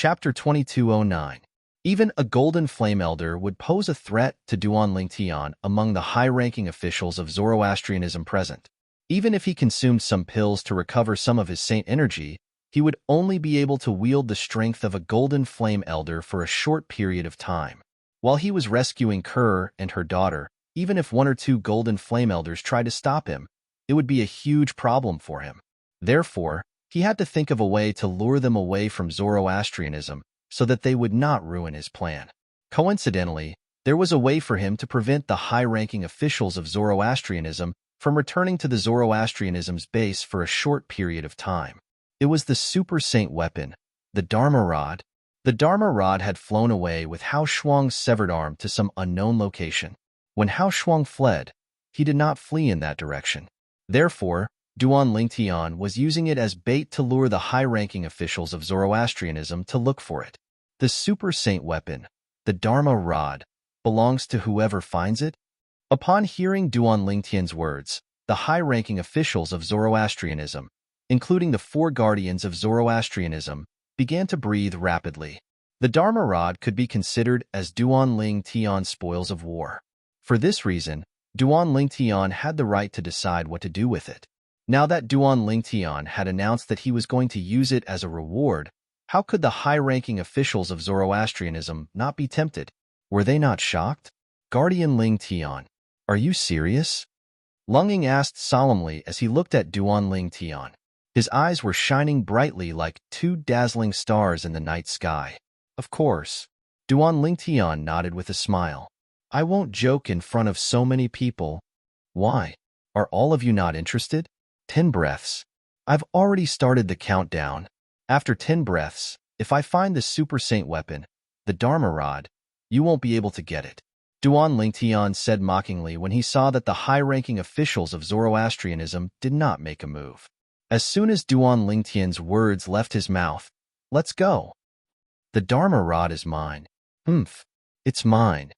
Chapter 2209. Even a golden flame elder would pose a threat to Duan Lingtian among the high-ranking officials of Zoroastrianism present. Even if he consumed some pills to recover some of his saint energy, he would only be able to wield the strength of a golden flame elder for a short period of time. While he was rescuing Kerr and her daughter, even if one or two golden flame elders tried to stop him, it would be a huge problem for him. Therefore, he had to think of a way to lure them away from Zoroastrianism so that they would not ruin his plan. Coincidentally, there was a way for him to prevent the high-ranking officials of Zoroastrianism from returning to the Zoroastrianism's base for a short period of time. It was the super saint weapon, the Dharma Rod. The Dharma Rod had flown away with Hao Shuang's severed arm to some unknown location. When Hao Shuang fled, he did not flee in that direction. Therefore, Duan Lingtian was using it as bait to lure the high-ranking officials of Zoroastrianism to look for it. The super saint weapon, the Dharma Rod, belongs to whoever finds it. Upon hearing Duan Lingtian's words, the high-ranking officials of Zoroastrianism, including the four guardians of Zoroastrianism, began to breathe rapidly. The Dharma Rod could be considered as Duan Lingtian's spoils of war. For this reason, Duan Lingtian had the right to decide what to do with it. Now that Duan Lingtian had announced that he was going to use it as a reward, how could the high-ranking officials of Zoroastrianism not be tempted? Were they not shocked? Guardian Lingtian, are you serious? Lunging asked solemnly as he looked at Duan Lingtian. His eyes were shining brightly like two dazzling stars in the night sky. Of course. Duan Lingtian nodded with a smile. I won't joke in front of so many people. Why? Are all of you not interested? 10 breaths. I've already started the countdown. After 10 breaths, if I find the super saint weapon, the Dharma Rod, you won't be able to get it. Duan Lingtian said mockingly when he saw that the high-ranking officials of Zoroastrianism did not make a move. As soon as Duan Lingtian's words left his mouth, let's go. The Dharma Rod is mine. It's mine.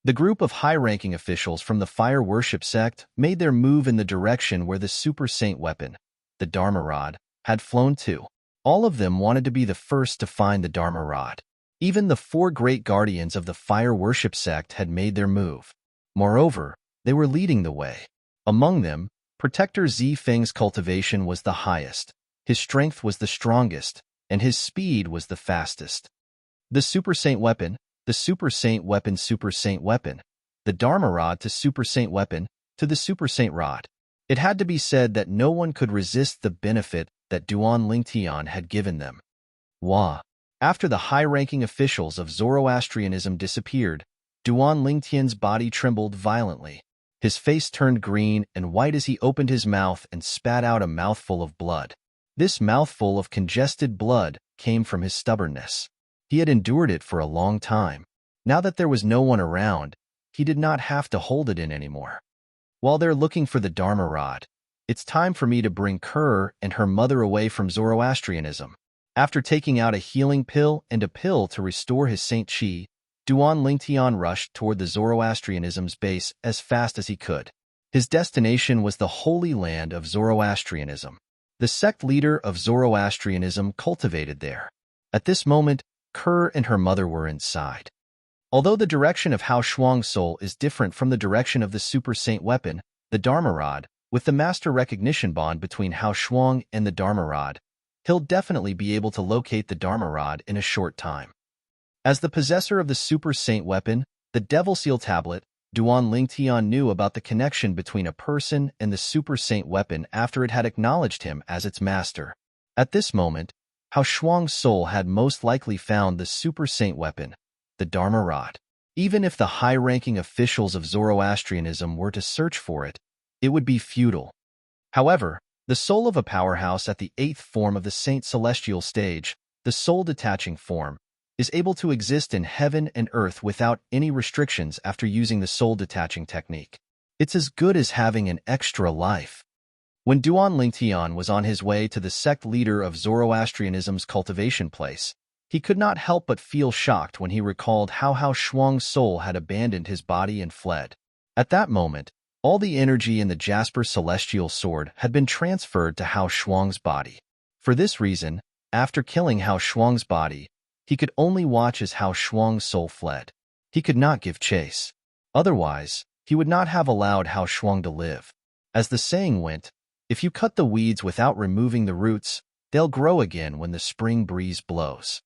The group of high-ranking officials from the fire worship sect made their move in the direction where the super saint weapon, the Dharma Rod, had flown to. All of them wanted to be the first to find the Dharma Rod. Even the four great guardians of the fire worship sect had made their move. Moreover, they were leading the way. Among them, Protector Zi Feng's cultivation was the highest, his strength was the strongest, and his speed was the fastest. The super saint weapon, the super saint weapon, the Dharma Rod to super saint weapon, to the super saint rod. It had to be said that no one could resist the benefit that Duan Lingtian had given them. Wah! After the high-ranking officials of Zoroastrianism disappeared, Duan Lingtian's body trembled violently. His face turned green and white as he opened his mouth and spat out a mouthful of blood. This mouthful of congested blood came from his stubbornness. He had endured it for a long time. Now that there was no one around, he did not have to hold it in anymore. While they're looking for the Dharma Rod, it's time for me to bring Kerr and her mother away from Zoroastrianism. After taking out a healing pill and a pill to restore his Saint Chi, Duan Lingtian rushed toward the Zoroastrianism's base as fast as he could. His destination was the Holy Land of Zoroastrianism. The sect leader of Zoroastrianism cultivated there. At this moment, Kerr and her mother were inside. Although the direction of Hao Shuang's soul is different from the direction of the super saint weapon, the Dharma Rod, with the master recognition bond between Hao Shuang and the Dharma Rod, he'll definitely be able to locate the Dharma Rod in a short time. As the possessor of the super saint weapon, the Devil Seal Tablet, Duan Lingtian knew about the connection between a person and the super saint weapon after it had acknowledged him as its master. At this moment, Hao Shuang's soul had most likely found the super saint weapon, the Dharma Rod. Even if the high-ranking officials of Zoroastrianism were to search for it, it would be futile. However, the soul of a powerhouse at the 8th form of the Saint Celestial stage, the soul-detaching form, is able to exist in heaven and earth without any restrictions after using the soul-detaching technique. It's as good as having an extra life. When Duan Lingtian was on his way to the sect leader of Zoroastrianism's cultivation place, he could not help but feel shocked when he recalled how Hao Shuang's soul had abandoned his body and fled. At that moment, all the energy in the Jasper Celestial Sword had been transferred to Hao Shuang's body. For this reason, after killing Hao Shuang's body, He could only watch as Hao Shuang's soul fled. He could not give chase. Otherwise, he would not have allowed Hao Shuang to live. As the saying went, if you cut the weeds without removing the roots, they'll grow again when the spring breeze blows.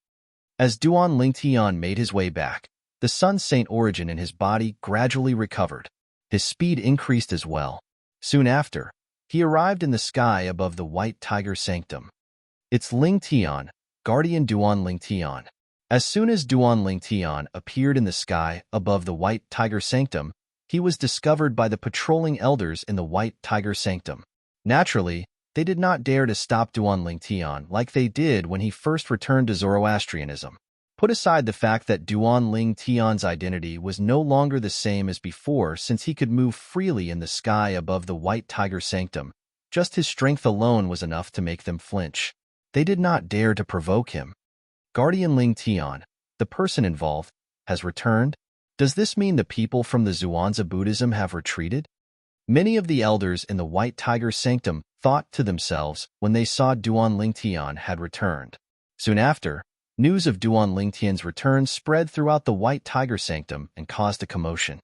As Duan Lingtian made his way back, the Sun Saint origin in his body gradually recovered. His speed increased as well. Soon after, he arrived in the sky above the White Tiger Sanctum. It's Lingtian, guardian Duan Lingtian. As soon as Duan Lingtian appeared in the sky above the White Tiger Sanctum, he was discovered by the patrolling elders in the White Tiger Sanctum. Naturally, they did not dare to stop Duan Lingtian like they did when he first returned to Zoroastrianism. Put aside the fact that Duan Lingtian's identity was no longer the same as before since he could move freely in the sky above the White Tiger Sanctum, just his strength alone was enough to make them flinch. They did not dare to provoke him. Guardian Lingtian, the person involved, has returned? Does this mean the people from the Zhuangzi Buddhism have retreated? Many of the elders in the White Tiger Sanctum thought to themselves when they saw Duan Lingtian had returned. Soon after, news of Duan Lingtian's return spread throughout the White Tiger Sanctum and caused a commotion.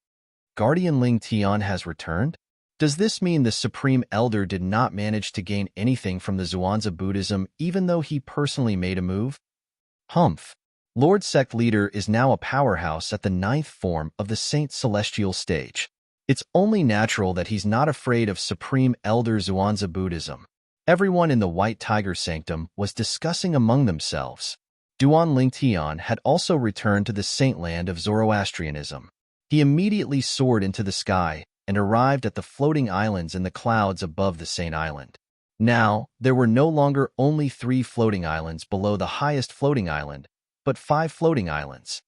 Guardian Lingtian has returned? Does this mean the Supreme Elder did not manage to gain anything from the Zhuangzi Buddhism even though he personally made a move? Humph. Lord Sect Leader is now a powerhouse at the 9th form of the Saint Celestial stage. It's only natural that he's not afraid of Supreme Elder Zhuangzi Buddhism. Everyone in the White Tiger Sanctum was discussing among themselves. Duan Lingtian had also returned to the Saintland of Zoroastrianism. He immediately soared into the sky and arrived at the floating islands in the clouds above the Saint Island. Now, there were no longer only 3 floating islands below the highest floating island, but 5 floating islands.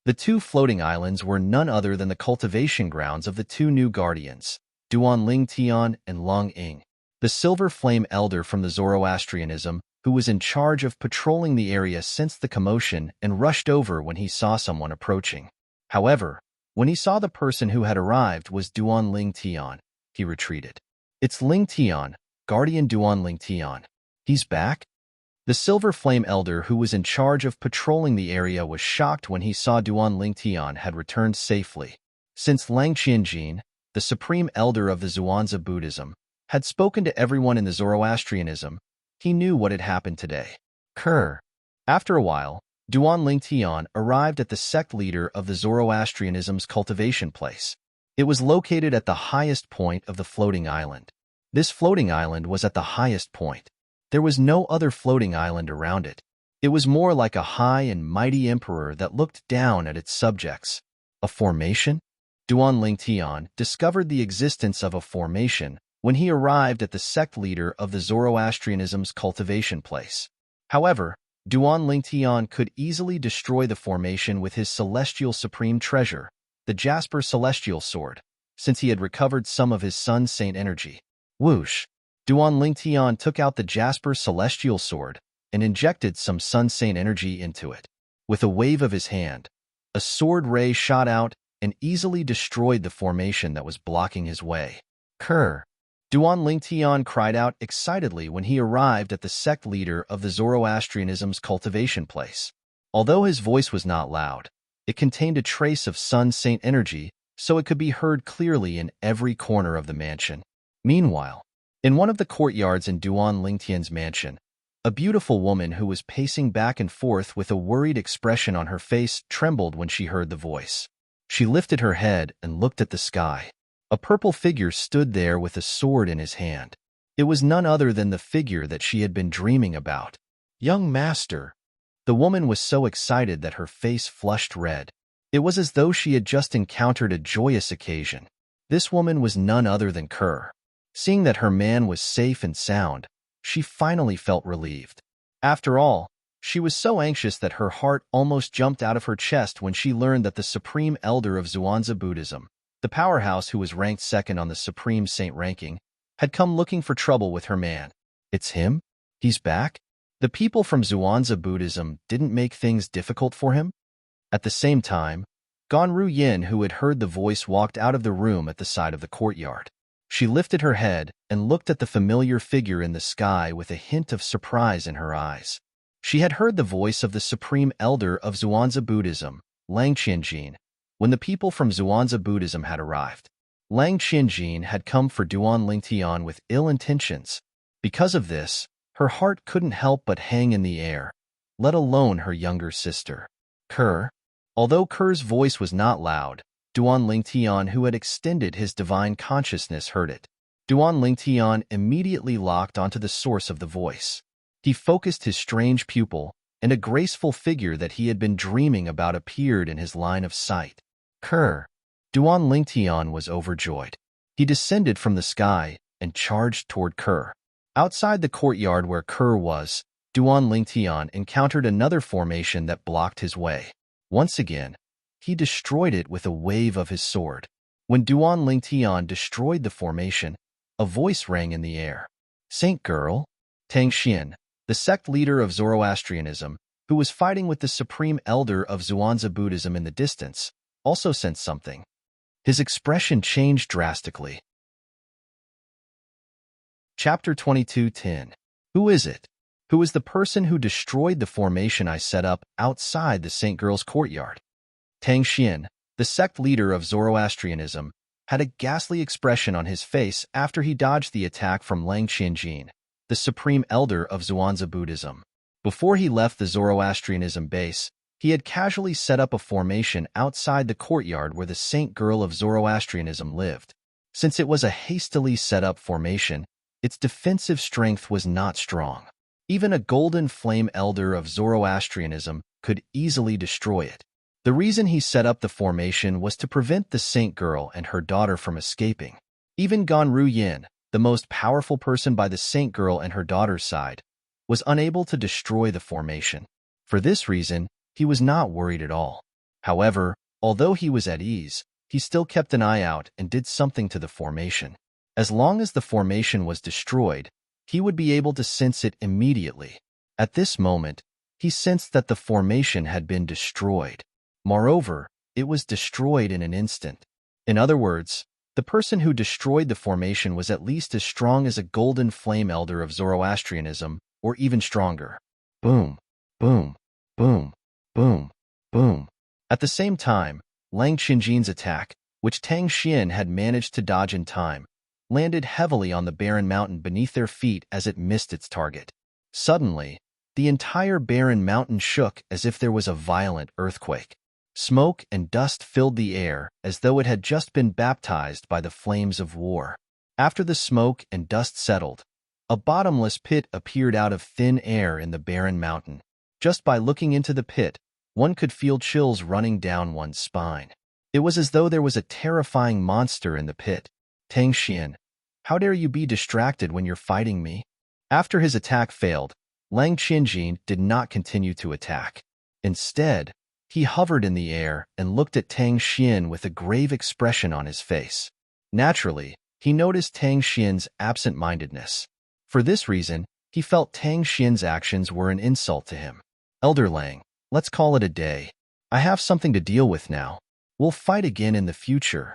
The 2 floating islands were none other than the cultivation grounds of the 2 new guardians, Duan Lingtian and Long Ying, the Silver Flame Elder from the Zoroastrianism, who was in charge of patrolling the area since the commotion and rushed over when he saw someone approaching. However, when he saw the person who had arrived was Duan Lingtian, he retreated. It's Lingtian, guardian Duan Lingtian. He's back? The Silver Flame Elder who was in charge of patrolling the area was shocked when he saw Duan Lingtian had returned safely. Since Lang Qianjin, the Supreme Elder of the Zhuangzi Buddhism, had spoken to everyone in the Zoroastrianism, he knew what had happened today. After a while, Duan Lingtian arrived at the sect leader of the Zoroastrianism's cultivation place. It was located at the highest point of the floating island. This floating island was at the highest point. There was no other floating island around it. It was more like a high and mighty emperor that looked down at its subjects. A formation? Duan Lingtian discovered the existence of a formation when he arrived at the sect leader of the Zoroastrianism's cultivation place. However, Duan Lingtian could easily destroy the formation with his celestial supreme treasure, the Jasper Celestial Sword, since he had recovered some of his Sun Saint energy. Whoosh! Duan Lingtian took out the Jasper Celestial Sword and injected some Sun Saint energy into it. With a wave of his hand, a sword ray shot out and easily destroyed the formation that was blocking his way. Duan Lingtian cried out excitedly when he arrived at the sect leader of the Zoroastrianism's cultivation place. Although his voice was not loud, it contained a trace of Sun Saint energy, so it could be heard clearly in every corner of the mansion. Meanwhile, in one of the courtyards in Duan Lingtian's mansion, a beautiful woman who was pacing back and forth with a worried expression on her face trembled when she heard the voice. She lifted her head and looked at the sky. A purple figure stood there with a sword in his hand. It was none other than the figure that she had been dreaming about. Young master! The woman was so excited that her face flushed red. It was as though she had just encountered a joyous occasion. This woman was none other than Kerr. Seeing that her man was safe and sound, she finally felt relieved. After all, she was so anxious that her heart almost jumped out of her chest when she learned that the Supreme Elder of Zhuangzi Buddhism, the powerhouse who was ranked second on the Supreme Saint ranking, had come looking for trouble with her man. It's him? He's back? The people from Zhuangzi Buddhism didn't make things difficult for him? At the same time, Ganru Yin, who had heard the voice, walked out of the room at the side of the courtyard. She lifted her head and looked at the familiar figure in the sky with a hint of surprise in her eyes. She had heard the voice of the supreme elder of Zhuangzi Buddhism, Lang Qianjin, when the people from Zhuangzi Buddhism had arrived. Lang Qianjin had come for Duan Lingtian with ill intentions. Because of this, her heart couldn't help but hang in the air, let alone her younger sister. Ker. Although Ker's voice was not loud, Duan Lingtian, who had extended his divine consciousness, heard it. Duan Lingtian immediately locked onto the source of the voice. He focused his strange pupil, and a graceful figure that he had been dreaming about appeared in his line of sight. Ker. Duan Lingtian was overjoyed. He descended from the sky and charged toward Ker. Outside the courtyard where Ker was, Duan Lingtian encountered another formation that blocked his way. Once again, he destroyed it with a wave of his sword. When Duan Lingtian destroyed the formation, a voice rang in the air. Saint Girl? Tang Xian, the sect leader of Zoroastrianism, who was fighting with the supreme elder of Zhuangzi Buddhism in the distance, also sensed something. His expression changed drastically. Chapter 22:10. Who is it? Who is the person who destroyed the formation I set up outside the Saint Girl's courtyard? Tang Xian, the sect leader of Zoroastrianism, had a ghastly expression on his face after he dodged the attack from Lang Qianjin, the supreme elder of Zhuangzi Buddhism. Before he left the Zoroastrianism base, he had casually set up a formation outside the courtyard where the Saint Girl of Zoroastrianism lived. Since it was a hastily set up formation, its defensive strength was not strong. Even a golden flame elder of Zoroastrianism could easily destroy it. The reason he set up the formation was to prevent the Saint Girl and her daughter from escaping. Even Ganru Yin, the most powerful person by the Saint Girl and her daughter's side, was unable to destroy the formation. For this reason, he was not worried at all. However, although he was at ease, he still kept an eye out and did something to the formation. As long as the formation was destroyed, he would be able to sense it immediately. At this moment, he sensed that the formation had been destroyed. Moreover, it was destroyed in an instant. In other words, the person who destroyed the formation was at least as strong as a golden flame elder of Zoroastrianism, or even stronger. Boom, boom, boom, boom, boom. At the same time, Lang Qianjin's attack, which Tang Xian had managed to dodge in time, landed heavily on the barren mountain beneath their feet as it missed its target. Suddenly, the entire barren mountain shook as if there was a violent earthquake. Smoke and dust filled the air as though it had just been baptized by the flames of war. After the smoke and dust settled, a bottomless pit appeared out of thin air in the barren mountain. Just by looking into the pit, one could feel chills running down one's spine. It was as though there was a terrifying monster in the pit. Tang Xian, how dare you be distracted when you're fighting me? After his attack failed, Lang Qianjin did not continue to attack. Instead, he hovered in the air and looked at Tang Xian with a grave expression on his face. Naturally, he noticed Tang Xian's absent-mindedness. For this reason, he felt Tang Xian's actions were an insult to him. Elder Lang, let's call it a day. I have something to deal with now. We'll fight again in the future.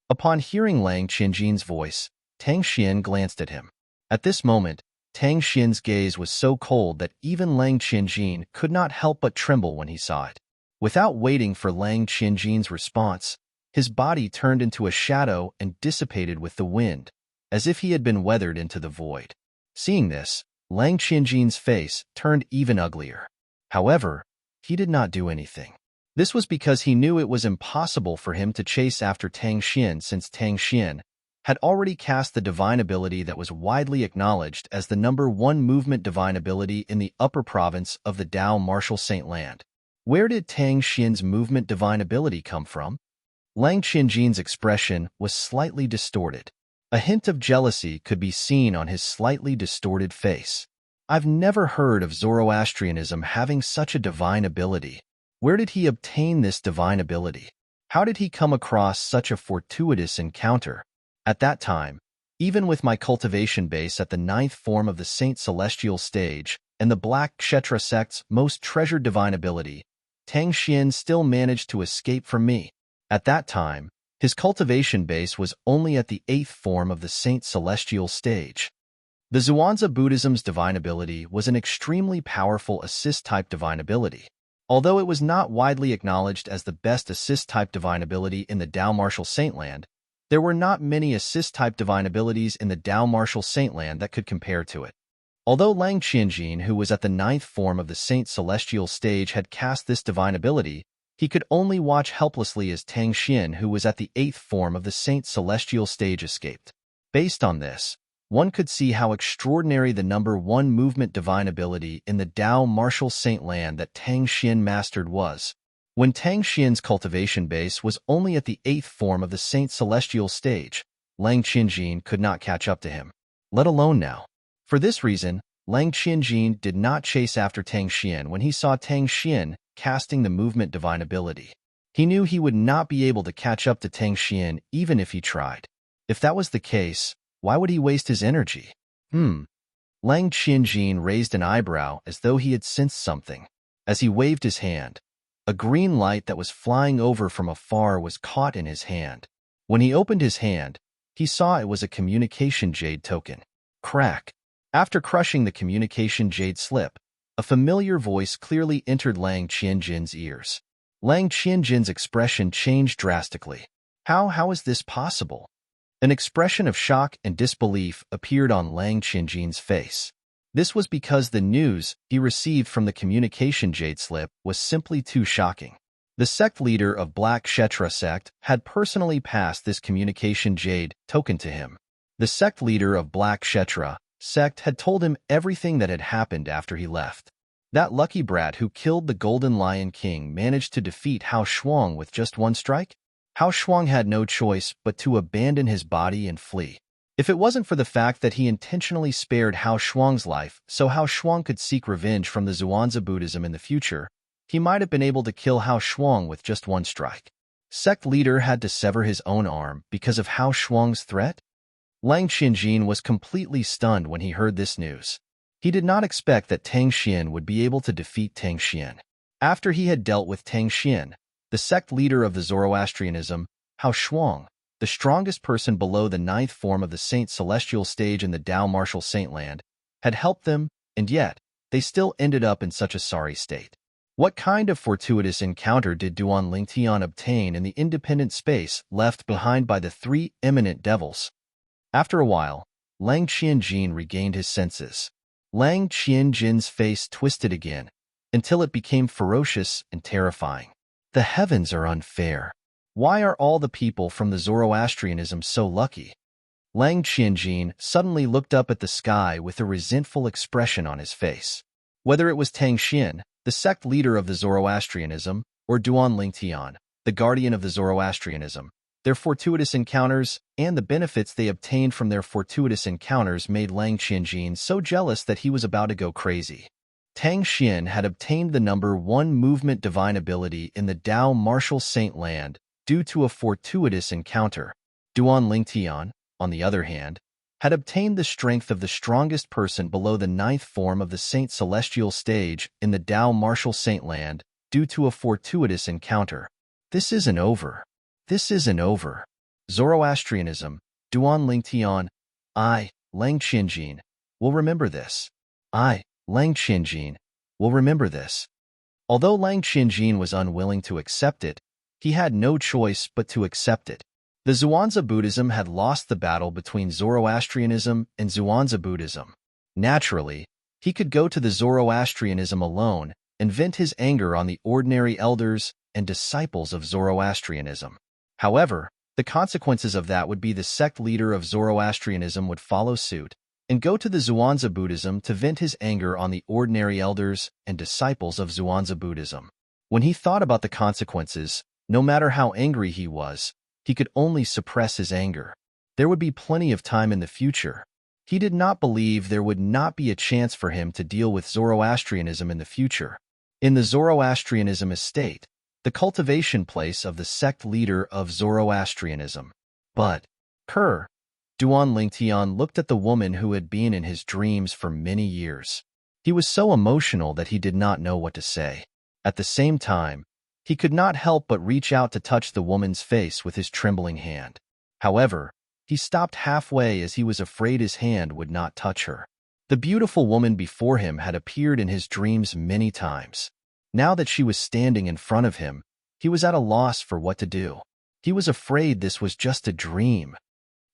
Upon hearing Lang Qianjin's voice, Tang Xian glanced at him. At this moment, Tang Xian's gaze was so cold that even Lang Qianjin could not help but tremble when he saw it. Without waiting for Lang Qianjin's response, his body turned into a shadow and dissipated with the wind, as if he had been weathered into the void. Seeing this, Lang Qianjin's face turned even uglier. However, he did not do anything. This was because he knew it was impossible for him to chase after Tang Xian since Tang Xian had already cast the divine ability that was widely acknowledged as the #1 movement divine ability in the upper province of the Dao Martial Saint Land. Where did Tang Xian's movement divine ability come from? Lang Qianjin's expression was slightly distorted. A hint of jealousy could be seen on his slightly distorted face. I've never heard of Zoroastrianism having such a divine ability. Where did he obtain this divine ability? How did he come across such a fortuitous encounter? At that time, even with my cultivation base at the 9th form of the Saint Celestial stage and the Black Kshetra sect's most treasured divine ability, Tang Xian still managed to escape from me. At that time, his cultivation base was only at the 8th form of the Saint Celestial stage. The Zhuangzi Buddhism's divine ability was an extremely powerful assist-type divine ability. Although it was not widely acknowledged as the best assist-type divine ability in the Tao Martial Saintland, there were not many assist-type divine abilities in the Tao Martial Saintland that could compare to it. Although Lang Qianjin, who was at the 9th form of the Saint Celestial stage, had cast this divine ability, he could only watch helplessly as Tang Xian, who was at the 8th form of the Saint Celestial stage, escaped. Based on this, one could see how extraordinary the number 1 movement divine ability in the Tao Martial Saintland that Tang Xian mastered was. When Tang Xian's cultivation base was only at the 8th form of the Saint Celestial stage, Lang Qianjin could not catch up to him, let alone now. For this reason, Lang Qianjin did not chase after Tang Xian when he saw Tang Xian casting the movement divine ability. He knew he would not be able to catch up to Tang Xian even if he tried. If that was the case, why would he waste his energy? Lang Qianjin raised an eyebrow as though he had sensed something. As he waved his hand, a green light that was flying over from afar was caught in his hand. When he opened his hand, he saw it was a communication jade token. Crack. After crushing the communication jade slip, a familiar voice clearly entered Lang Qianjin's ears. Lang Qianjin's expression changed drastically. How is this possible? An expression of shock and disbelief appeared on Lang Qianjin's face. This was because the news he received from the communication jade slip was simply too shocking. The sect leader of Black Kshetra sect had personally passed this communication jade token to him. The sect leader of Black Kshetra sect had told him everything that had happened after he left. That lucky brat who killed the Golden Lion King managed to defeat Hao Shuang with just one strike? Hao Shuang had no choice but to abandon his body and flee. If it wasn't for the fact that he intentionally spared Hao Shuang's life so Hao Shuang could seek revenge from the Zhuangzi Buddhism in the future, he might have been able to kill Hao Shuang with just one strike. Sect leader had to sever his own arm because of Hao Shuang's threat? Lang Qianjin was completely stunned when he heard this news. He did not expect that Tang Xian would be able to defeat Tang Xian. After he had dealt with Tang Xian, the sect leader of the Zoroastrianism, Hao Shuang, the strongest person below the 9th form of the Saint Celestial stage in the Tao Martial Saintland, had helped them, and yet, they still ended up in such a sorry state. What kind of fortuitous encounter did Duan Lingtian obtain in the independent space left behind by the 3 eminent devils? After a while, Lang Qianjin regained his senses. Lang Qianjin's face twisted again, until it became ferocious and terrifying. The heavens are unfair. Why are all the people from the Zoroastrianism so lucky? Lang Qianjin suddenly looked up at the sky with a resentful expression on his face. Whether it was Tang Xian, the sect leader of the Zoroastrianism, or Duan Lingtian, the guardian of the Zoroastrianism, their fortuitous encounters and the benefits they obtained from their fortuitous encounters made Lang Qianjin so jealous that he was about to go crazy. Tang Xian had obtained the number 1 movement divine ability in the Tao Martial Saintland due to a fortuitous encounter. Duan Lingtian, on the other hand, had obtained the strength of the strongest person below the 9th form of the Saint Celestial stage in the Tao Martial Saintland due to a fortuitous encounter. This isn't over. This isn't over. Zoroastrianism, Duan Lingtian, I, Lang Qianjin, will remember this. I, Lang Qianjin, will remember this. Although Lang Qianjin was unwilling to accept it, he had no choice but to accept it. The Zhuangzi Buddhism had lost the battle between Zoroastrianism and Zhuangzi Buddhism. Naturally, he could go to the Zoroastrianism alone and vent his anger on the ordinary elders and disciples of Zoroastrianism. However, the consequences of that would be the sect leader of Zoroastrianism would follow suit and go to the Zhuangzi Buddhism to vent his anger on the ordinary elders and disciples of Zhuangzi Buddhism. When he thought about the consequences, no matter how angry he was, he could only suppress his anger. There would be plenty of time in the future. He did not believe there would not be a chance for him to deal with Zoroastrianism in the future. In the Zoroastrianism estate, the cultivation place of the sect leader of Zoroastrianism. But, Duan Lingtian looked at the woman who had been in his dreams for many years. He was so emotional that he did not know what to say. At the same time, he could not help but reach out to touch the woman's face with his trembling hand. However, He stopped halfway as he was afraid his hand would not touch her. The beautiful woman before him had appeared in his dreams many times. Now that she was standing in front of him, he was at a loss for what to do. He was afraid this was just a dream.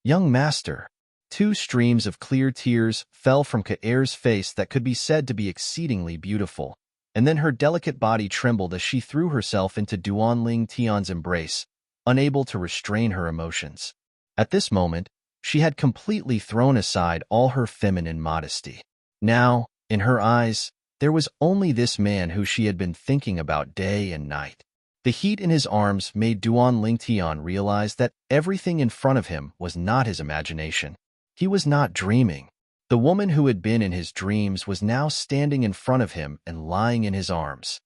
Young master. 2 streams of clear tears fell from Kaer's face that could be said to be exceedingly beautiful, and then her delicate body trembled as she threw herself into Duanling Tian's embrace, unable to restrain her emotions. At this moment, she had completely thrown aside all her feminine modesty. Now, in her eyes, there was only this man who she had been thinking about day and night. The heat in his arms made Duanling Tian realize that everything in front of him was not his imagination. He was not dreaming. The woman who had been in his dreams was now standing in front of him and lying in his arms.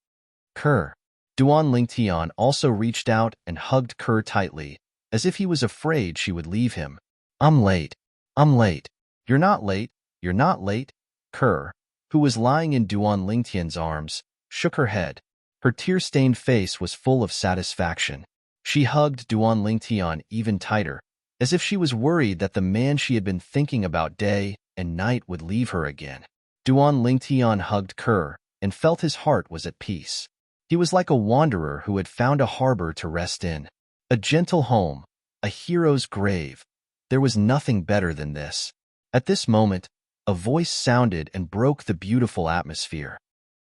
Kerr. Duanling Tian also reached out and hugged Kerr tightly, as if he was afraid she would leave him. I'm late. I'm late. You're not late. You're not late. Kerr, who was lying in Duanling Tian's arms, shook her head. Her tear-stained face was full of satisfaction. She hugged Duanling Tian even tighter, as if she was worried that the man she had been thinking about day and night would leave her again. Duanling Tian hugged Kerr and felt his heart was at peace. He was like a wanderer who had found a harbor to rest in. A gentle home, a hero's grave. There was nothing better than this. At this moment, a voice sounded and broke the beautiful atmosphere.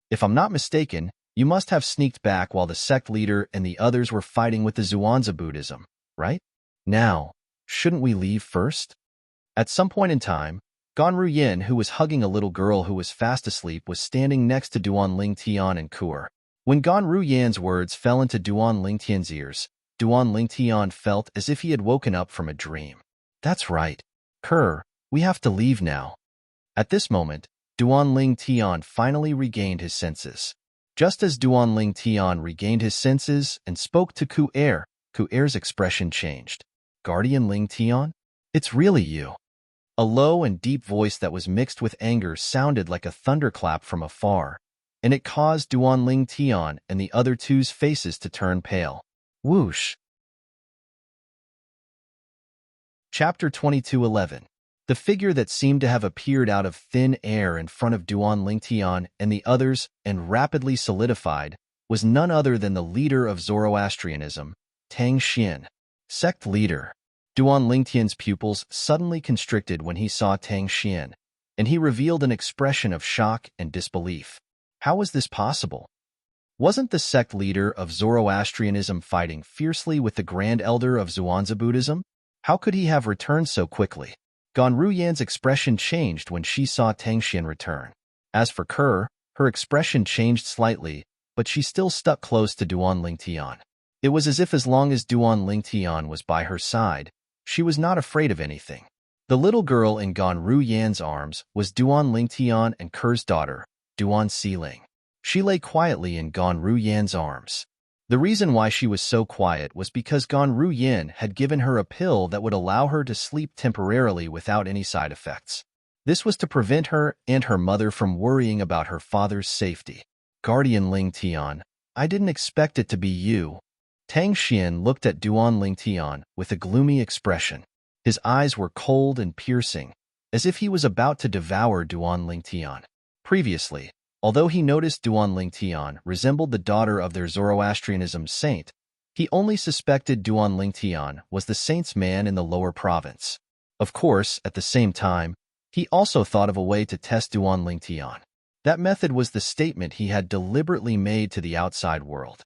If I'm not mistaken, you must have sneaked back while the sect leader and the others were fighting with the Zhuangzi Buddhism, right? Now, shouldn't we leave first? At some point in time, Ganru Yin, who was hugging a little girl who was fast asleep, was standing next to Duanling Tian and Kerr. When Ganru Yan's words fell into Duanling Tian's ears, Duanling Tian felt as if he had woken up from a dream. That's right. Kerr, we have to leave now. At this moment, Duanling Tian finally regained his senses. Just as Duanling Tian regained his senses and spoke to Ku'er's expression changed. Guardian Ling Tian? It's really you. A low and deep voice that was mixed with anger sounded like a thunderclap from afar, and it caused Duanling Tian and the other two's faces to turn pale. Whoosh! Chapter 22:11. The figure that seemed to have appeared out of thin air in front of Duanling Tian and the others and rapidly solidified was none other than the leader of Zoroastrianism, Tang Xian. Sect leader. Duanling Tian's pupils suddenly constricted when he saw Tang Xian, and he revealed an expression of shock and disbelief. How was this possible? Wasn't the sect leader of Zoroastrianism fighting fiercely with the Grand Elder of Zhuangzi Buddhism? How could he have returned so quickly? Ganru Yan's expression changed when she saw Tang Xian return. As for Kerr, her expression changed slightly, but she still stuck close to Duanling Tian. It was as if as long as Duanling Tian was by her side, she was not afraid of anything. The little girl in Ganru Yan's arms was Duanling Tian and Kerr's daughter, Duan Xiling. She lay quietly in Ganru Yan's arms. The reason why she was so quiet was because Ganru Yan had given her a pill that would allow her to sleep temporarily without any side effects. This was to prevent her and her mother from worrying about her father's safety. Guardian Ling Tian, I didn't expect it to be you. Tang Xian looked at Duanling Tian with a gloomy expression. His eyes were cold and piercing, as if he was about to devour Duanling Tian. Previously, although he noticed Duanling Tian resembled the daughter of their Zoroastrianism saint, he only suspected Duanling Tian was the saint's man in the lower province. Of course, at the same time, he also thought of a way to test Duanling Tian. That method was the statement he had deliberately made to the outside world.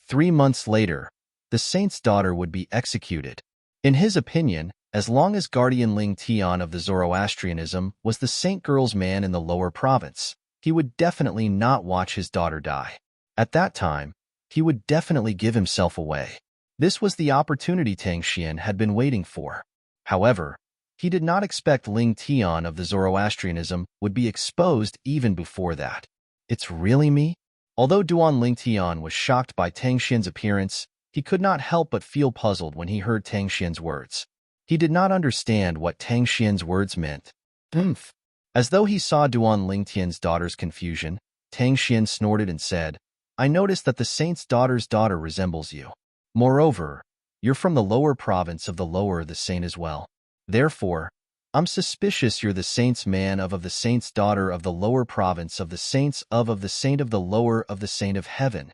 3 months later, the saint's daughter would be executed. In his opinion, as long as Guardian Ling Tian of the Zoroastrianism was the saint girl's man in the lower province, he would definitely not watch his daughter die. At that time, he would definitely give himself away. This was the opportunity Tang Xian had been waiting for. However, he did not expect Ling Tian of the Zoroastrianism would be exposed even before that. It's really me? Although Duanling Tian was shocked by Tang Xian's appearance, he could not help but feel puzzled when he heard Tang Xian's words. He did not understand what Tang Xian's words meant. Oomph. As though he saw Duanling Tian's daughter's confusion, Tang Xian snorted and said, I noticed that the saint's daughter's daughter resembles you. Moreover, you're from the lower province of the lower the saint as well. Therefore, I'm suspicious you're the saint's man of the saint's daughter of the lower province of the saints of the saint of the lower of the saint of heaven.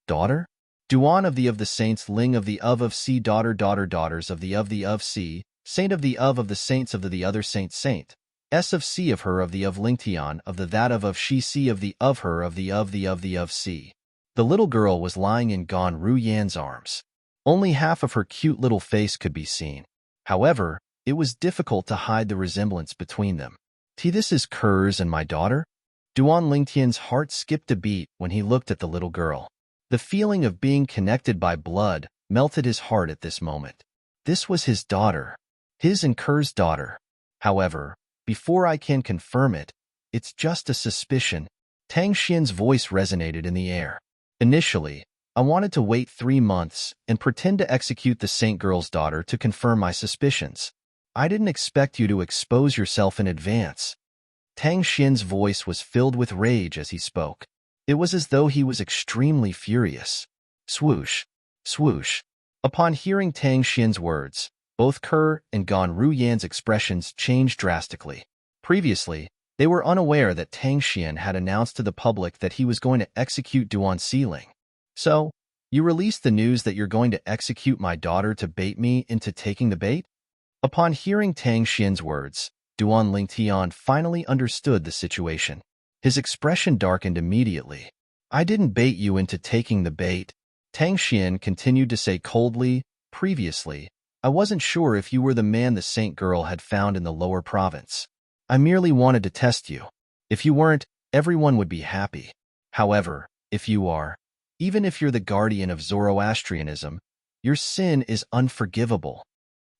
Daughter? Duan of the saints ling of the of C daughters of the C, saint of the saints of the other saint, S of C of her of Lingtian of the that of she C of her of the C. The little girl was lying in Gon Ru Yan's arms. Only half of her cute little face could be seen. However, it was difficult to hide the resemblance between them. This is Ker's and my daughter? Duan Lingtian's heart skipped a beat when he looked at the little girl. The feeling of being connected by blood melted his heart at this moment. This was his daughter. His and Ker's daughter. However, before I can confirm it, it's just a suspicion. Tang Xian's voice resonated in the air. Initially, I wanted to wait 3 months and pretend to execute the Saint Girl's daughter to confirm my suspicions. I didn't expect you to expose yourself in advance. Tang Xian's voice was filled with rage as he spoke. It was as though he was extremely furious. Swoosh, swoosh. Upon hearing Tang Xian's words, both Ke and Gon Ru Yan's expressions changed drastically. Previously, they were unaware that Tang Xian had announced to the public that he was going to execute Duan Xiling. So, you released the news that you're going to execute my daughter to bait me into taking the bait? Upon hearing Tang Xian's words, Duan Lingtian finally understood the situation. His expression darkened immediately. I didn't bait you into taking the bait. Tang Xian continued to say coldly, previously, I wasn't sure if you were the man the Saint Girl had found in the lower province. I merely wanted to test you. If you weren't, everyone would be happy. However, if you are, even if you're the guardian of Zoroastrianism, your sin is unforgivable.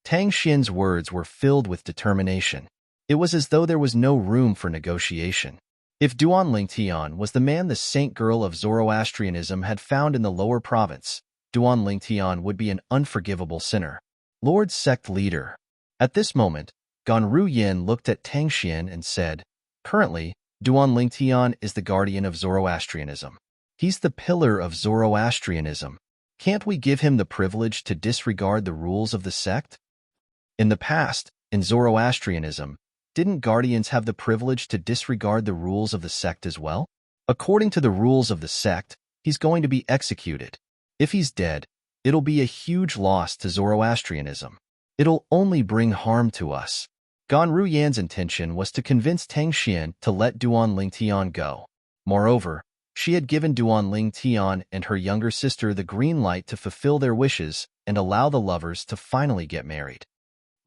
Tang Xian's words were filled with determination. It was as though there was no room for negotiation. If Duan Lingtian was the man the Saint Girl of Zoroastrianism had found in the lower province, Duan Lingtian would be an unforgivable sinner. Lord Sect Leader. At this moment, Gon Ru Yin looked at Tang Xian and said, Currently, Duan Lingtian is the guardian of Zoroastrianism. He's the pillar of Zoroastrianism. Can't we give him the privilege to disregard the rules of the sect? In the past, in Zoroastrianism, didn't guardians have the privilege to disregard the rules of the sect as well? According to the rules of the sect, he's going to be executed. If he's dead, it'll be a huge loss to Zoroastrianism. It'll only bring harm to us. Gon Ru Yan's intention was to convince Tang Xian to let Duan Lingtian go. Moreover, she had given Duan Lingtian and her younger sister the green light to fulfill their wishes and allow the lovers to finally get married.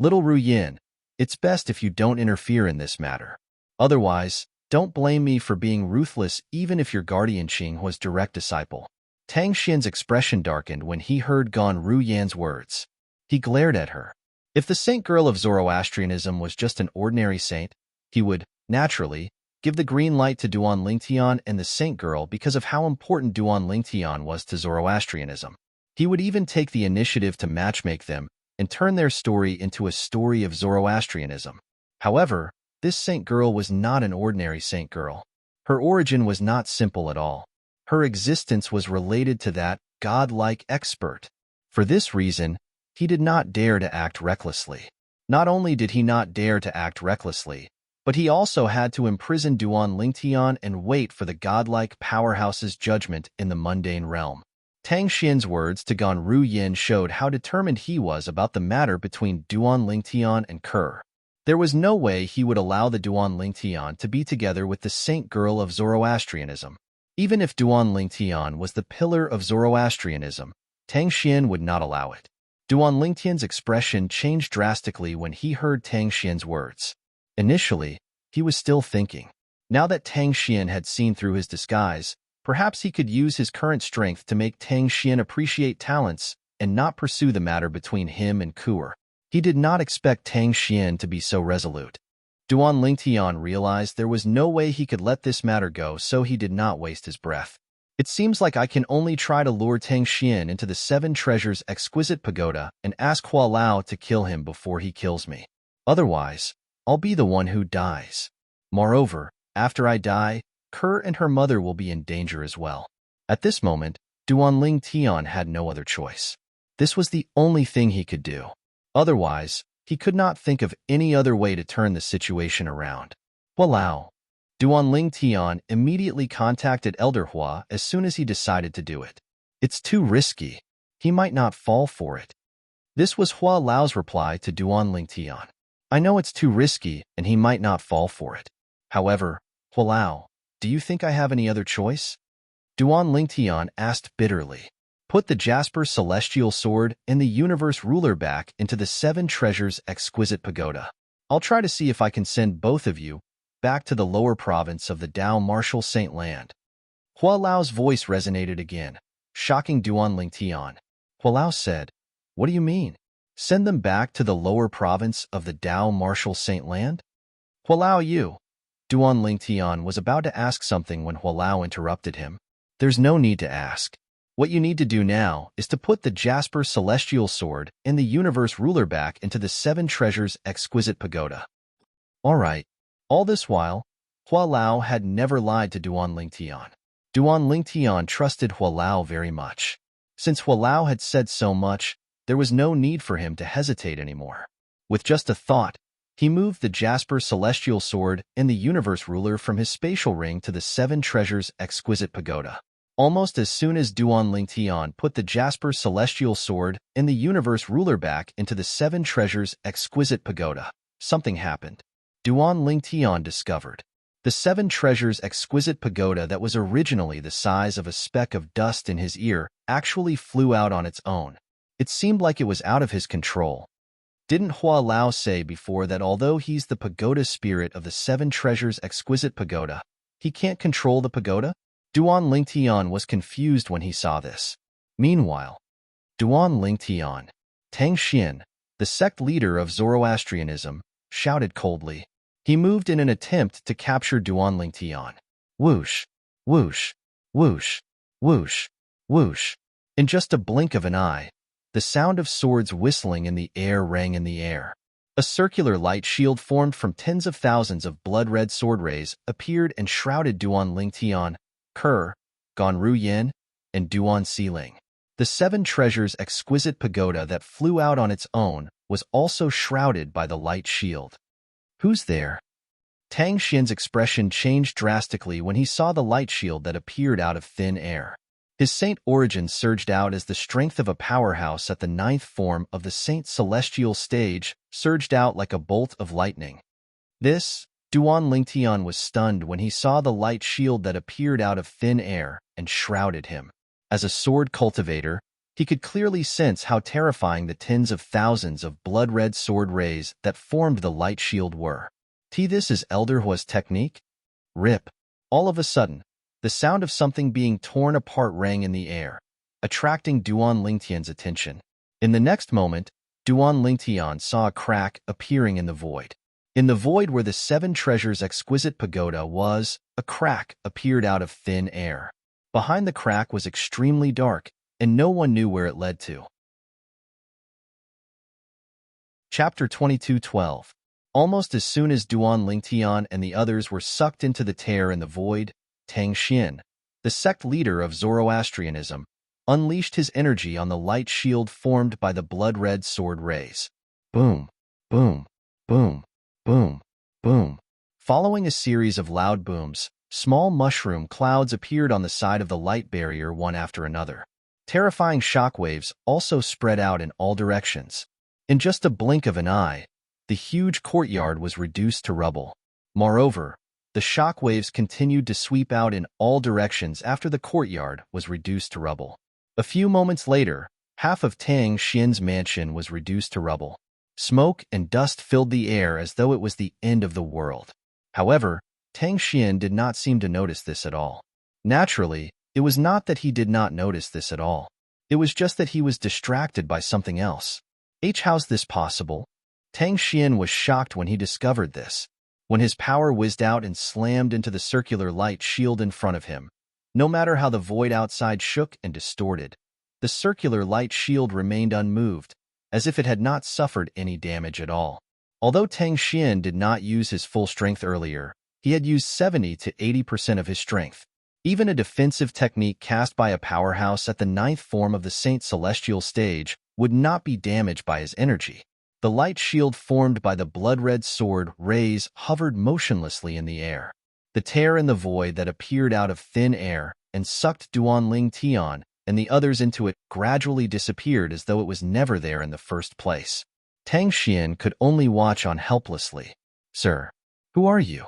Little Ru Yin, it's best if you don't interfere in this matter. Otherwise, don't blame me for being ruthless even if your guardian Qing was direct disciple. Tang Xian's expression darkened when he heard Gon Ru Yan's words. He glared at her. If the Saint Girl of Zoroastrianism was just an ordinary saint, he would, naturally, give the green light to Duan Lingtian and the Saint Girl because of how important Duan Lingtian was to Zoroastrianism. He would even take the initiative to matchmake them and turn their story into a story of Zoroastrianism. However, this Saint Girl was not an ordinary Saint Girl. Her origin was not simple at all. Her existence was related to that godlike expert. For this reason, he did not dare to act recklessly. Not only did he not dare to act recklessly, but he also had to imprison Duan Lingtian and wait for the godlike powerhouse's judgment in the mundane realm. Tang Xian's words to Gon Ru Yin showed how determined he was about the matter between Duan Lingtian and Ke. There was no way he would allow the Duan Lingtian to be together with the Saint Girl of Zoroastrianism. Even if Duan Lingtian was the pillar of Zoroastrianism, Tang Xian would not allow it. Duan Lingtian's expression changed drastically when he heard Tang Xian's words. Initially, he was still thinking. Now that Tang Xian had seen through his disguise, perhaps he could use his current strength to make Tang Xian appreciate talents and not pursue the matter between him and Ke. He did not expect Tang Xian to be so resolute. Duan Lingtian realized there was no way he could let this matter go, so he did not waste his breath. It seems like I can only try to lure Tang Xian into the Seven Treasures Exquisite Pagoda and ask Hua Lao to kill him before he kills me. Otherwise, I'll be the one who dies. Moreover, after I die, Ke and her mother will be in danger as well. At this moment, Duan Lingtian had no other choice. This was the only thing he could do. Otherwise, He could not think of any other way to turn the situation around. Walao. Duan Ling Tian immediately contacted Elder Hua as soon as he decided to do it. It's too risky. He might not fall for it. This was Hua Lao's reply to Duan Ling Tian. I know it's too risky and he might not fall for it. However, Hua Lao, do you think I have any other choice? Duan Ling Tian asked bitterly. Put the Jasper Celestial Sword and the Universe Ruler back into the Seven Treasures Exquisite Pagoda. I'll try to see if I can send both of you back to the lower province of the Dao Martial Saint Land. Hua Lao's voice resonated again, shocking Duan Ling Tian. Hua Lao said, What do you mean? Send them back to the lower province of the Dao Martial Saint Land? Hua Lao, you. Duan Ling Tian was about to ask something when Hua Lao interrupted him. There's no need to ask. What you need to do now is to put the Jasper Celestial Sword and the Universe Ruler back into the Seven Treasures Exquisite Pagoda. All right. All this while, Hua Lao had never lied to Duan Ling Tian. Duan Ling Tian trusted Hua Lao very much. Since Hua Lao had said so much, there was no need for him to hesitate anymore. With just a thought, he moved the Jasper Celestial Sword and the Universe Ruler from his spatial ring to the Seven Treasures Exquisite Pagoda. Almost as soon as Duan Ling Tian put the Jasper Celestial Sword and the Universe Ruler back into the Seven Treasures Exquisite Pagoda, something happened. Duan Ling Tian discovered. The Seven Treasures Exquisite Pagoda that was originally the size of a speck of dust in his ear actually flew out on its own. It seemed like it was out of his control. Didn't Hua Lao say before that although he's the pagoda spirit of the Seven Treasures Exquisite Pagoda, he can't control the pagoda? Duan Ling Tian was confused when he saw this. Meanwhile, Duan Ling Tian, Tang Xian, the sect leader of Zoroastrianism, shouted coldly. He moved in an attempt to capture Duan Ling Tian. Whoosh, whoosh, whoosh, whoosh, whoosh. In just a blink of an eye, the sound of swords whistling in the air rang in the air. A circular light shield formed from tens of thousands of blood-red sword rays appeared and shrouded Duan Ling Tian, Kerr, Gonru Yin, and Duan Siling. The Seven Treasures Exquisite Pagoda that flew out on its own was also shrouded by the light shield. Who's there? Tang Xian's expression changed drastically when he saw the light shield that appeared out of thin air. His saint origin surged out as the strength of a powerhouse at the ninth form of the Saint Celestial stage surged out like a bolt of lightning. Duan Ling Tian was stunned when he saw the light shield that appeared out of thin air and shrouded him. As a sword cultivator, he could clearly sense how terrifying the tens of thousands of blood-red sword rays that formed the light shield were. This is Elder Hua's technique? Rip. All of a sudden, the sound of something being torn apart rang in the air, attracting Duan Ling Tian's attention. In the next moment, Duan Ling Tian saw a crack appearing in the void. In the void where the Seven Treasures Exquisite Pagoda was, a crack appeared out of thin air. Behind the crack was extremely dark, and no one knew where it led to. Chapter 22:12. Almost as soon as Duan Ling Tian and the others were sucked into the tear in the void, Tang Xian, the sect leader of Zoroastrianism, unleashed his energy on the light shield formed by the blood-red sword rays. Boom, boom, boom, boom, boom. Following a series of loud booms, small mushroom clouds appeared on the side of the light barrier one after another. Terrifying shockwaves also spread out in all directions. In just a blink of an eye, the huge courtyard was reduced to rubble. Moreover, the shockwaves continued to sweep out in all directions after the courtyard was reduced to rubble. A few moments later, half of Tang Xian's mansion was reduced to rubble. Smoke and dust filled the air as though it was the end of the world. However, Tang Xian did not seem to notice this at all. Naturally, it was not that he did not notice this at all. It was just that he was distracted by something else. How's this possible? Tang Xian was shocked when he discovered this. When his power whizzed out and slammed into the circular light shield in front of him, no matter how the void outside shook and distorted, the circular light shield remained unmoved, as if it had not suffered any damage at all. Although Tang Xian did not use his full strength earlier, he had used 70 to 80% of his strength. Even a defensive technique cast by a powerhouse at the ninth form of the Saint Celestial stage would not be damaged by his energy. The light shield formed by the blood-red sword rays hovered motionlessly in the air. The tear in the void that appeared out of thin air and sucked Duanling Tian and the others into it gradually disappeared as though it was never there in the first place. Tang Xian could only watch on helplessly. "Sir, who are you?"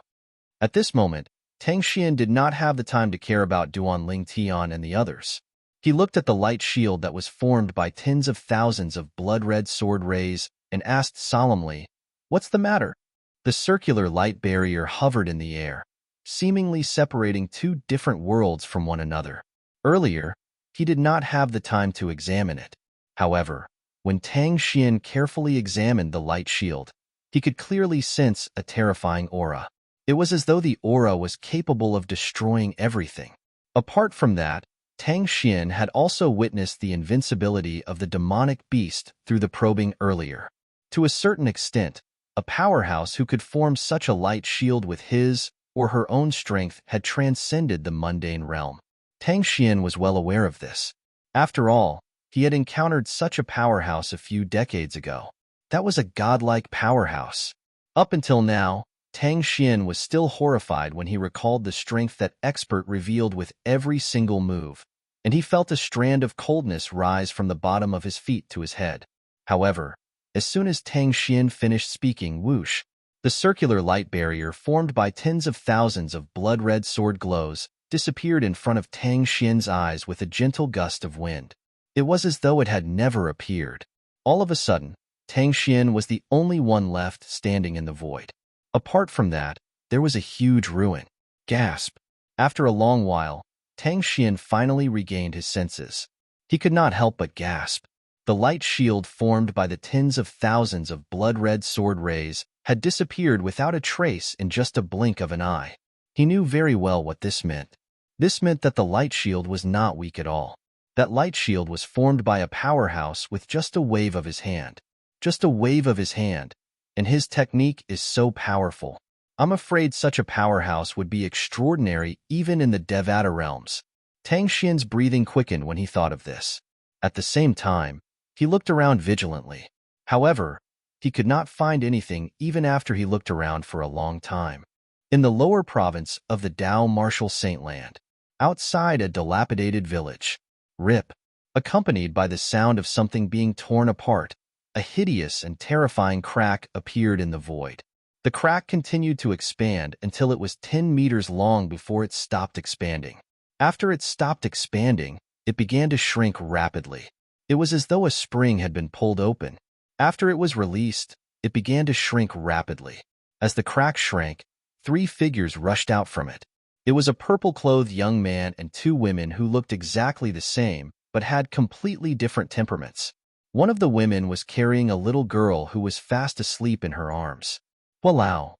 At this moment, Tang Xian did not have the time to care about Duanling Tian and the others. He looked at the light shield that was formed by tens of thousands of blood-red sword rays and asked solemnly, "What's the matter?" The circular light barrier hovered in the air, seemingly separating two different worlds from one another. Earlier, he did not have the time to examine it. However, when Tang Xian carefully examined the light shield, he could clearly sense a terrifying aura. It was as though the aura was capable of destroying everything. Apart from that, Tang Xian had also witnessed the invincibility of the demonic beast through the probing earlier. To a certain extent, a powerhouse who could form such a light shield with his or her own strength had transcended the mundane realm. Tang Xian was well aware of this. After all, he had encountered such a powerhouse a few decades ago. That was a godlike powerhouse. Up until now, Tang Xian was still horrified when he recalled the strength that expert revealed with every single move, and he felt a strand of coldness rise from the bottom of his feet to his head. However, as soon as Tang Xian finished speaking, whoosh, the circular light barrier formed by tens of thousands of blood-red sword glows disappeared in front of Tang Xian's eyes with a gentle gust of wind. It was as though it had never appeared. All of a sudden, Tang Xian was the only one left standing in the void. Apart from that, there was a huge ruin. Gasp! After a long while, Tang Xian finally regained his senses. He could not help but gasp. The light shield formed by the tens of thousands of blood-red sword rays had disappeared without a trace in just a blink of an eye. He knew very well what this meant. This meant that the light shield was not weak at all. That light shield was formed by a powerhouse with just a wave of his hand. Just a wave of his hand. And his technique is so powerful. I'm afraid such a powerhouse would be extraordinary even in the Devata realms. Tang Xian's breathing quickened when he thought of this. At the same time, he looked around vigilantly. However, he could not find anything even after he looked around for a long time. In the lower province of the Dao Martial Saintland, outside a dilapidated village, rip, accompanied by the sound of something being torn apart, a hideous and terrifying crack appeared in the void. The crack continued to expand until it was 10 meters long before it stopped expanding. After it stopped expanding, it began to shrink rapidly. It was as though a spring had been pulled open. After it was released, it began to shrink rapidly. As the crack shrank, 3 figures rushed out from it. It was a purple-clothed young man and 2 women who looked exactly the same, but had completely different temperaments. One of the women was carrying a little girl who was fast asleep in her arms. Walao!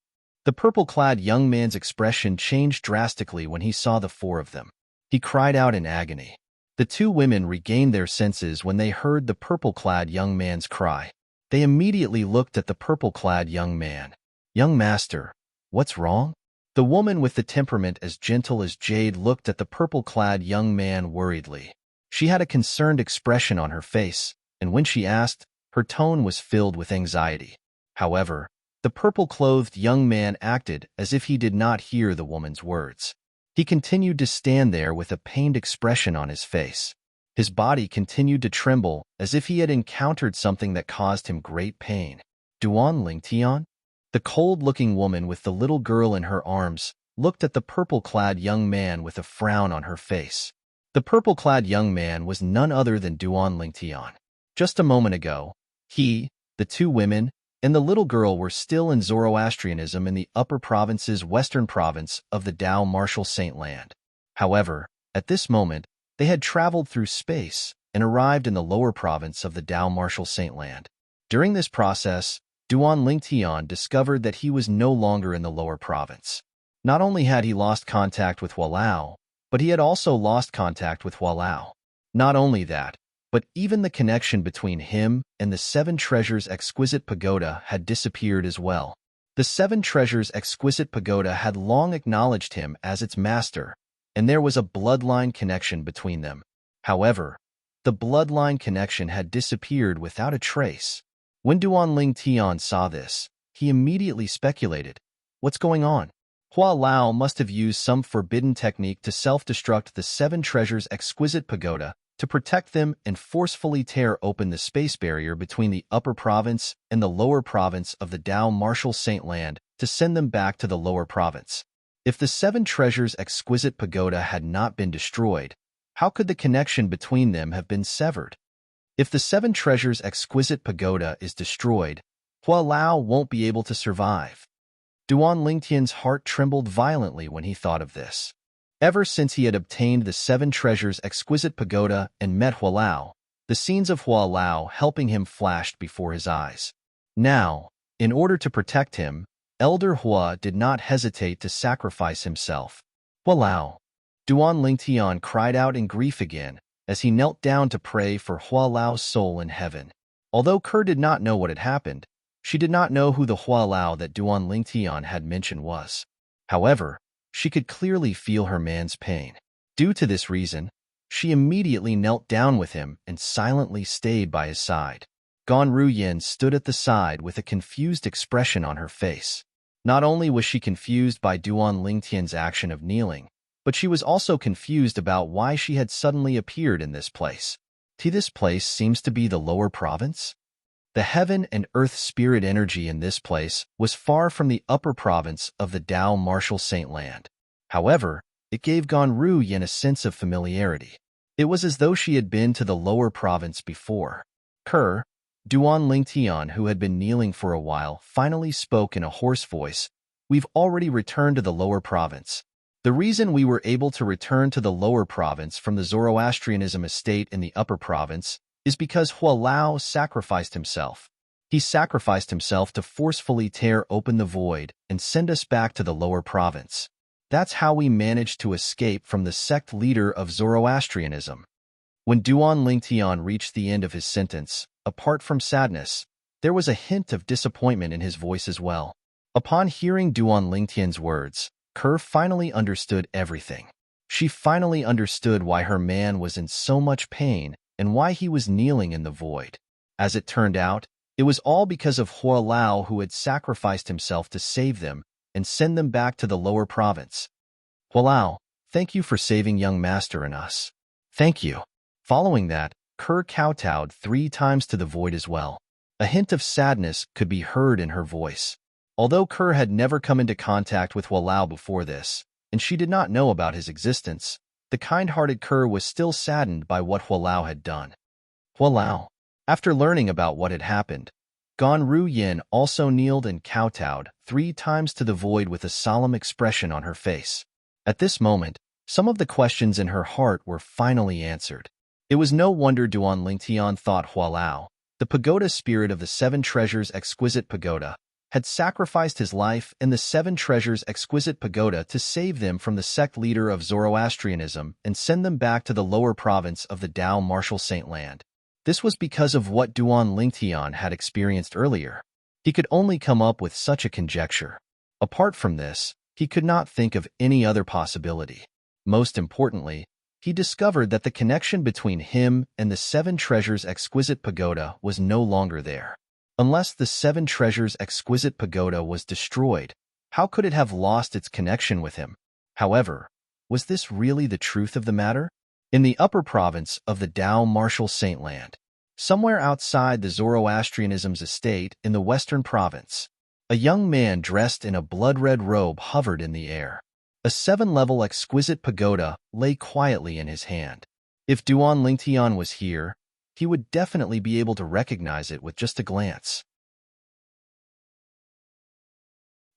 The purple-clad young man's expression changed drastically when he saw the 4 of them. He cried out in agony. The 2 women regained their senses when they heard the purple-clad young man's cry. They immediately looked at the purple-clad young man. "Young master, what's wrong?" The woman with the temperament as gentle as jade looked at the purple-clad young man worriedly. She had a concerned expression on her face, and when she asked, her tone was filled with anxiety. However, the purple-clothed young man acted as if he did not hear the woman's words. He continued to stand there with a pained expression on his face. His body continued to tremble as if he had encountered something that caused him great pain. Duanling Tian? The cold-looking woman with the little girl in her arms looked at the purple-clad young man with a frown on her face. The purple-clad young man was none other than Duanling Tian. Just a moment ago, he, the 2 women, and the little girl were still in Zoroastrianism in the upper province's western province of the Dao Martial Saintland. However, at this moment, they had traveled through space and arrived in the lower province of the Dao Martial Saintland. During this process, Duanling Tian discovered that he was no longer in the lower province. Not only had he lost contact with Walao, but he had also lost contact with Walao. Not only that, but even the connection between him and the 7 Treasures Exquisite Pagoda had disappeared as well. The 7 Treasures Exquisite Pagoda had long acknowledged him as its master, and there was a bloodline connection between them. However, the bloodline connection had disappeared without a trace. When Duan Ling Tian saw this, he immediately speculated, "What's going on?" Hua Lao must have used some forbidden technique to self-destruct the Seven Treasures' exquisite pagoda to protect them and forcefully tear open the space barrier between the upper province and the lower province of the Dao Martial Saint Land to send them back to the lower province. If the Seven Treasures' exquisite pagoda had not been destroyed, how could the connection between them have been severed? If the Seven Treasures' exquisite pagoda is destroyed, Hua Lao won't be able to survive. Duan Lingtian's heart trembled violently when he thought of this. Ever since he had obtained the Seven Treasures' exquisite pagoda and met Hua Lao, the scenes of Hua Lao helping him flashed before his eyes. Now, in order to protect him, Elder Hua did not hesitate to sacrifice himself. Hua Lao! Duan Lingtian cried out in grief again as he knelt down to pray for Hua Lao's soul in heaven. Although Kerr did not know what had happened, she did not know who the Hua Lao that Duan Lingtian had mentioned was. However, she could clearly feel her man's pain. Due to this reason, she immediately knelt down with him and silently stayed by his side. Gan Ruyin stood at the side with a confused expression on her face. Not only was she confused by Duan Lingtian's action of kneeling, but she was also confused about why she had suddenly appeared in this place. This place seems to be the lower province? The heaven and earth spirit energy in this place was far from the upper province of the Dao Martial Saint Land. However, it gave Gan Ruyin a sense of familiarity. It was as though she had been to the lower province before. Kerr, Duan Lingtian, who had been kneeling for a while, finally spoke in a hoarse voice, "We've already returned to the lower province. The reason we were able to return to the lower province from the Zoroastrianism estate in the upper province is because Hua Lao sacrificed himself. He sacrificed himself to forcefully tear open the void and send us back to the lower province. That's how we managed to escape from the sect leader of Zoroastrianism." When Duan Lingtian reached the end of his sentence, apart from sadness, there was a hint of disappointment in his voice as well. Upon hearing Duan Lingtian's words, Kerr finally understood everything. She finally understood why her man was in so much pain and why he was kneeling in the void. As it turned out, it was all because of Hua Lao, who had sacrificed himself to save them and send them back to the lower province. "Hua Lao, thank you for saving young master and us." "Thank you." Following that, Kerr kowtowed 3 times to the void as well. A hint of sadness could be heard in her voice. Although Kerr had never come into contact with Hua Lao before this, and she did not know about his existence, the kind-hearted Kerr was still saddened by what Hua Lao had done. Hua Lao. After learning about what had happened, Gan Ruyin also kneeled and kowtowed 3 times to the void with a solemn expression on her face. At this moment, some of the questions in her heart were finally answered. It was no wonder Duan Lingtian thought Hua Lao, the pagoda spirit of the Seven Treasures' exquisite pagoda, had sacrificed his life and the Seven Treasures' exquisite pagoda to save them from the sect leader of Zoroastrianism and send them back to the lower province of the Dao Martial Saint Land. This was because of what Duan Lingtian had experienced earlier. He could only come up with such a conjecture. Apart from this, he could not think of any other possibility. Most importantly, he discovered that the connection between him and the Seven Treasures' exquisite pagoda was no longer there. Unless the Seven Treasures' exquisite pagoda was destroyed, how could it have lost its connection with him? However, was this really the truth of the matter? In the upper province of the Dao Martial Saint Land, somewhere outside the Zoroastrianism's estate in the western province, a young man dressed in a blood-red robe hovered in the air. A 7-level exquisite pagoda lay quietly in his hand. If Duan Lingtian was here, he would definitely be able to recognize it with just a glance.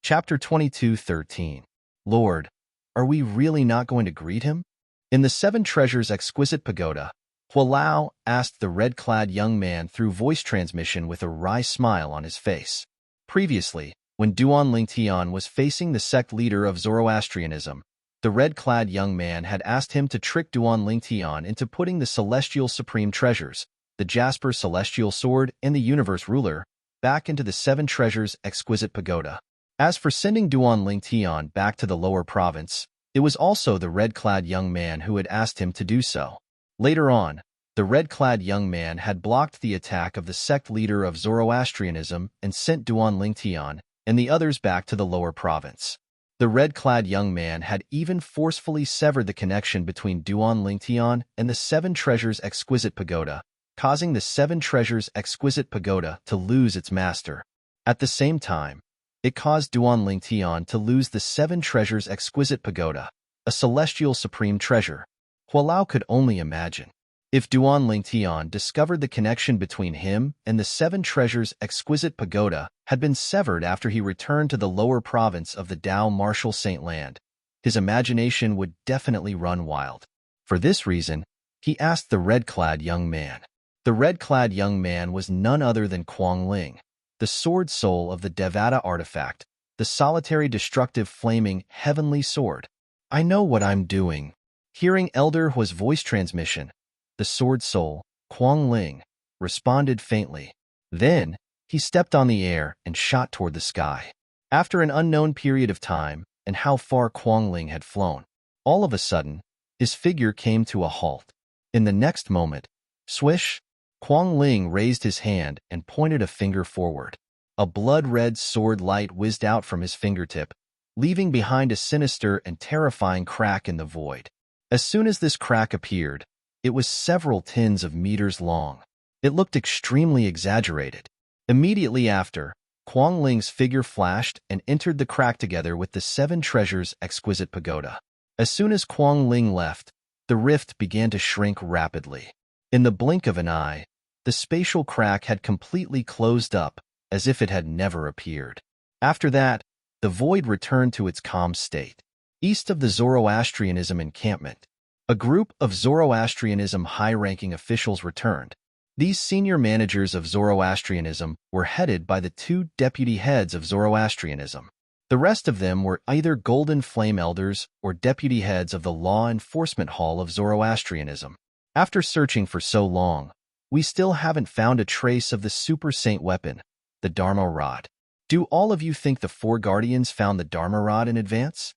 Chapter 22:13. Lord, are we really not going to greet him? In the Seven Treasures' exquisite pagoda, Hua Lao asked the red-clad young man through voice transmission with a wry smile on his face. Previously, when Duan Lingtian was facing the sect leader of Zoroastrianism, the red-clad young man had asked him to trick Duan Lingtian into putting the Celestial Supreme Treasures, the Jasper Celestial Sword and the Universe Ruler, back into the Seven Treasures' exquisite pagoda. As for sending Duan Lingtian back to the lower province, it was also the red-clad young man who had asked him to do so. Later on, The red-clad young man had blocked the attack of the sect leader of Zoroastrianism and sent Duan Lingtian and the others back to the lower province. The red-clad young man had even forcefully severed the connection between Duan Lingtian and the Seven Treasures Exquisite Pagoda, causing the Seven Treasures Exquisite Pagoda to lose its master. At the same time, it caused Duan Lingtian to lose the Seven Treasures Exquisite Pagoda, a celestial supreme treasure. Hualao could only imagine. If Duan Lingtian discovered the connection between him and the Seven Treasures Exquisite Pagoda had been severed after he returned to the lower province of the Dao Martial Saint Land, his imagination would definitely run wild. For this reason, he asked the red-clad young man. The red-clad young man was none other than Kuang Ling, the sword soul of the Devata artifact, the solitary destructive flaming heavenly sword. I know what I'm doing. Hearing Elder Hua's voice transmission, the sword soul, Kuang Ling, responded faintly. Then, he stepped on the air and shot toward the sky. After an unknown period of time and how far Kuang Ling had flown, all of a sudden, his figure came to a halt. In the next moment, swish, Kuang Ling raised his hand and pointed a finger forward. A blood-red sword light whizzed out from his fingertip, leaving behind a sinister and terrifying crack in the void. As soon as this crack appeared, it was several tens of meters long. It looked extremely exaggerated. Immediately after, Kuang Ling's figure flashed and entered the crack together with the Seven Treasures Exquisite Pagoda. As soon as Kuang Ling left, the rift began to shrink rapidly. In the blink of an eye, the spatial crack had completely closed up, as if it had never appeared. After that, the void returned to its calm state. East of the Zoroastrianism encampment, a group of Zoroastrianism high-ranking officials returned. These senior managers of Zoroastrianism were headed by the two deputy heads of Zoroastrianism. The rest of them were either Golden Flame Elders or deputy heads of the Law Enforcement Hall of Zoroastrianism. After searching for so long, we still haven't found a trace of the Super Saint weapon, the Dharma Rod. Do all of you think the four guardians found the Dharma Rod in advance?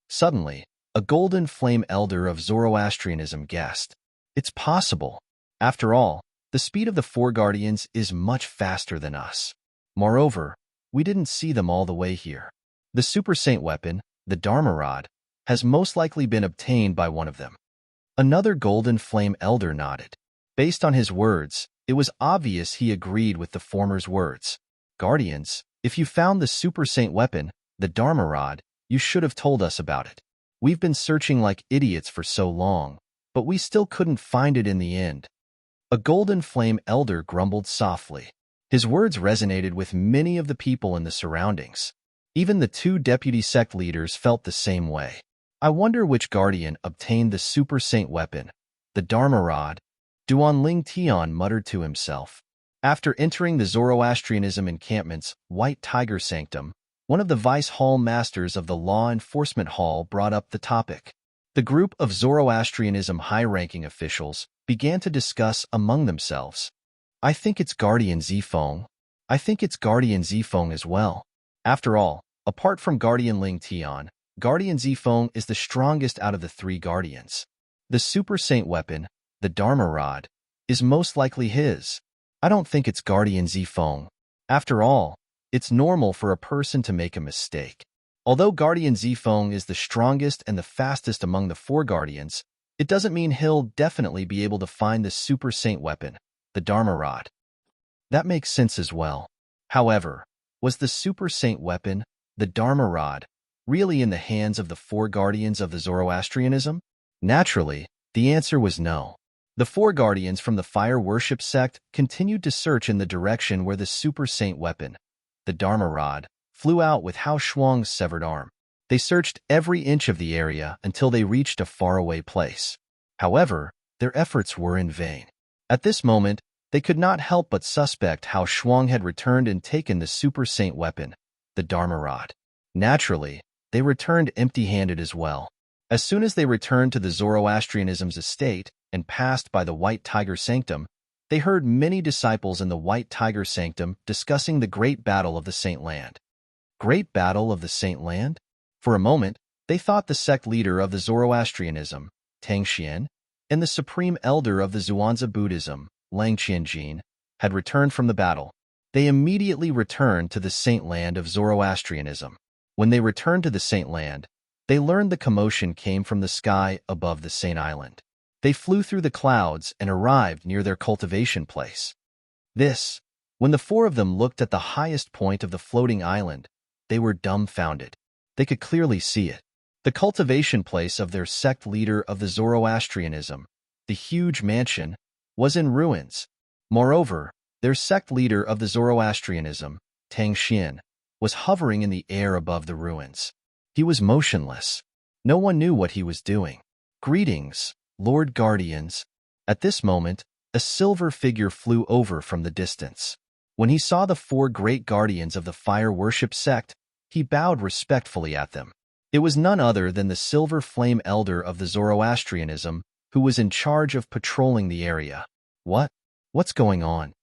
Suddenly, a Golden Flame Elder of Zoroastrianism guessed. It's possible. After all, the speed of the four guardians is much faster than us. Moreover, we didn't see them all the way here. The Super Saint weapon, the Dharma Rod, has most likely been obtained by one of them. Another Golden Flame Elder nodded. Based on his words, it was obvious he agreed with the former's words. Guardians, if you found the Super Saint weapon, the Dharma Rod, you should have told us about it. We've been searching like idiots for so long, but we still couldn't find it in the end. A Golden Flame Elder grumbled softly. His words resonated with many of the people in the surroundings. Even the two deputy sect leaders felt the same way. I wonder which guardian obtained the Super Saint weapon, the Dharma Rod, Duan Lingtian muttered to himself. After entering the Zoroastrianism encampment's White Tiger Sanctum, one of the Vice Hall Masters of the Law Enforcement Hall brought up the topic. The group of Zoroastrianism high-ranking officials began to discuss among themselves. I think it's Guardian Zifeng. I think it's Guardian Zifeng as well. After all, apart from Guardian Lingtian, Guardian Zifeng is the strongest out of the three guardians. The Super Saint weapon, the Dharma Rod, is most likely his. I don't think it's Guardian Zifeng. After all, it's normal for a person to make a mistake. Although Guardian Zifeng is the strongest and the fastest among the four guardians, it doesn't mean he'll definitely be able to find the Super Saint weapon, the Dharma Rod. That makes sense as well. However, was the Super Saint weapon, the Dharma Rod, really in the hands of the four guardians of the Zoroastrianism? Naturally, the answer was no. The four guardians from the Fire Worship sect continued to search in the direction where the Super Saint weapon, the Dharma Rod, flew out with Hao Shuang's severed arm. They searched every inch of the area until they reached a faraway place. However, their efforts were in vain. At this moment, they could not help but suspect Hao Shuang had returned and taken the Super Saint weapon, the Dharma Rod. Naturally, they returned empty-handed as well. As soon as they returned to the Zoroastrianism's estate and passed by the White Tiger Sanctum, they heard many disciples in the White Tiger Sanctum discussing the Great Battle of the Saint Land. Great Battle of the Saint Land? For a moment, they thought the sect leader of the Zoroastrianism, Tang Xian, and the supreme elder of the Zhuangzi Buddhism, Lang Qianjin, had returned from the battle. They immediately returned to the saint land of Zoroastrianism. When they returned to the saint land, they learned the commotion came from the sky above the saint island. They flew through the clouds and arrived near their cultivation place. When the four of them looked at the highest point of the floating island, they were dumbfounded. They could clearly see it. The cultivation place of their sect leader of the Zoroastrianism, the huge mansion, was in ruins. Moreover, their sect leader of the Zoroastrianism, Tang Xian, was hovering in the air above the ruins. He was motionless. No one knew what he was doing. "Greetings, Lord Guardians." At this moment, a silver figure flew over from the distance. When he saw the four great guardians of the fire worship sect, he bowed respectfully at them. It was none other than the silver flame elder of the Zoroastrianism, who was in charge of patrolling the area. What's going on?"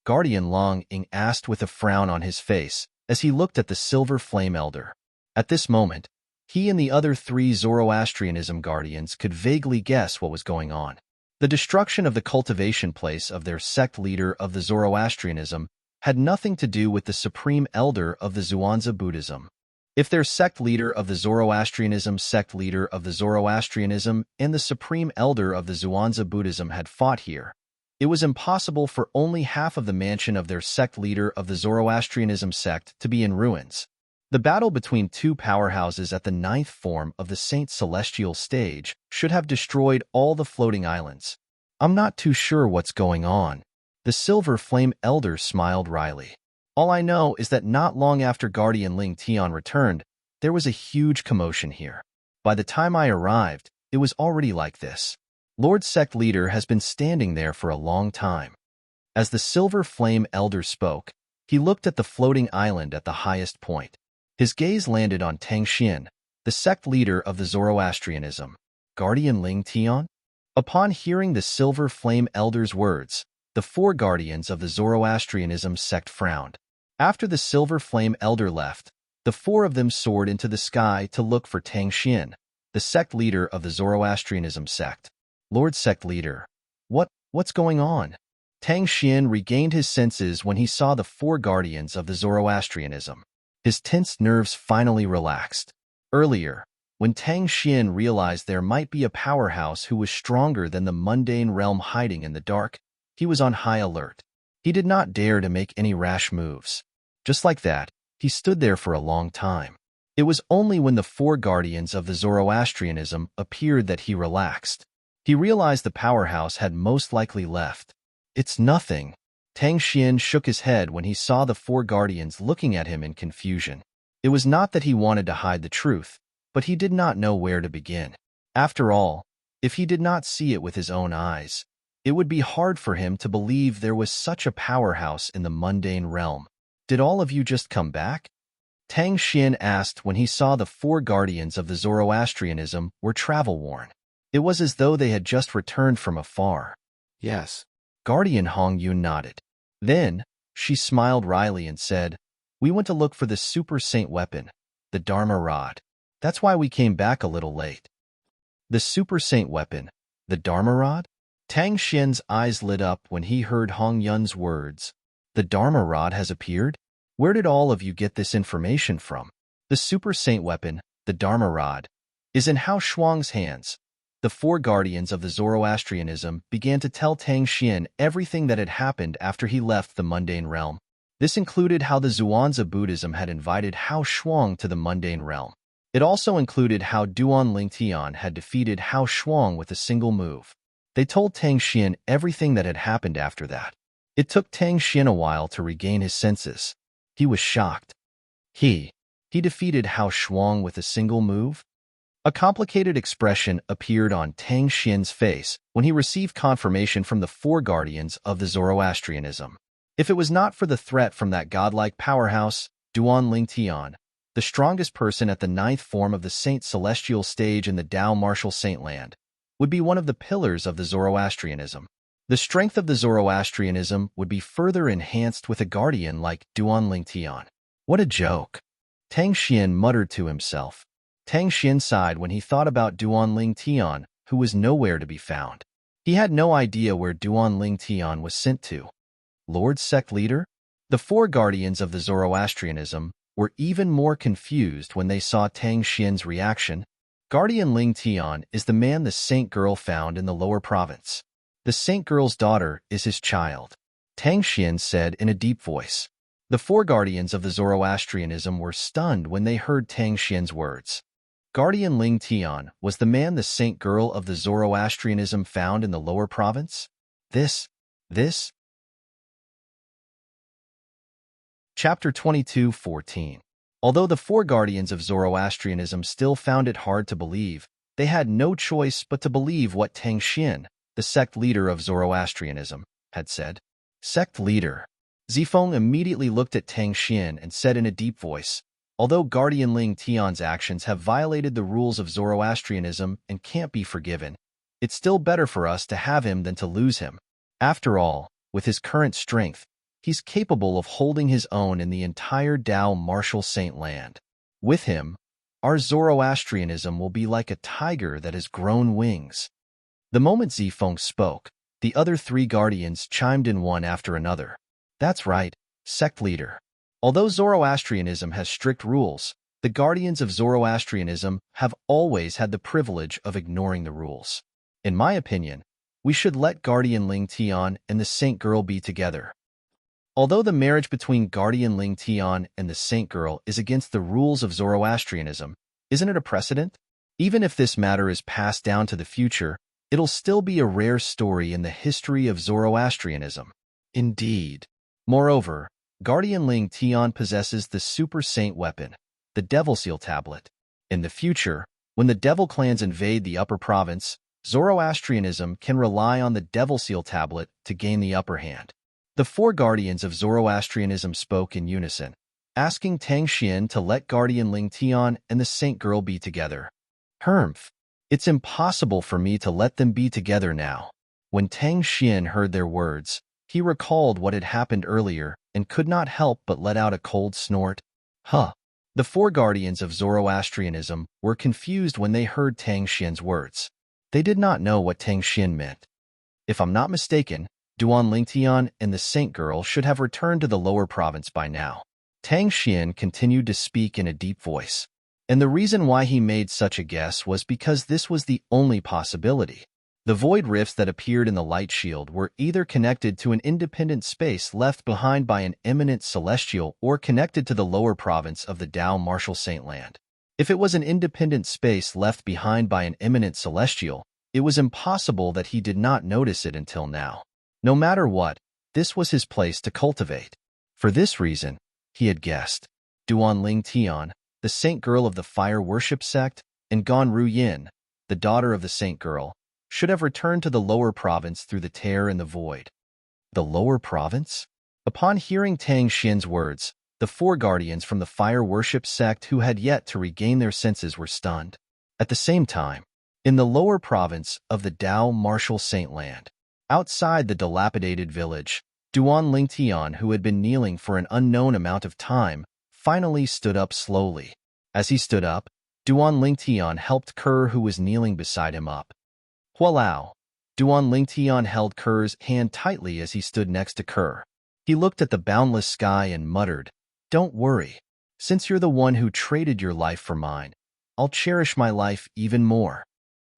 Guardian Long Ying asked with a frown on his face as he looked at the silver flame elder. At this moment, he and the other three Zoroastrianism guardians could vaguely guess what was going on. The destruction of the cultivation place of their sect leader of the Zoroastrianism had nothing to do with the supreme elder of the Zhuangzi Buddhism. If their sect leader of the Zoroastrianism, and the supreme elder of the Zhuangzi Buddhism had fought here, it was impossible for only half of the mansion of their sect leader of the Zoroastrianism sect to be in ruins. The battle between two powerhouses at the ninth form of the Saint Celestial stage should have destroyed all the floating islands. "I'm not too sure what's going on." The silver flame elder smiled wryly. "All I know is that not long after Guardian Ling Tian returned, there was a huge commotion here. By the time I arrived, it was already like this. Lord Sect Leader has been standing there for a long time." As the silver flame elder spoke, he looked at the floating island at the highest point. His gaze landed on Tang Xian, the sect leader of the Zoroastrianism. "Guardian Ling Tian?" Upon hearing the silver flame elder's words, the four guardians of the Zoroastrianism sect frowned. After the silver flame elder left, the four of them soared into the sky to look for Tang Xian, the sect leader of the Zoroastrianism sect. "Lord Sect Leader, what's going on?" Tang Xian regained his senses when he saw the four guardians of the Zoroastrianism. His tensed nerves finally relaxed. Earlier, when Tang Xian realized there might be a powerhouse who was stronger than the mundane realm hiding in the dark, he was on high alert. He did not dare to make any rash moves. Just like that, he stood there for a long time. It was only when the four guardians of the Zoroastrianism appeared that he relaxed. He realized the powerhouse had most likely left. "It's nothing." Tang Xian shook his head when he saw the four guardians looking at him in confusion. It was not that he wanted to hide the truth, but he did not know where to begin. After all, if he did not see it with his own eyes, it would be hard for him to believe there was such a powerhouse in the mundane realm. "Did all of you just come back?" Tang Xian asked when he saw the four guardians of the Zoroastrianism were travel-worn. It was as though they had just returned from afar. "Yes." Guardian Hong Yun nodded. Then, she smiled wryly and said, "We went to look for the super saint weapon, the Dharma rod. That's why we came back a little late." "The super saint weapon, the Dharma rod?" Tang Xian's eyes lit up when he heard Hong Yun's words. "The Dharma rod has appeared? Where did all of you get this information from?" "The super saint weapon, the Dharma rod, is in Hao Shuang's hands." The four guardians of the Zoroastrianism began to tell Tang Xian everything that had happened after he left the mundane realm. This included how the Zhuangzi Buddhism had invited Hao Shuang to the mundane realm. It also included how Duan Ling Tian had defeated Hao Shuang with a single move. They told Tang Xian everything that had happened after that. It took Tang Xian a while to regain his senses. He was shocked. He defeated Hao Shuang with a single move? A complicated expression appeared on Tang Xian's face when he received confirmation from the four guardians of the Zoroastrianism. If it was not for the threat from that godlike powerhouse, Duan Ling Tian, the strongest person at the ninth form of the Saint Celestial stage in the Tao Martial Saint Land, would be one of the pillars of the Zoroastrianism. The strength of the Zoroastrianism would be further enhanced with a guardian like Duan Ling Tian. What a joke! Tang Xian muttered to himself. Tang Xian sighed when he thought about Duan Ling Tian, who was nowhere to be found. He had no idea where Duan Ling Tian was sent to. Lord Sect Leader? The four guardians of the Zoroastrianism were even more confused when they saw Tang Xian's reaction. Guardian Ling Tian is the man the saint girl found in the lower province. The saint girl's daughter is his child, Tang Xian said in a deep voice. The four guardians of the Zoroastrianism were stunned when they heard Tang Xian's words. Guardian Ling Tian was the man the saint girl of the Zoroastrianism found in the lower province? This? Chapter 22:14. Although the four guardians of Zoroastrianism still found it hard to believe, they had no choice but to believe what Tang Xian, the sect leader of Zoroastrianism, had said. Sect leader. Zifeng immediately looked at Tang Xian and said in a deep voice, although Guardian Ling Tian's actions have violated the rules of Zoroastrianism and can't be forgiven, it's still better for us to have him than to lose him. After all, with his current strength, he's capable of holding his own in the entire Dao Martial Saint land. With him, our Zoroastrianism will be like a tiger that has grown wings. The moment Zifeng spoke, the other three guardians chimed in one after another. That's right, sect leader. Although Zoroastrianism has strict rules, the guardians of Zoroastrianism have always had the privilege of ignoring the rules. In my opinion, we should let Guardian Ling Tian and the saint girl be together. Although the marriage between Guardian Ling Tian and the saint girl is against the rules of Zoroastrianism, isn't it a precedent? Even if this matter is passed down to the future, it'll still be a rare story in the history of Zoroastrianism. Indeed. Moreover, Guardian Ling Tian possesses the super saint weapon, the Devil Seal Tablet. In the future, when the Devil clans invade the upper province, Zoroastrianism can rely on the Devil Seal Tablet to gain the upper hand. The four guardians of Zoroastrianism spoke in unison, asking Tang Xian to let Guardian Ling Tian and the saint girl be together. Humph. It's impossible for me to let them be together now. When Tang Xian heard their words, he recalled what had happened earlier and could not help but let out a cold snort. Huh. The four guardians of Zoroastrianism were confused when they heard Tang Xian's words. They did not know what Tang Xian meant. If I'm not mistaken, Duan Lingtian and the saint girl should have returned to the lower province by now. Tang Xian continued to speak in a deep voice. And the reason why he made such a guess was because this was the only possibility. The void rifts that appeared in the light shield were either connected to an independent space left behind by an eminent celestial or connected to the lower province of the Dao Martial Saint Land. If it was an independent space left behind by an eminent celestial, it was impossible that he did not notice it until now. No matter what, this was his place to cultivate. For this reason, he had guessed. Duan Ling Tian, the saint girl of the fire worship sect, and Gan Ru Yin, the daughter of the saint girl, should have returned to the lower province through the tear in the void. The lower province? Upon hearing Tang Xian's words, the four guardians from the fire worship sect who had yet to regain their senses were stunned. At the same time, in the lower province of the Dao Martial Saint Land, outside the dilapidated village, Duan Lingtian, who had been kneeling for an unknown amount of time, finally stood up slowly. As he stood up, Duan Lingtian helped Kerr, who was kneeling beside him, up. Hualao. Duan Lingtian held Kerr's hand tightly as he stood next to Kerr. He looked at the boundless sky and muttered, "Don't worry. Since you're the one who traded your life for mine, I'll cherish my life even more."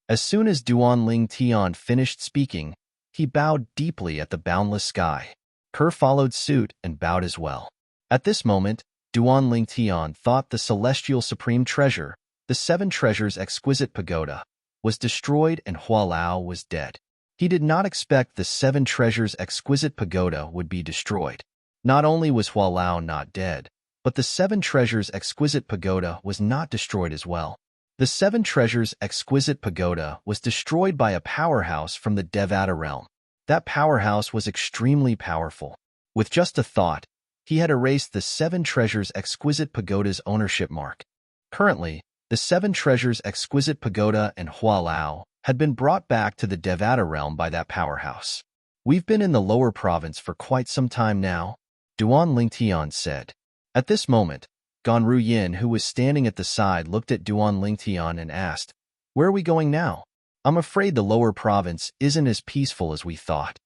As soon as Duan Lingtian finished speaking, he bowed deeply at the boundless sky. Kerr followed suit and bowed as well. At this moment, Duan Lingtian thought the celestial supreme treasure, the seven treasures exquisite pagoda, was destroyed and Hualao was dead. He did not expect the seven treasures exquisite pagoda would be destroyed. Not only was Hualao not dead, but the seven treasures exquisite pagoda was not destroyed as well. The seven treasures exquisite pagoda was destroyed by a powerhouse from the Devata realm. That powerhouse was extremely powerful. With just a thought, he had erased the seven treasures exquisite pagoda's ownership mark. Currently, the seven treasures exquisite pagoda and Hualao had been brought back to the Devata realm by that powerhouse. "We've been in the lower province for quite some time now," Duan Lingtian said. At this moment, Gan Ru Yin, who was standing at the side, looked at Duan Lingtian and asked, "Where are we going now?" I'm afraid the lower province isn't as peaceful as we thought.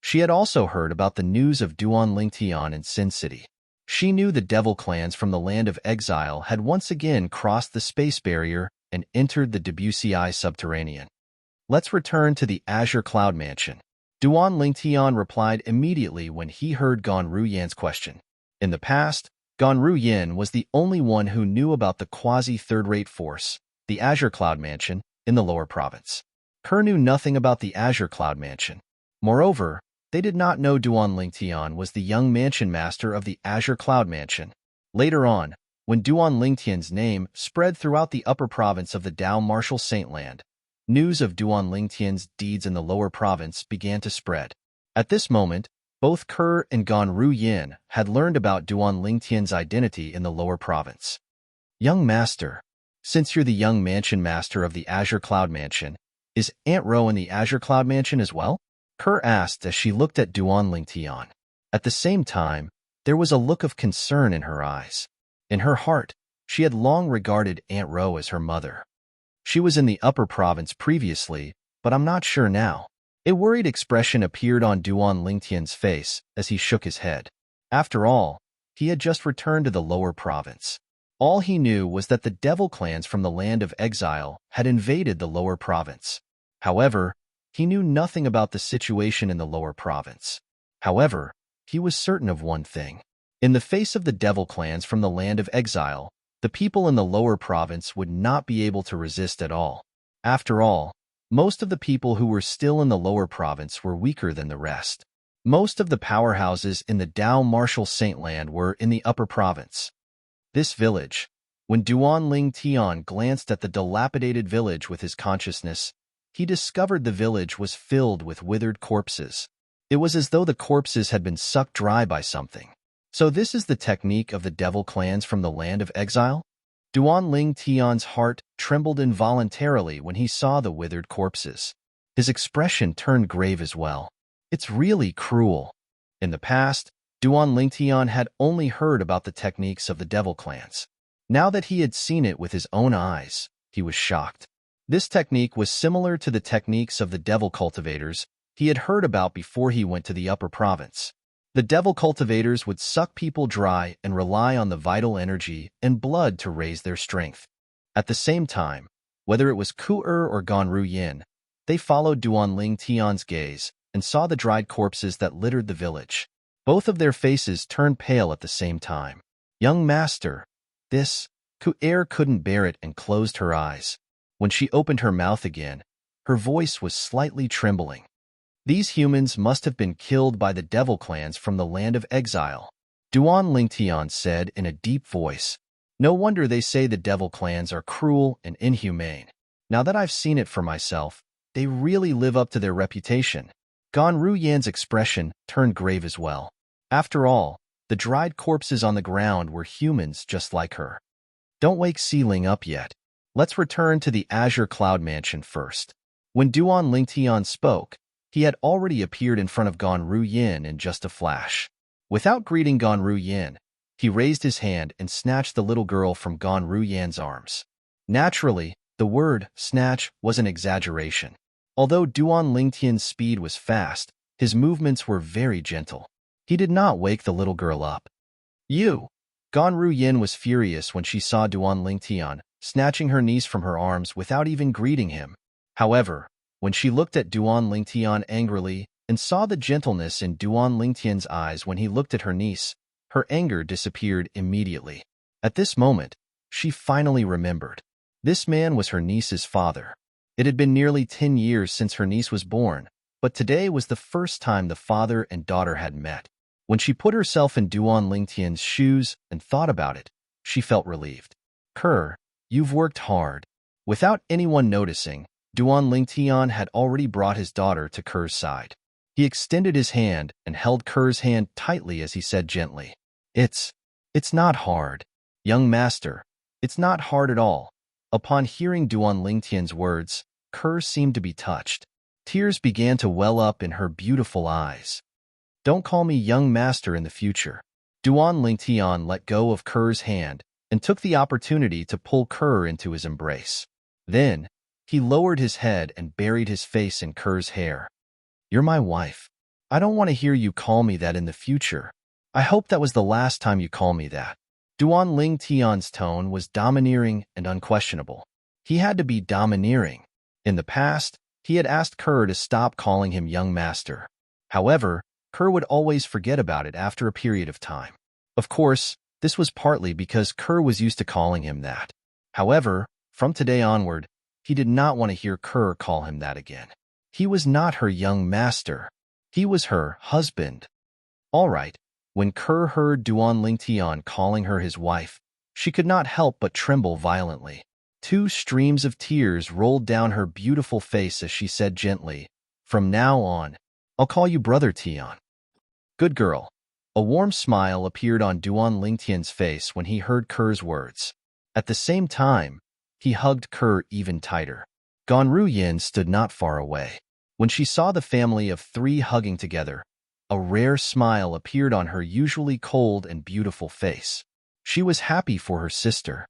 She had also heard about the news of Duan Lingtian in Sin City. She knew the devil clans from the land of exile had once again crossed the space barrier and entered the Debussy subterranean. Let's return to the Azure Cloud Mansion. Duan Lingtian replied immediately when he heard Gan Ruyan's question. In the past, Gan Ruyan was the only one who knew about the quasi-third-rate force, the Azure Cloud Mansion, in the lower province. Kerr knew nothing about the Azure Cloud Mansion. Moreover, they did not know Duan Lingtian was the young mansion master of the Azure Cloud Mansion. Later on, when Duan Lingtian's name spread throughout the upper province of the Dao Martial Saintland, news of Duan Lingtian's deeds in the lower province began to spread. At this moment, both Kerr and Gan Ruyan had learned about Duan Lingtian's identity in the lower province. Young Master, since you're the young mansion master of the Azure Cloud Mansion, is Aunt Ro in the Azure Cloud Mansion as well? Kerr asked as she looked at Duan Lingtian. At the same time, there was a look of concern in her eyes. In her heart, she had long regarded Aunt Ro as her mother. She was in the upper province previously, but I'm not sure now. A worried expression appeared on Duan Lingtian's face as he shook his head. After all, he had just returned to the lower province. All he knew was that the devil clans from the land of exile had invaded the lower province. However, he knew nothing about the situation in the lower province. However, he was certain of one thing. In the face of the devil clans from the land of exile, the people in the lower province would not be able to resist at all. After all, most of the people who were still in the lower province were weaker than the rest. Most of the powerhouses in the Dao Martial Saintland were in the upper province. This village. When Duan Lingtian glanced at the dilapidated village with his consciousness, he discovered the village was filled with withered corpses. It was as though the corpses had been sucked dry by something. So this is the technique of the devil clans from the land of exile? Duan Lingtian's heart trembled involuntarily when he saw the withered corpses. His expression turned grave as well. It's really cruel. In the past, Duan Lingtian had only heard about the techniques of the devil clans. Now that he had seen it with his own eyes, he was shocked. This technique was similar to the techniques of the devil cultivators he had heard about before he went to the upper province. The devil cultivators would suck people dry and rely on the vital energy and blood to raise their strength. At the same time, whether it was Ku-er or Gan Ruyan, they followed Duan Lingtian's gaze and saw the dried corpses that littered the village. Both of their faces turned pale at the same time. Young Master, this, Ku-er couldn't bear it and closed her eyes. When she opened her mouth again, her voice was slightly trembling. These humans must have been killed by the devil clans from the land of exile. Duan Lingtian said in a deep voice, "No wonder they say the devil clans are cruel and inhumane. Now that I've seen it for myself, they really live up to their reputation." Gan Ruyan's expression turned grave as well. After all, the dried corpses on the ground were humans just like her. Don't wake Sealing up yet. Let's return to the Azure Cloud Mansion first. When Duan Lingtian spoke, he had already appeared in front of Gan Ruyan in just a flash. Without greeting Gan Ruyan, he raised his hand and snatched the little girl from Gan Ruyan's arms. Naturally, the word snatch was an exaggeration. Although Duan Lingtian's speed was fast, his movements were very gentle. He did not wake the little girl up. You! Gan Ruyan was furious when she saw Duan Lingtian snatching her niece from her arms without even greeting him. However, when she looked at Duan Lingtian angrily and saw the gentleness in Duan Lingtian's eyes when he looked at her niece, her anger disappeared immediately. At this moment, she finally remembered. This man was her niece's father. It had been nearly 10 years since her niece was born, but today was the first time the father and daughter had met. When she put herself in Duan Lingtian's shoes and thought about it, she felt relieved. Kerr, you've worked hard. Without anyone noticing, Duan Lingtian had already brought his daughter to Kerr's side. He extended his hand and held Kerr's hand tightly as he said gently, It's not hard. Young Master, it's not hard at all." Upon hearing Duan Lingtian's words, Kerr seemed to be touched. Tears began to well up in her beautiful eyes. "Don't call me young master in the future." Duan Lingtian let go of Kerr's hand and took the opportunity to pull Kerr into his embrace. Then, He lowered his head and buried his face in Kerr's hair. "You're my wife. I don't want to hear you call me that in the future. I hope that was the last time you call me that." Duan Ling Tian's tone was domineering and unquestionable. He had to be domineering. In the past, he had asked Kerr to stop calling him young master. However, Kerr would always forget about it after a period of time. Of course, this was partly because Kerr was used to calling him that. However, from today onward, he did not want to hear Kerr call him that again. He was not her young master. He was her husband. All right, when Kerr heard Duan Ling Tian calling her his wife, she could not help but tremble violently. 2 streams of tears rolled down her beautiful face as she said gently, "From now on, I'll call you Brother Tian." "Good girl." A warm smile appeared on Duan Ling Tian's face when he heard Kerr's words. At the same time, he hugged Kerr even tighter. Ganru Yin stood not far away. When she saw the family of 3 hugging together, a rare smile appeared on her usually cold and beautiful face. She was happy for her sister.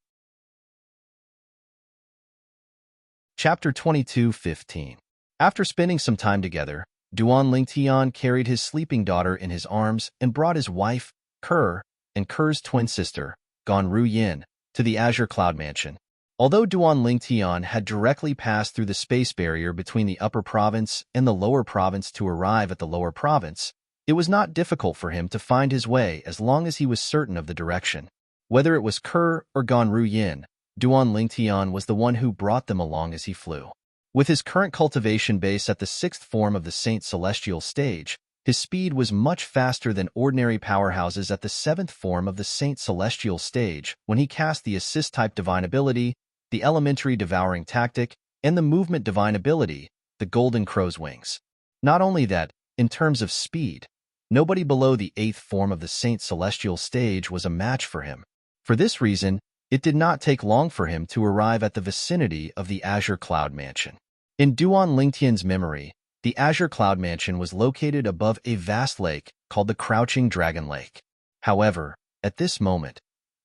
Chapter 22:15. After spending some time together, Duan Ling Tian carried his sleeping daughter in his arms and brought his wife, Kerr, and Kerr's twin sister, Ganru Yin, to the Azure Cloud Mansion. Although Duan Ling Tian had directly passed through the space barrier between the upper province and the lower province to arrive at the lower province, it was not difficult for him to find his way as long as he was certain of the direction. Whether it was Kerr or Ganru Yin, Duan Ling Tian was the one who brought them along as he flew. With his current cultivation base at the 6th form of the Saint Celestial stage, his speed was much faster than ordinary powerhouses at the 7th form of the Saint Celestial stage when he cast the Assist-type Divine Ability, the Elementary Devouring Tactic, and the Movement Divine Ability, the Golden Crow's Wings. Not only that, in terms of speed, nobody below the 8th form of the Saint Celestial stage was a match for him. For this reason, it did not take long for him to arrive at the vicinity of the Azure Cloud Mansion. In Duan Lingtian's memory, the Azure Cloud Mansion was located above a vast lake called the Crouching Dragon Lake. However, at this moment,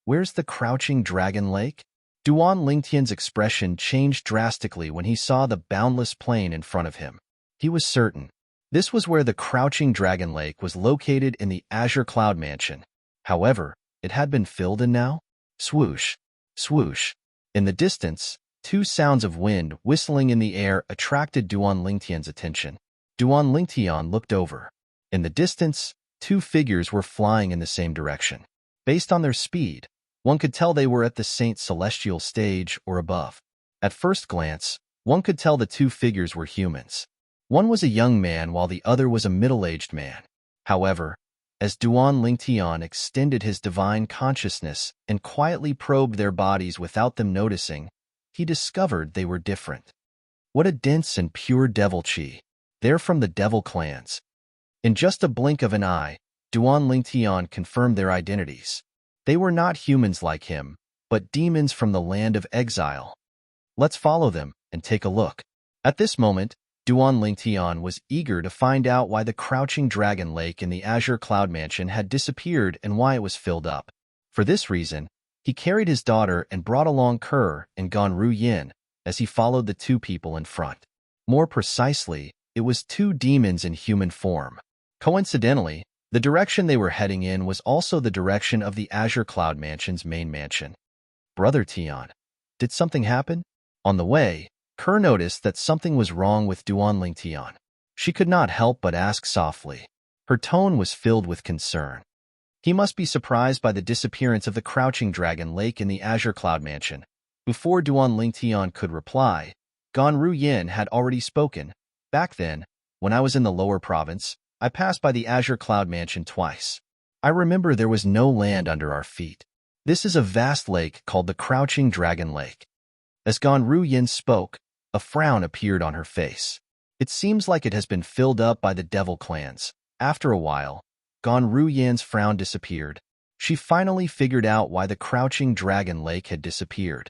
where's the Crouching Dragon Lake? Duan Lingtian's expression changed drastically when he saw the boundless plain in front of him. He was certain. This was where the Crouching Dragon Lake was located in the Azure Cloud Mansion. However, it had been filled in now? Swoosh, swoosh. In the distance, 2 sounds of wind whistling in the air attracted Duan Lingtian's attention. Duan Lingtian looked over. In the distance, 2 figures were flying in the same direction. Based on their speed, one could tell they were at the Saint Celestial stage or above. At first glance, one could tell the 2 figures were humans. One was a young man while the other was a middle-aged man. However, as Duan Lingtian extended his divine consciousness and quietly probed their bodies without them noticing, he discovered they were different. What a dense and pure devil chi. They're from the devil clans. In just a blink of an eye, Duan Lingtian confirmed their identities. They were not humans like him, but demons from the land of exile. Let's follow them and take a look. At this moment, Duan Lingtian was eager to find out why the Crouching Dragon Lake in the Azure Cloud Mansion had disappeared and why it was filled up. For this reason, he carried his daughter and brought along Kerr and Ganru Yin as he followed the 2 people in front. More precisely, it was 2 demons in human form. Coincidentally, the direction they were heading in was also the direction of the Azure Cloud Mansion's main mansion. Brother Tian, did something happen? On the way, Kerr noticed that something was wrong with Duan Lingtian. She could not help but ask softly. Her tone was filled with concern. He must be surprised by the disappearance of the Crouching Dragon Lake in the Azure Cloud Mansion. Before Duan Lingtian could reply, Ganru Yin had already spoken. Back then, when I was in the lower province, I passed by the Azure Cloud Mansion twice. I remember there was no land under our feet. This is a vast lake called the Crouching Dragon Lake. As Ganru Yin spoke, a frown appeared on her face. It seems like it has been filled up by the devil clans. After a while, Ganru Yin's frown disappeared. She finally figured out why the Crouching Dragon Lake had disappeared.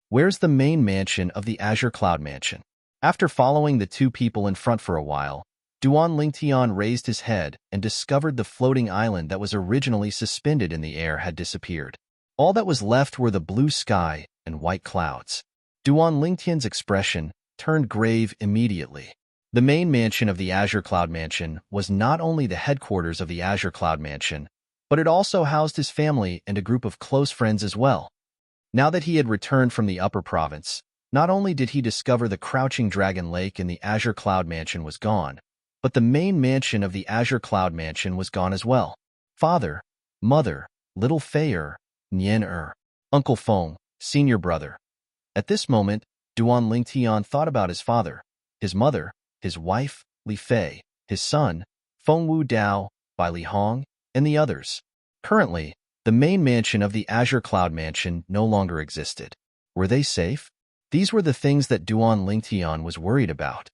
Where's the main mansion of the Azure Cloud Mansion? After following the 2 people in front for a while, Duan Lingtian raised his head and discovered the floating island that was originally suspended in the air had disappeared. All that was left were the blue sky and white clouds. Duan Lingtian's expression turned grave immediately. The main mansion of the Azure Cloud Mansion was not only the headquarters of the Azure Cloud Mansion, but it also housed his family and a group of close friends as well. Now that he had returned from the upper province, not only did he discover the Crouching Dragon Lake in the Azure Cloud Mansion was gone, but the main mansion of the Azure Cloud Mansion was gone as well. Father, mother, little Fei Nian Uncle Feng, senior brother. At this moment, Duan Lingtian thought about his father, his mother, his wife, Li Fei, his son, Feng Wu Dao, Bai Li Hong, and the others. Currently, the main mansion of the Azure Cloud Mansion no longer existed. Were they safe? These were the things that Duan Lingtian was worried about.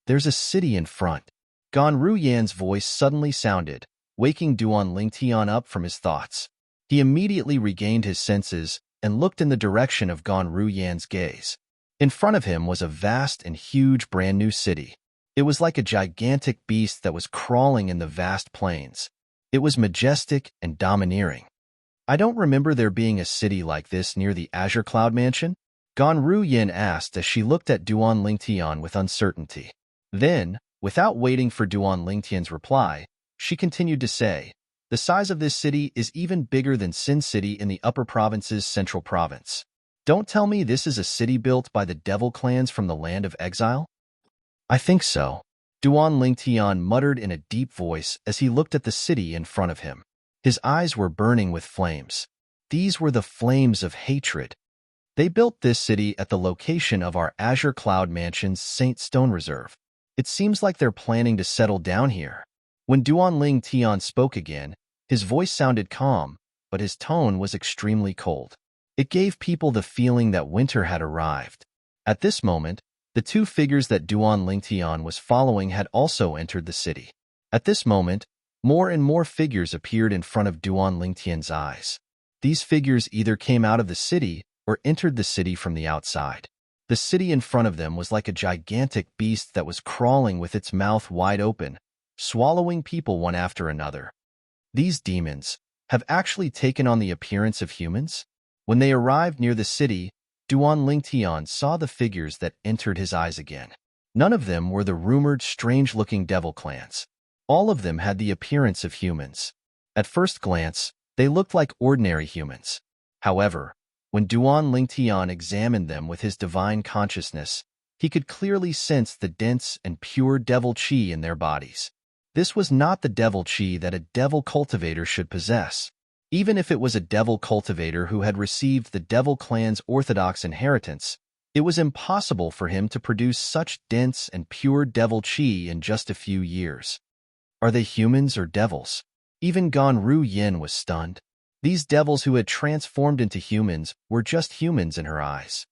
There's a city in front. Gan Ruyan's voice suddenly sounded, waking Duan Lingtian up from his thoughts. He immediately regained his senses and looked in the direction of Gan Ruyan's gaze. In front of him was a vast and huge brand new city. It was like a gigantic beast that was crawling in the vast plains. It was majestic and domineering. I don't remember there being a city like this near the Azure Cloud Mansion, Gan Ruyan asked as she looked at Duan Lingtian with uncertainty. Then, without waiting for Duan Lingtian's reply, she continued to say, the size of this city is even bigger than Sin City in the Upper Province's Central Province. Don't tell me this is a city built by the devil clans from the land of exile? I think so, Duan Lingtian muttered in a deep voice as he looked at the city in front of him. His eyes were burning with flames. These were the flames of hatred. They built this city at the location of our Azure Cloud Mansion's Saint Stone Reserve. It seems like they're planning to settle down here. When Duan Lingtian spoke again, his voice sounded calm, but his tone was extremely cold. It gave people the feeling that winter had arrived. At this moment, the two figures that Duan Lingtian was following had also entered the city. At this moment, more and more figures appeared in front of Duan Lingtian's eyes. These figures either came out of the city or entered the city from the outside. The city in front of them was like a gigantic beast that was crawling with its mouth wide open, swallowing people one after another. These demons have actually taken on the appearance of humans? When they arrived near the city, Duan Lingtian saw the figures that entered his eyes again. None of them were the rumored strange-looking devil clans. All of them had the appearance of humans. At first glance, they looked like ordinary humans. However, when Duan Lingtian examined them with his divine consciousness, he could clearly sense the dense and pure devil chi in their bodies. This was not the devil chi that a devil cultivator should possess. Even if it was a devil cultivator who had received the devil clan's orthodox inheritance, it was impossible for him to produce such dense and pure devil chi in just a few years. Are they humans or devils? Even Gan Ruyan was stunned. These devils who had transformed into humans were just humans in her eyes.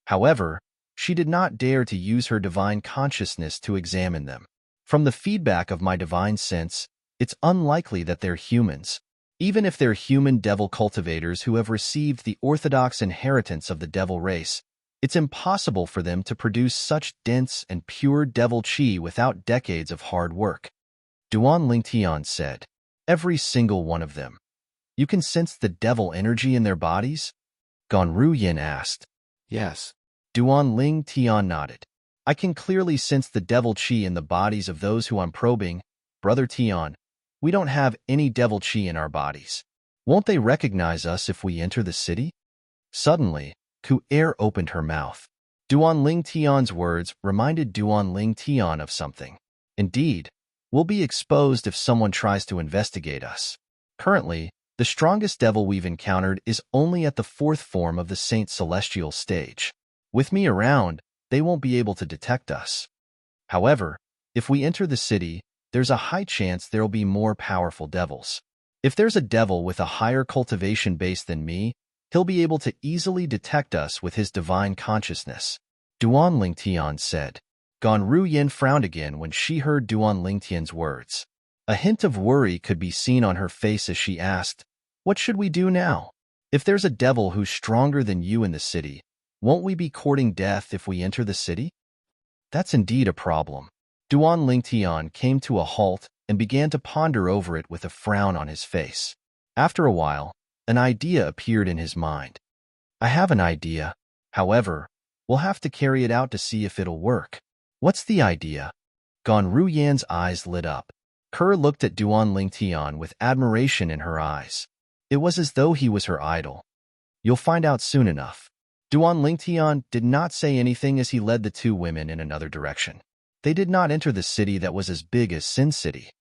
However, she did not dare to use her divine consciousness to examine them. From the feedback of my divine sense, it's unlikely that they're humans. Even if they're human devil cultivators who have received the orthodox inheritance of the devil race, it's impossible for them to produce such dense and pure devil chi without decades of hard work. Duan Lingtian said, every single one of them. You can sense the devil energy in their bodies? Gan Ruyan asked. Yes. Duan Lingtian nodded. I can clearly sense the devil chi in the bodies of those who I'm probing. Brother Tian, we don't have any devil chi in our bodies. Won't they recognize us if we enter the city? Suddenly, Ku-Er opened her mouth. Duan Lingtian's words reminded Duan Lingtian of something. Indeed, we'll be exposed if someone tries to investigate us. Currently, the strongest devil we've encountered is only at the 4th form of the Saint Celestial stage. With me around, they won't be able to detect us. However, if we enter the city, there's a high chance there'll be more powerful devils. If there's a devil with a higher cultivation base than me, he'll be able to easily detect us with his divine consciousness. Duan Lingtian said. Gan Ruyan frowned again when she heard Duan Lingtian's words. A hint of worry could be seen on her face as she asked, what should we do now? If there's a devil who's stronger than you in the city, won't we be courting death if we enter the city? That's indeed a problem. Duan Lingtian came to a halt and began to ponder over it with a frown on his face. After a while, an idea appeared in his mind. I have an idea. However, We'll have to carry it out to see if it'll work. What's the idea? Gan Ruyan's eyes lit up. Kerr looked at Duan Lingtian with admiration in her eyes. It was as though he was her idol. You'll find out soon enough. Duan Lingtian did not say anything as he led the two women in another direction. They did not enter the city that was as big as Sin City.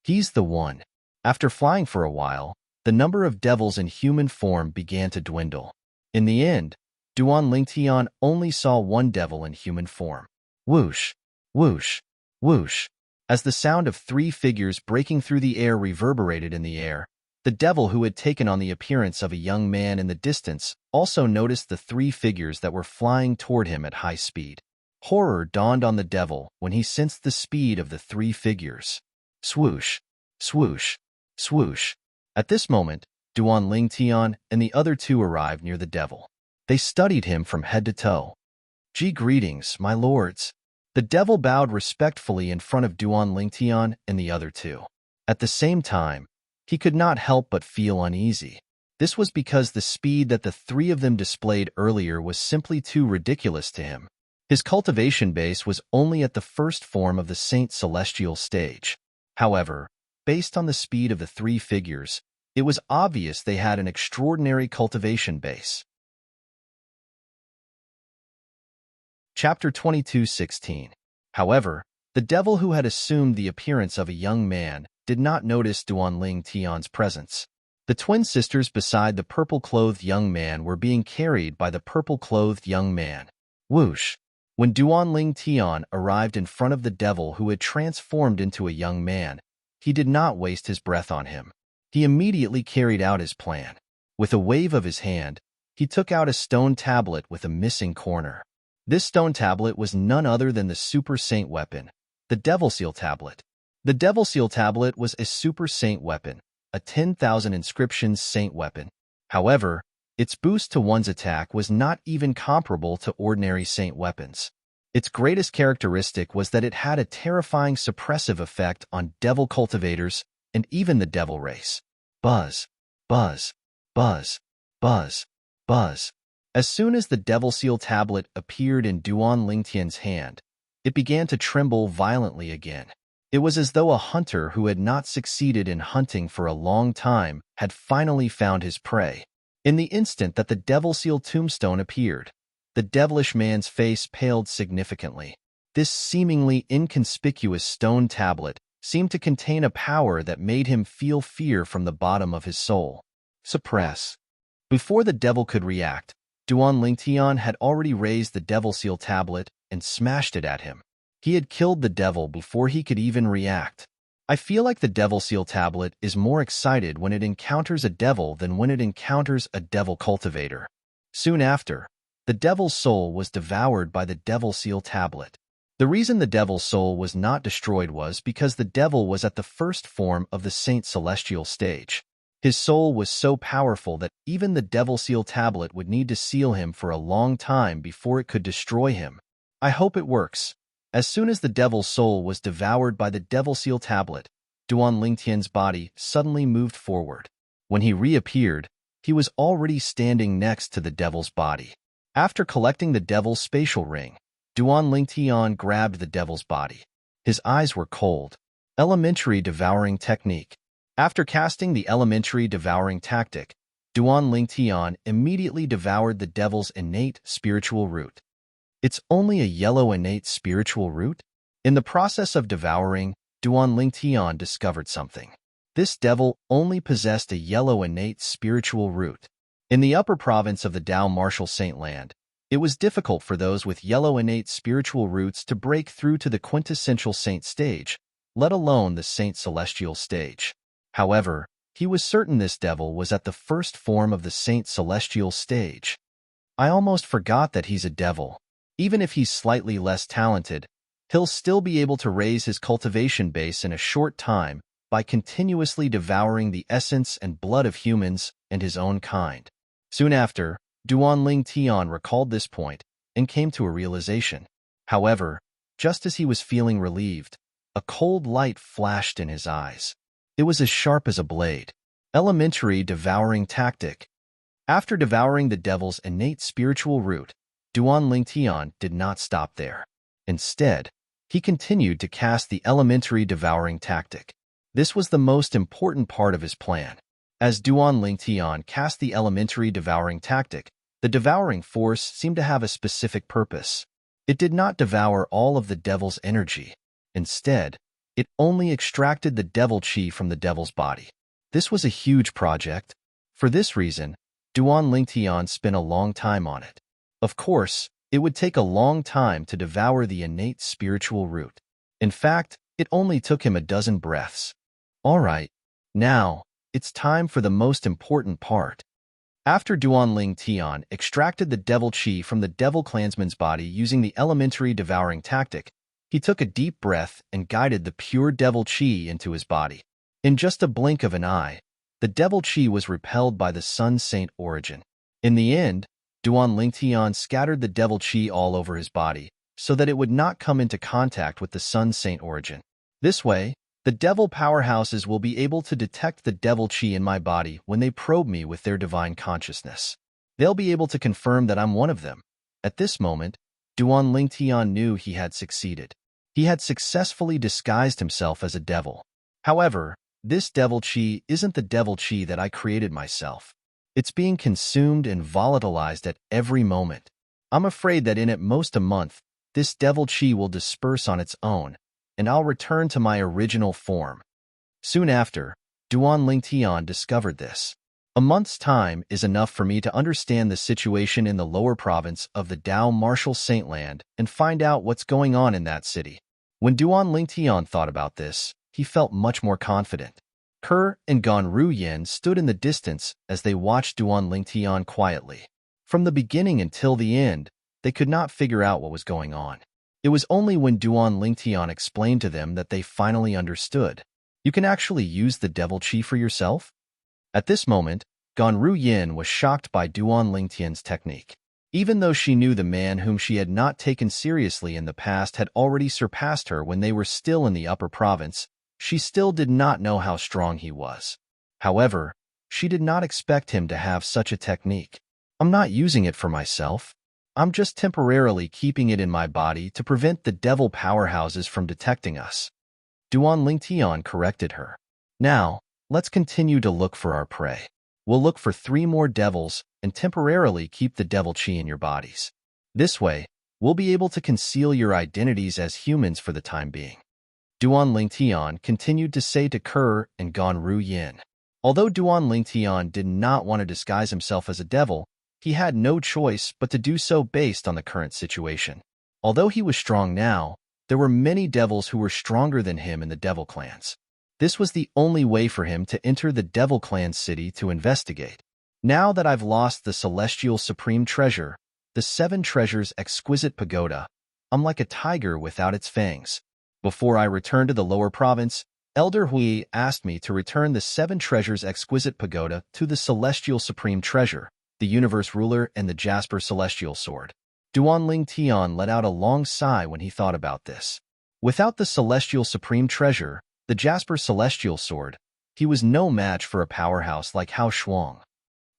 He's the one. After flying for a while, the number of devils in human form began to dwindle. In the end, Duan Lingtian only saw one devil in human form. Whoosh, whoosh, whoosh. As the sound of three figures breaking through the air reverberated in the air, the devil who had taken on the appearance of a young man in the distance also noticed the three figures that were flying toward him at high speed. Horror dawned on the devil when he sensed the speed of the three figures. Swoosh, swoosh, swoosh. At this moment, Duan Lingtian and the other two arrived near the devil. They studied him from head to toe. Greetings, my lords. The devil bowed respectfully in front of Duan Lingtian and the other two. At the same time, he could not help but feel uneasy. This was because the speed that the three of them displayed earlier was simply too ridiculous to him. His cultivation base was only at the first form of the Saint Celestial stage. However, based on the speed of the three figures, it was obvious they had an extraordinary cultivation base. Chapter 22:16. However, the devil who had assumed the appearance of a young man did not notice Duan Lingtian's presence. The twin sisters beside the purple-clothed young man were being carried by the purple-clothed young man. Whoosh! When Duan Lingtian arrived in front of the devil who had transformed into a young man, he did not waste his breath on him. He immediately carried out his plan. With a wave of his hand, he took out a stone tablet with a missing corner. This stone tablet was none other than the Super Saint weapon, the Devil Seal tablet. The Devil Seal tablet was a Super Saint weapon, a 10,000 inscriptions saint weapon. However, its boost to one's attack was not even comparable to ordinary saint weapons. Its greatest characteristic was that it had a terrifying suppressive effect on devil cultivators and even the devil race. Buzz, buzz, buzz, buzz, buzz. As soon as the Devil Seal tablet appeared in Duan Lingtian's hand, it began to tremble violently again. It was as though a hunter who had not succeeded in hunting for a long time had finally found his prey. In the instant that the Devil Seal tombstone appeared, the devilish man's face paled significantly. This seemingly inconspicuous stone tablet seemed to contain a power that made him feel fear from the bottom of his soul. Suppress. Before the devil could react, Duan Lingtian had already raised the Devil Seal tablet and smashed it at him. He had killed the devil before he could even react. I feel like the Devil Seal tablet is more excited when it encounters a devil than when it encounters a devil cultivator. Soon after, the devil's soul was devoured by the Devil Seal tablet. The reason the devil's soul was not destroyed was because the devil was at the first form of the Saint Celestial stage. His soul was so powerful that even the Devil Seal tablet would need to seal him for a long time before it could destroy him. I hope it works. As soon as the devil's soul was devoured by the Devil Seal tablet, Duan Lingtian's body suddenly moved forward. When he reappeared, he was already standing next to the devil's body. After collecting the devil's spatial ring, Duan Lingtian grabbed the devil's body. His eyes were cold. Elementary devouring technique. After casting the elementary devouring tactic, Duan Lingtian immediately devoured the devil's innate spiritual root. It's only a yellow innate spiritual root? In the process of devouring, Duan Lingtian discovered something. This devil only possessed a yellow innate spiritual root. In the upper province of the Dao Martial Saint Land, it was difficult for those with yellow innate spiritual roots to break through to the quintessential saint stage, let alone the Saint Celestial stage. However, he was certain this devil was at the first form of the Saint Celestial stage. I almost forgot that he's a devil. Even if he's slightly less talented, he'll still be able to raise his cultivation base in a short time by continuously devouring the essence and blood of humans and his own kind. Soon after, Duan Lingtian recalled this point and came to a realization. However, just as he was feeling relieved, a cold light flashed in his eyes. It was as sharp as a blade. Elementary devouring tactic. After devouring the devil's innate spiritual root, Duan Lingtian did not stop there. Instead, he continued to cast the elementary devouring tactic. This was the most important part of his plan. As Duan Lingtian cast the elementary devouring tactic, the devouring force seemed to have a specific purpose. It did not devour all of the devil's energy. Instead, it only extracted the devil chi from the devil's body. This was a huge project. For this reason, Duan Lingtian spent a long time on it. Of course, it would take a long time to devour the innate spiritual root. In fact, it only took him a dozen breaths. All right, now, it's time for the most important part. After Duan Lingtian extracted the devil chi from the devil clansman's body using the elementary devouring tactic, he took a deep breath and guided the pure devil chi into his body. In just a blink of an eye, the devil chi was repelled by the sun saint origin. In the end, Duan Lingtian scattered the devil chi all over his body so that it would not come into contact with the sun saint origin. This way, the devil powerhouses will be able to detect the devil chi in my body when they probe me with their divine consciousness. They'll be able to confirm that I'm one of them. At this moment, Duan Lingtian knew he had succeeded. He had successfully disguised himself as a devil. However, this devil chi isn't the devil chi that I created myself. It's being consumed and volatilized at every moment. I'm afraid that in at most a month, this devil chi will disperse on its own, and I'll return to my original form. Soon after, Duan Lingtian discovered this. A month's time is enough for me to understand the situation in the lower province of the Dao Martial Saintland and find out what's going on in that city. When Duan Lingtian thought about this, he felt much more confident. Ke and Ganru Yin stood in the distance as they watched Duan Lingtian quietly. From the beginning until the end, they could not figure out what was going on. It was only when Duan Lingtian explained to them that they finally understood. You can actually use the devil chi for yourself? At this moment, Ganru Yin was shocked by Duan Lingtian's technique. Even though she knew the man whom she had not taken seriously in the past had already surpassed her when they were still in the upper province, she still did not know how strong he was. However, she did not expect him to have such a technique. I'm not using it for myself. I'm just temporarily keeping it in my body to prevent the devil powerhouses from detecting us. Duan Lingtian corrected her. Now, let's continue to look for our prey. We'll look for 3 more devils and temporarily keep the devil chi in your bodies. This way, we'll be able to conceal your identities as humans for the time being. Duan Lingtian continued to say to Ke and Ganru Yin. Although Duan Lingtian did not want to disguise himself as a devil, he had no choice but to do so based on the current situation. Although he was strong now, there were many devils who were stronger than him in the devil clans. This was the only way for him to enter the devil clan city to investigate. Now that I've lost the celestial supreme treasure, the 7 treasures exquisite pagoda, I'm like a tiger without its fangs. Before I return to the lower province, Elder Hui asked me to return the 7 treasures exquisite pagoda to the celestial supreme treasure, the universe ruler, and the jasper celestial sword. Duan Lingtian let out a long sigh when he thought about this. Without the celestial supreme treasure, the jasper celestial sword, he was no match for a powerhouse like Hao Shuang.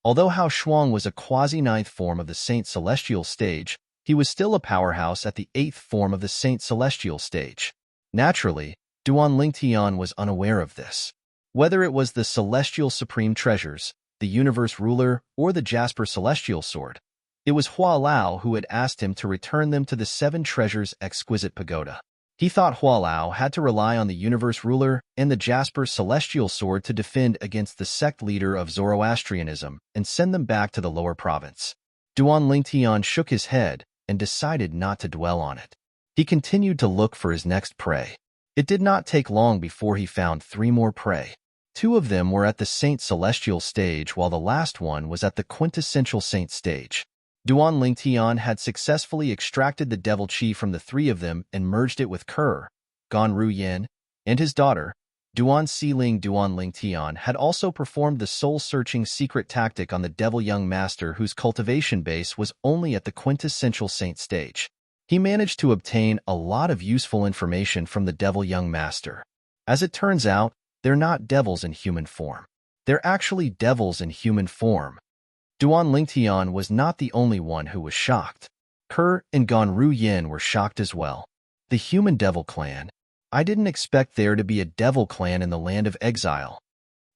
Although Hao Shuang was a quasi-9th form of the Saint Celestial stage, he was still a powerhouse at the 8th form of the Saint Celestial stage. Naturally, Duan Lingtian was unaware of this. Whether it was the celestial supreme treasures, the universe ruler, or the jasper celestial sword, it was Hua Lao who had asked him to return them to the 7 treasures exquisite pagoda. He thought Hua Lao had to rely on the universe ruler and the jasper celestial sword to defend against the sect leader of Zoroastrianism and send them back to the lower province. Duan Lingtian shook his head and decided not to dwell on it. He continued to look for his next prey. It did not take long before he found 3 more prey. 2 of them were at the Saint Celestial stage, while the last one was at the quintessential Saint stage. Duan Lingtian had successfully extracted the devil chi from the 3 of them and merged it with Ke, Ganru Yin, and his daughter. Duan Lingtian had also performed the soul-searching secret tactic on the devil young master whose cultivation base was only at the quintessential Saint stage. He managed to obtain a lot of useful information from the devil young master. As it turns out, they're not devils in human form. They're actually devils in human form. Duan Lingtian was not the only one who was shocked. Kerr and Gonru Yin were shocked as well. The human devil clan? I didn't expect there to be a devil clan in the land of exile.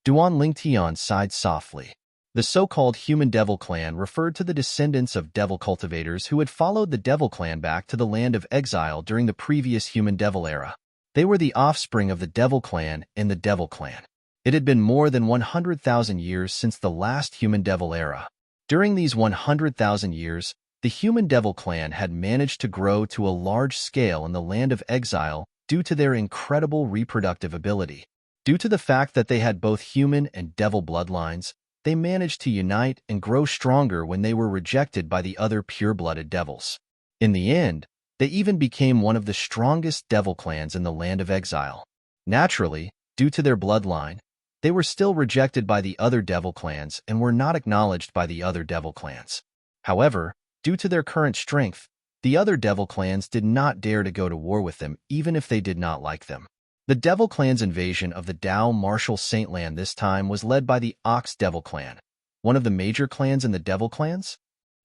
Duan Lingtian sighed softly. The so-called human devil clan referred to the descendants of devil cultivators who had followed the devil clan back to the land of exile during the previous human devil era. They were the offspring of the devil clan and the devil clan. It had been more than 100,000 years since the last human devil era. During these 100,000 years, the human devil clan had managed to grow to a large scale in the land of exile due to their incredible reproductive ability. Due to the fact that they had both human and devil bloodlines, they managed to unite and grow stronger when they were rejected by the other pure-blooded devils. In the end, they even became one of the strongest devil clans in the land of exile. Naturally, due to their bloodline, they were still rejected by the other devil clans and were not acknowledged by the other devil clans. However, due to their current strength, the other devil clans did not dare to go to war with them even if they did not like them. The Devil Clan's invasion of the Dao Martial Saintland this time was led by the Ox Devil Clan, one of the major clans in the Devil Clans.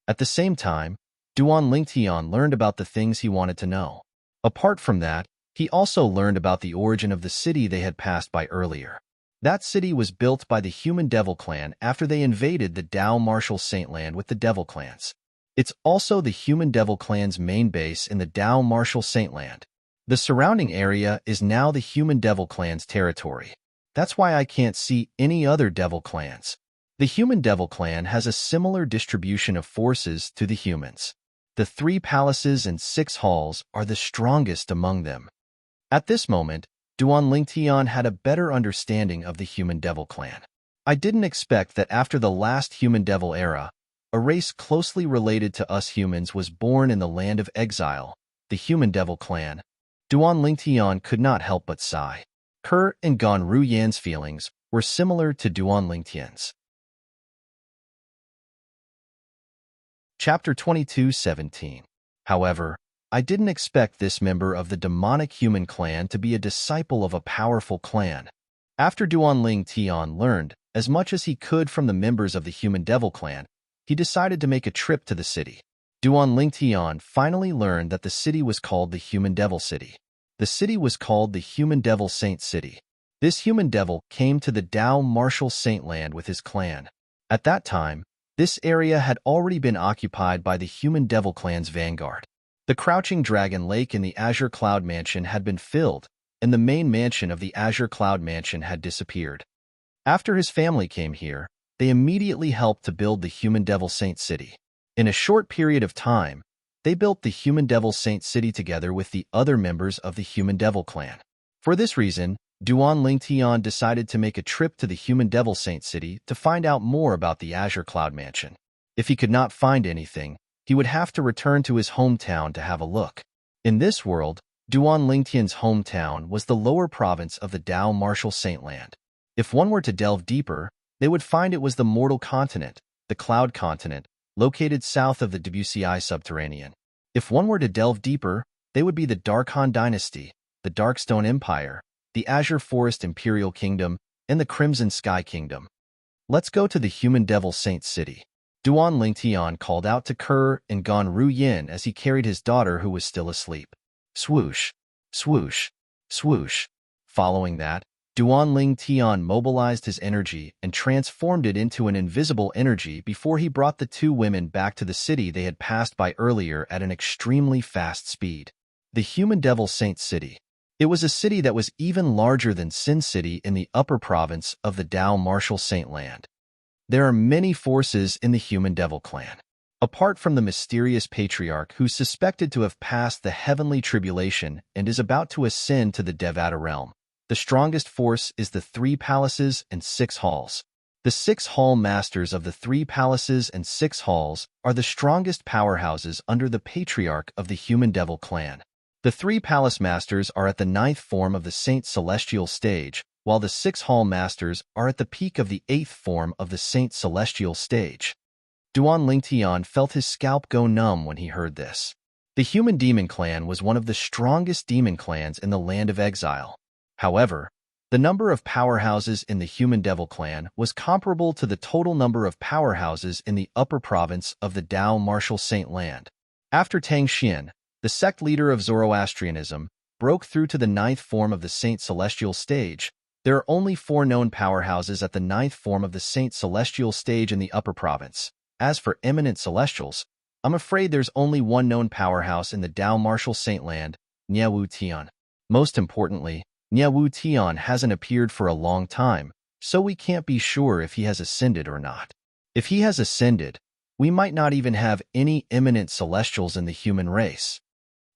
At the same time, Duan Lingtian learned about the things he wanted to know. Apart from that, he also learned about the origin of the city they had passed by earlier. That city was built by the Human Devil Clan after they invaded the Dao Martial Saintland with the Devil Clans. It's also the Human Devil Clan's main base in the Dao Martial Saintland. The surrounding area is now the Human Devil Clan's territory. That's why I can't see any other Devil Clans. The Human Devil Clan has a similar distribution of forces to the humans. The 3 palaces and 6 halls are the strongest among them. At this moment, Duan Lingtian had a better understanding of the Human Devil Clan. I didn't expect that after the last Human Devil era, a race closely related to us humans was born in the land of exile, the Human Devil Clan. Duan Lingtian could not help but sigh. Kerr and Gonru Yan's feelings were similar to Duan Lingtian's. Chapter 22:17. However, I didn't expect this member of the demonic human clan to be a disciple of a powerful clan. After Duan Lingtian learned as much as he could from the members of the Human Devil Clan, he decided to make a trip to the city. Duan Lingtian finally learned that the city was called the Human Devil City. The city was called the Human Devil Saint City. This human devil came to the Dao Martial Saintland with his clan. At that time, this area had already been occupied by the Human Devil Clan's vanguard. The Crouching Dragon Lake in the Azure Cloud Mansion had been filled, and the main mansion of the Azure Cloud Mansion had disappeared. After his family came here, they immediately helped to build the Human Devil Saint City. In a short period of time, they built the Human Devil Saint City together with the other members of the Human Devil Clan. For this reason, Duan Lingtian decided to make a trip to the Human Devil Saint City to find out more about the Azure Cloud Mansion. If he could not find anything, he would have to return to his hometown to have a look. In this world, Duan Lingtian's hometown was the lower province of the Dao Martial Saintland. If one were to delve deeper, they would find it was the Mortal Continent, the Cloud Continent, located south of the WCI Subterranean. If one were to delve deeper, they would be the Darkhan Dynasty, the Darkstone Empire, the Azure Forest Imperial Kingdom, and the Crimson Sky Kingdom. Let's go to the Human Devil Saint City. Duan Lingtian called out to Kerr and Gonru Yin as he carried his daughter who was still asleep. Swoosh, swoosh, swoosh. Following that, Duan Lingtian mobilized his energy and transformed it into an invisible energy before he brought the 2 women back to the city they had passed by earlier at an extremely fast speed. The Human Devil Saint City. It was a city that was even larger than Sin City in the upper province of the Dao Martial Saintland. There are many forces in the Human Devil Clan. Apart from the mysterious patriarch who's suspected to have passed the heavenly tribulation and is about to ascend to the Devata realm, the strongest force is the 3 palaces and 6 halls. The 6 hall masters of the 3 palaces and 6 halls are the strongest powerhouses under the patriarch of the Human Devil Clan. The 3 palace masters are at the 9th form of the Saint Celestial stage, while the 6 hall masters are at the peak of the 8th form of the Saint Celestial stage. Duan Lingtian felt his scalp go numb when he heard this. The Human Demon Clan was one of the strongest demon clans in the land of exile. However, the number of powerhouses in the Human Devil Clan was comparable to the total number of powerhouses in the upper province of the Dao Martial Saintland. After Tang Xian, the sect leader of Zoroastrianism, broke through to the ninth form of the Saint Celestial stage, there are only 4 known powerhouses at the ninth form of the Saint Celestial stage in the Upper Province. As for eminent celestials, I'm afraid there's only one known powerhouse in the Dao Martial Saint Land, Nie Wu Tian. Most importantly, Nie Wu Tian hasn't appeared for a long time, so we can't be sure if he has ascended or not. If he has ascended, we might not even have any eminent celestials in the human race.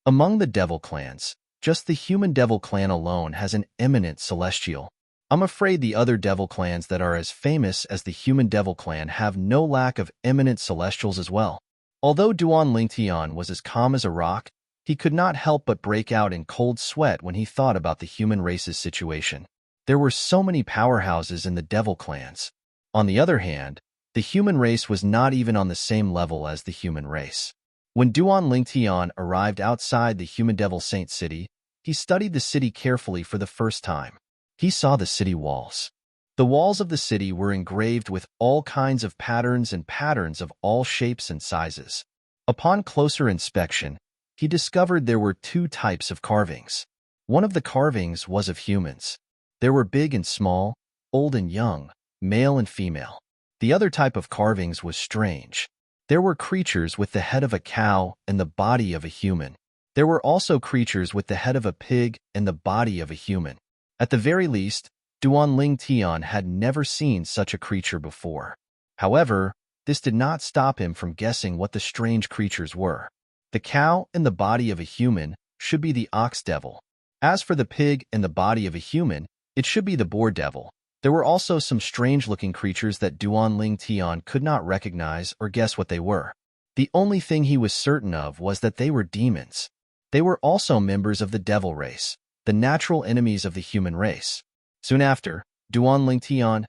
Among the devil clans, just the human devil clan alone has an eminent celestial. I'm afraid the other devil clans that are as famous as the human devil clan have no lack of eminent celestials as well. Although Duan Lingtian was as calm as a rock, he could not help but break out in cold sweat when he thought about the human race's situation. There were so many powerhouses in the devil clans. On the other hand, the human race was not even on the same level as the human race. When Duan Lingtian arrived outside the human devil saint city, he studied the city carefully for the first time. He saw the city walls. The walls of the city were engraved with all kinds of patterns and patterns of all shapes and sizes. Upon closer inspection, he discovered there were 2 types of carvings. One of the carvings was of humans. There were big and small, old and young, male and female. The other type of carvings was strange. There were creatures with the head of a cow and the body of a human. There were also creatures with the head of a pig and the body of a human. At the very least, Duan Lingtian had never seen such a creature before. However, this did not stop him from guessing what the strange creatures were. The cow and the body of a human should be the ox devil. As for the pig and the body of a human, it should be the boar devil. There were also some strange-looking creatures that Duan Lingtian could not recognize or guess what they were. The only thing he was certain of was that they were demons. They were also members of the devil race, the natural enemies of the human race. Soon after, Duan Lingtian,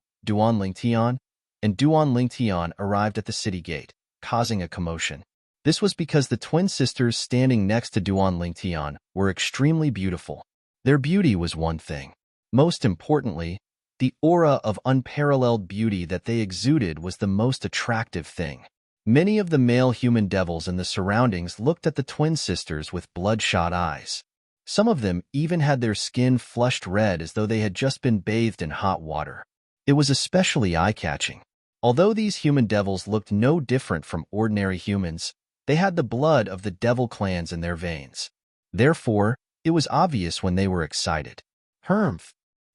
and Duan Lingtian arrived at the city gate, causing a commotion. This was because the twin sisters standing next to Duan Lingtian were extremely beautiful. Their beauty was one thing. Most importantly, the aura of unparalleled beauty that they exuded was the most attractive thing. Many of the male human devils in the surroundings looked at the twin sisters with bloodshot eyes. Some of them even had their skin flushed red as though they had just been bathed in hot water. It was especially eye-catching. Although these human devils looked no different from ordinary humans, they had the blood of the devil clans in their veins. Therefore, it was obvious when they were excited. Humph!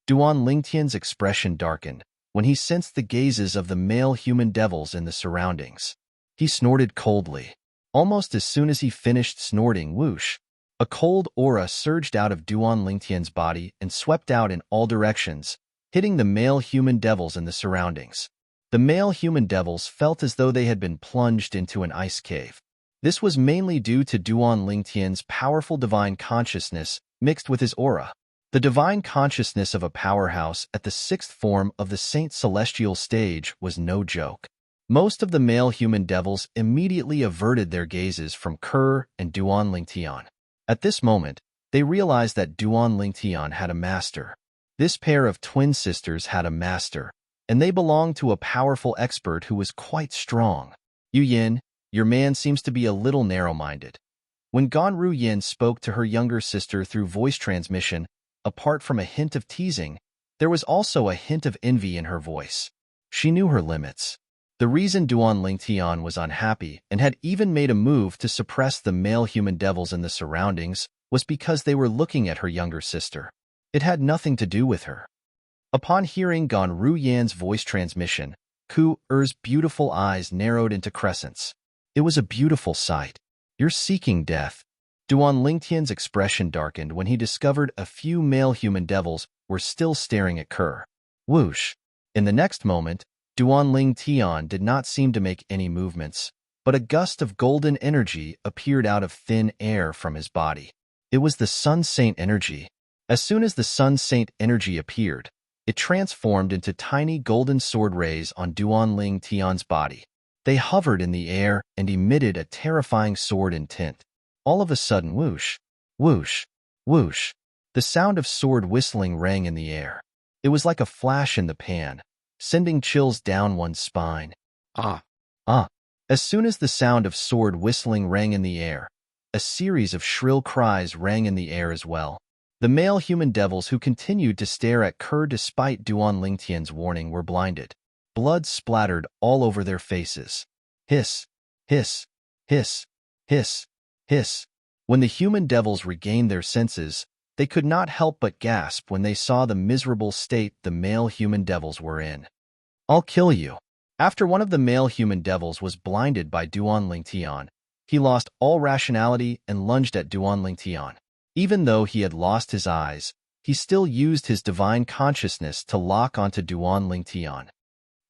Duan Lingtian's expression darkened when he sensed the gazes of the male human devils in the surroundings. He snorted coldly. Almost as soon as he finished snorting, whoosh! A cold aura surged out of Duan Lingtian's body and swept out in all directions, hitting the male human devils in the surroundings. The male human devils felt as though they had been plunged into an ice cave. This was mainly due to Duan Lingtian's powerful divine consciousness mixed with his aura. The divine consciousness of a powerhouse at the 6th form of the Saint Celestial stage was no joke. Most of the male human devils immediately averted their gazes from Kerr and Duan Lingtian. At this moment, they realized that Duan Lingtian had a master. This pair of twin sisters had a master, and they belonged to a powerful expert who was quite strong. Yu Yin, your man seems to be a little narrow-minded. When Ganru Yin spoke to her younger sister through voice transmission, apart from a hint of teasing, there was also a hint of envy in her voice. She knew her limits. The reason Duan Lingtian was unhappy and had even made a move to suppress the male human devils in the surroundings was because they were looking at her younger sister. It had nothing to do with her. Upon hearing Ganru Yan's voice transmission, Ku Er's beautiful eyes narrowed into crescents. It was a beautiful sight. You're seeking death. Duan Lingtian's expression darkened when he discovered a few male human devils were still staring at Kerr. Whoosh! In the next moment, Duan Lingtian did not seem to make any movements, but a gust of golden energy appeared out of thin air from his body. It was the Sun Saint energy. As soon as the Sun Saint energy appeared, it transformed into tiny golden sword rays on Duan Lingtian's body. They hovered in the air and emitted a terrifying sword intent. All of a sudden, whoosh, whoosh, whoosh, the sound of sword whistling rang in the air. It was like a flash in the pan, sending chills down one's spine. Ah! As soon as the sound of sword whistling rang in the air, a series of shrill cries rang in the air as well. The male human devils who continued to stare at Kerr despite Duan Lingtian's warning were blinded. Blood splattered all over their faces. Hiss, hiss, hiss, hiss, hiss. When the human devils regained their senses, they could not help but gasp when they saw the miserable state the male human devils were in. "I'll kill you." After one of the male human devils was blinded by Duan Lingtian, he lost all rationality and lunged at Duan Lingtian. Even though he had lost his eyes, he still used his divine consciousness to lock onto Duan Lingtian.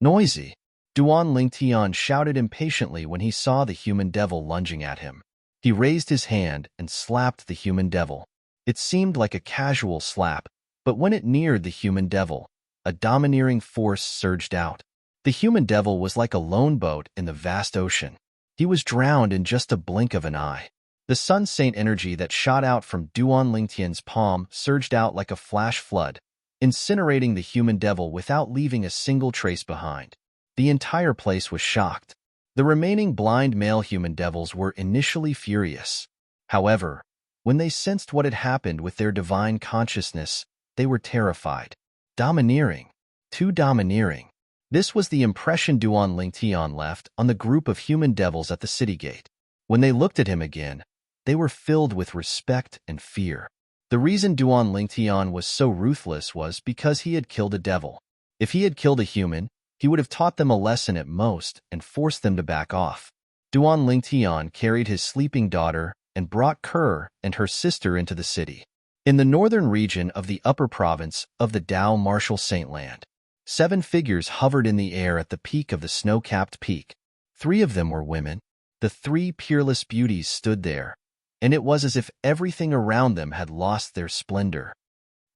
"Noisy!" Duan Lingtian shouted impatiently when he saw the human devil lunging at him. He raised his hand and slapped the human devil. It seemed like a casual slap, but when it neared the human devil, a domineering force surged out. The human devil was like a lone boat in the vast ocean. He was drowned in just a blink of an eye. The sun saint energy that shot out from Duan Lingtian's palm surged out like a flash flood, incinerating the human devil without leaving a single trace behind. The entire place was shocked. The remaining blind male human devils were initially furious. However, when they sensed what had happened with their divine consciousness, they were terrified. Domineering. Too domineering. This was the impression Duan Lingtian left on the group of human devils at the city gate. When they looked at him again, they were filled with respect and fear. The reason Duan Lingtian was so ruthless was because he had killed a devil. If he had killed a human, he would have taught them a lesson at most and forced them to back off. Duan Lingtian carried his sleeping daughter and brought Kerr and her sister into the city. In the northern region of the upper province of the Dao Martial Saint Land, 7 figures hovered in the air at the peak of the snow-capped peak. 3 of them were women. The 3 peerless beauties stood there, and it was as if everything around them had lost their splendor.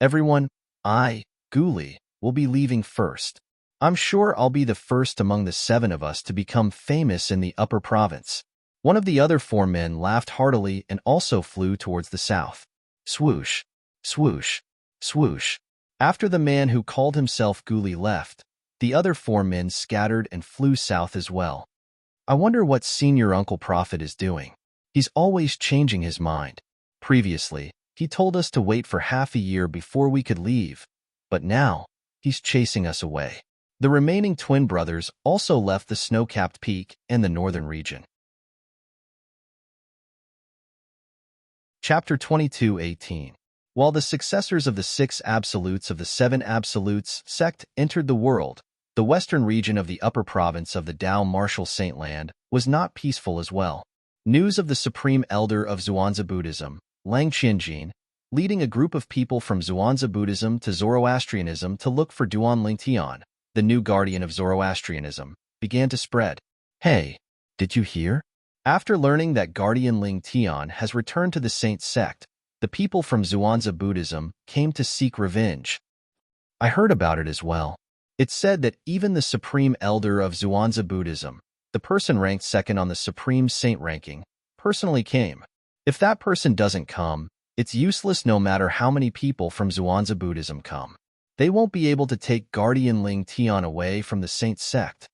"Everyone, I, Guli, will be leaving first. I'm sure I'll be the first among the 7 of us to become famous in the upper province." One of the other 4 men laughed heartily and also flew towards the south. Swoosh, swoosh, swoosh. After the man who called himself Guli left, the other 4 men scattered and flew south as well. "I wonder what Senior Uncle Prophet is doing. He's always changing his mind. Previously, he told us to wait for half a year before we could leave, but now he's chasing us away." The remaining twin brothers also left the snow-capped peak and the northern region. Chapter 22:18. While the successors of the 6 absolutes of the 7 absolutes sect entered the world, the western region of the upper province of the Dao Martial Saint Land was not peaceful as well. News of the supreme elder of Zhuangzi Buddhism, Lang Qianjin, leading a group of people from Zhuangzi Buddhism to Zoroastrianism to look for Duan Lingtian, the new guardian of Zoroastrianism, began to spread. "Hey, did you hear? After learning that Guardian Lingtian has returned to the Saint sect, the people from Zhuangzi Buddhism came to seek revenge." "I heard about it as well. It's said that even the supreme elder of Zhuangzi Buddhism, the person ranked second on the supreme saint ranking, personally came. If that person doesn't come, it's useless no matter how many people from Zhuangzi Buddhism come. They won't be able to take Guardian Lingtian away from the saint sect."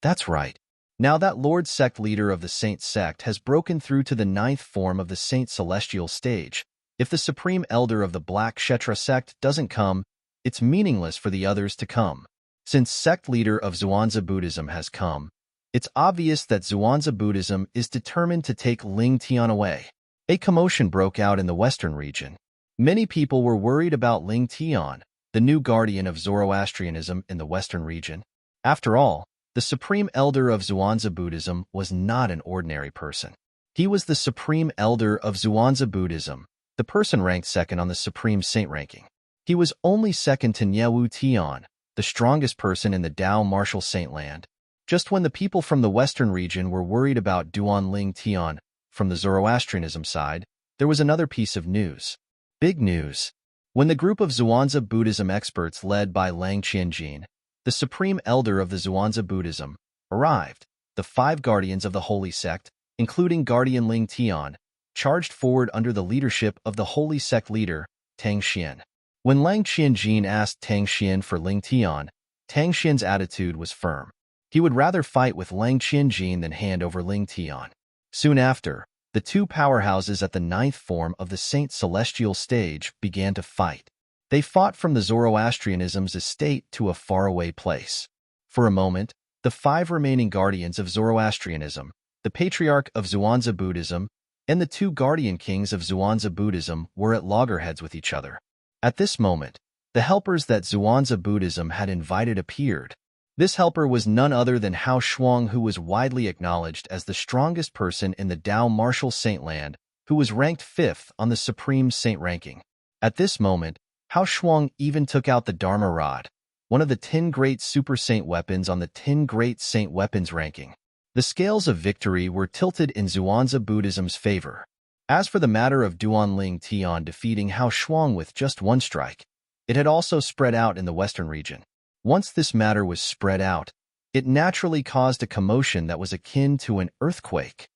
"That's right. Now that Lord Sect leader of the Saint sect has broken through to the 9th form of the Saint Celestial stage, if the Supreme Elder of the Black Kshetra sect doesn't come, it's meaningless for the others to come. Since sect leader of Zhuangzi Buddhism has come, it's obvious that Zhuangzi Buddhism is determined to take Lingtian away." A commotion broke out in the western region. Many people were worried about Lingtian, the new guardian of Zoroastrianism in the western region. After all, the supreme elder of Zhuangzi Buddhism was not an ordinary person. He was the supreme elder of Zhuangzi Buddhism, the person ranked second on the supreme saint ranking. He was only second to Niewu Tian, the strongest person in the Dao Martial Saint Land. Just when the people from the western region were worried about Duan Lingtian from the Zoroastrianism side, there was another piece of news. Big news. When the group of Zhuangzi Buddhism experts led by Lang Qianjin, the supreme elder of the Zhuangzi Buddhism, arrived, the 5 guardians of the holy sect, including Guardian Lingtian, charged forward under the leadership of the holy sect leader, Tang Xian. When Lang Qianjin asked Tang Xian for Lingtian, Tang Xian's attitude was firm. He would rather fight with Lang Qianjin than hand over Ling Tian. Soon after, the two powerhouses at the ninth form of the Saint Celestial stage began to fight. They fought from the Zoroastrianism's estate to a faraway place. For a moment, the five remaining guardians of Zoroastrianism, the patriarch of Zhuangzi Buddhism, and the two guardian kings of Zhuangzi Buddhism were at loggerheads with each other. At this moment, the helpers that Zhuangzi Buddhism had invited appeared. This helper was none other than Hao Shuang, who was widely acknowledged as the strongest person in the Tao Martial Saint Land, who was ranked 5th on the Supreme Saint ranking. At this moment, Hao Shuang even took out the Dharma Rod, one of the 10 great Super Saint weapons on the 10 great Saint weapons ranking. The scales of victory were tilted in Zhuangzi Buddhism's favor. As for the matter of Duanling Tian defeating Hao Shuang with just one strike, it had also spread out in the western region. Once this matter was spread out, it naturally caused a commotion that was akin to an earthquake.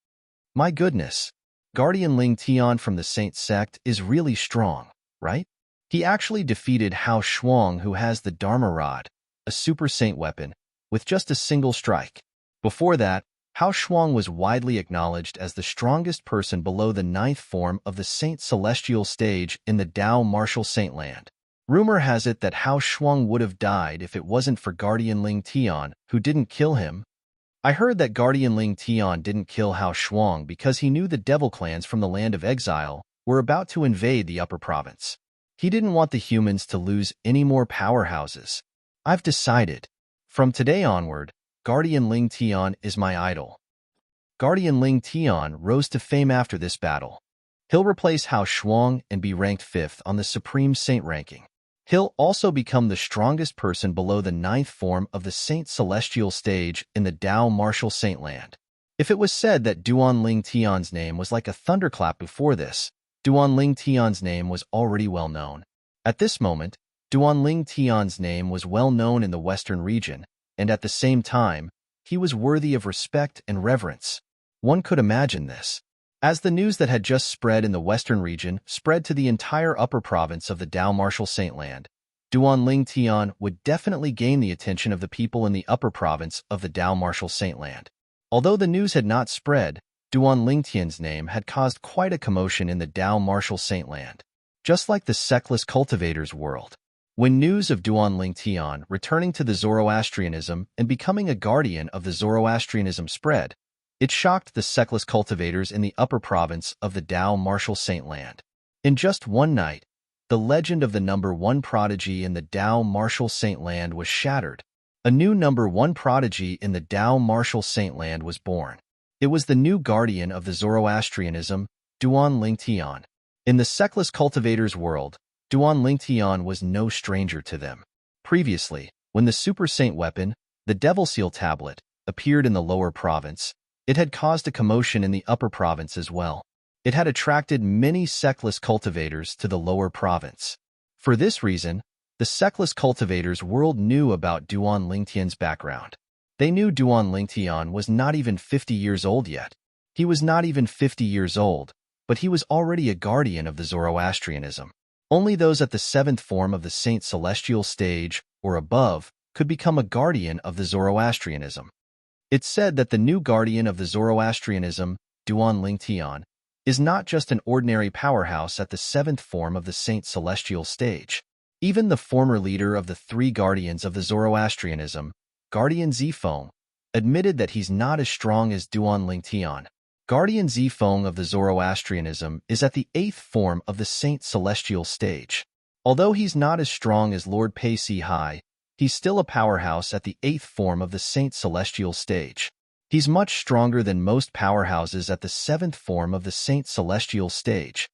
My goodness, Guardian Ling Tian from the Saint sect is really strong, right? He actually defeated Hao Shuang, who has the Dharma Rod, a Super Saint weapon, with just a single strike. Before that, Hao Shuang was widely acknowledged as the strongest person below the ninth form of the Saint Celestial stage in the Tao Martial Saint Land. Rumor has it that Hao Shuang would have died if it wasn't for Guardian Ling Tian, who didn't kill him. I heard that Guardian Ling Tian didn't kill Hao Shuang because he knew the devil clans from the land of exile were about to invade the upper province. He didn't want the humans to lose any more powerhouses. I've decided. From today onward, Guardian Ling Tian is my idol. Guardian Ling Tian rose to fame after this battle. He'll replace Hao Shuang and be ranked 5th on the Supreme Saint ranking. He'll also become the strongest person below the ninth form of the Saint Celestial stage in the Tao Martial Saint Land. If it was said that Duan Ling Tian's name was like a thunderclap before this, Duan Ling Tian's name was already well known. At this moment, Duan Ling Tian's name was well known in the western region, and at the same time, he was worthy of respect and reverence. One could imagine this. As the news that had just spread in the western region spread to the entire upper province of the Tao Martial Saint Land, Duan Ling Tian would definitely gain the attention of the people in the upper province of the Tao Martial Saint Land. Although the news had not spread, Duan Ling Tian's name had caused quite a commotion in the Tao Martial Saint Land. Just like the Sectless Cultivator's world. When news of Duan Ling Tian returning to the Zoroastrianism and becoming a guardian of the Zoroastrianism spread, it shocked the Sectless Cultivators in the upper province of the Tao Martial Saint Land. In just one night, the legend of the number 1 prodigy in the Tao Martial Saint Land was shattered. A new number 1 prodigy in the Tao Martial Saint Land was born. It was the new guardian of the Zoroastrianism, Duan Ling Tian. In the Sectless Cultivators world, Duan Ling Tian was no stranger to them. Previously, when the Super Saint weapon, the Devil Seal Tablet, appeared in the lower province, it had caused a commotion in the upper province as well. It had attracted many Sectless Cultivators to the lower province. For this reason, the Sectless Cultivators world knew about Duan Ling Tian's background. They knew Duan Ling Tian was not even 50 years old yet. He was not even 50 years old, but he was already a guardian of the Zoroastrianism. Only those at the 7th form of the Saint Celestial stage, or above, could become a guardian of the Zoroastrianism. It's said that the new guardian of the Zoroastrianism, Duan Ling Tian, is not just an ordinary powerhouse at the 7th form of the Saint Celestial stage. Even the former leader of the 3 guardians of the Zoroastrianism, Guardian Zifeng, admitted that he's not as strong as Duan Ling Tian. Guardian Zifeng of the Zoroastrianism is at the 8th form of the Saint Celestial stage. Although he's not as strong as Lord Pei Si Hai, he's still a powerhouse at the 8th form of the Saint Celestial stage. He's much stronger than most powerhouses at the 7th form of the Saint Celestial stage.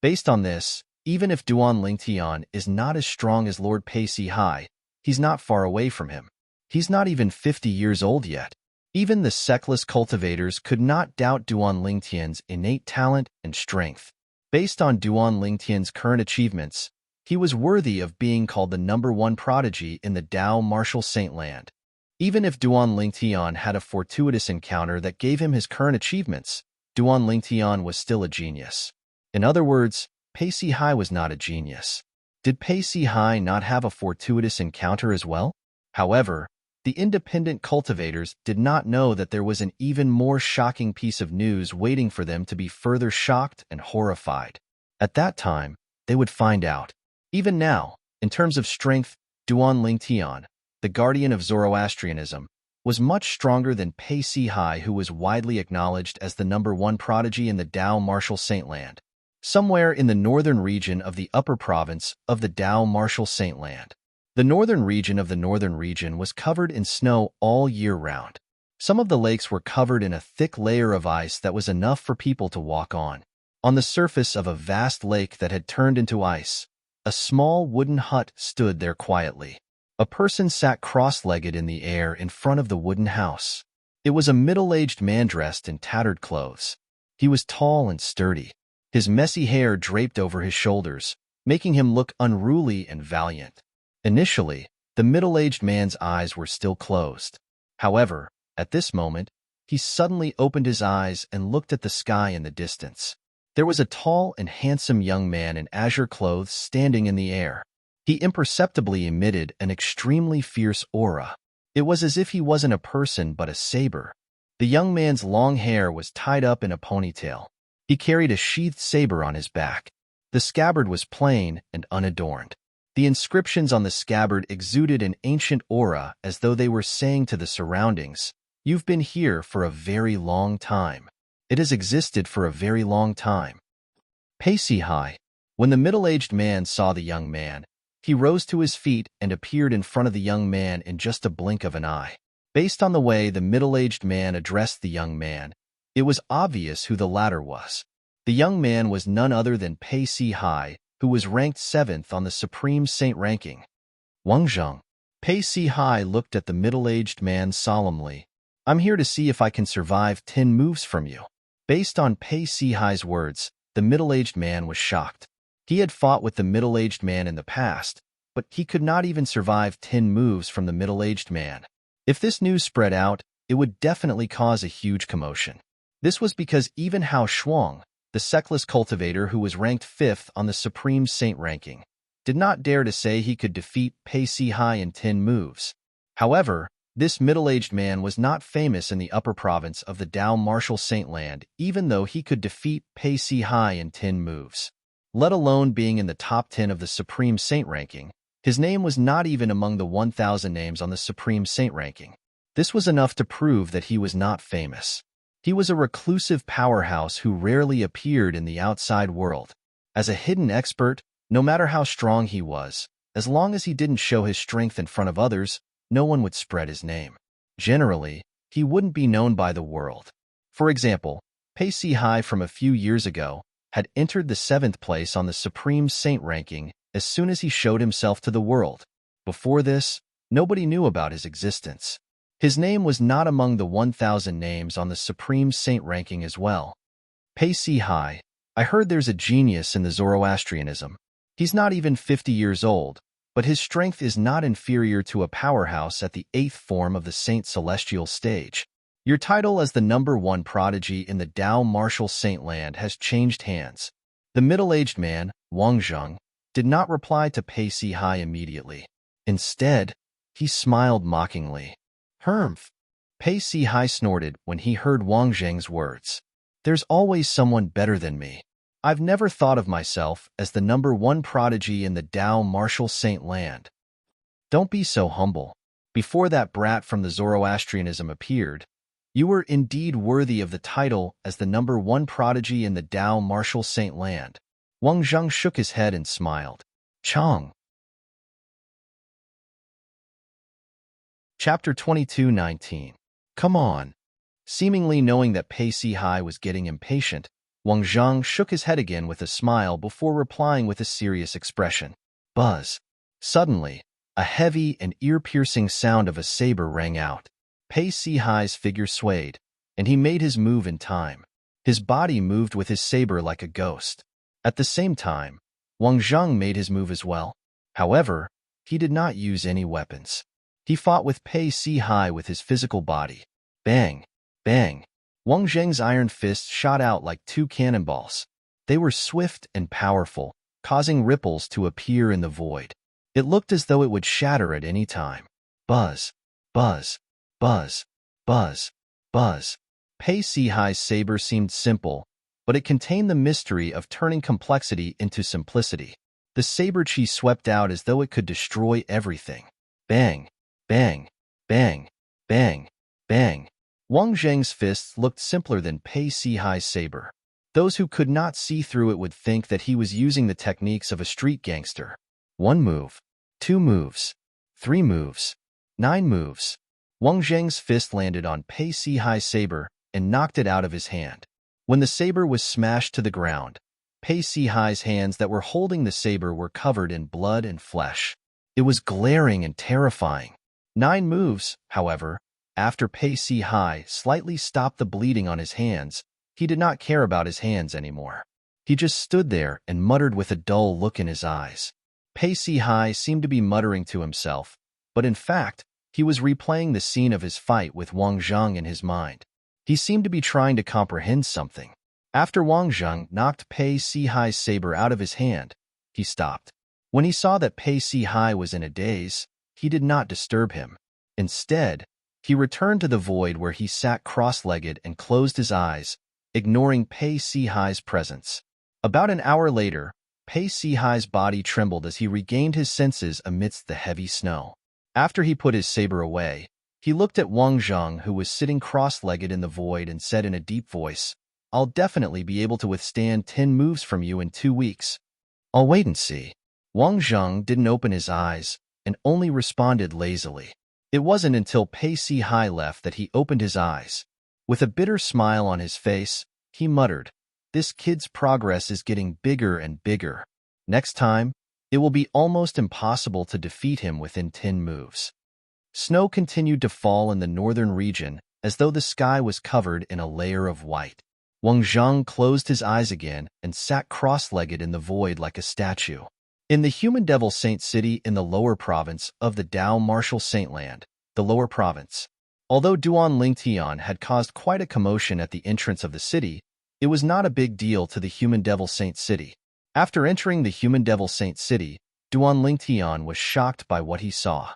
Based on this, even if Duan Ling Tian is not as strong as Lord Pei Si Hai, he's not far away from him. He's not even 50 years old yet. Even the Sectless Cultivators could not doubt Duan Ling Tian's innate talent and strength. Based on Duan Ling Tian's current achievements, he was worthy of being called the number 1 prodigy in the Tao Martial Saint Land. Even if Duan Ling Tian had a fortuitous encounter that gave him his current achievements, Duan Ling Tian was still a genius. In other words, Pei Si Hai was not a genius. Did Pei Si Hai not have a fortuitous encounter as well? However, The independent cultivators did not know that there was an even more shocking piece of news waiting for them to be further shocked and horrified. At that time, they would find out. Even now, in terms of strength, Duan Lingtian, the guardian of Zoroastrianism, was much stronger than Pei Si-hai, who was widely acknowledged as the #1 prodigy in the Dao Martial Saintland, somewhere in the northern region of the upper province of the Dao Martial Saintland. The northern region of the northern region was covered in snow all year round. Some of the lakes were covered in a thick layer of ice that was enough for people to walk on. On the surface of a vast lake that had turned into ice, a small wooden hut stood there quietly. A person sat cross-legged in the air in front of the wooden house. It was a middle-aged man dressed in tattered clothes. He was tall and sturdy. His messy hair draped over his shoulders, making him look unruly and valiant. Initially, the middle-aged man's eyes were still closed. However, at this moment, he suddenly opened his eyes and looked at the sky in the distance. There was a tall and handsome young man in azure clothes standing in the air. He imperceptibly emitted an extremely fierce aura. It was as if he wasn't a person but a saber. The young man's long hair was tied up in a ponytail. He carried a sheathed saber on his back. The scabbard was plain and unadorned. The inscriptions on the scabbard exuded an ancient aura, as though they were saying to the surroundings, "You've been here for a very long time. It has existed for a very long time." Pei Si-hai. When the middle-aged man saw the young man, he rose to his feet and appeared in front of the young man in just a blink of an eye. Based on the way the middle-aged man addressed the young man, it was obvious who the latter was. The young man was none other than Pei Si-hai, who was ranked 7th on the Supreme Saint ranking. Wang Zheng. Pei Si-hai looked at the middle-aged man solemnly. "I'm here to see if I can survive 10 moves from you." Based on Pei Si-hai's words, the middle-aged man was shocked. He had fought with the middle-aged man in the past, but he could not even survive 10 moves from the middle-aged man. If this news spread out, it would definitely cause a huge commotion. This was because even Hao Shuang, the sectless cultivator who was ranked 5th on the Supreme Saint ranking, did not dare to say he could defeat Pei Si-hai in 10 moves. However, this middle-aged man was not famous in the upper province of the Dao Martial Saintland, even though he could defeat Pei Si-hai in 10 moves. Let alone being in the top 10 of the Supreme Saint ranking, his name was not even among the 1,000 names on the Supreme Saint ranking. This was enough to prove that he was not famous. He was a reclusive powerhouse who rarely appeared in the outside world. As a hidden expert, no matter how strong he was, as long as he didn't show his strength in front of others, no one would spread his name. Generally, he wouldn't be known by the world. For example, Pei Si-hai from a few years ago had entered the 7th place on the Supreme Saint ranking as soon as he showed himself to the world. Before this, nobody knew about his existence. His name was not among the 1,000 names on the Supreme Saint ranking as well. Pei Si-hai, I heard there's a genius in the Zoroastrianism. He's not even 50 years old, but his strength is not inferior to a powerhouse at the 8th form of the Saint Celestial stage. Your title as the #1 prodigy in the Dao Martial Saintland has changed hands. The middle-aged man, Wang Zheng, did not reply to Pei Si-hai immediately. Instead, he smiled mockingly. "Humph." Pei Si-hai snorted when he heard Wang Zheng's words. "There's always someone better than me. I've never thought of myself as the #1 prodigy in the Dao Martial Saintland." Don't be so humble. Before that brat from the Zoroastrianism appeared, you were indeed worthy of the title as the #1 prodigy in the Dao Martial Saintland. Wang Zheng shook his head and smiled. Chong. Chapter 22:19. Come on. Seemingly knowing that Pei Si-hai was getting impatient, Wang Zheng shook his head again with a smile before replying with a serious expression. Buzz. Suddenly, a heavy and ear-piercing sound of a saber rang out. Pei Si-hai's figure swayed, and he made his move in time. His body moved with his saber like a ghost. At the same time, Wang Zheng made his move as well. However, he did not use any weapons. He fought with Pei Si-hai with his physical body. Bang! Bang! Wang Zheng's iron fists shot out like 2 cannonballs. They were swift and powerful, causing ripples to appear in the void. It looked as though it would shatter at any time. Buzz! Buzz, buzz, buzz, buzz. Pei Sihai's saber seemed simple, but it contained the mystery of turning complexity into simplicity. The saber chi swept out as though it could destroy everything. Bang, bang, bang, bang, bang. Wang Zheng's fists looked simpler than Pei Sihai's saber. Those who could not see through it would think that he was using the techniques of a street gangster. 1 move, 2 moves, 3 moves, 9 moves. Wang Zheng's fist landed on Pei Sihai's saber and knocked it out of his hand. When the saber was smashed to the ground, Pei Sihai's hands that were holding the saber were covered in blood and flesh. It was glaring and terrifying. 9 moves, however, after Pei Sihai slightly stopped the bleeding on his hands, he did not care about his hands anymore. He just stood there and muttered with a dull look in his eyes. Pei Sihai seemed to be muttering to himself, but in fact, he was replaying the scene of his fight with Wang Zheng in his mind. He seemed to be trying to comprehend something. After Wang Zheng knocked Pei Sihai's saber out of his hand, he stopped. When he saw that Pei Sihai was in a daze, he did not disturb him. Instead, he returned to the void where he sat cross-legged and closed his eyes, ignoring Pei Sihai's presence. About an hour later, Pei Sihai's body trembled as he regained his senses amidst the heavy snow. After he put his saber away, he looked at Wang Zheng, who was sitting cross-legged in the void, and said in a deep voice, "I'll definitely be able to withstand 10 moves from you in 2 weeks. I'll wait and see." Wang Zheng didn't open his eyes and only responded lazily. It wasn't until Pei Sihai left that he opened his eyes. With a bitter smile on his face, he muttered, "This kid's progress is getting bigger and bigger. Next time, it will be almost impossible to defeat him within 10 moves." Snow continued to fall in the northern region as though the sky was covered in a layer of white. Wang Zheng closed his eyes again and sat cross-legged in the void like a statue. In the Human Devil Saint City in the lower province of the Dao Martial Saintland, the lower province. Although Duan Lingtian had caused quite a commotion at the entrance of the city, it was not a big deal to the Human Devil Saint City. After entering the Human Devil Saint City, Duan Lingtian was shocked by what he saw.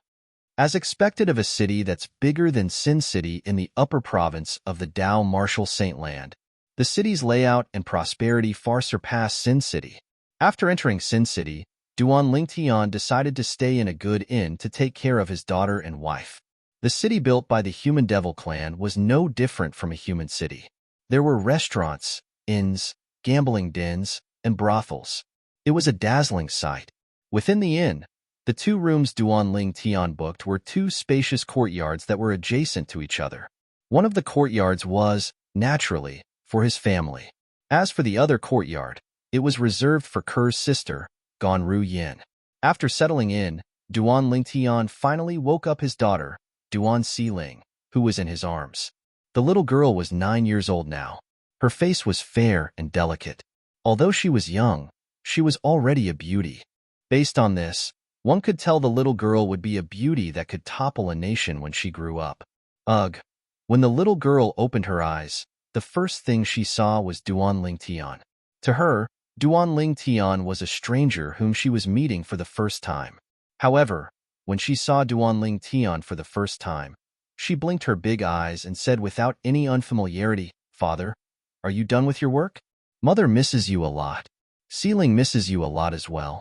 As expected of a city that's bigger than Sin City in the upper province of the Dao Martial Saintland, the city's layout and prosperity far surpassed Sin City. After entering Sin City, Duan Lingtian decided to stay in a good inn to take care of his daughter and wife. The city built by the Human Devil clan was no different from a human city. There were restaurants, inns, gambling dens, and brothels. It was a dazzling sight. Within the inn, the 2 rooms Duan Lingtian booked were 2 spacious courtyards that were adjacent to each other. One of the courtyards was, naturally, for his family. As for the other courtyard, it was reserved for Ker's sister, Ganru Yin. After settling in, Duan Lingtian finally woke up his daughter, Duan Siling, who was in his arms. The little girl was 9 years old now. Her face was fair and delicate. Although she was young, she was already a beauty. Based on this, one could tell the little girl would be a beauty that could topple a nation when she grew up. Ugh! When the little girl opened her eyes, the first thing she saw was Duan Lingtian. To her, Duan Lingtian was a stranger whom she was meeting for the first time. However, when she saw Duan Lingtian for the first time, she blinked her big eyes and said without any unfamiliarity, "Father, are you done with your work? Mother misses you a lot. Sealing misses you a lot as well."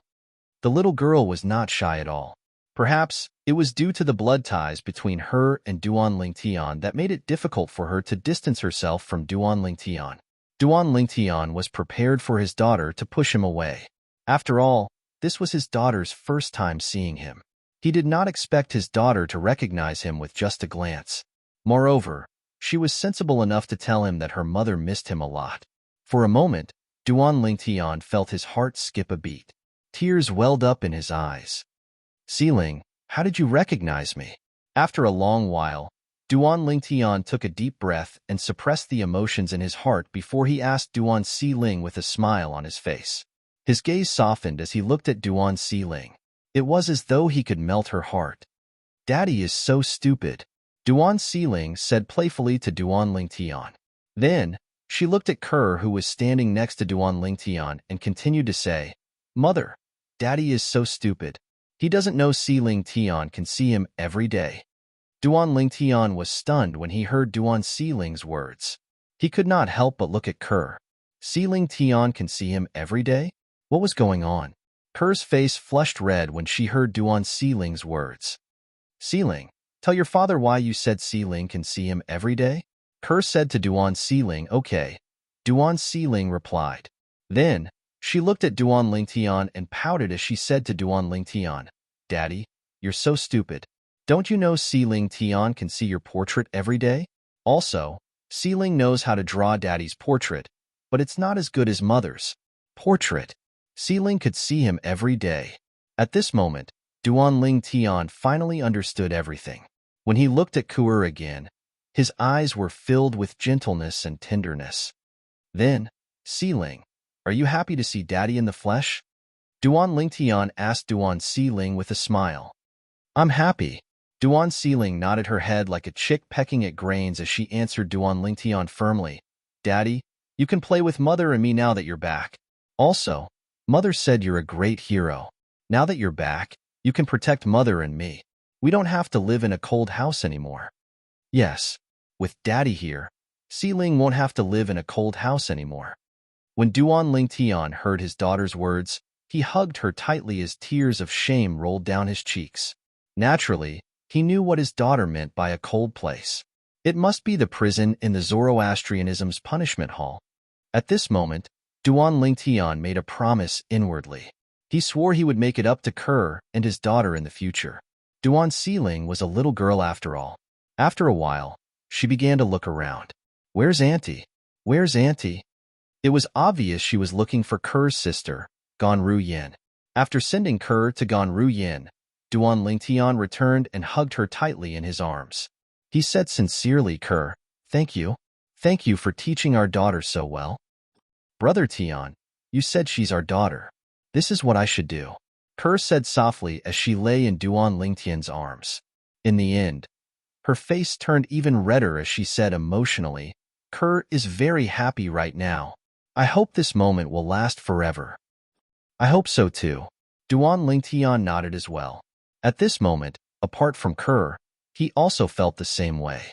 The little girl was not shy at all. Perhaps it was due to the blood ties between her and Duan Lingtian that made it difficult for her to distance herself from Duan Lingtian. Duan Lingtian was prepared for his daughter to push him away. After all, this was his daughter's first time seeing him. He did not expect his daughter to recognize him with just a glance. Moreover, she was sensible enough to tell him that her mother missed him a lot. For a moment, Duan Lingtian felt his heart skip a beat. Tears welled up in his eyes. "Sealing, how did you recognize me?" After a long while, Duan Lingtian took a deep breath and suppressed the emotions in his heart before he asked Duan Siling with a smile on his face. His gaze softened as he looked at Duan Siling. It was as though he could melt her heart. "Daddy is so stupid," Duan Siling said playfully to Duan Lingtian. Then, she looked at Ker, who was standing next to Duan Lingtian, and continued to say, "Mother, Daddy is so stupid. He doesn't know Si Lingtian can see him every day." Duan Lingtian was stunned when he heard Duan Xiling's words. He could not help but look at Kerr. Xiling Tian can see him every day? What was going on? Kerr's face flushed red when she heard Duan Xiling's words. Xiling, tell your father why you said Xiling can see him every day? Kerr said to Duan Xiling, okay. Duan Xiling replied. Then, she looked at Duan Lingtian and pouted as she said to Duan Lingtian, Daddy, you're so stupid. Don't you know Xiling Tian can see your portrait every day? Also, Xiling knows how to draw Daddy's portrait, but it's not as good as Mother's portrait. Xiling could see him every day. At this moment, Duan Lingtian finally understood everything. When he looked at Kuer again, his eyes were filled with gentleness and tenderness. Then, Xiling, are you happy to see Daddy in the flesh? Duan Lingtian asked Duan Xiling with a smile. I'm happy. Duan Xiling nodded her head like a chick pecking at grains as she answered Duan Lingtian firmly. Daddy, you can play with Mother and me now that you're back. Also, Mother said you're a great hero. Now that you're back, you can protect Mother and me. We don't have to live in a cold house anymore. Yes, with Daddy here, Xiling won't have to live in a cold house anymore. When Duan Lingtian heard his daughter's words, he hugged her tightly as tears of shame rolled down his cheeks. Naturally, he knew what his daughter meant by a cold place. It must be the prison in the Zoroastrianism's punishment hall. At this moment, Duan Lingtian made a promise inwardly. He swore he would make it up to Kerr and his daughter in the future. Duan Xiling was a little girl after all. After a while, she began to look around. Where's Auntie? Where's Auntie? It was obvious she was looking for Kerr's sister, Ganru Yin. After sending Kerr to Ganru Yin, Duan Lingtian returned and hugged her tightly in his arms. He said sincerely, Kerr, thank you. Thank you for teaching our daughter so well. Brother Tian, you said she's our daughter. This is what I should do. Kerr said softly as she lay in Duan Lingtian's arms. In the end, her face turned even redder as she said emotionally, Kerr is very happy right now. I hope this moment will last forever. I hope so too. Duan Lingtian nodded as well. At this moment, apart from Kerr, he also felt the same way.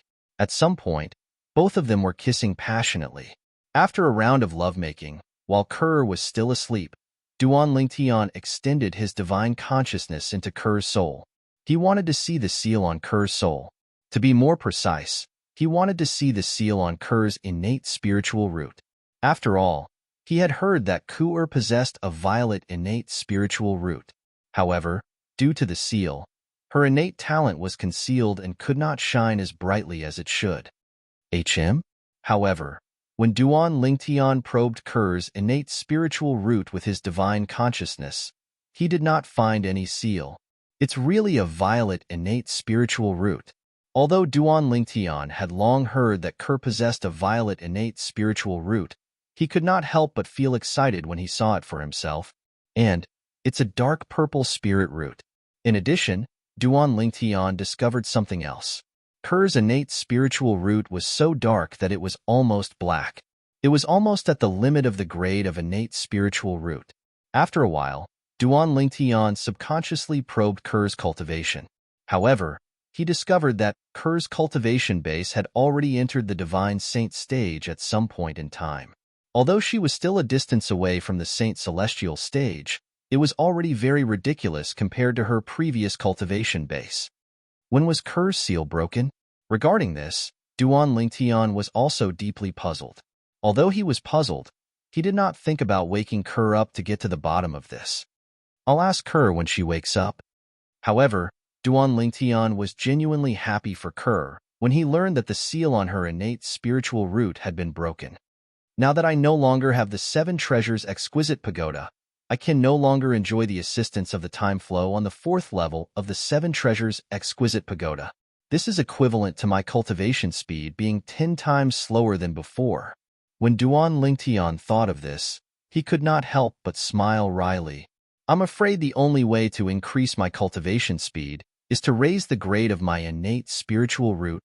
At some point, both of them were kissing passionately. After a round of lovemaking, while Kerr was still asleep, Duan Lingtian extended his divine consciousness into Kerr's soul. He wanted to see the seal on Kerr's soul. To be more precise, he wanted to see the seal on Kerr's innate spiritual root. After all, he had heard that Kuer possessed a violet innate spiritual root. However, due to the seal, her innate talent was concealed and could not shine as brightly as it should. However, when Duan Lingtian probed Kerr's innate spiritual root with his divine consciousness, he did not find any seal. It's really a violet innate spiritual root. Although Duan Lingtian had long heard that Kerr possessed a violet innate spiritual root, he could not help but feel excited when he saw it for himself. And it's a dark purple spirit root. In addition, Duan Lingtian discovered something else. Kerr's innate spiritual root was so dark that it was almost black. It was almost at the limit of the grade of innate spiritual root. After a while, Duan Lingtian subconsciously probed Kerr's cultivation. However, he discovered that Kerr's cultivation base had already entered the divine saint stage at some point in time. Although she was still a distance away from the saint celestial stage, it was already very ridiculous compared to her previous cultivation base. When was Kerr's seal broken? Regarding this, Duan Lingtian was also deeply puzzled. Although he was puzzled, he did not think about waking Kerr up to get to the bottom of this. I'll ask Kerr when she wakes up. However, Duan Lingtian was genuinely happy for Kerr when he learned that the seal on her innate spiritual root had been broken. Now that I no longer have the 7 treasures exquisite pagoda, I can no longer enjoy the assistance of the time flow on the 4th level of the 7 treasures exquisite pagoda. This is equivalent to my cultivation speed being 10 times slower than before. When Duan Lingtian thought of this, he could not help but smile wryly. I'm afraid the only way to increase my cultivation speed is to raise the grade of my innate spiritual root.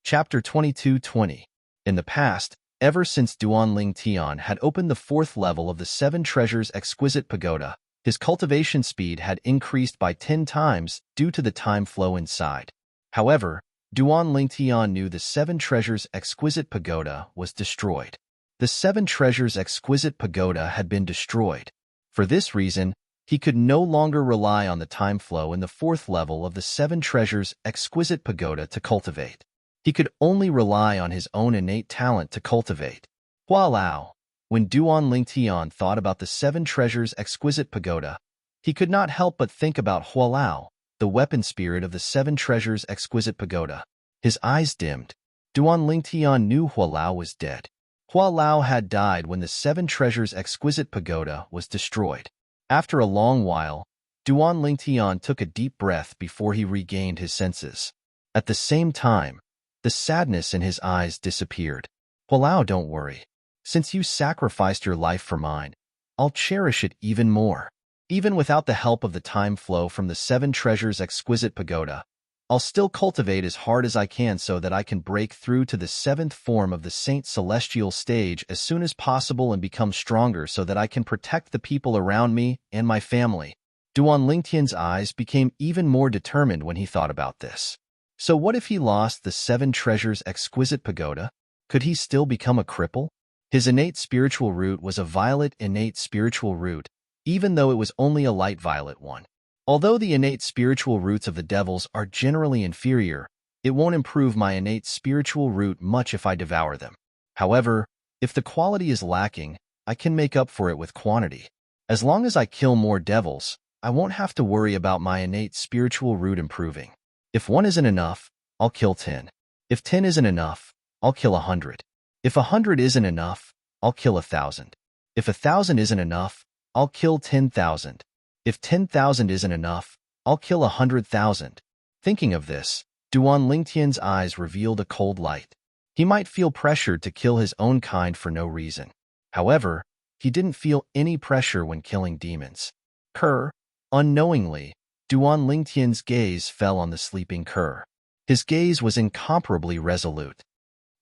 Chapter 22:20. In the past, ever since Duan Lingtian had opened the 4th level of the 7 treasures exquisite pagoda, His cultivation speed had increased by 10 times due to the time flow inside. However, Duan Lingtian knew the Seven Treasures' exquisite pagoda was destroyed. The Seven Treasures' exquisite pagoda had been destroyed. For this reason, he could no longer rely on the time flow in the fourth level of the Seven Treasures' exquisite pagoda to cultivate. He could only rely on his own innate talent to cultivate. Hua Lao. When Duan Lingtian thought about the Seven Treasures' exquisite pagoda, he could not help but think about Hua Lao, the weapon spirit of the Seven Treasures' exquisite pagoda. His eyes dimmed. Duan Lingtian knew Hua Lao was dead. Hua Lao had died when the Seven Treasures' exquisite pagoda was destroyed. After a long while, Duan Lingtian took a deep breath before he regained his senses. At the same time, the sadness in his eyes disappeared. Hua Lao, don't worry. Since you sacrificed your life for mine, I'll cherish it even more. Even without the help of the time flow from the Seven Treasures' exquisite pagoda, I'll still cultivate as hard as I can so that I can break through to the seventh form of the Saint Celestial stage as soon as possible and become stronger so that I can protect the people around me and my family. Duan Lingtian's eyes became even more determined when he thought about this. So what if he lost the Seven Treasures' exquisite pagoda? Could he still become a cripple? His innate spiritual root was a violet innate spiritual root, even though it was only a light violet one. Although the innate spiritual roots of the devils are generally inferior, it won't improve my innate spiritual root much if I devour them. However, if the quality is lacking, I can make up for it with quantity. As long as I kill more devils, I won't have to worry about my innate spiritual root improving. If 1 isn't enough, I'll kill 10. If 10 isn't enough, I'll kill 100. If 100 isn't enough, I'll kill 1,000. If 1,000 isn't enough, I'll kill 10,000. If 10,000 isn't enough, I'll kill 100,000. Thinking of this, Duan Lingtian's eyes revealed a cold light. He might feel pressured to kill his own kind for no reason. However, he didn't feel any pressure when killing demons. Kerr. Unknowingly, Duan Lingtian's gaze fell on the sleeping Kerr. His gaze was incomparably resolute.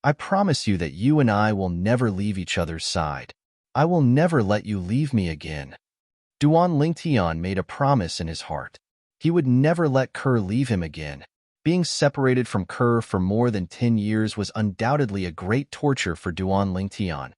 I promise you that you and I will never leave each other's side. I will never let you leave me again. Duan Lingtian made a promise in his heart. He would never let Kerr leave him again. Being separated from Kerr for more than 10 years was undoubtedly a great torture for Duan Lingtian.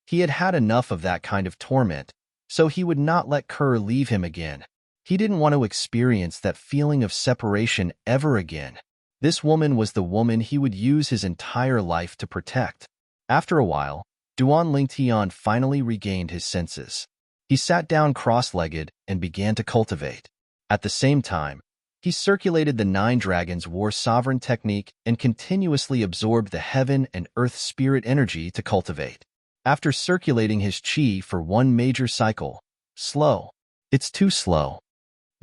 He had had enough of that kind of torment, so he would not let Kerr leave him again. He didn't want to experience that feeling of separation ever again. This woman was the woman he would use his entire life to protect. After a while, Duan Lingtian finally regained his senses. He sat down cross-legged and began to cultivate. At the same time, he circulated the 9 Dragons War Sovereign technique and continuously absorbed the heaven and earth spirit energy to cultivate. After circulating his chi for 1 major cycle, slow. It's too slow.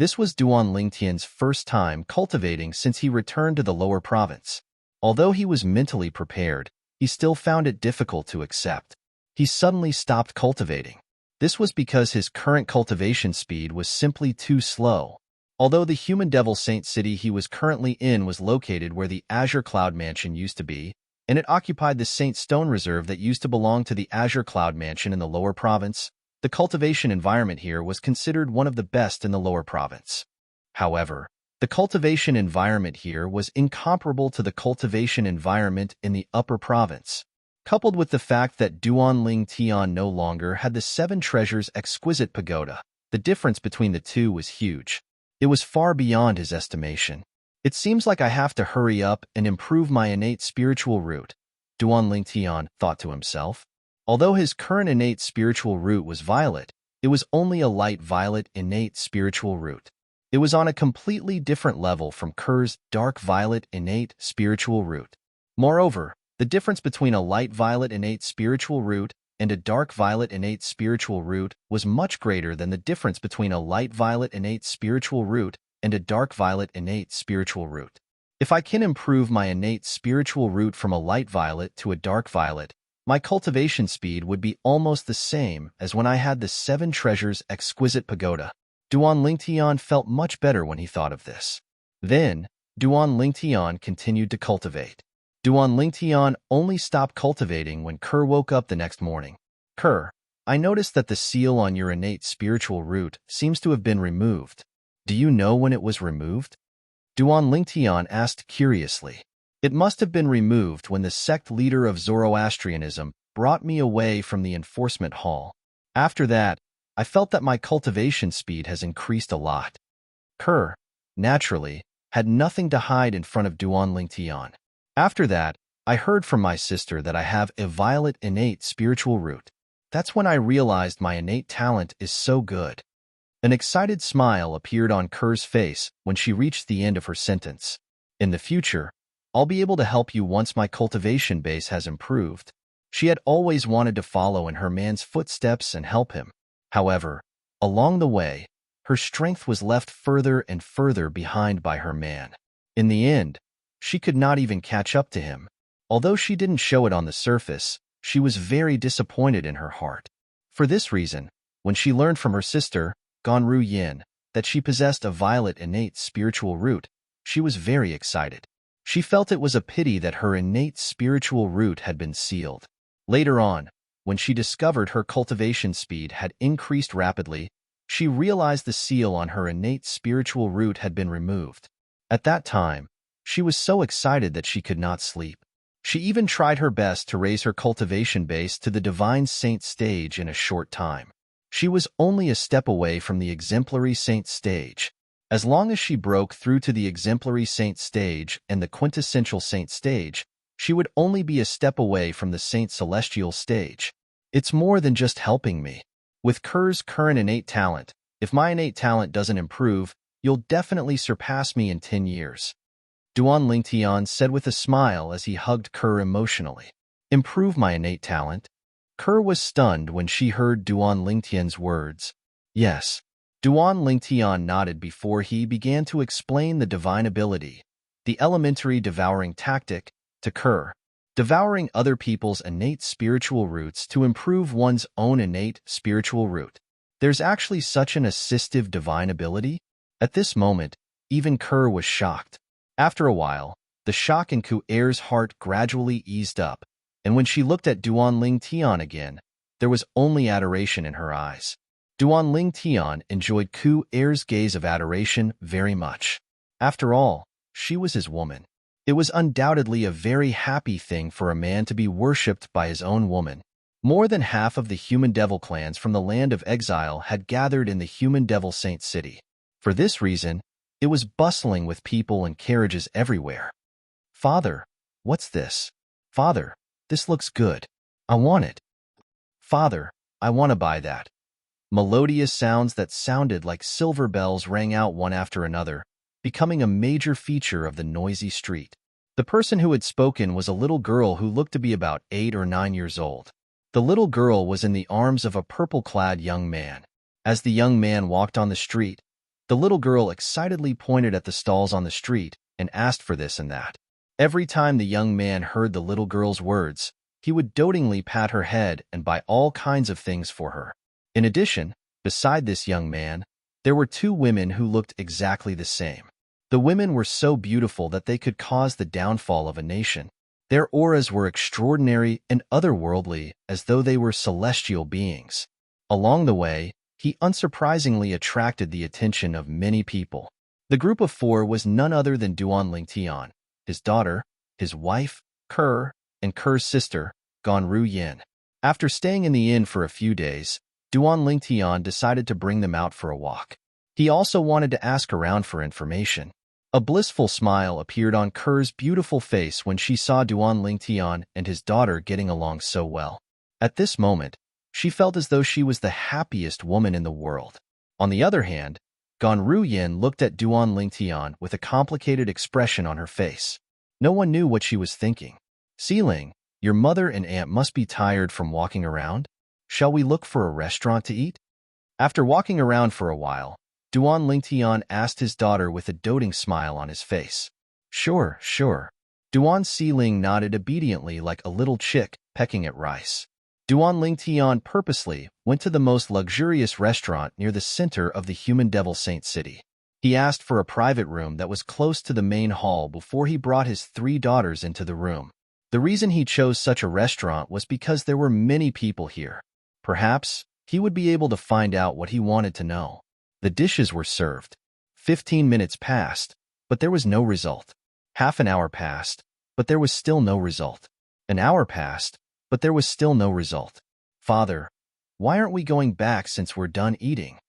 This was Duan Lingtian's first time cultivating since he returned to the lower province. Although he was mentally prepared, he still found it difficult to accept. He suddenly stopped cultivating. This was because his current cultivation speed was simply too slow. Although the human devil saint city he was currently in was located where the Azure Cloud Mansion used to be, and it occupied the Saint Stone Reserve that used to belong to the Azure Cloud Mansion in the lower province, the cultivation environment here was considered one of the best in the lower province. However, the cultivation environment here was incomparable to the cultivation environment in the upper province. Coupled with the fact that Duan Lingtian no longer had the Seven Treasures' exquisite pagoda, the difference between the two was huge. It was far beyond his estimation. It seems like I have to hurry up and improve my innate spiritual root, Duan Lingtian thought to himself. Although his current innate spiritual root was violet, it was only a light violet innate spiritual root. It was on a completely different level from Kerr's dark violet innate spiritual root. Moreover, the difference between a light violet innate spiritual root and a dark violet innate spiritual root was much greater than the difference between a light violet innate spiritual root and a dark violet innate spiritual root. If I can improve my innate spiritual root from a light violet to a dark violet, my cultivation speed would be almost the same as when I had the Seven Treasures' exquisite pagoda. Duan Lingtian felt much better when he thought of this. Then, Duan Lingtian continued to cultivate. Duan Lingtian only stopped cultivating when Kerr woke up the next morning. Kerr. I noticed that the seal on your innate spiritual root seems to have been removed. Do you know when it was removed? Duan Lingtian asked curiously. It must have been removed when the sect leader of Zoroastrianism brought me away from the enforcement hall. After that, I felt that my cultivation speed has increased a lot. Kerr, naturally, had nothing to hide in front of Duan Lingtian. After that, I heard from my sister that I have a violet innate spiritual root. That's when I realized my innate talent is so good. An excited smile appeared on Kerr's face when she reached the end of her sentence. In the future, I'll be able to help you once my cultivation base has improved. She had always wanted to follow in her man's footsteps and help him. However, along the way, her strength was left further and further behind by her man. In the end, she could not even catch up to him. Although she didn't show it on the surface, she was very disappointed in her heart. For this reason, when she learned from her sister, Ganru Yin, that she possessed a violet innate spiritual root, she was very excited. She felt it was a pity that her innate spiritual root had been sealed. Later on, when she discovered her cultivation speed had increased rapidly, she realized the seal on her innate spiritual root had been removed. At that time, she was so excited that she could not sleep. She even tried her best to raise her cultivation base to the divine saint stage in a short time. She was only a step away from the exemplary saint stage. As long as she broke through to the exemplary saint stage and the quintessential saint stage, she would only be a step away from the saint celestial stage. It's more than just helping me. With Kerr's current innate talent, if my innate talent doesn't improve, you'll definitely surpass me in 10 years. Duan Lingtian said with a smile as he hugged Kerr emotionally. Improve my innate talent? Kerr was stunned when she heard Duan Lingtian's words. Yes. Duan Lingtian nodded before he began to explain the divine ability, the elementary devouring tactic, to Kerr. Devouring other people's innate spiritual roots to improve one's own innate spiritual root. There's actually such an assistive divine ability? At this moment, even Kerr was shocked. After a while, the shock in Ku-er's heart gradually eased up, and when she looked at Duan Lingtian again, there was only adoration in her eyes. Duan Lingtian enjoyed Ku-er's gaze of adoration very much. After all, she was his woman. It was undoubtedly a very happy thing for a man to be worshipped by his own woman. More than half of the human devil clans from the land of exile had gathered in the human devil saint city. For this reason, it was bustling with people and carriages everywhere. Father, what's this? Father, this looks good. I want it. Father, I want to buy that. Melodious sounds that sounded like silver bells rang out one after another, becoming a major feature of the noisy street. The person who had spoken was a little girl who looked to be about 8 or 9 years old. The little girl was in the arms of a purple-clad young man. As the young man walked on the street, the little girl excitedly pointed at the stalls on the street and asked for this and that. Every time the young man heard the little girl's words, he would dotingly pat her head and buy all kinds of things for her. In addition, beside this young man, there were 2 women who looked exactly the same. The women were so beautiful that they could cause the downfall of a nation. Their auras were extraordinary and otherworldly, as though they were celestial beings. Along the way, he unsurprisingly attracted the attention of many people. The group of 4 was none other than Duan Lingtian, his daughter, his wife, Kerr, and Kerr's sister, Ganru Yin. After staying in the inn for a few days, Duan Lingtian decided to bring them out for a walk. He also wanted to ask around for information. A blissful smile appeared on Kerr's beautiful face when she saw Duan Lingtian and his daughter getting along so well. At this moment, she felt as though she was the happiest woman in the world. On the other hand, Ganru Yin looked at Duan Lingtian with a complicated expression on her face. No one knew what she was thinking. Sealing, your mother and aunt must be tired from walking around. Shall we look for a restaurant to eat? After walking around for a while, Duan Lingtian asked his daughter with a doting smile on his face. Sure, sure. Duan Sealing nodded obediently like a little chick pecking at rice. Duan Lingtian purposely went to the most luxurious restaurant near the center of the human devil saint city. He asked for a private room that was close to the main hall before he brought his 3 daughters into the room. The reason he chose such a restaurant was because there were many people here. Perhaps he would be able to find out what he wanted to know. The dishes were served. 15 minutes passed, but there was no result. Half an hour passed, but there was still no result. An hour passed, but there was still no result. Father, why aren't we going back since we're done eating?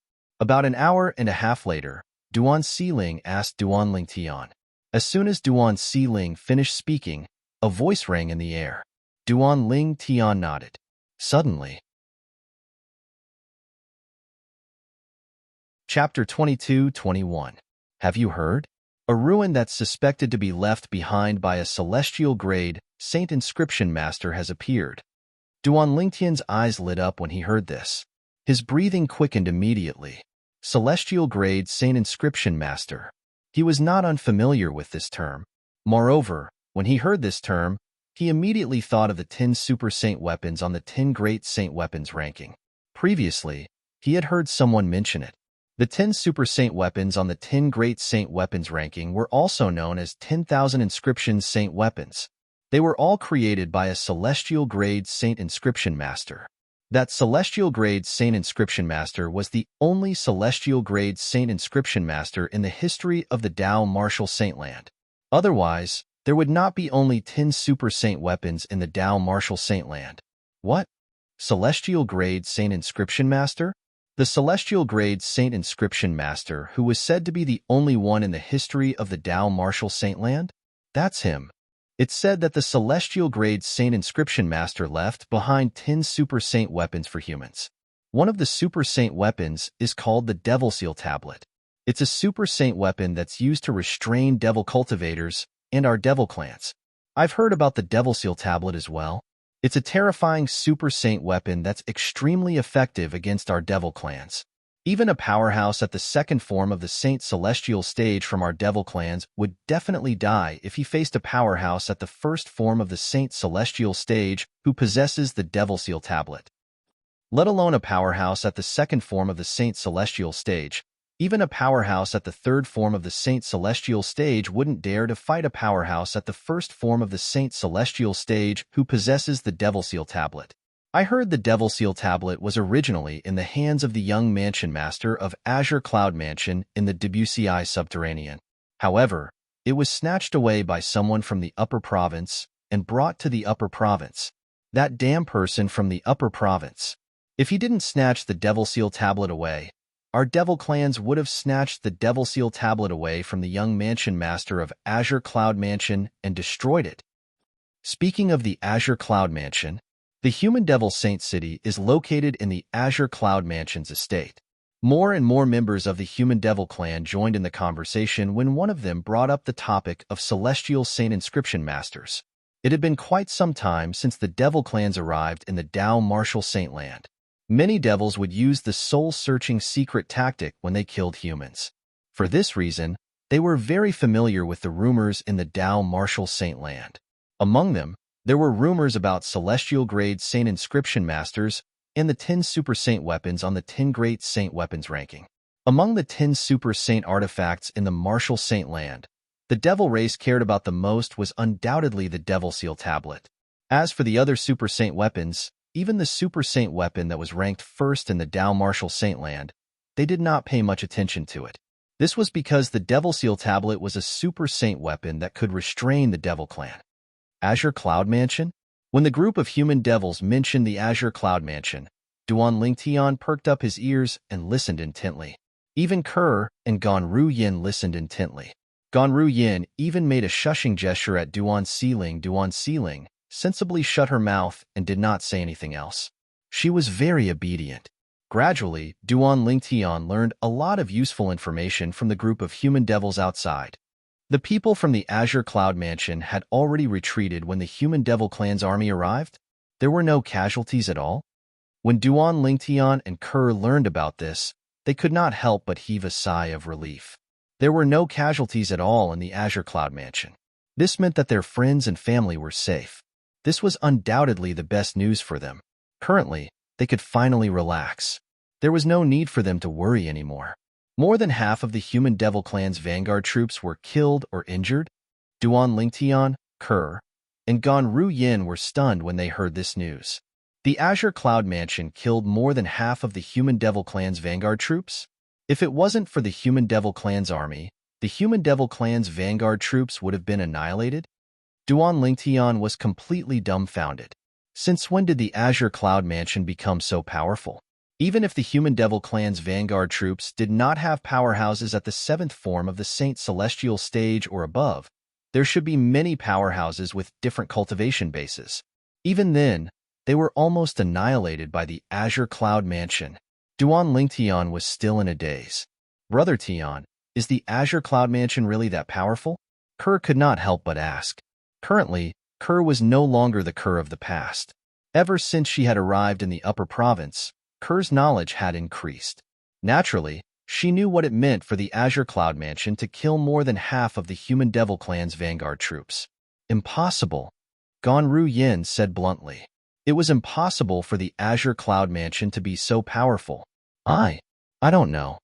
About an hour and a half later, Duan Siling asked Duan Lingtian. As soon as Duan Siling finished speaking, a voice rang in the air. Duan Lingtian nodded. Suddenly, Chapter 22-21. Have you heard? A ruin that's suspected to be left behind by a celestial-grade Saint Inscription Master has appeared. Duan Lingtian's eyes lit up when he heard this. His breathing quickened immediately. Celestial-grade Saint Inscription Master. He was not unfamiliar with this term. Moreover, when he heard this term, he immediately thought of the 10 Super Saint weapons on the 10 Great Saint weapons ranking. Previously, he had heard someone mention it. The 10 Super Saint weapons on the 10 Great Saint weapons ranking were also known as 10,000 Inscription Saint weapons. They were all created by a celestial-grade Saint Inscription Master. That celestial-grade Saint Inscription Master was the only celestial-grade Saint Inscription Master in the history of the Dao Martial Saintland. Otherwise, there would not be only 10 Super Saint weapons in the Dao Martial Saintland. What? Celestial-grade Saint Inscription Master? The celestial-grade Saint Inscription Master, who was said to be the only one in the history of the Dao Martial Saintland? That's him. It's said that the celestial-grade Saint Inscription Master left behind 10 Super Saint weapons for humans. One of the Super Saint weapons is called the Devil Seal Tablet. It's a Super Saint weapon that's used to restrain devil cultivators and our devil clans. I've heard about the Devil Seal Tablet as well. It's a terrifying Super Saint weapon that's extremely effective against our devil clans. Even a powerhouse at the second form of the Saint Celestial stage from our devil clans would definitely die if he faced a powerhouse at the first form of the Saint Celestial stage who possesses the Devil Seal Tablet. Let alone a powerhouse at the second form of the Saint Celestial stage. Even a powerhouse at the third form of the Saint Celestial stage wouldn't dare to fight a powerhouse at the first form of the Saint Celestial stage who possesses the Devil Seal Tablet. I heard the Devil Seal Tablet was originally in the hands of the young Mansion Master of Azure Cloud Mansion in the Debussy Subterranean. However, it was snatched away by someone from the Upper Province and brought to the Upper Province. That damn person from the Upper Province. If he didn't snatch the Devil Seal Tablet away, our devil clans would have snatched the Devil Seal Tablet away from the young Mansion Master of Azure Cloud Mansion and destroyed it. Speaking of the Azure Cloud Mansion, the Human Devil Saint City is located in the Azure Cloud Mansion's estate. More and more members of the Human Devil clan joined in the conversation when one of them brought up the topic of Celestial Saint Inscription Masters. It had been quite some time since the Devil clans arrived in the Dao Martial Saintland. Many devils would use the soul-searching secret tactic when they killed humans. For this reason, they were very familiar with the rumors in the Dao Martial Saintland. Among them, there were rumors about celestial-grade Saint Inscription Masters and the 10 Super Saint weapons on the 10 Great Saint weapons ranking. Among the 10 Super Saint artifacts in the Martial Saintland, the devil race cared about the most was undoubtedly the Devil Seal Tablet. As for the other Super Saint weapons, even the Super Saint weapon that was ranked first in the Dao Martial Saintland, they did not pay much attention to it. This was because the Devil Seal Tablet was a Super Saint weapon that could restrain the Devil Clan. Azure Cloud Mansion? When the group of human devils mentioned the Azure Cloud Mansion, Duan Lingtian perked up his ears and listened intently. Even Kerr and Ganru Yin listened intently. Ganru Yin even made a shushing gesture at Duan Siling. Duan Siling sensibly shut her mouth and did not say anything else. She was very obedient. Gradually, Duan Lingtian learned a lot of useful information from the group of human devils outside. The people from the Azure Cloud Mansion had already retreated when the Human Devil Clan's army arrived. There were no casualties at all. When Duan Lingtian and Kerr learned about this, they could not help but heave a sigh of relief. There were no casualties at all in the Azure Cloud Mansion. This meant that their friends and family were safe. This was undoubtedly the best news for them. Currently, they could finally relax. There was no need for them to worry anymore. More than half of the Human Devil Clan's vanguard troops were killed or injured. Duan Lingtian, Kerr, and Ganru Yin were stunned when they heard this news. The Azure Cloud Mansion killed more than half of the Human Devil Clan's vanguard troops? If it wasn't for the Human Devil Clan's army, the Human Devil Clan's vanguard troops would have been annihilated? Duan Lingtian was completely dumbfounded. Since when did the Azure Cloud Mansion become so powerful? Even if the Human Devil Clan's vanguard troops did not have powerhouses at the 7th form of the Saint Celestial stage or above, there should be many powerhouses with different cultivation bases. Even then, they were almost annihilated by the Azure Cloud Mansion. Duan Lingtian was still in a daze. Brother Tian, is the Azure Cloud Mansion really that powerful? Kerr could not help but ask. Currently, Kerr was no longer the Kerr of the past. Ever since she had arrived in the upper province, Kerr's knowledge had increased. Naturally, she knew what it meant for the Azure Cloud Mansion to kill more than half of the Human Devil Clan's vanguard troops. Impossible, Ganru Yin said bluntly. It was impossible for the Azure Cloud Mansion to be so powerful. I don't know.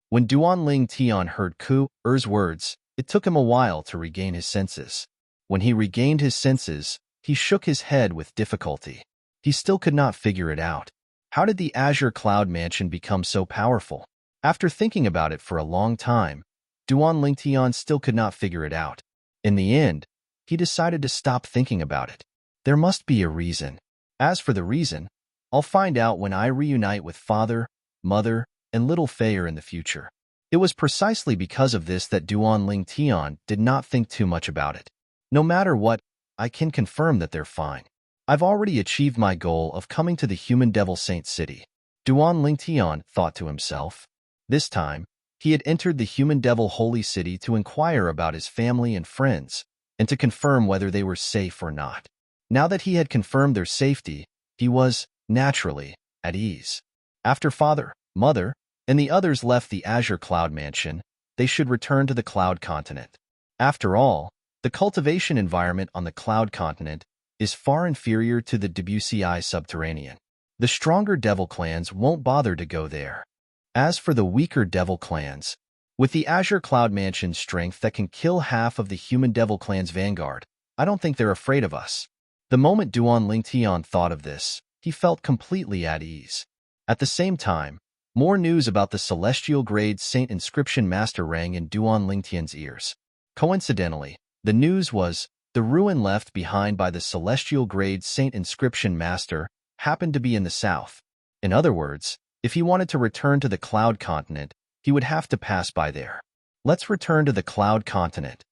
When Duan Ling Tian heard Ku Er's words, it took him a while to regain his senses. When he regained his senses, he shook his head with difficulty. He still could not figure it out. How did the Azure Cloud Mansion become so powerful? After thinking about it for a long time, Duan Lingtian still could not figure it out. In the end, he decided to stop thinking about it. There must be a reason. As for the reason, I'll find out when I reunite with father, mother, and little Feier in the future. It was precisely because of this that Duan Lingtian did not think too much about it. No matter what, I can confirm that they're fine. I've already achieved my goal of coming to the Human Devil Saint City. Duan Lingtian thought to himself. This time, he had entered the Human Devil Holy City to inquire about his family and friends, and to confirm whether they were safe or not. Now that he had confirmed their safety, he was, naturally, at ease. After father, mother, and the others left the Azure Cloud Mansion, they should return to the Cloud Continent. After all, the cultivation environment on the Cloud Continent is far inferior to the Debussy subterranean. The stronger devil clans won't bother to go there. As for the weaker devil clans, with the Azure Cloud Mansion's strength that can kill half of the Human Devil Clan's vanguard, I don't think they're afraid of us. The moment Duan Lingtian thought of this, he felt completely at ease. At the same time, more news about the Celestial Grade Saint Inscription Master rang in Duan Lingtian's ears. Coincidentally, the news was, the ruin left behind by the Celestial Grade Saint Inscription Master happened to be in the south. In other words, if he wanted to return to the Cloud Continent, he would have to pass by there. Let's return to the Cloud Continent.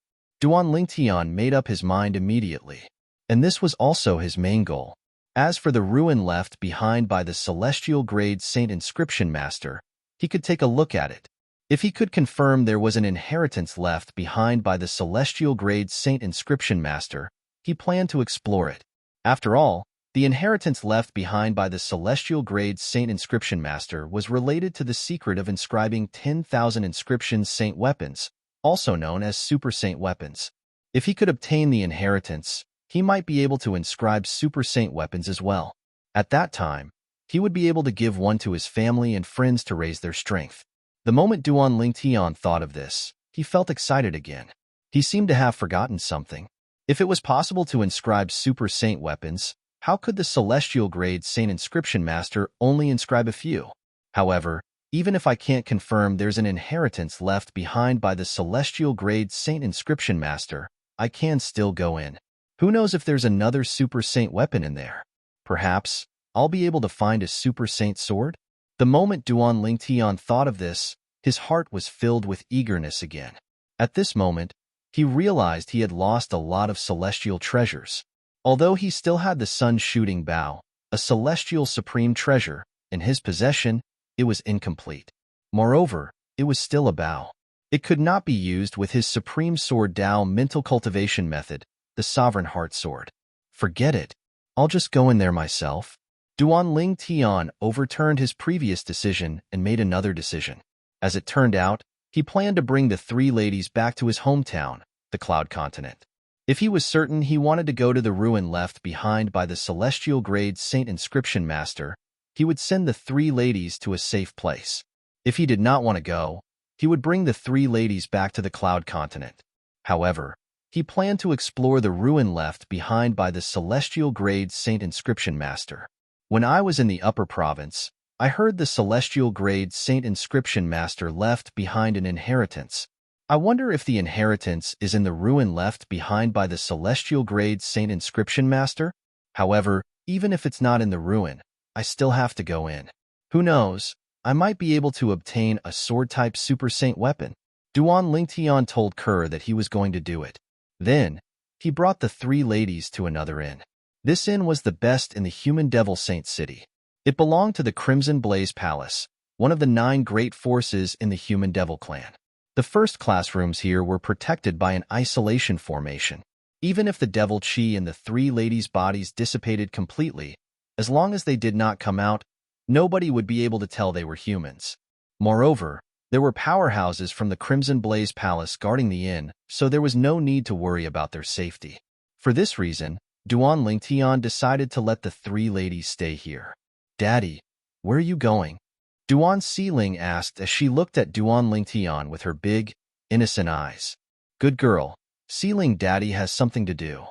Duan Lingtian made up his mind immediately. And this was also his main goal. As for the ruin left behind by the Celestial Grade Saint Inscription Master, he could take a look at it. If he could confirm there was an inheritance left behind by the Celestial Grade Saint Inscription Master, he planned to explore it. After all, the inheritance left behind by the Celestial Grade Saint Inscription Master was related to the secret of inscribing 10,000 inscription saint weapons, also known as super saint weapons. If he could obtain the inheritance, he might be able to inscribe super saint weapons as well. At that time, he would be able to give one to his family and friends to raise their strength. The moment Duan Lingtian thought of this, he felt excited again. He seemed to have forgotten something. If it was possible to inscribe super saint weapons, how could the Celestial Grade Saint Inscription Master only inscribe a few? However, even if I can't confirm there's an inheritance left behind by the Celestial Grade Saint Inscription Master, I can still go in. Who knows if there's another super saint weapon in there? Perhaps I'll be able to find a super saint sword? The moment Duan Lingtian thought of this, his heart was filled with eagerness again. At this moment, he realized he had lost a lot of celestial treasures. Although he still had the sun-shooting bow, a celestial supreme treasure, in his possession, it was incomplete. Moreover, it was still a bow. It could not be used with his supreme sword Dao mental cultivation method, the Sovereign Heart Sword. Forget it. I'll just go in there myself. Duan Lingtian overturned his previous decision and made another decision. As it turned out, he planned to bring the three ladies back to his hometown, the Cloud Continent. If he was certain he wanted to go to the ruin left behind by the Celestial Grade Saint Inscription Master, he would send the three ladies to a safe place. If he did not want to go, he would bring the three ladies back to the Cloud Continent. However, he planned to explore the ruin left behind by the Celestial Grade Saint Inscription Master. When I was in the upper province, I heard the celestial grade Saint Inscription Master left behind an inheritance. I wonder if the inheritance is in the ruin left behind by the celestial grade Saint Inscription Master? However, even if it's not in the ruin, I still have to go in. Who knows? I might be able to obtain a sword-type Super Saint weapon. Duan Lingtian told Kerr that he was going to do it. Then, he brought the three ladies to another inn. This inn was the best in the Human Devil Saint City. It belonged to the Crimson Blaze Palace, one of the 9 great forces in the Human Devil clan. The first classrooms here were protected by an isolation formation. Even if the devil chi in the 3 ladies' bodies dissipated completely, as long as they did not come out, nobody would be able to tell they were humans. Moreover, there were powerhouses from the Crimson Blaze Palace guarding the inn, so there was no need to worry about their safety. For this reason, Duan Lingtian decided to let the 3 ladies stay here. "Daddy, where are you going?" Duan Siling asked as she looked at Duan Lingtian with her big, innocent eyes. "Good girl. Siling, Daddy has something to do.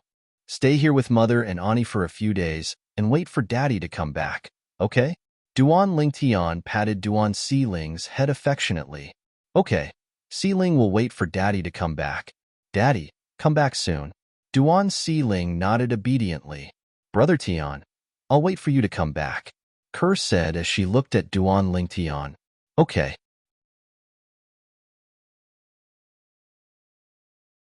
Stay here with Mother and Ani for a few days and wait for Daddy to come back, okay?" Duan Lingtian patted Duan Siling's head affectionately. "Okay, Siling will wait for Daddy to come back. Daddy, come back soon." Duan Siling nodded obediently. "Brother Tian, I'll wait for you to come back," Kerr said as she looked at Duan Lingtian. "Okay."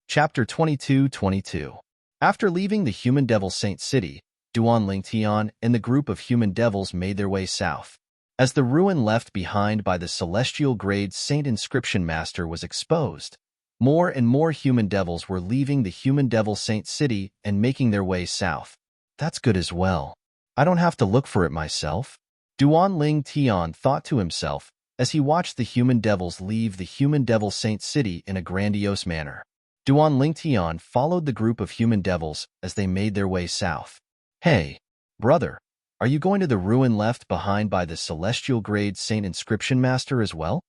Chapter 22-22. After leaving the Human Devil Saint City, Duan Lingtian and the group of human devils made their way south. As the ruin left behind by the celestial grade Saint Inscription Master was exposed, more and more human devils were leaving the Human Devil Saint City and making their way south. "That's good as well. I don't have to look for it myself," Duan Lingtian thought to himself as he watched the human devils leave the Human Devil Saint City in a grandiose manner. Duan Lingtian followed the group of human devils as they made their way south. "Hey, brother, are you going to the ruin left behind by the celestial grade Saint Inscription Master as well?"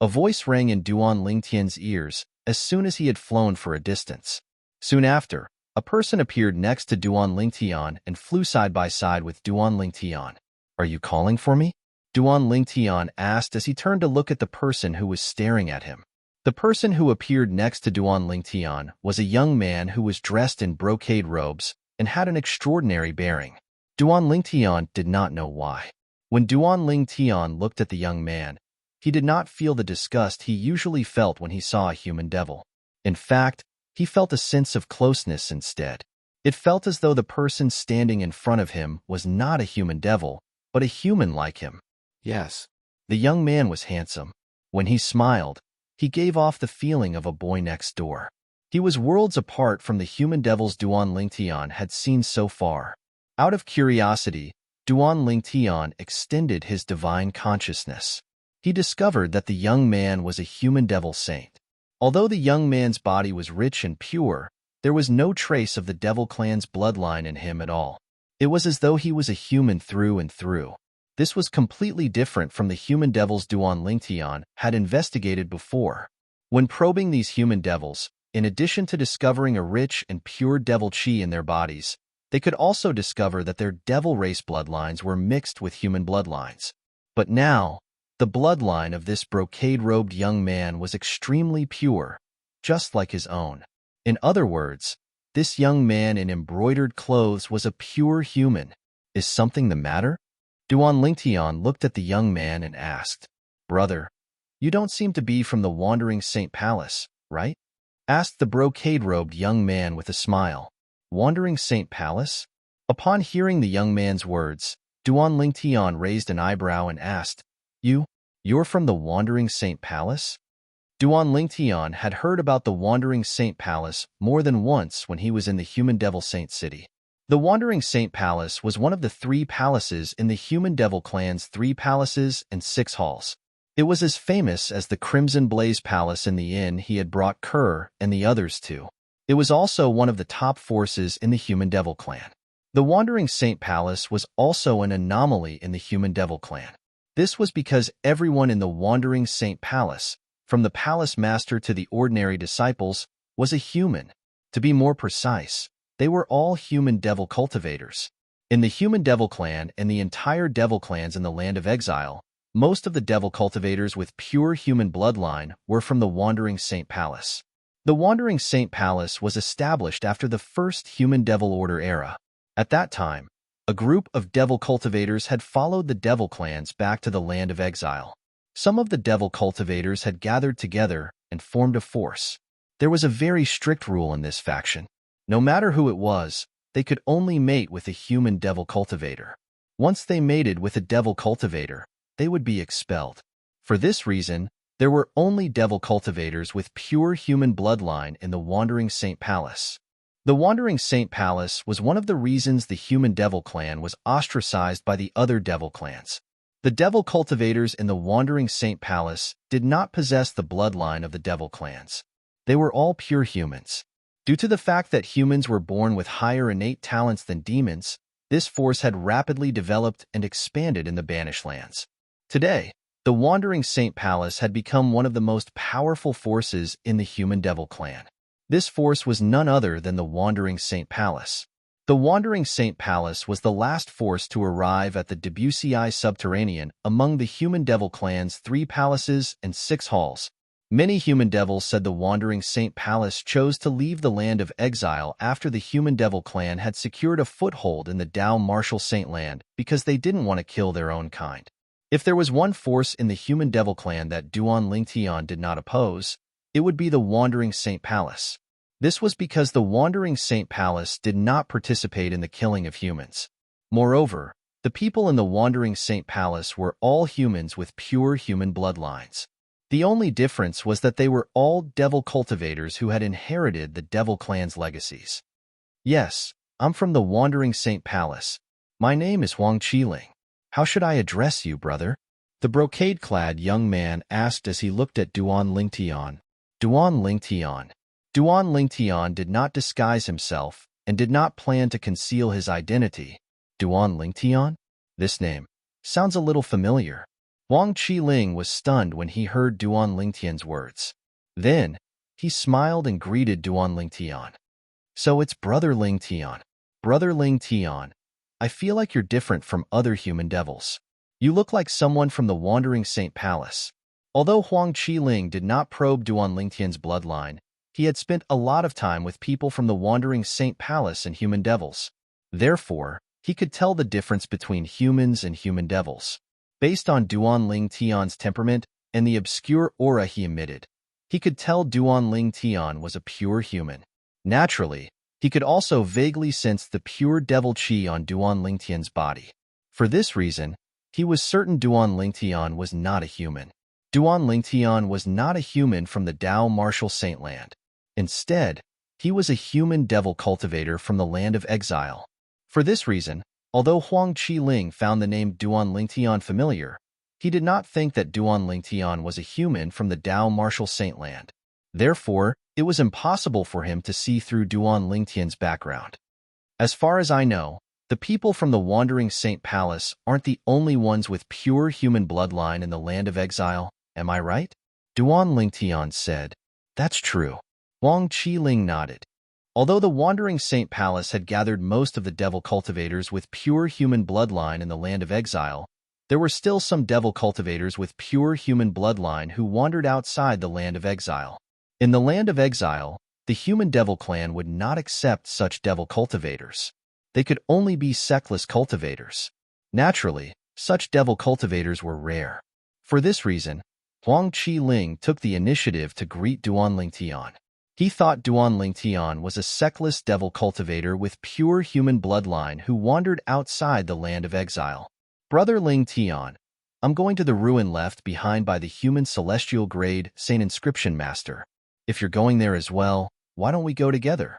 A voice rang in Duan Lingtian's ears as soon as he had flown for a distance. Soon after, a person appeared next to Duan Lingtian and flew side by side with Duan Lingtian. "Are you calling for me?" Duan Lingtian asked as he turned to look at the person who was staring at him. The person who appeared next to Duan Lingtian was a young man who was dressed in brocade robes and had an extraordinary bearing. Duan Lingtian did not know why. When Duan Lingtian looked at the young man, he did not feel the disgust he usually felt when he saw a human devil. In fact, he felt a sense of closeness instead. It felt as though the person standing in front of him was not a human devil, but a human like him. Yes, the young man was handsome. When he smiled, he gave off the feeling of a boy next door. He was worlds apart from the human devils Duan Lingtian had seen so far. Out of curiosity, Duan Lingtian extended his divine consciousness. He discovered that the young man was a human devil saint. Although the young man's body was rich and pure, there was no trace of the devil clan's bloodline in him at all. It was as though he was a human through and through. This was completely different from the human devils Duan Lingtian had investigated before. When probing these human devils, in addition to discovering a rich and pure devil chi in their bodies, they could also discover that their devil race bloodlines were mixed with human bloodlines. But now, the bloodline of this brocade-robed young man was extremely pure, just like his own. In other words, this young man in embroidered clothes was a pure human. Is something the matter? Duan Lingtian looked at the young man and asked, "Brother, you don't seem to be from the Wandering Saint Palace, right?" asked the brocade-robed young man with a smile. "Wandering Saint Palace?" Upon hearing the young man's words, Duan Lingtian raised an eyebrow and asked, You're from the Wandering Saint Palace?" Duan Lingtian had heard about the Wandering Saint Palace more than once when he was in the Human Devil Saint City. The Wandering Saint Palace was one of the 3 palaces in the Human Devil clan's 3 palaces and 6 halls. It was as famous as the Crimson Blaze Palace in the inn he had brought Kerr and the others to. It was also one of the top forces in the Human Devil clan. The Wandering Saint Palace was also an anomaly in the Human Devil clan. This was because everyone in the Wandering Saint Palace, from the palace master to the ordinary disciples, was a human. To be more precise, they were all human devil cultivators. In the human devil clan and the entire devil clans in the land of exile, most of the devil cultivators with pure human bloodline were from the Wandering Saint Palace. The Wandering Saint Palace was established after the first human devil order era. At that time, a group of devil cultivators had followed the devil clans back to the land of exile. Some of the devil cultivators had gathered together and formed a force. There was a very strict rule in this faction. No matter who it was, they could only mate with a human devil cultivator. Once they mated with a devil cultivator, they would be expelled. For this reason, there were only devil cultivators with pure human bloodline in the Wandering Saint Palace. The Wandering Saint Palace was one of the reasons the human devil clan was ostracized by the other devil clans. The devil cultivators in the Wandering Saint Palace did not possess the bloodline of the devil clans. They were all pure humans. Due to the fact that humans were born with higher innate talents than demons, this force had rapidly developed and expanded in the Banished Lands. Today, the Wandering Saint Palace had become one of the most powerful forces in the human devil clan. This force was none other than the Wandering Saint Palace. The Wandering Saint Palace was the last force to arrive at the Debussy Subterranean among the human devil clan's 3 palaces and 6 halls. Many human devils said the Wandering Saint Palace chose to leave the land of exile after the human devil clan had secured a foothold in the Dao Martial Saint Land because they didn't want to kill their own kind. If there was one force in the human devil clan that Duan Lingtian did not oppose, it would be the Wandering Saint Palace. This was because the Wandering Saint Palace did not participate in the killing of humans. Moreover, the people in the Wandering Saint Palace were all humans with pure human bloodlines. The only difference was that they were all devil cultivators who had inherited the devil clan's legacies. Yes, I'm from the Wandering Saint Palace. My name is Huang Qiling. How should I address you, brother? The brocade-clad young man asked as he looked at Duan Lingtian. Duan Lingtian. Duan Lingtian did not disguise himself and did not plan to conceal his identity. Duan Lingtian? This name sounds a little familiar. Huang Qiling was stunned when he heard Duan Lingtian's words. Then, he smiled and greeted Duan Lingtian. So it's Brother Lingtian. Brother Lingtian, I feel like you're different from other human devils. You look like someone from the Wandering Saint Palace. Although Huang Qiling did not probe Duan Lingtian's bloodline, he had spent a lot of time with people from the Wandering Saint Palace and human devils. Therefore, he could tell the difference between humans and human devils. Based on Duan Lingtian's temperament and the obscure aura he emitted, he could tell Duan Lingtian was a pure human. Naturally, he could also vaguely sense the pure devil qi on Duan Lingtian's body. For this reason, he was certain Duan Lingtian was not a human. Duan Lingtian was not a human from the Dao Martial Saint Land. Instead, he was a human devil cultivator from the land of exile. For this reason, although Huang Qiling found the name Duan Lingtian familiar, he did not think that Duan Lingtian was a human from the Dao Martial Saint Land. Therefore, it was impossible for him to see through Duan Lingtian's background. As far as I know, the people from the Wandering Saint Palace aren't the only ones with pure human bloodline in the land of exile, am I right? Duan Lingtian said. That's true. Huang Qiling nodded. Although the Wandering Saint Palace had gathered most of the devil cultivators with pure human bloodline in the land of exile, there were still some devil cultivators with pure human bloodline who wandered outside the land of exile. In the land of exile, the human devil clan would not accept such devil cultivators. They could only be sectless cultivators. Naturally, such devil cultivators were rare. For this reason, Huang Qiling took the initiative to greet Duan Lingtian. He thought Duan Lingtian was a sectless devil cultivator with pure human bloodline who wandered outside the land of exile. Brother Lingtian, I'm going to the ruin left behind by the human celestial grade Saint Inscription Master. If you're going there as well, why don't we go together?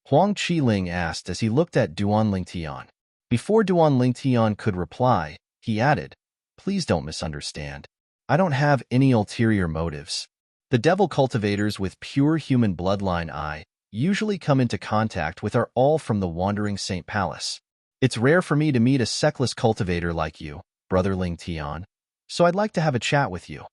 Huang Qiling asked as he looked at Duan Lingtian. Before Duan Lingtian could reply, he added, Please don't misunderstand. I don't have any ulterior motives. The devil cultivators with pure human bloodline I usually come into contact with are all from the Wandering Saint Palace. It's rare for me to meet a sectless cultivator like you, Brother Lingtian, so I'd like to have a chat with you.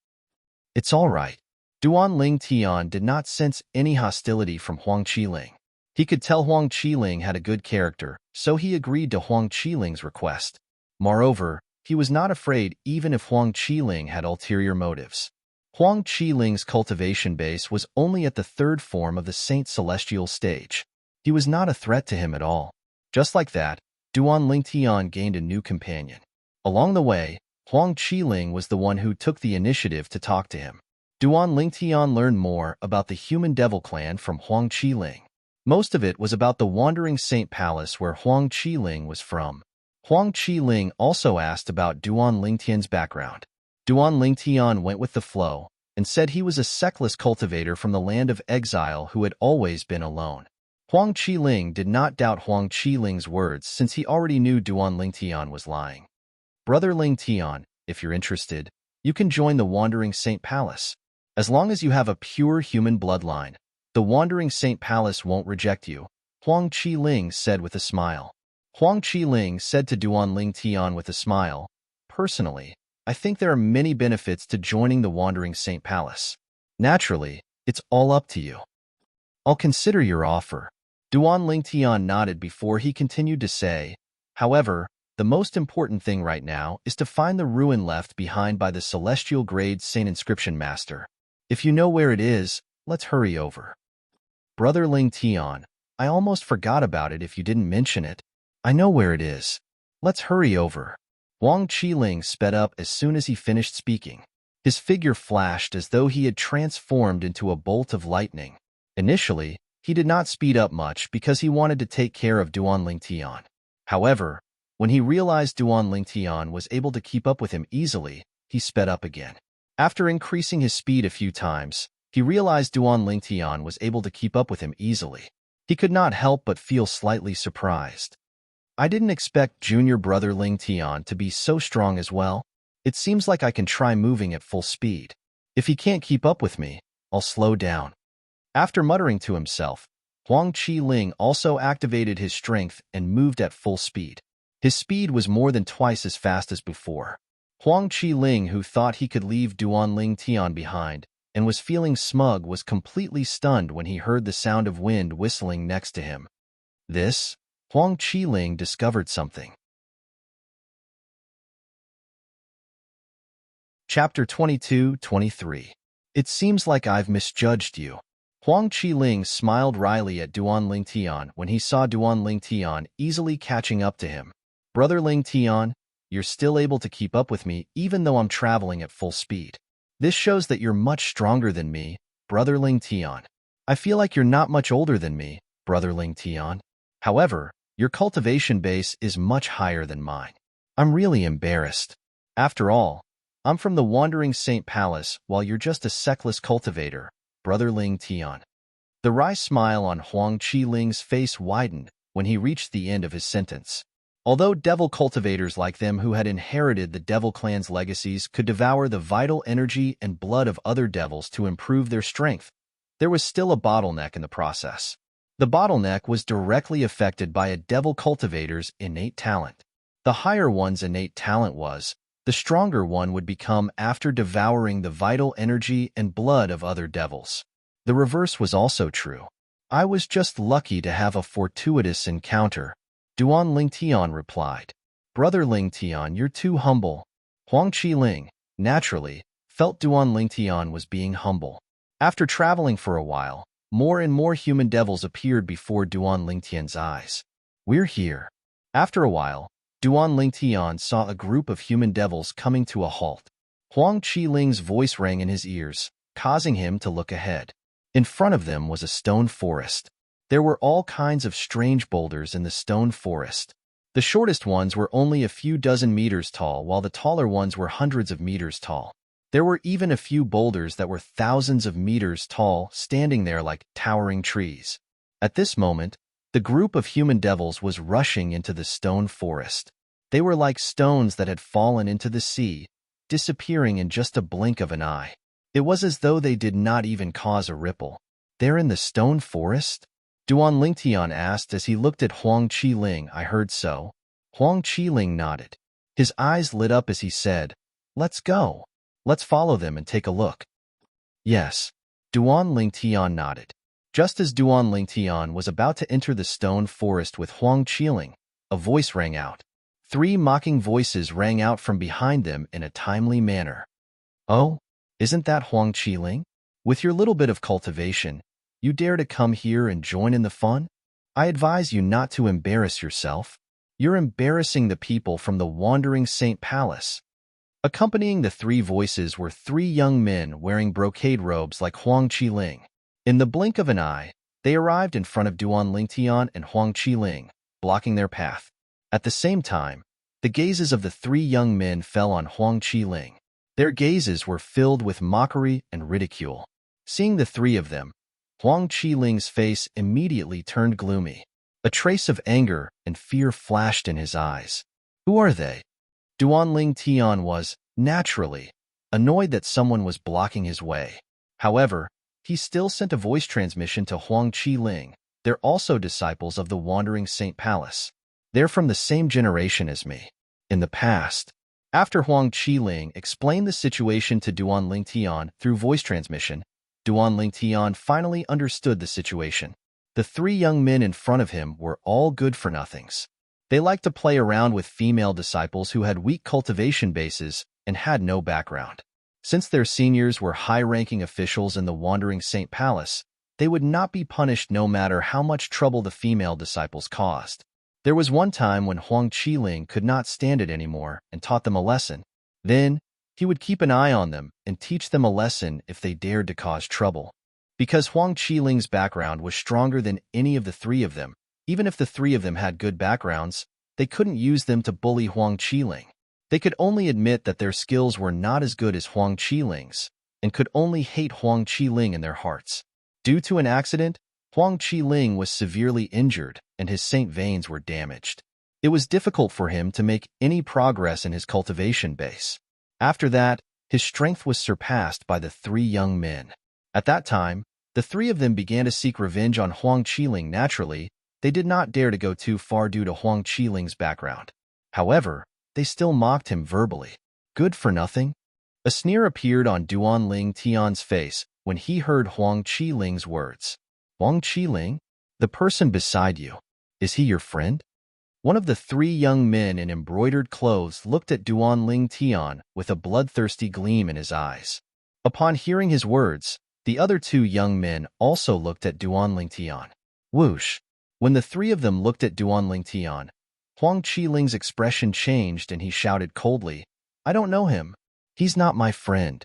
It's all right. Duan Lingtian did not sense any hostility from Huang Qiling. He could tell Huang Qiling had a good character, so he agreed to Huang Qiling's request. Moreover, he was not afraid even if Huang Qiling had ulterior motives. Huang Qiling's cultivation base was only at the third form of the Saint Celestial stage. He was not a threat to him at all. Just like that, Duan Lingtian gained a new companion. Along the way, Huang Qiling was the one who took the initiative to talk to him. Duan Lingtian learned more about the human devil clan from Huang Qiling. Most of it was about the Wandering Saint Palace where Huang Qiling was from. Huang Qiling also asked about Duan Lingtian's background. Duan Lingtian went with the flow and said he was a sexless cultivator from the land of exile who had always been alone. Huang Qiling did not doubt Huang Qiling's words since he already knew Duan Lingtian was lying. Brother Lingtian, if you're interested, you can join the Wandering Saint Palace. As long as you have a pure human bloodline, the Wandering Saint Palace won't reject you, Huang Qiling said with a smile. Huang Qiling said to Duan Lingtian with a smile, "Personally, I think there are many benefits to joining the Wandering Saint Palace. Naturally, it's all up to you. I'll consider your offer." Duan Lingtian nodded before he continued to say, "However, the most important thing right now is to find the ruin left behind by the Celestial Grade Saint Inscription Master. If you know where it is, let's hurry over." Brother Lingtian, I almost forgot about it if you didn't mention it. I know where it is. Let's hurry over. Huang Qiling sped up as soon as he finished speaking. His figure flashed as though he had transformed into a bolt of lightning. Initially, he did not speed up much because he wanted to take care of Duan Lingtian. However, when he realized Duan Lingtian was able to keep up with him easily, he sped up again. After increasing his speed a few times, he realized Duan Lingtian was able to keep up with him easily. He could not help but feel slightly surprised. I didn't expect junior brother Lingtian to be so strong as well. It seems like I can try moving at full speed. If he can't keep up with me, I'll slow down. After muttering to himself, Huang Qiling also activated his strength and moved at full speed. His speed was more than twice as fast as before. Huang Qiling, who thought he could leave Duan Lingtian behind and was feeling smug, was completely stunned when he heard the sound of wind whistling next to him. Huang Qiling discovered something. Chapter 22-23. It seems like I've misjudged you. Huang Qiling smiled wryly at Duan Lingtian when he saw Duan Lingtian easily catching up to him. Brother Lingtian, you're still able to keep up with me even though I'm traveling at full speed. This shows that you're much stronger than me, Brother Lingtian. I feel like you're not much older than me, Brother Lingtian. However, your cultivation base is much higher than mine. I'm really embarrassed. After all, I'm from the Wandering Saint Palace while you're just a sexless cultivator, Brother Lingtian. The wry smile on Huang Qiling's face widened when he reached the end of his sentence. Although devil cultivators like them who had inherited the devil clan's legacies could devour the vital energy and blood of other devils to improve their strength, there was still a bottleneck in the process. The bottleneck was directly affected by a devil cultivator's innate talent. The higher one's innate talent was, the stronger one would become after devouring the vital energy and blood of other devils. The reverse was also true. I was just lucky to have a fortuitous encounter, Duan Lingtian replied. Brother Lingtian, you're too humble. Huang Qiling, naturally, felt Duan Lingtian was being humble. After traveling for a while, more and more human devils appeared before Duan Lingtian's eyes. We're here. After a while, Duan Lingtian saw a group of human devils coming to a halt. Huang Qiling's voice rang in his ears, causing him to look ahead. In front of them was a stone forest. There were all kinds of strange boulders in the stone forest. The shortest ones were only a few dozen meters tall, while the taller ones were hundreds of meters tall. There were even a few boulders that were thousands of meters tall, standing there like towering trees. At this moment, the group of human devils was rushing into the stone forest. They were like stones that had fallen into the sea, disappearing in just a blink of an eye. It was as though they did not even cause a ripple. They're in the stone forest? Duan Lingtian asked as he looked at Huang Qiling. I heard so. Huang Qiling nodded. His eyes lit up as he said, Let's go. Let's follow them and take a look. Yes. Duan Lingtian nodded. Just as Duan Lingtian was about to enter the stone forest with Huang Qiling, a voice rang out. 3 mocking voices rang out from behind them in a timely manner. "Oh, isn't that Huang Qiling? With your little bit of cultivation, you dare to come here and join in the fun? I advise you not to embarrass yourself. You're embarrassing the people from the Wandering Saint Palace." Accompanying the 3 voices were 3 young men wearing brocade robes like Huang Qiling. In the blink of an eye, they arrived in front of Duan Lingtian and Huang Qiling, blocking their path. At the same time, the gazes of the 3 young men fell on Huang Qiling. Their gazes were filled with mockery and ridicule. Seeing the 3 of them, Huang Qiling's face immediately turned gloomy. A trace of anger and fear flashed in his eyes. Who are they? Duan Lingtian was, naturally, annoyed that someone was blocking his way. However, he still sent a voice transmission to Huang Qiling. They're also disciples of the Wandering Saint Palace. They're from the same generation as me. In the past, after Huang Qiling explained the situation to Duan Lingtian through voice transmission, Duan Lingtian finally understood the situation. The 3 young men in front of him were all good-for-nothings. They liked to play around with female disciples who had weak cultivation bases and had no background. Since their seniors were high-ranking officials in the Wandering Saint Palace, they would not be punished no matter how much trouble the female disciples caused. There was one time when Huang Qiling could not stand it anymore and taught them a lesson. Then, he would keep an eye on them and teach them a lesson if they dared to cause trouble. Because Huang Qiling's background was stronger than any of the 3 of them, even if the 3 of them had good backgrounds, they couldn't use them to bully Huang Qiling. They could only admit that their skills were not as good as Huang Qiling's, and could only hate Huang Qiling in their hearts. Due to an accident, Huang Qiling was severely injured, and his saint veins were damaged. It was difficult for him to make any progress in his cultivation base. After that, his strength was surpassed by the 3 young men. At that time, the 3 of them began to seek revenge on Huang Qiling naturally. They did not dare to go too far due to Huang Qiling's background. However, they still mocked him verbally. Good for nothing? A sneer appeared on Duan Lingtian's face when he heard Huang Qiling's words. Huang Qiling? The person beside you. Is he your friend? One of the 3 young men in embroidered clothes looked at Duan Lingtian with a bloodthirsty gleam in his eyes. Upon hearing his words, the other 2 young men also looked at Duan Lingtian. Whoosh! When the 3 of them looked at Duan Lingtian, Huang Qiling's expression changed and he shouted coldly, "I don't know him. He's not my friend."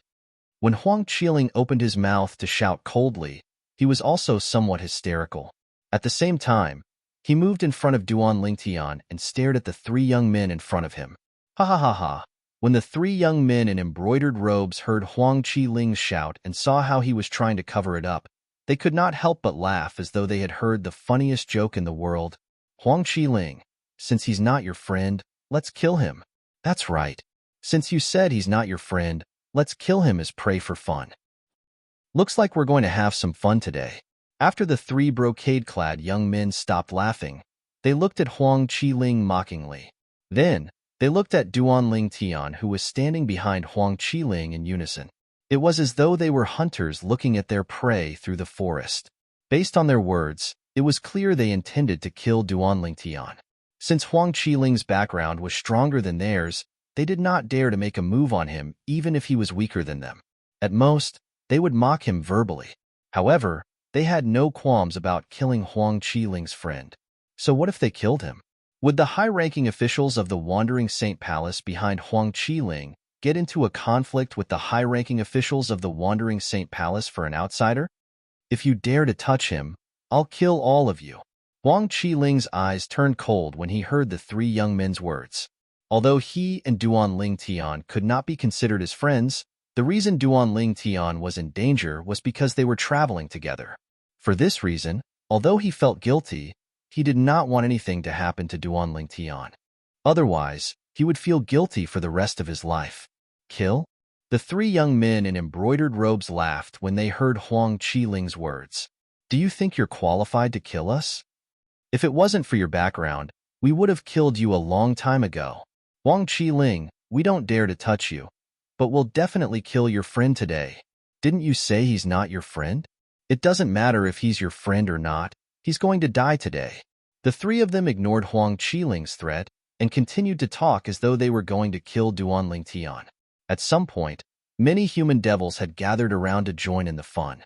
When Huang Qiling opened his mouth to shout coldly, he was also somewhat hysterical. At the same time, he moved in front of Duan Lingtian and stared at the 3 young men in front of him. Ha ha ha ha! When the 3 young men in embroidered robes heard Huang Qiling's shout and saw how he was trying to cover it up, they could not help but laugh as though they had heard the funniest joke in the world. Huang Qiling, since he's not your friend, let's kill him. That's right. Since you said he's not your friend, let's kill him as prey for fun. Looks like we're going to have some fun today. After the 3 brocade-clad young men stopped laughing, they looked at Huang Qiling mockingly. Then, they looked at Duan Lingtian, who was standing behind Huang Qiling in unison. It was as though they were hunters looking at their prey through the forest. Based on their words, it was clear they intended to kill Duan Lingtian. Since Huang Qiling's background was stronger than theirs, they did not dare to make a move on him even if he was weaker than them. At most, they would mock him verbally. However, they had no qualms about killing Huang Qiling's friend. So what if they killed him? Would the high-ranking officials of the Wandering Saint Palace behind Huang Qiling get into a conflict with the high-ranking officials of the Wandering Saint Palace for an outsider? If you dare to touch him, I'll kill all of you. Huang Qiling's eyes turned cold when he heard the 3 young men's words. Although he and Duan Lingtian could not be considered as friends, the reason Duan Lingtian was in danger was because they were traveling together. For this reason, although he felt guilty, he did not want anything to happen to Duan Lingtian. Otherwise, he would feel guilty for the rest of his life. Kill? The 3 young men in embroidered robes laughed when they heard Huang Qiling's words. Do you think you're qualified to kill us? If it wasn't for your background, we would have killed you a long time ago. Huang Qiling, we don't dare to touch you, but we'll definitely kill your friend today. Didn't you say he's not your friend? It doesn't matter if he's your friend or not, he's going to die today. The three of them ignored Huang Qiling's threat and continued to talk as though they were going to kill Duan Tian. At some point, many human devils had gathered around to join in the fun.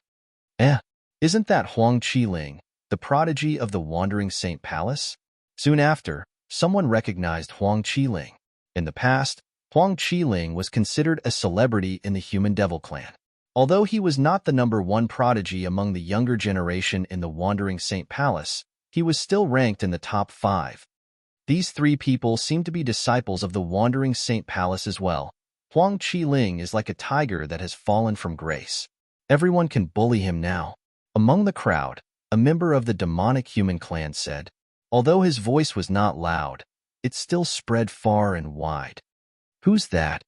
Isn't that Huang Qiling, the prodigy of the Wandering Saint Palace? Soon after, someone recognized Huang Qiling. In the past, Huang Qiling was considered a celebrity in the human devil clan. Although he was not the #1 prodigy among the younger generation in the Wandering Saint Palace, he was still ranked in the top 5. These three people seem to be disciples of the Wandering Saint Palace as well. Huang Qiling is like a tiger that has fallen from grace. Everyone can bully him now. Among the crowd, a member of the demonic human clan said. Although his voice was not loud, it still spread far and wide. Who's that?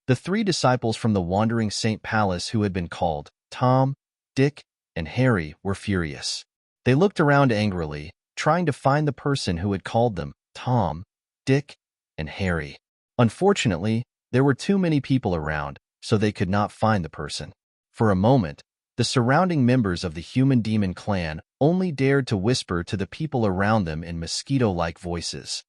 The three disciples from the Wandering Saint Palace who had been called Tom, Dick, and Harry were furious. They looked around angrily, trying to find the person who had called them Tom, Dick, and Harry. Unfortunately, there were too many people around, so they could not find the person. For a moment, the surrounding members of the human demon clan only dared to whisper to the people around them in mosquito-like voices.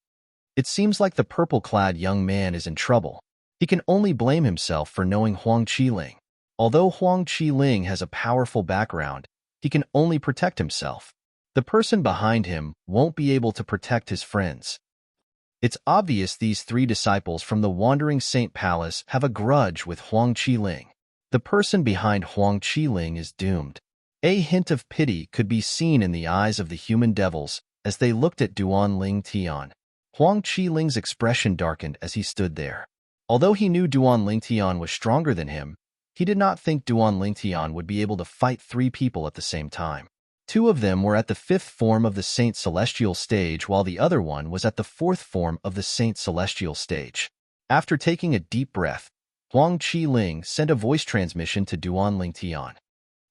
It seems like the purple-clad young man is in trouble. He can only blame himself for knowing Huang Qiling. Although Huang Qiling has a powerful background, he can only protect himself. The person behind him won't be able to protect his friends. It's obvious these three disciples from the Wandering Saint Palace have a grudge with Huang Qiling. The person behind Huang Qiling is doomed. A hint of pity could be seen in the eyes of the human devils as they looked at Duan Tian. Huang Qiling's expression darkened as he stood there. Although he knew Duan Tian was stronger than him, he did not think Duan Tian would be able to fight three people at the same time. Two of them were at the 5th form of the Saint Celestial stage, while the other one was at the 4th form of the Saint Celestial stage. After taking a deep breath, Huang Qiling sent a voice transmission to Duan Tian.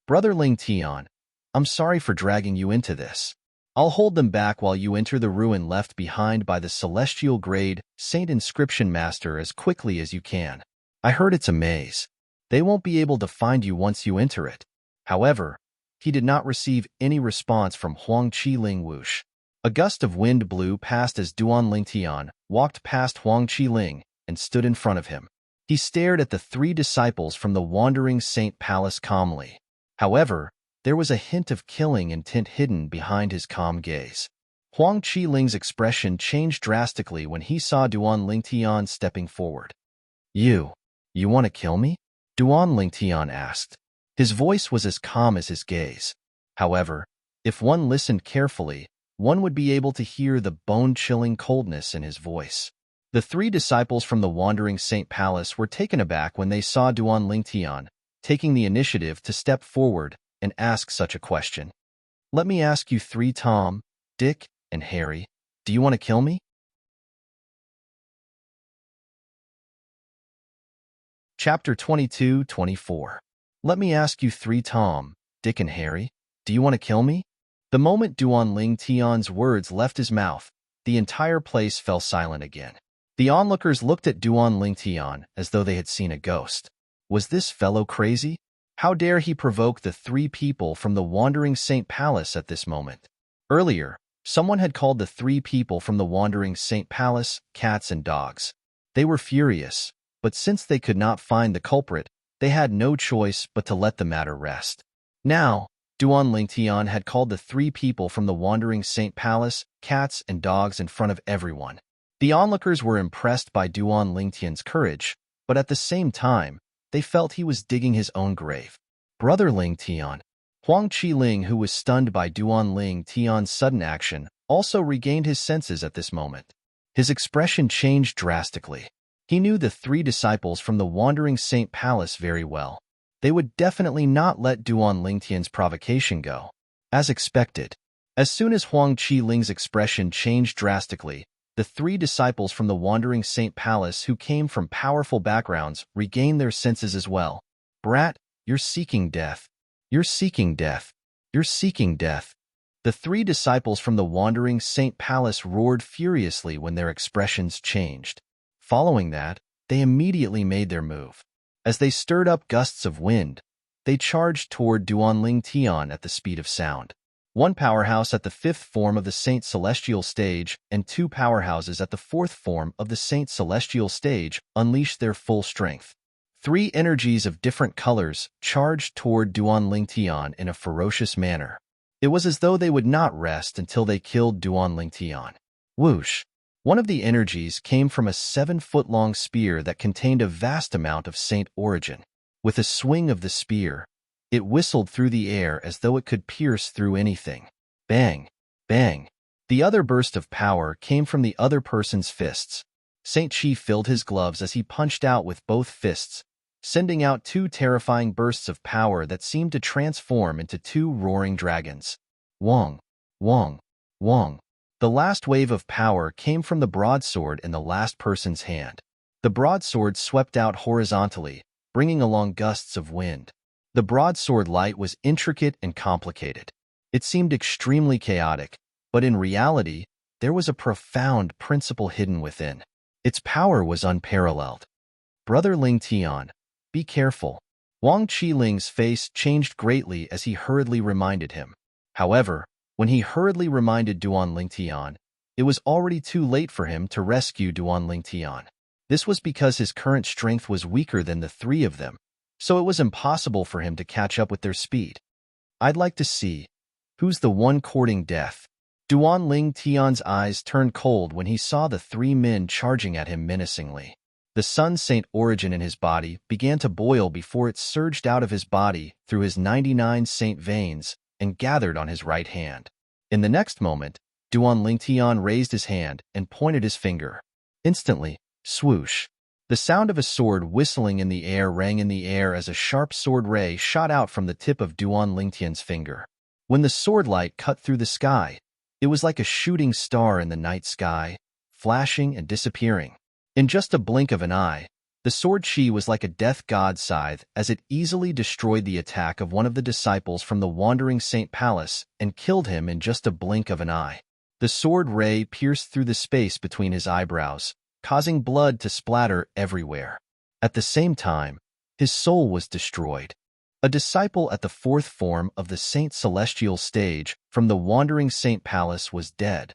Brother Ling Tian, I'm sorry for dragging you into this. I'll hold them back while you enter the ruin left behind by the Celestial Grade Saint Inscription Master as quickly as you can. I heard it's a maze. They won't be able to find you once you enter it. However, he did not receive any response from Huang Qiling whoosh. A gust of wind blew past as Duan Tian walked past Huang Qiling and stood in front of him. He stared at the three disciples from the Wandering Saint Palace calmly. However, there was a hint of killing intent hidden behind his calm gaze. Huang Qiling's expression changed drastically when he saw Duan Tian stepping forward. You want to kill me? Duan Tian asked. His voice was as calm as his gaze. However, if one listened carefully, one would be able to hear the bone-chilling coldness in his voice. The three disciples from the Wandering Saint Palace were taken aback when they saw Duan Tian taking the initiative to step forward and ask such a question. Let me ask you three, Tom, Dick, and Harry. Do you want to kill me? Chapter 22-24. Let me ask you three, Tom, Dick, and Harry. Do you want to kill me? The moment Duan Tian's words left his mouth, the entire place fell silent again. The onlookers looked at Duan Tian as though they had seen a ghost. Was this fellow crazy? How dare he provoke the three people from the Wandering Saint Palace at this moment? Earlier, someone had called the three people from the Wandering Saint Palace cats and dogs. They were furious, but since they could not find the culprit, they had no choice but to let the matter rest. Now, Duan Tian had called the three people from the Wandering Saint Palace cats and dogs in front of everyone. The onlookers were impressed by Duan Tian's courage, but at the same time, they felt he was digging his own grave. Brother Ling Tian. Huang Qiling, who was stunned by Duan Tian's sudden action, also regained his senses at this moment. His expression changed drastically. He knew the three disciples from the Wandering Saint Palace very well. They would definitely not let Duan Tian's provocation go. As expected, as soon as Huang Qiling's expression changed drastically, the three disciples from the Wandering Saint Palace who came from powerful backgrounds regained their senses as well. Brat, you're seeking death. You're seeking death. You're seeking death. The three disciples from the Wandering Saint Palace roared furiously when their expressions changed. Following that, they immediately made their move. As they stirred up gusts of wind, they charged toward Duan Tian at the speed of sound. one powerhouse at the fifth form of the Saint Celestial stage and two powerhouses at the fourth form of the Saint Celestial stage unleashed their full strength. Three energies of different colors charged toward Duan Lingtian in a ferocious manner. It was as though they would not rest until they killed Duan Lingtian. Whoosh! One of the energies came from a 7-foot-long spear that contained a vast amount of saint origin. With a swing of the spear, it whistled through the air as though it could pierce through anything. Bang! Bang! The other burst of power came from the other person's fists. Saint Chi filled his gloves as he punched out with both fists, sending out two terrifying bursts of power that seemed to transform into two roaring dragons. Wong! Wong! Wong! The last wave of power came from the broadsword in the last person's hand. The broadsword swept out horizontally, bringing along gusts of wind. The broadsword light was intricate and complicated. It seemed extremely chaotic, but in reality, there was a profound principle hidden within. Its power was unparalleled. Brother Ling Tian, be careful. Wang Qiling's face changed greatly as he hurriedly reminded him. However, when he hurriedly reminded Duan Lingtian, it was already too late for him to rescue Duan Lingtian. This was because his current strength was weaker than the three of them, so it was impossible for him to catch up with their speed. I'd like to see. Who's the one courting death? Duan Lingtian's eyes turned cold when he saw the three men charging at him menacingly. The Sun Saint origin in his body began to boil before it surged out of his body through his 99 saint veins and gathered on his right hand. In the next moment, Duan Lingtian raised his hand and pointed his finger. Instantly, swoosh! The sound of a sword whistling in the air rang in the air as a sharp sword ray shot out from the tip of Duan Lingtian's finger. When the sword light cut through the sky, it was like a shooting star in the night sky, flashing and disappearing. In just a blink of an eye, the sword chi was like a death god scythe as it easily destroyed the attack of one of the disciples from the Wandering Saint Palace and killed him in just a blink of an eye. The sword ray pierced through the space between his eyebrows, causing blood to splatter everywhere. At the same time, his soul was destroyed. A disciple at the fourth form of the Saint Celestial stage from the Wandering Saint Palace was dead.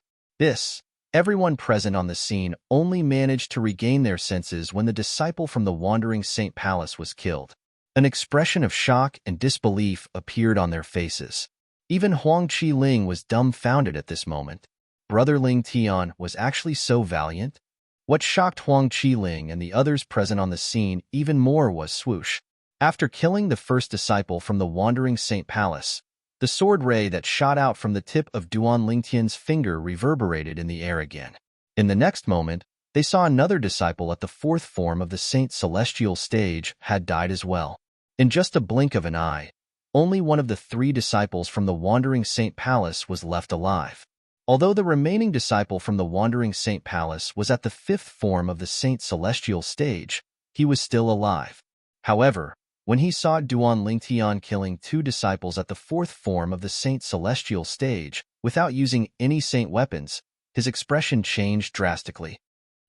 Everyone present on the scene only managed to regain their senses when the disciple from the Wandering Saint Palace was killed. An expression of shock and disbelief appeared on their faces. Even Huang Qiling was dumbfounded at this moment. Brother Ling Tian was actually so valiant? What shocked Huang Qiling and the others present on the scene even more was swoosh. After killing the first disciple from the Wandering Saint Palace, the sword ray that shot out from the tip of Duan Lingtian's finger reverberated in the air again. In the next moment, they saw another disciple at the fourth form of the Saint Celestial stage had died as well. In just a blink of an eye, only one of the three disciples from the Wandering Saint Palace was left alive. Although the remaining disciple from the Wandering Saint Palace was at the fifth form of the Saint Celestial stage, he was still alive. However, when he saw Duan Lingtian killing two disciples at the fourth form of the Saint Celestial stage without using any saint weapons, his expression changed drastically.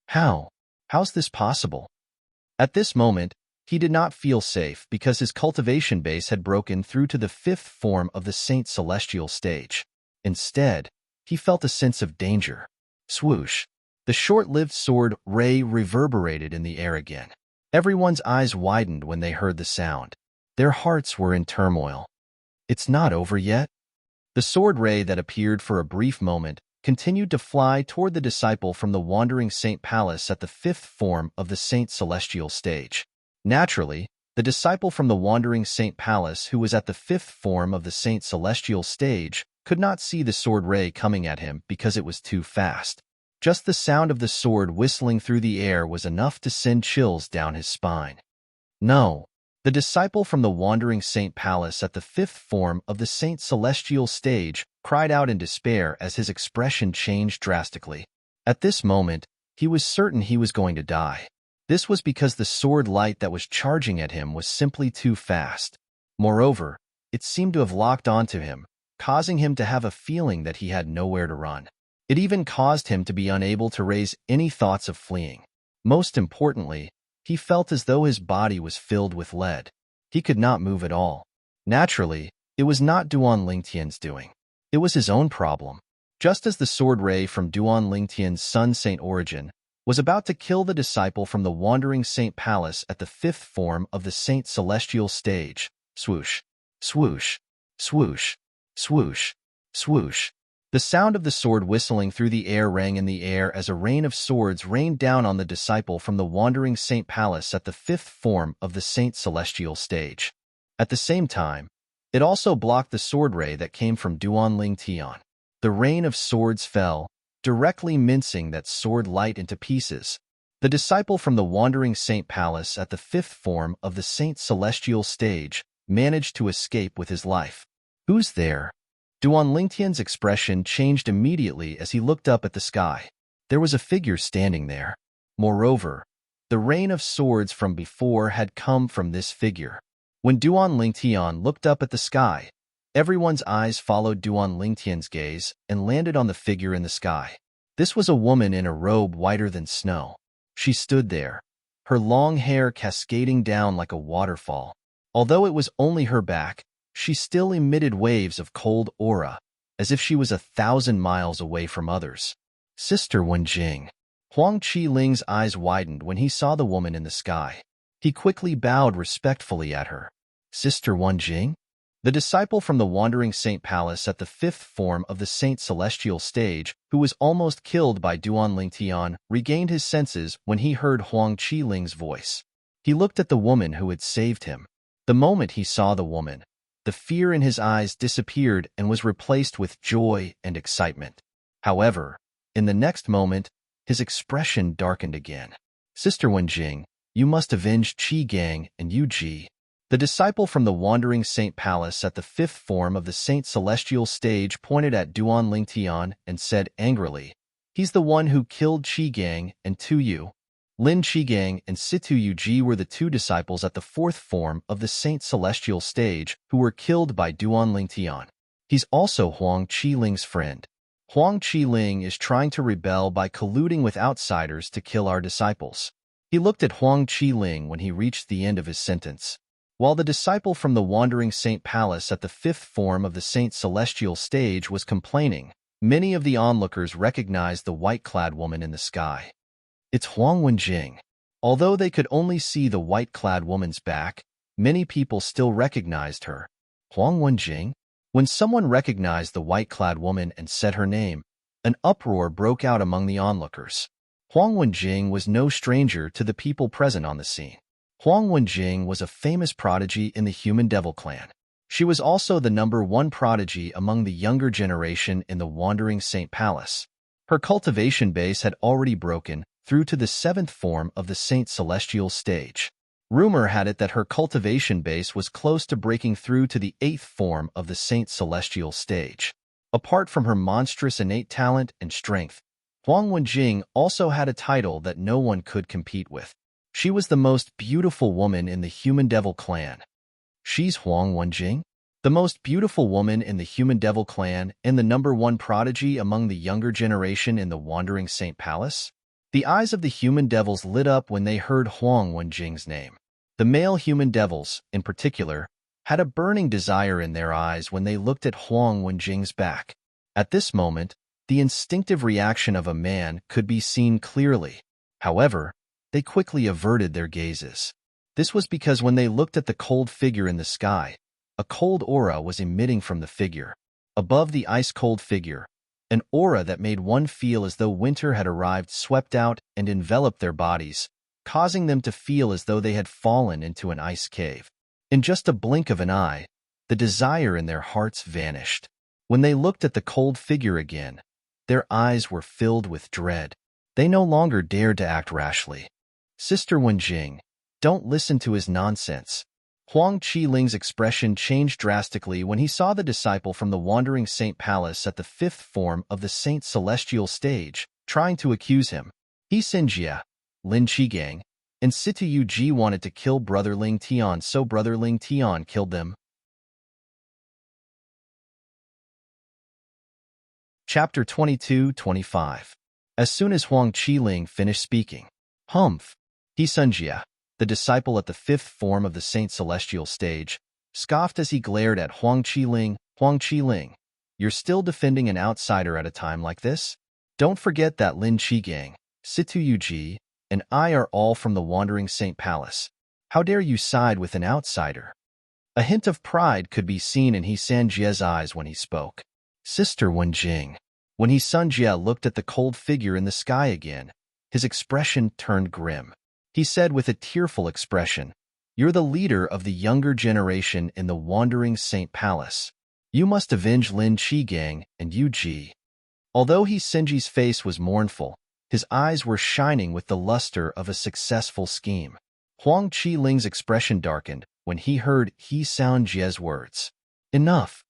How's this possible? At this moment, he did not feel safe because his cultivation base had broken through to the fifth form of the Saint Celestial stage. Instead, he felt a sense of danger. Swoosh! The short-lived sword ray reverberated in the air again. Everyone's eyes widened when they heard the sound. Their hearts were in turmoil. It's not over yet? The sword ray that appeared for a brief moment continued to fly toward the disciple from the Wandering Saint Palace at the fifth form of the Saint Celestial stage. Naturally, the disciple from the Wandering Saint Palace who was at the fifth form of the Saint Celestial stage could not see the sword ray coming at him because it was too fast. Just the sound of the sword whistling through the air was enough to send chills down his spine. No. The disciple from the Wandering Saint Palace at the fifth form of the Saint Celestial stage cried out in despair as his expression changed drastically. At this moment, he was certain he was going to die. This was because the sword light that was charging at him was simply too fast. Moreover, it seemed to have locked onto him, causing him to have a feeling that he had nowhere to run. It even caused him to be unable to raise any thoughts of fleeing. Most importantly, he felt as though his body was filled with lead. He could not move at all. Naturally, it was not Duan Lingtian's doing. It was his own problem. Just as the sword ray from Duan Lingtian's Sun Saint origin was about to kill the disciple from the wandering saint palace at the fifth form of the saint celestial stage, swoosh, swoosh, swoosh, swoosh, swoosh. The sound of the sword whistling through the air rang in the air as a rain of swords rained down on the disciple from the wandering saint palace at the fifth form of the saint celestial stage. At the same time, it also blocked the sword ray that came from Duan Lingtian. The rain of swords fell, directly mincing that sword light into pieces. The disciple from the wandering saint palace at the fifth form of the saint celestial stage managed to escape with his life. Who's there? Duan Lingtian's expression changed immediately as he looked up at the sky. There was a figure standing there. Moreover, the rain of swords from before had come from this figure. When Duan Lingtian looked up at the sky, everyone's eyes followed Duan Lingtian's gaze and landed on the figure in the sky. This was a woman in a robe whiter than snow. She stood there, her long hair cascading down like a waterfall. Although it was only her back, she still emitted waves of cold aura, as if she was 1,000 miles away from others. Sister Wenjing. Huang Qiling's eyes widened when he saw the woman in the sky. He quickly bowed respectfully at her. Sister Wenjing? The disciple from the wandering saint palace at the fifth form of the saint celestial stage, who was almost killed by Duan Lingtian, regained his senses when he heard Huang Qiling's voice. He looked at the woman who had saved him. The moment he saw the woman, the fear in his eyes disappeared and was replaced with joy and excitement. However, in the next moment, his expression darkened again. Sister Wenjing, you must avenge Qi Gang and Yu Ji. The disciple from the wandering saint palace at the fifth form of the saint celestial stage pointed at Duan Lingtian and said angrily, he's the one who killed Qi Gang and Tu Yu. Lin Qigang and Situ Yuji were the two disciples at the fourth form of the Saint Celestial stage who were killed by Duan Lingtian. He's also Huang Qiling's friend. Huang Qiling is trying to rebel by colluding with outsiders to kill our disciples. He looked at Huang Qiling when he reached the end of his sentence. While the disciple from the wandering saint palace at the fifth form of the Saint Celestial stage was complaining, many of the onlookers recognized the white-clad woman in the sky. It's Huang Wenjing. Although they could only see the white-clad woman's back, many people still recognized her. Huang Wenjing? When someone recognized the white-clad woman and said her name, an uproar broke out among the onlookers. Huang Wenjing was no stranger to the people present on the scene. Huang Wenjing was a famous prodigy in the Human Devil clan. She was also the #1 prodigy among the younger generation in the Wandering Saint Palace. Her cultivation base had already broken through to the 7th form of the Saint Celestial stage. Rumor had it that her cultivation base was close to breaking through to the 8th form of the Saint Celestial stage. Apart from her monstrous innate talent and strength, Huang Wenjing also had a title that no one could compete with. She was the most beautiful woman in the Human Devil clan. She's Huang Wenjing? The most beautiful woman in the Human Devil clan and the #1 prodigy among the younger generation in the Wandering Saint Palace? The eyes of the human devils lit up when they heard Huang Wenjing's name. The male human devils, in particular, had a burning desire in their eyes when they looked at Huang Wenjing's back. At this moment, the instinctive reaction of a man could be seen clearly. However, they quickly averted their gazes. This was because when they looked at the cold figure in the sky, a cold aura was emitting from the figure. Above the ice-cold figure, an aura that made one feel as though winter had arrived swept out and enveloped their bodies, causing them to feel as though they had fallen into an ice cave. In just a blink of an eye, the desire in their hearts vanished. When they looked at the cold figure again, their eyes were filled with dread. They no longer dared to act rashly. Sister Wenjing, don't listen to his nonsense. Huang Qiling's expression changed drastically when he saw the disciple from the Wandering Saint Palace at the 5th form of the Saint Celestial stage, trying to accuse him. He Xinjia, Lin Qigang, and Situ Yuji wanted to kill Brother Ling Tian, so Brother Ling Tian killed them. Chapter 22-25. As soon as Huang Qiling finished speaking, Humph, he Xinjia, the disciple at the 5th form of the Saint Celestial stage, scoffed as he glared at Huang Qiling. Huang Qiling, you're still defending an outsider at a time like this? Don't forget that Lin Qigang, Situ Yuji, and I are all from the Wandering Saint Palace. How dare you side with an outsider? A hint of pride could be seen in He Sanjie's eyes when he spoke. Sister Wenjing. When He Sanjie looked at the cold figure in the sky again, his expression turned grim. He said with a tearful expression, "You're the leader of the younger generation in the Wandering Saint Palace. You must avenge Lin Qigang and Yuji." Although He Sanjie's face was mournful, his eyes were shining with the luster of a successful scheme. Huang Qiling's expression darkened when he heard He Sanjie's words. Enough.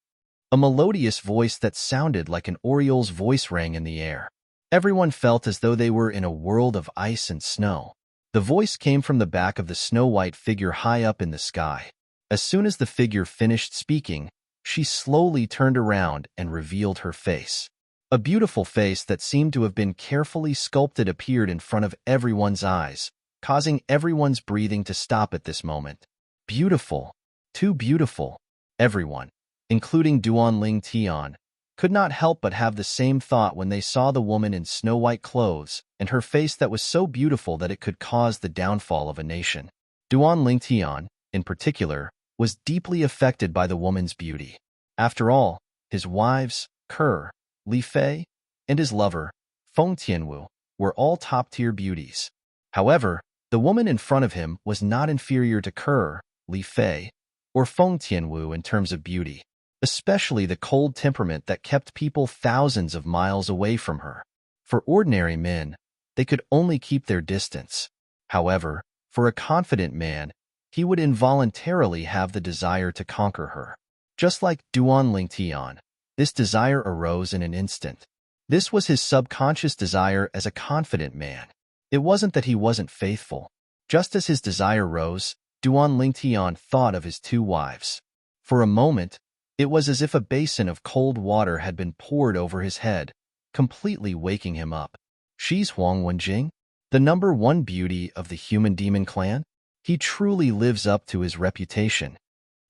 A melodious voice that sounded like an oriole's voice rang in the air. Everyone felt as though they were in a world of ice and snow. The voice came from the back of the snow-white figure high up in the sky. As soon as the figure finished speaking, she slowly turned around and revealed her face. A beautiful face that seemed to have been carefully sculpted appeared in front of everyone's eyes, causing everyone's breathing to stop at this moment. Beautiful. Too beautiful. Everyone, including Duan Ling Tian, could not help but have the same thought when they saw the woman in snow-white clothes and her face that was so beautiful that it could cause the downfall of a nation. Duan Ling Tian, in particular, was deeply affected by the woman's beauty. After all, his wives, Ke, Li Fei, and his lover, Feng Tianwu, were all top-tier beauties. However, the woman in front of him was not inferior to Ke, Li Fei, or Feng Tianwu in terms of beauty, especially the cold temperament that kept people thousands of miles away from her. For ordinary men, they could only keep their distance. However, for a confident man, he would involuntarily have the desire to conquer her. Just like Duan Ling Tian, this desire arose in an instant. This was his subconscious desire as a confident man. It wasn't that he wasn't faithful. Just as his desire rose, Duan Ling Tian thought of his two wives. For a moment, it was as if a basin of cold water had been poured over his head, completely waking him up. She's Huang Wenjing, the #1 beauty of the human demon clan? He truly lives up to his reputation.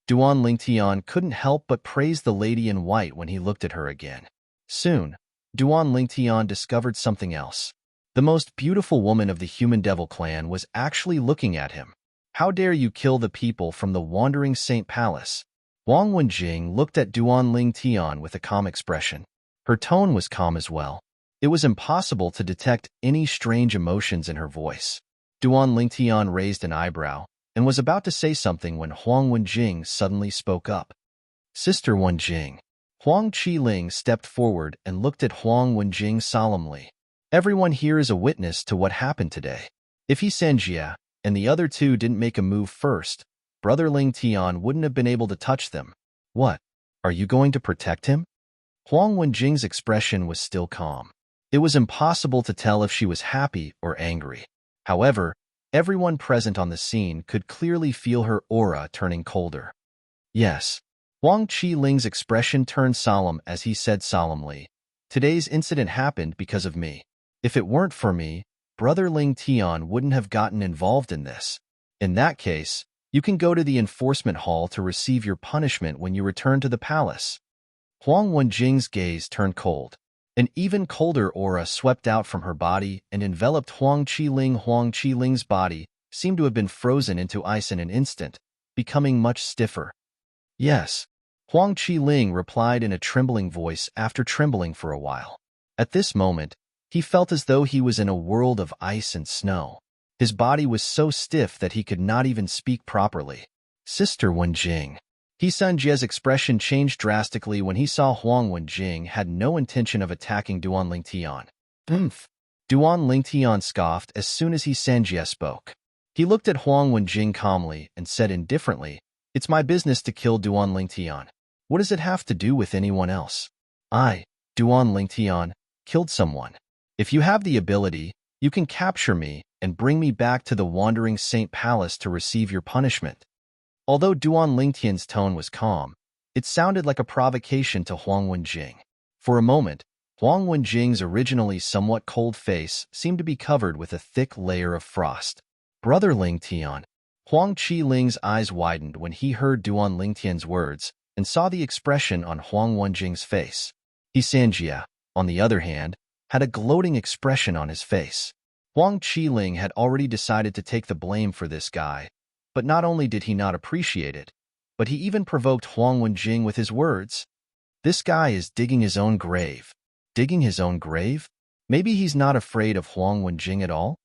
Duan Ling Tian couldn't help but praise the lady in white when he looked at her again. Soon, Duan Ling Tian discovered something else. The most beautiful woman of the human devil clan was actually looking at him. How dare you kill the people from the Wandering Saint Palace? Huang Wenjing looked at Duan Ling Tian with a calm expression. Her tone was calm as well. It was impossible to detect any strange emotions in her voice. Duan Ling Tian raised an eyebrow and was about to say something when Huang Wenjing suddenly spoke up. Sister Wenjing. Huang Qiling stepped forward and looked at Huang Wenjing solemnly. Everyone here is a witness to what happened today. If He Sanjie and the other two didn't make a move first, Brother Ling Tian wouldn't have been able to touch them. What? Are you going to protect him? Huang Wenjing's expression was still calm. It was impossible to tell if she was happy or angry. However, everyone present on the scene could clearly feel her aura turning colder. Yes. Huang Qiling's expression turned solemn as he said solemnly, "Today's incident happened because of me. If it weren't for me, Brother Ling Tian wouldn't have gotten involved in this. In that case, you can go to the enforcement hall to receive your punishment when you return to the palace." Huang Wenjing's gaze turned cold. An even colder aura swept out from her body and enveloped Huang Qiling. Huang Qiling's body seemed to have been frozen into ice in an instant, becoming much stiffer. Yes, Huang Qiling replied in a trembling voice after trembling for a while. At this moment, he felt as though he was in a world of ice and snow. His body was so stiff that he could not even speak properly. Sister Wenjing. He Sanjie's expression changed drastically when he saw Huang Wenjing had no intention of attacking Duan Ling Tian. Duan Ling Tian scoffed as soon as He Sanjie spoke. He looked at Huang Wenjing calmly and said indifferently, "It's my business to kill Duan Ling Tian. What does it have to do with anyone else? I, Duan Ling Tian, killed someone. If you have the ability, you can capture me and bring me back to the Wandering Saint Palace to receive your punishment." Although Duan Ling Tian's tone was calm, it sounded like a provocation to Huang Wenjing. For a moment, Huang Wenjing's originally somewhat cold face seemed to be covered with a thick layer of frost. Brother Ling Tian. Huang Qiling's eyes widened when he heard Duan Ling Tian's words, and saw the expression on Huang Wenjing's face. He Sanjia, on the other hand, had a gloating expression on his face. Huang Qiling had already decided to take the blame for this guy, but not only did he not appreciate it, but he even provoked Huang Wenjing with his words. This guy is digging his own grave. Digging his own grave? Maybe he's not afraid of Huang Wenjing at all?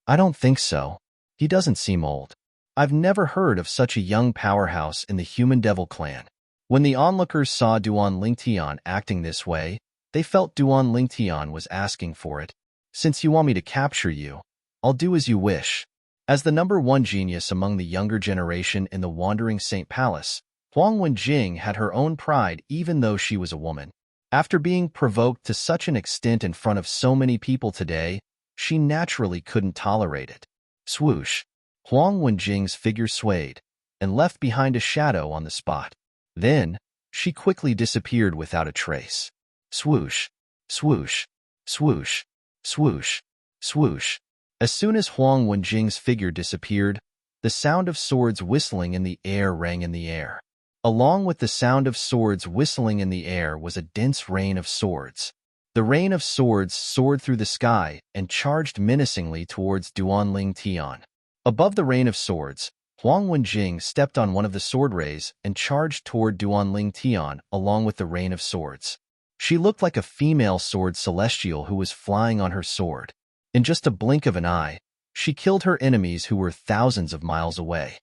I don't think so. He doesn't seem old. I've never heard of such a young powerhouse in the Human Devil clan. When the onlookers saw Duan Lingtian acting this way, they felt Duan Lingtian was asking for it. Since you want me to capture you, I'll do as you wish. As the number one genius among the younger generation in the Wandering Saint Palace, Huang Wenjing had her own pride even though she was a woman. After being provoked to such an extent in front of so many people today, she naturally couldn't tolerate it. Swoosh! Huang Wenjing's figure swayed and left behind a shadow on the spot. Then, she quickly disappeared without a trace. Swoosh! Swoosh! Swoosh! Swoosh! Swoosh! As soon as Huang Wenjing's figure disappeared, the sound of swords whistling in the air rang in the air. Along with the sound of swords whistling in the air was a dense rain of swords. The rain of swords soared through the sky and charged menacingly towards Duan Lingtian. Above the rain of swords, Huang Wenjing stepped on one of the sword rays and charged toward Duan Lingtian along with the rain of swords. She looked like a female sword celestial who was flying on her sword. In just a blink of an eye, she killed her enemies who were thousands of miles away.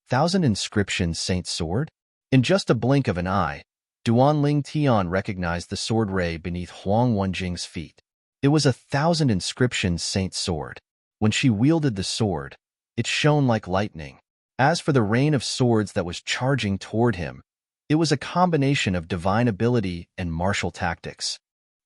1,000 inscriptions Saint Sword? In just a blink of an eye, Duan Lingtian recognized the sword ray beneath Huang Wenjing's feet. It was 1,000 inscriptions Saint Sword. When she wielded the sword, it shone like lightning. As for the rain of swords that was charging toward him, it was a combination of divine ability and martial tactics.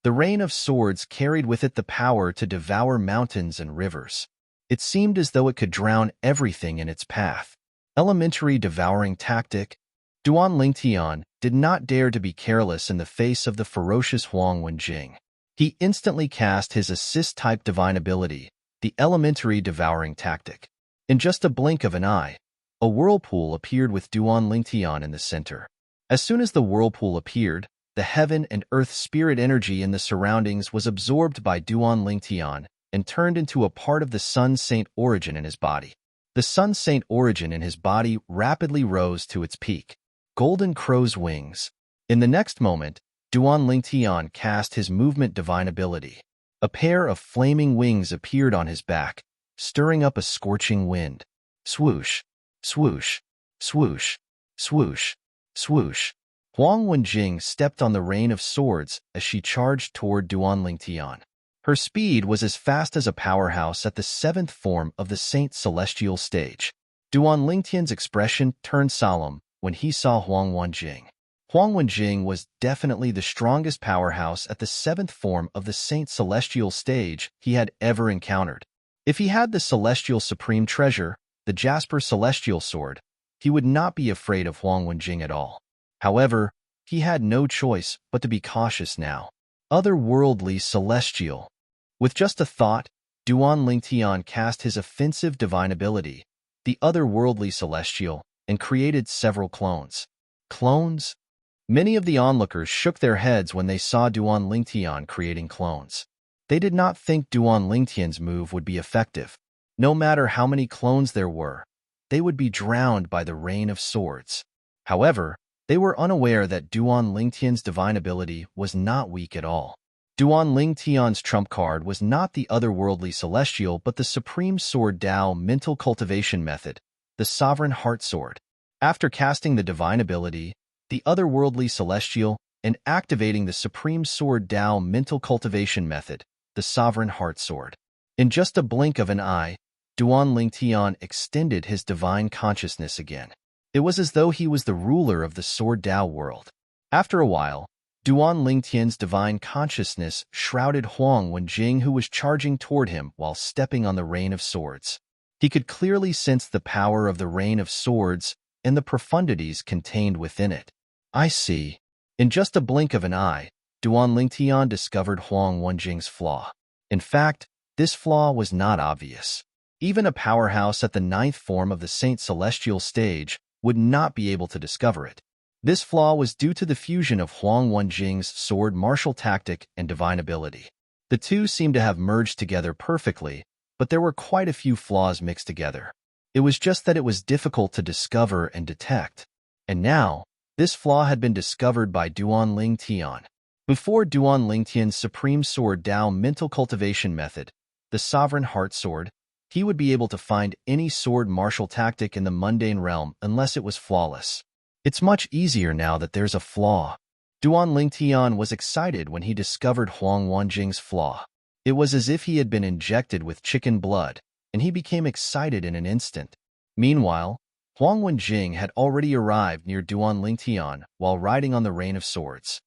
The rain of swords carried with it the power to devour mountains and rivers. It seemed as though it could drown everything in its path. Elementary devouring tactic. Duan Lingtian did not dare to be careless in the face of the ferocious Huang Wenjing. He instantly cast his assist-type divine ability, the elementary devouring tactic. In just a blink of an eye, a whirlpool appeared with Duan Lingtian in the center. As soon as the whirlpool appeared, the heaven and earth spirit energy in the surroundings was absorbed by Duan Lingtian and turned into a part of the Sun Saint origin in his body. The Sun Saint origin in his body rapidly rose to its peak. Golden crow's wings. In the next moment, Duan Lingtian cast his movement divine ability. A pair of flaming wings appeared on his back, stirring up a scorching wind. Swoosh! Swoosh! Swoosh! Swoosh! Swoosh! Huang Wenjing stepped on the rain of swords as she charged toward Duan Lingtian. Her speed was as fast as a powerhouse at the 7th form of the Saint Celestial stage. Duan Lingtian's expression turned solemn when he saw Huang Wenjing. Huang Wenjing was definitely the strongest powerhouse at the 7th form of the Saint Celestial stage he had ever encountered. If he had the Celestial Supreme Treasure, the Jasper Celestial Sword, he would not be afraid of Huang Wenjing at all. However, he had no choice but to be cautious now. Otherworldly Celestial. With just a thought, Duan Lingtian cast his offensive divine ability, the Otherworldly Celestial, and created several clones. Clones? Many of the onlookers shook their heads when they saw Duan Lingtian creating clones. They did not think Duan Lingtian's move would be effective. No matter how many clones there were, they would be drowned by the rain of swords. However, they were unaware that Duan Lingtian's divine ability was not weak at all. Duan Lingtian's trump card was not the Otherworldly Celestial but the Supreme Sword Tao Mental Cultivation Method, the Sovereign Heart Sword. After casting the divine ability, the Otherworldly Celestial, and activating the Supreme Sword Tao Mental Cultivation Method, the Sovereign Heart Sword. In just a blink of an eye, Duan Lingtian extended his divine consciousness again. It was as though he was the ruler of the Sword Tao world. After a while, Duan Lingtian's divine consciousness shrouded Huang Wenjing, who was charging toward him while stepping on the rain of swords. He could clearly sense the power of the rain of swords and the profundities contained within it. I see. In just a blink of an eye, Duan Lingtian discovered Huang Wenjing's flaw. In fact, this flaw was not obvious. Even a powerhouse at the 9th form of the Saint Celestial stage would not be able to discover it. This flaw was due to the fusion of Huang Wenjing's sword martial tactic and divine ability. The two seemed to have merged together perfectly, but there were quite a few flaws mixed together. It was just that it was difficult to discover and detect. And now, this flaw had been discovered by Duan Ling Tian. Before Duan Ling Tian's Supreme Sword Dao mental cultivation method, the Sovereign Heart Sword, he would be able to find any sword martial tactic in the mundane realm unless it was flawless. It's much easier now that there's a flaw. Duan Ling Tian was excited when he discovered Huang Wenjing's flaw. It was as if he had been injected with chicken blood, and he became excited in an instant. Meanwhile, Huang Wenjing had already arrived near Duan Ling Tian while riding on the Rain of Swords.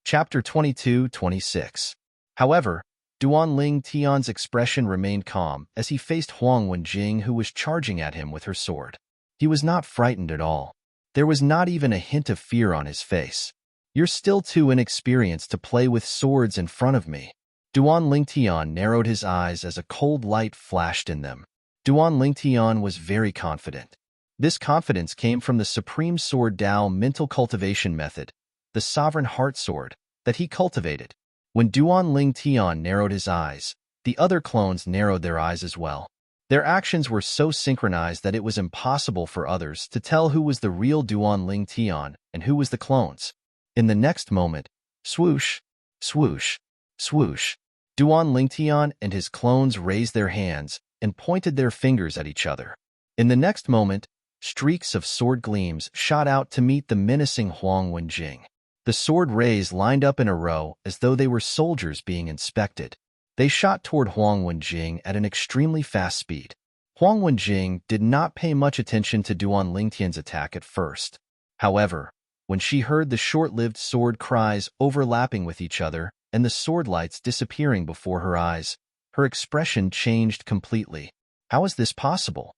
Chapter 22-26. However, Duan Ling Tian's expression remained calm as he faced Huang Wenjing, who was charging at him with her sword. He was not frightened at all. There was not even a hint of fear on his face. "You're still too inexperienced to play with swords in front of me." Duan Ling Tian narrowed his eyes as a cold light flashed in them. Duan Ling Tian was very confident. This confidence came from the Supreme Sword Dao mental cultivation method, the Sovereign Heart Sword, that he cultivated. When Duan Ling Tian narrowed his eyes, the other clones narrowed their eyes as well. Their actions were so synchronized that it was impossible for others to tell who was the real Duan Ling Tian and who was the clones. In the next moment, swoosh, swoosh, swoosh, Duan Ling Tian and his clones raised their hands and pointed their fingers at each other. In the next moment, streaks of sword gleams shot out to meet the menacing Huang Wenjing. The sword rays lined up in a row as though they were soldiers being inspected. They shot toward Huang Wenjing at an extremely fast speed. Huang Wenjing did not pay much attention to Duan Ling Tian's attack at first. However, when she heard the short-lived sword cries overlapping with each other and the sword lights disappearing before her eyes, her expression changed completely. How is this possible?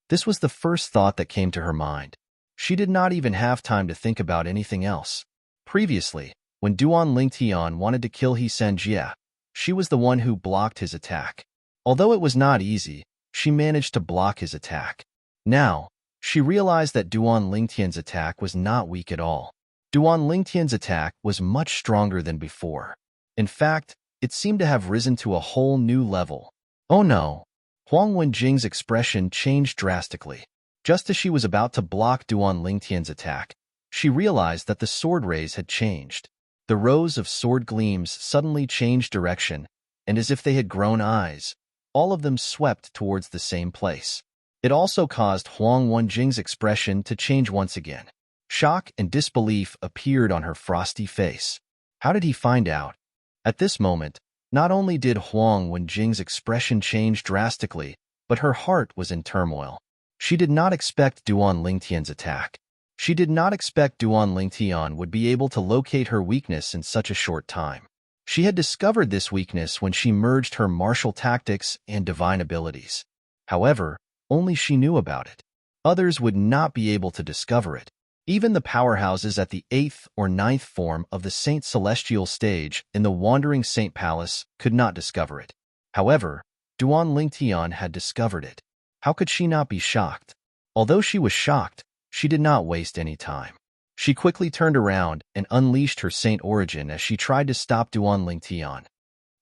This was the first thought that came to her mind. She did not even have time to think about anything else. Previously, when Duan Ling Tian wanted to kill He Sanjie, she was the one who blocked his attack. Although it was not easy, she managed to block his attack. Now, she realized that Duan Ling Tian's attack was not weak at all. Duan Ling Tian's attack was much stronger than before. In fact, it seemed to have risen to a whole new level. Oh no! Huang Wenjing's expression changed drastically. Just as she was about to block Duan Ling Tian's attack, she realized that the sword rays had changed. The rows of sword gleams suddenly changed direction, and as if they had grown eyes, all of them swept towards the same place. It also caused Huang Wenjing's expression to change once again. Shock and disbelief appeared on her frosty face. How did he find out? At this moment, not only did Huang Wenjing's expression change drastically, but her heart was in turmoil. She did not expect Duan Ling Tian's attack. She did not expect Duan Ling Tian would be able to locate her weakness in such a short time. She had discovered this weakness when she merged her martial tactics and divine abilities. However, only she knew about it. Others would not be able to discover it. Even the powerhouses at the 8th or 9th form of the Saint Celestial stage in the Wandering Saint Palace could not discover it. However, Duan Ling Tian had discovered it. How could she not be shocked? Although she was shocked, she did not waste any time. She quickly turned around and unleashed her Saint Origin as she tried to stop Duan Ling Tian.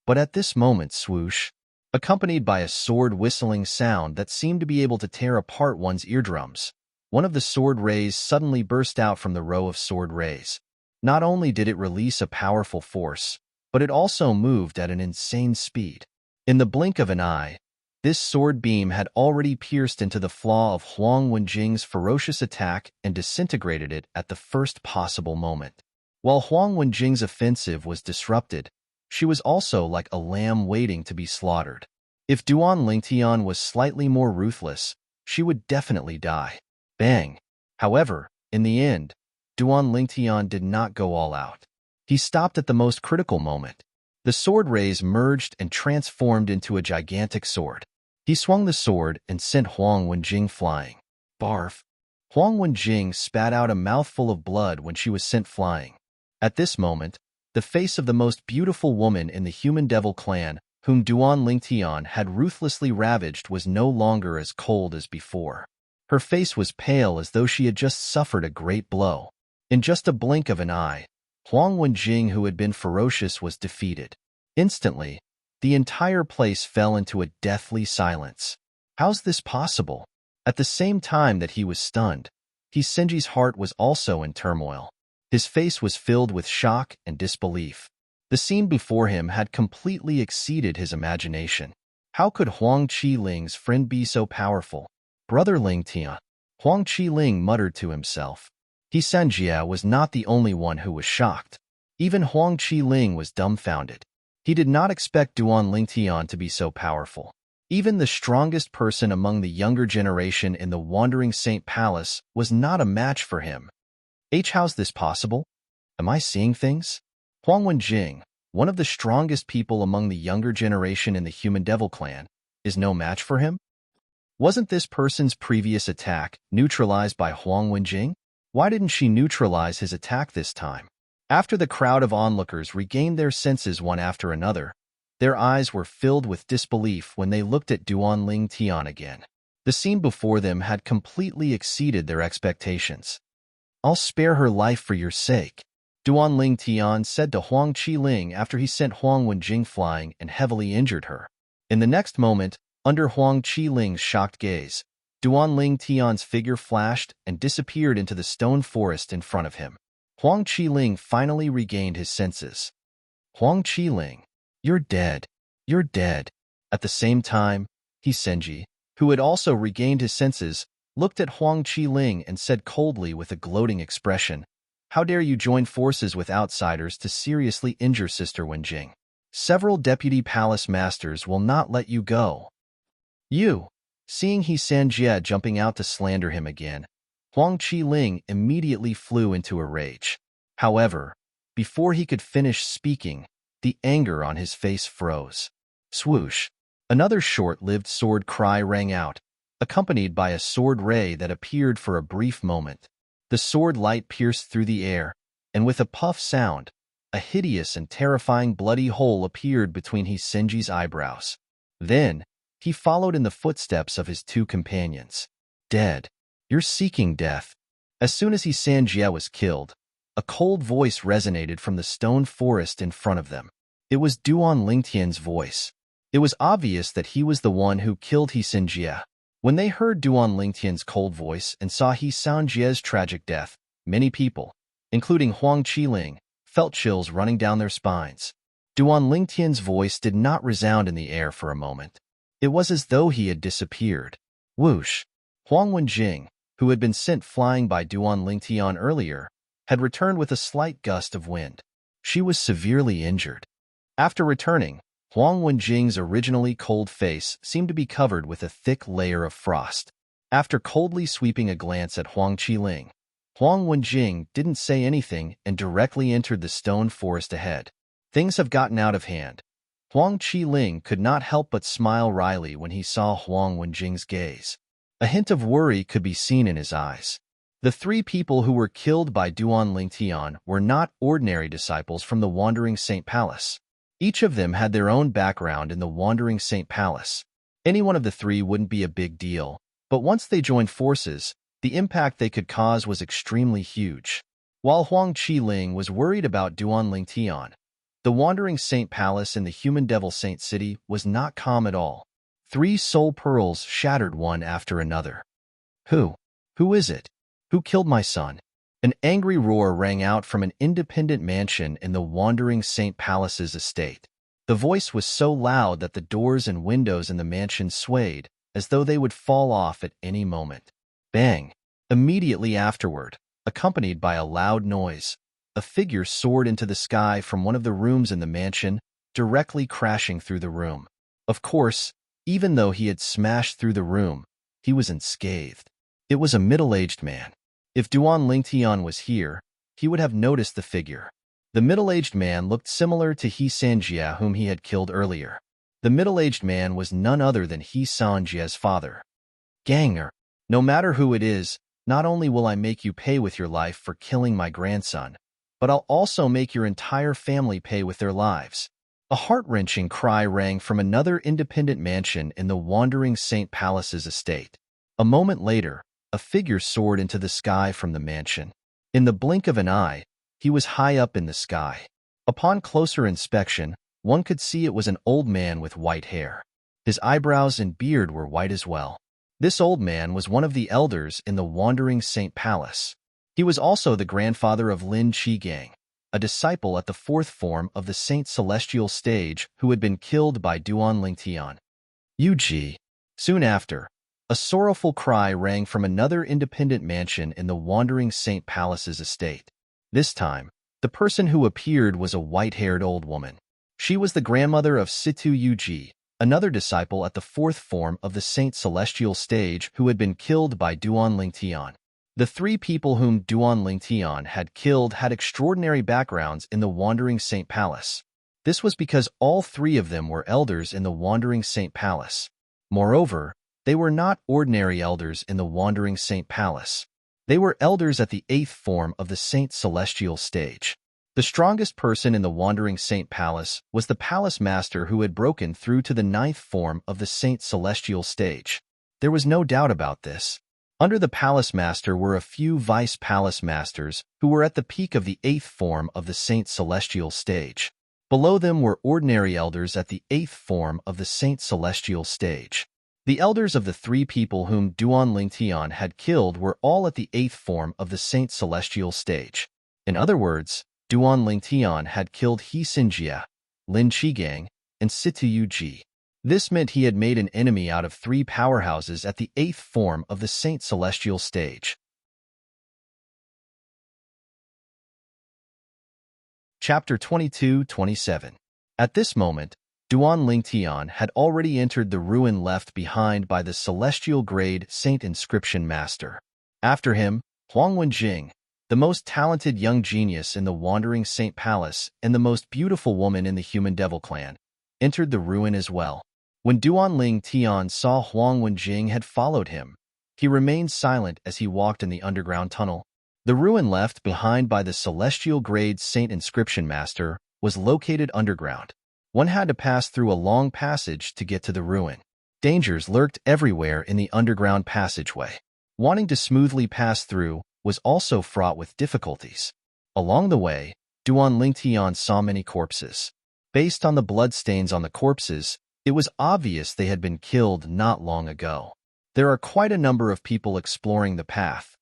But at this moment, swoosh, accompanied by a sword whistling sound that seemed to be able to tear apart one's eardrums, one of the sword rays suddenly burst out from the row of sword rays. Not only did it release a powerful force, but it also moved at an insane speed. In the blink of an eye, this sword beam had already pierced into the flaw of Huang Wenjing's ferocious attack and disintegrated it at the first possible moment. While Huang Wenjing's offensive was disrupted, she was also like a lamb waiting to be slaughtered. If Duan Ling Tian was slightly more ruthless, she would definitely die. Bang! However, in the end, Duan Ling Tian did not go all out. He stopped at the most critical moment. The sword rays merged and transformed into a gigantic sword. He swung the sword and sent Huang Wenjing flying. Barf! Huang Wenjing spat out a mouthful of blood when she was sent flying. At this moment, the face of the most beautiful woman in the human devil clan, whom Duan Lingtian had ruthlessly ravaged, was no longer as cold as before. Her face was pale as though she had just suffered a great blow. In just a blink of an eye, Huang Wenjing, who had been ferocious, was defeated. Instantly, the entire place fell into a deathly silence. How's this possible? At the same time that he was stunned, Senji's heart was also in turmoil. His face was filled with shock and disbelief. The scene before him had completely exceeded his imagination. How could Huang Qiling's friend be so powerful? Brother Lingtian, Huang Qiling muttered to himself. Sanjia was not the only one who was shocked. Even Huang Qiling was dumbfounded. He did not expect Duan Lingtian to be so powerful. Even the strongest person among the younger generation in the Wandering Saint Palace was not a match for him. How's this possible? Am I seeing things? Huang Wenjing, one of the strongest people among the younger generation in the Human Devil clan, is no match for him? Wasn't this person's previous attack neutralized by Huang Wenjing? Why didn't she neutralize his attack this time? After the crowd of onlookers regained their senses one after another, their eyes were filled with disbelief when they looked at Duan Lingtian again. The scene before them had completely exceeded their expectations. I'll spare her life for your sake, Duan Lingtian said to Huang Qiling after he sent Huang Wenjing flying and heavily injured her. In the next moment, under Huang Qiling's shocked gaze, Duan Lingtian's figure flashed and disappeared into the stone forest in front of him. Huang Qiling finally regained his senses. Huang Qiling, you're dead. You're dead. At the same time, Senji, who had also regained his senses, looked at Huang Qiling and said coldly with a gloating expression, "How dare you join forces with outsiders to seriously injure Sister Wenjing? Several deputy palace masters will not let you go." You, seeing Sanjia jumping out to slander him again, Huang Qiling immediately flew into a rage. However, before he could finish speaking, the anger on his face froze. Swoosh! Another short-lived sword cry rang out, accompanied by a sword ray that appeared for a brief moment. The sword light pierced through the air, and with a puff sound, a hideous and terrifying bloody hole appeared between Senji's eyebrows. Then, he followed in the footsteps of his two companions. Dead. You're seeking death. As soon as Sanjia was killed, a cold voice resonated from the stone forest in front of them. It was Duan Lingtian's voice. It was obvious that he was the one who killed Sanjia. When they heard Duan Lingtian's cold voice and saw Sanjia's tragic death, many people, including Huang Qiling, felt chills running down their spines. Duan Lingtian's voice did not resound in the air for a moment. It was as though he had disappeared. Whoosh! Huang Wenjing, who had been sent flying by Duan Lingtian earlier, had returned with a slight gust of wind. She was severely injured. After returning, Huang Wenjing's originally cold face seemed to be covered with a thick layer of frost. After coldly sweeping a glance at Huang Qiling, Huang Wenjing didn't say anything and directly entered the stone forest ahead. Things have gotten out of hand. Huang Qiling could not help but smile wryly when he saw Huang Wenjing's gaze. A hint of worry could be seen in his eyes. The three people who were killed by Duan Lingtian were not ordinary disciples from the Wandering Saint Palace. Each of them had their own background in the Wandering Saint Palace. Any one of the three wouldn't be a big deal, but once they joined forces, the impact they could cause was extremely huge. While Huang Qiling was worried about Duan Lingtian, the Wandering Saint Palace in the Human Devil Saint City was not calm at all. 3 soul pearls shattered one after another. Who is it? Who killed my son? An angry roar rang out from an independent mansion in the Wandering Saint Palace's estate. The voice was so loud that the doors and windows in the mansion swayed, as though they would fall off at any moment. Bang! Immediately afterward, accompanied by a loud noise, a figure soared into the sky from one of the rooms in the mansion, directly crashing through the room. Of course, even though he had smashed through the room, he was unscathed. It was a middle-aged man. If Duan Lingtian was here, he would have noticed the figure. The middle-aged man looked similar to Sanjia, whom he had killed earlier. The middle-aged man was none other than Sanjia's father. Ganger, no matter who it is, not only will I make you pay with your life for killing my grandson, but I'll also make your entire family pay with their lives. A heart-wrenching cry rang from another independent mansion in the wandering St. Palace's estate. A moment later, a figure soared into the sky from the mansion. In the blink of an eye, he was high up in the sky. Upon closer inspection, one could see it was an old man with white hair. His eyebrows and beard were white as well. This old man was one of the elders in the wandering St. Palace. He was also the grandfather of Lin Qigang, a disciple at the fourth form of the Saint Celestial Stage who had been killed by Duan Lingtian. Yuji. Soon after, a sorrowful cry rang from another independent mansion in the wandering St. Palace's estate. This time, the person who appeared was a white-haired old woman. She was the grandmother of Situ Yuji, another disciple at the fourth form of the Saint Celestial Stage who had been killed by Duan Lingtian. The three people whom Duan Lingtian had killed had extraordinary backgrounds in the wandering Saint Palace. This was because all three of them were elders in the wandering Saint Palace. Moreover, they were not ordinary elders in the wandering Saint Palace. They were elders at the eighth form of the Saint Celestial Stage. The strongest person in the wandering Saint Palace was the Palace Master who had broken through to the ninth form of the Saint Celestial Stage. There was no doubt about this. Under the Palace Master were a few Vice Palace Masters who were at the peak of the eighth form of the Saint Celestial Stage. Below them were ordinary elders at the eighth form of the Saint Celestial Stage. The elders of the three people whom Duan Lingtian had killed were all at the eighth form of the Saint Celestial Stage. In other words, Duan Lingtian had killed He Xinjia, Lin Qigang, and Situ Yuji. This meant he had made an enemy out of three powerhouses at the eighth form of the Saint Celestial Stage. Chapter 22-27. At this moment, Duan Lingtian had already entered the ruin left behind by the celestial grade Saint Inscription Master. After him, Huang Wenjing, the most talented young genius in the wandering Saint Palace and the most beautiful woman in the human devil clan, entered the ruin as well. When Duan Lingtian saw Huang Wenjing had followed him, he remained silent as he walked in the underground tunnel. The ruin left behind by the celestial grade Saint Inscription Master was located underground. One had to pass through a long passage to get to the ruin. Dangers lurked everywhere in the underground passageway. Wanting to smoothly pass through was also fraught with difficulties. Along the way, Duan Lingtian saw many corpses. Based on the bloodstains on the corpses, it was obvious they had been killed not long ago. There are quite a number of people exploring the path.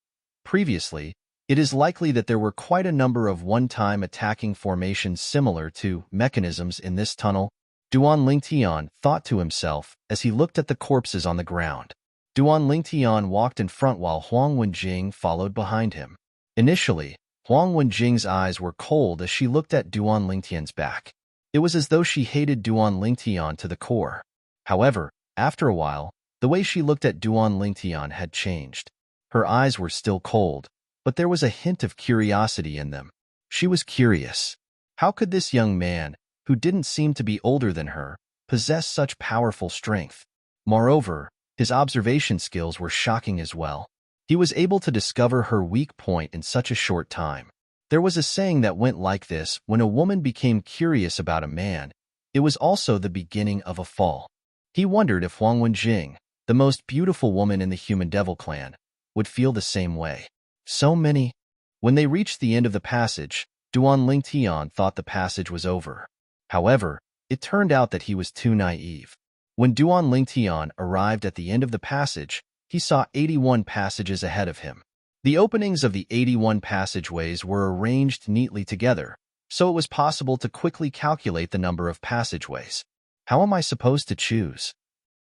Previously, it is likely that there were quite a number of one-time attacking formations similar to mechanisms in this tunnel. Duan Lingtian thought to himself as he looked at the corpses on the ground. Duan Lingtian walked in front while Huang Wenjing followed behind him. Initially, Huang Wenjing's eyes were cold as she looked at Duan Lingtian's back. It was as though she hated Duan Lingtian to the core. However, after a while, the way she looked at Duan Lingtian had changed. Her eyes were still cold, but there was a hint of curiosity in them. She was curious. How could this young man, who didn't seem to be older than her, possess such powerful strength? Moreover, his observation skills were shocking as well. He was able to discover her weak point in such a short time. There was a saying that went like this: when a woman became curious about a man, it was also the beginning of a fall. He wondered if Huang Wenjing, the most beautiful woman in the human devil clan, would feel the same way. So many. When they reached the end of the passage, Duan Lingtian thought the passage was over. However, it turned out that he was too naive. When Duan Lingtian arrived at the end of the passage, he saw 81 passages ahead of him. The openings of the 81 passageways were arranged neatly together, so it was possible to quickly calculate the number of passageways. How am I supposed to choose?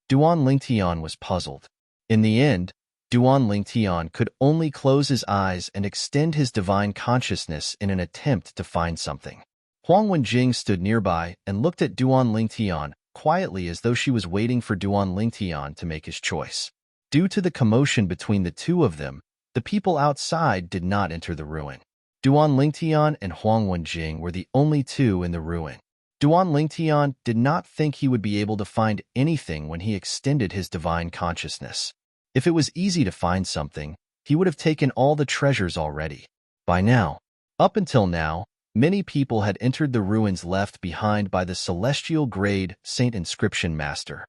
Duan Lingtian was puzzled. In the end, Duan Lingtian could only close his eyes and extend his divine consciousness in an attempt to find something. Huang Wenjing stood nearby and looked at Duan Lingtian quietly as though she was waiting for Duan Lingtian to make his choice. Due to the commotion between the two of them, the people outside did not enter the ruin. Duan Lingtian and Huang Wenjing were the only two in the ruin. Duan Lingtian did not think he would be able to find anything when he extended his divine consciousness. If it was easy to find something, he would have taken all the treasures already. By now, up until now, Many people had entered the ruins left behind by the celestial grade Saint Inscription Master.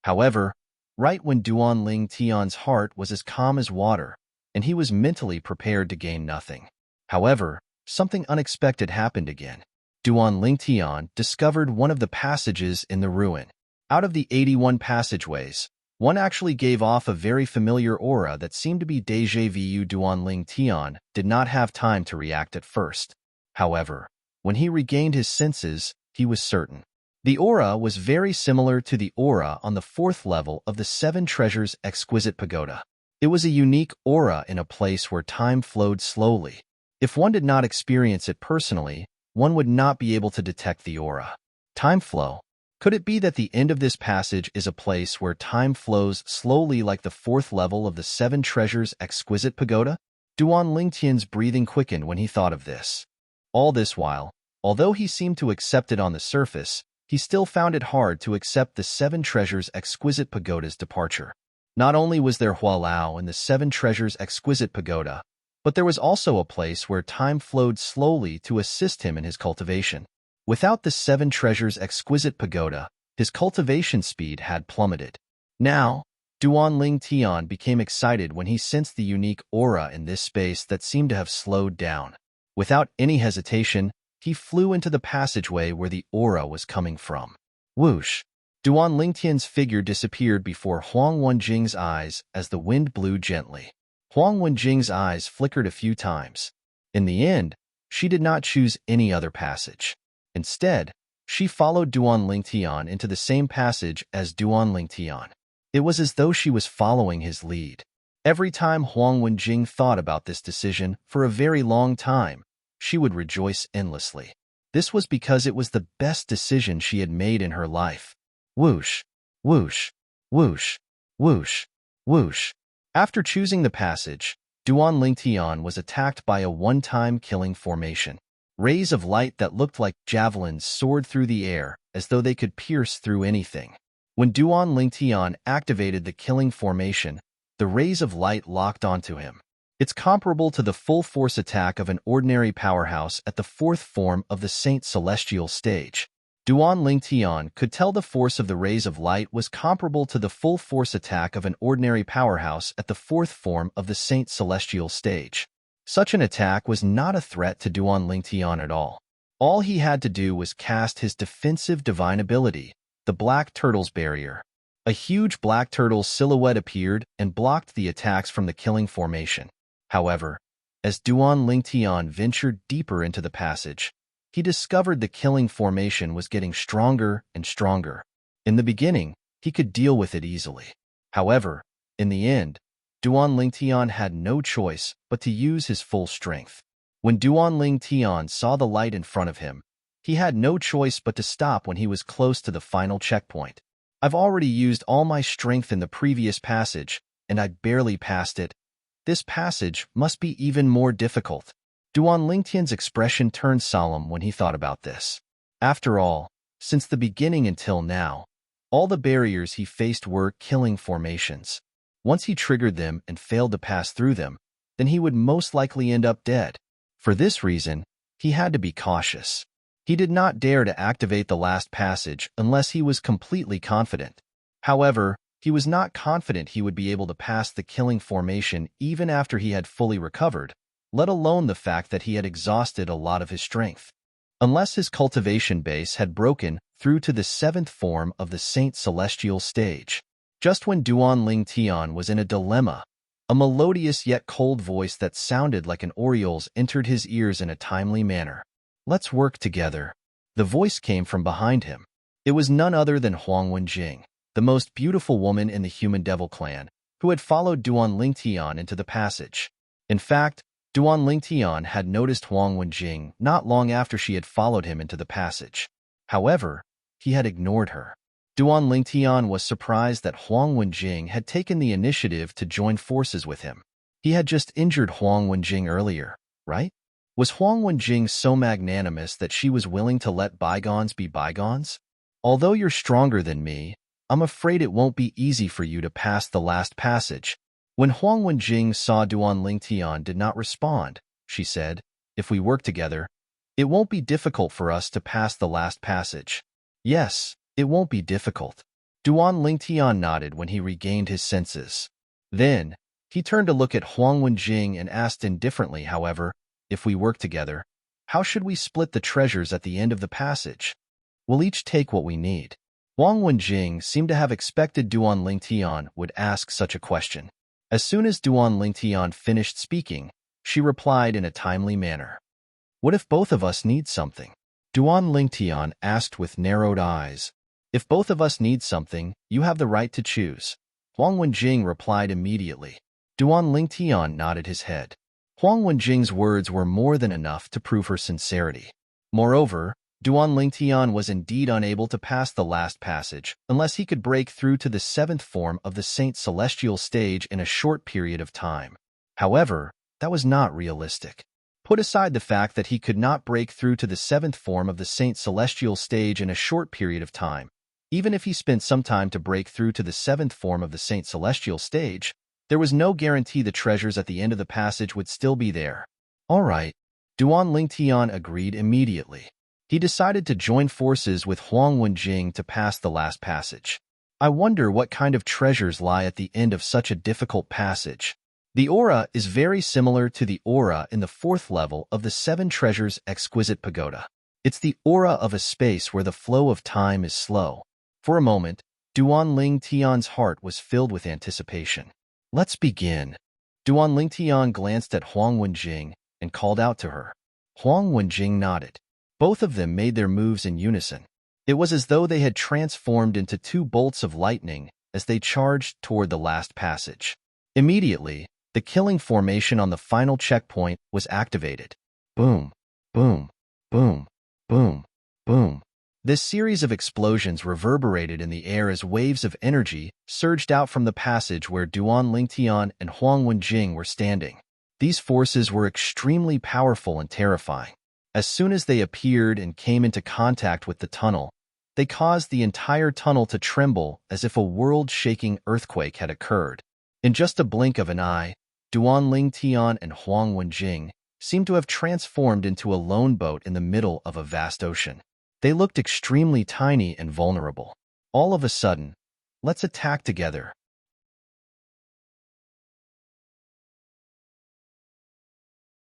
However, right when Duan Ling Tian's heart was as calm as water, and he was mentally prepared to gain nothing. However, something unexpected happened again. Duan Ling Tian discovered one of the passages in the ruin. Out of the 81 passageways, one actually gave off a very familiar aura that seemed to be déjà vu. Duan Ling Tian did not have time to react at first. However, when he regained his senses, he was certain. The aura was very similar to the aura on the 4th level of the 7 Treasures Exquisite Pagoda. It was a unique aura in a place where time flowed slowly. If one did not experience it personally, one would not be able to detect the aura. Time flow. Could it be that the end of this passage is a place where time flows slowly like the 4th level of the 7 Treasures Exquisite Pagoda? Duan Lingtian's breathing quickened when he thought of this. All this while, although he seemed to accept it on the surface, he still found it hard to accept the 7 Treasures Exquisite Pagoda's departure. Not only was there Hualao in the 7 Treasures Exquisite Pagoda, but there was also a place where time flowed slowly to assist him in his cultivation. Without the 7 Treasures Exquisite Pagoda, his cultivation speed had plummeted. Now, Duan Ling Tian became excited when he sensed the unique aura in this space that seemed to have slowed down. Without any hesitation, he flew into the passageway where the aura was coming from. Whoosh! Duan Lingtian's figure disappeared before Huang Wenjing's eyes as the wind blew gently. Huang Wenjing's eyes flickered a few times. In the end, she did not choose any other passage. Instead, she followed Duan Lingtian into the same passage as Duan Lingtian. It was as though she was following his lead. Every time Huang Wenjing thought about this decision for a very long time, she would rejoice endlessly. This was because it was the best decision she had made in her life. Whoosh, whoosh, whoosh, whoosh, whoosh. After choosing the passage, Duan Lingtian was attacked by a one-time killing formation. Rays of light that looked like javelins soared through the air as though they could pierce through anything. When Duan Lingtian activated the killing formation, the rays of light locked onto him. It's comparable to the full force attack of an ordinary powerhouse at the 4th form of the Saint Celestial stage. Duan Lingtian could tell the force of the rays of light was comparable to the full force attack of an ordinary powerhouse at the 4th form of the Saint Celestial stage. Such an attack was not a threat to Duan Lingtian at all. All he had to do was cast his defensive divine ability, the Black Turtle's Barrier. A huge black turtle's silhouette appeared and blocked the attacks from the killing formation. However, as Duan Lingtian ventured deeper into the passage, he discovered the killing formation was getting stronger and stronger. In the beginning, he could deal with it easily. However, in the end, Duan Lingtian had no choice but to use his full strength. When Duan Lingtian saw the light in front of him, he had no choice but to stop when he was close to the final checkpoint. I've already used all my strength in the previous passage, and I barely passed it. This passage must be even more difficult. Duan Lingtian's expression turned solemn when he thought about this. After all, since the beginning until now, all the barriers he faced were killing formations. Once he triggered them and failed to pass through them, then he would most likely end up dead. For this reason, he had to be cautious. He did not dare to activate the last passage unless he was completely confident. However, he was not confident he would be able to pass the killing formation even after he had fully recovered, let alone the fact that he had exhausted a lot of his strength. Unless his cultivation base had broken through to the 7th form of the Saint Celestial stage. Just when Duan Lingtian was in a dilemma, a melodious yet cold voice that sounded like an oriole's entered his ears in a timely manner. "Let's work together." The voice came from behind him. It was none other than Huang Wenjing, the most beautiful woman in the Human Devil clan, who had followed Duan Lingtian into the passage. In fact, Duan Lingtian had noticed Huang Wenjing not long after she had followed him into the passage. However, he had ignored her. Duan Lingtian was surprised that Huang Wenjing had taken the initiative to join forces with him. He had just injured Huang Wenjing earlier, right? Was Huang Wenjing so magnanimous that she was willing to let bygones be bygones? Although you're stronger than me, I'm afraid it won't be easy for you to pass the last passage. When Huang Wenjing saw Duan Lingtian did not respond, she said, If we work together, it won't be difficult for us to pass the last passage. Yes, it won't be difficult. Duan Lingtian nodded when he regained his senses. Then, he turned to look at Huang Wenjing and asked indifferently, however, if we work together, how should we split the treasures at the end of the passage? We'll each take what we need. Huang Wenjing seemed to have expected Duan Lingtian would ask such a question. As soon as Duan Lingtian finished speaking, she replied in a timely manner. What if both of us need something? Duan Lingtian asked with narrowed eyes. If both of us need something, you have the right to choose. Huang Wenjing replied immediately. Duan Lingtian nodded his head. Huang Wenjing's words were more than enough to prove her sincerity. Moreover, Duan Lingtian was indeed unable to pass the last passage unless he could break through to the 7th form of the Saint Celestial stage in a short period of time. However, that was not realistic. Put aside the fact that he could not break through to the 7th form of the Saint Celestial stage in a short period of time. Even if he spent some time to break through to the 7th form of the Saint Celestial stage, there was no guarantee the treasures at the end of the passage would still be there. All right, Duan Lingtian agreed immediately. He decided to join forces with Huang Wenjing to pass the last passage. I wonder what kind of treasures lie at the end of such a difficult passage. The aura is very similar to the aura in the 4th level of the 7 Treasures Exquisite Pagoda. It's the aura of a space where the flow of time is slow. For a moment, Duan Lingtian's heart was filled with anticipation. Let's begin. Duan Lingtian glanced at Huang Wenjing and called out to her. Huang Wenjing nodded. Both of them made their moves in unison. It was as though they had transformed into 2 bolts of lightning as they charged toward the last passage. Immediately, the killing formation on the final checkpoint was activated. Boom, boom, boom, boom, boom. This series of explosions reverberated in the air as waves of energy surged out from the passage where Duan Lingtian and Huang Wenjing were standing. These forces were extremely powerful and terrifying. As soon as they appeared and came into contact with the tunnel, they caused the entire tunnel to tremble as if a world-shaking earthquake had occurred. In just a blink of an eye, Duan Lingtian and Huang Wenjing seemed to have transformed into a lone boat in the middle of a vast ocean. They looked extremely tiny and vulnerable. All of a sudden, let's attack together.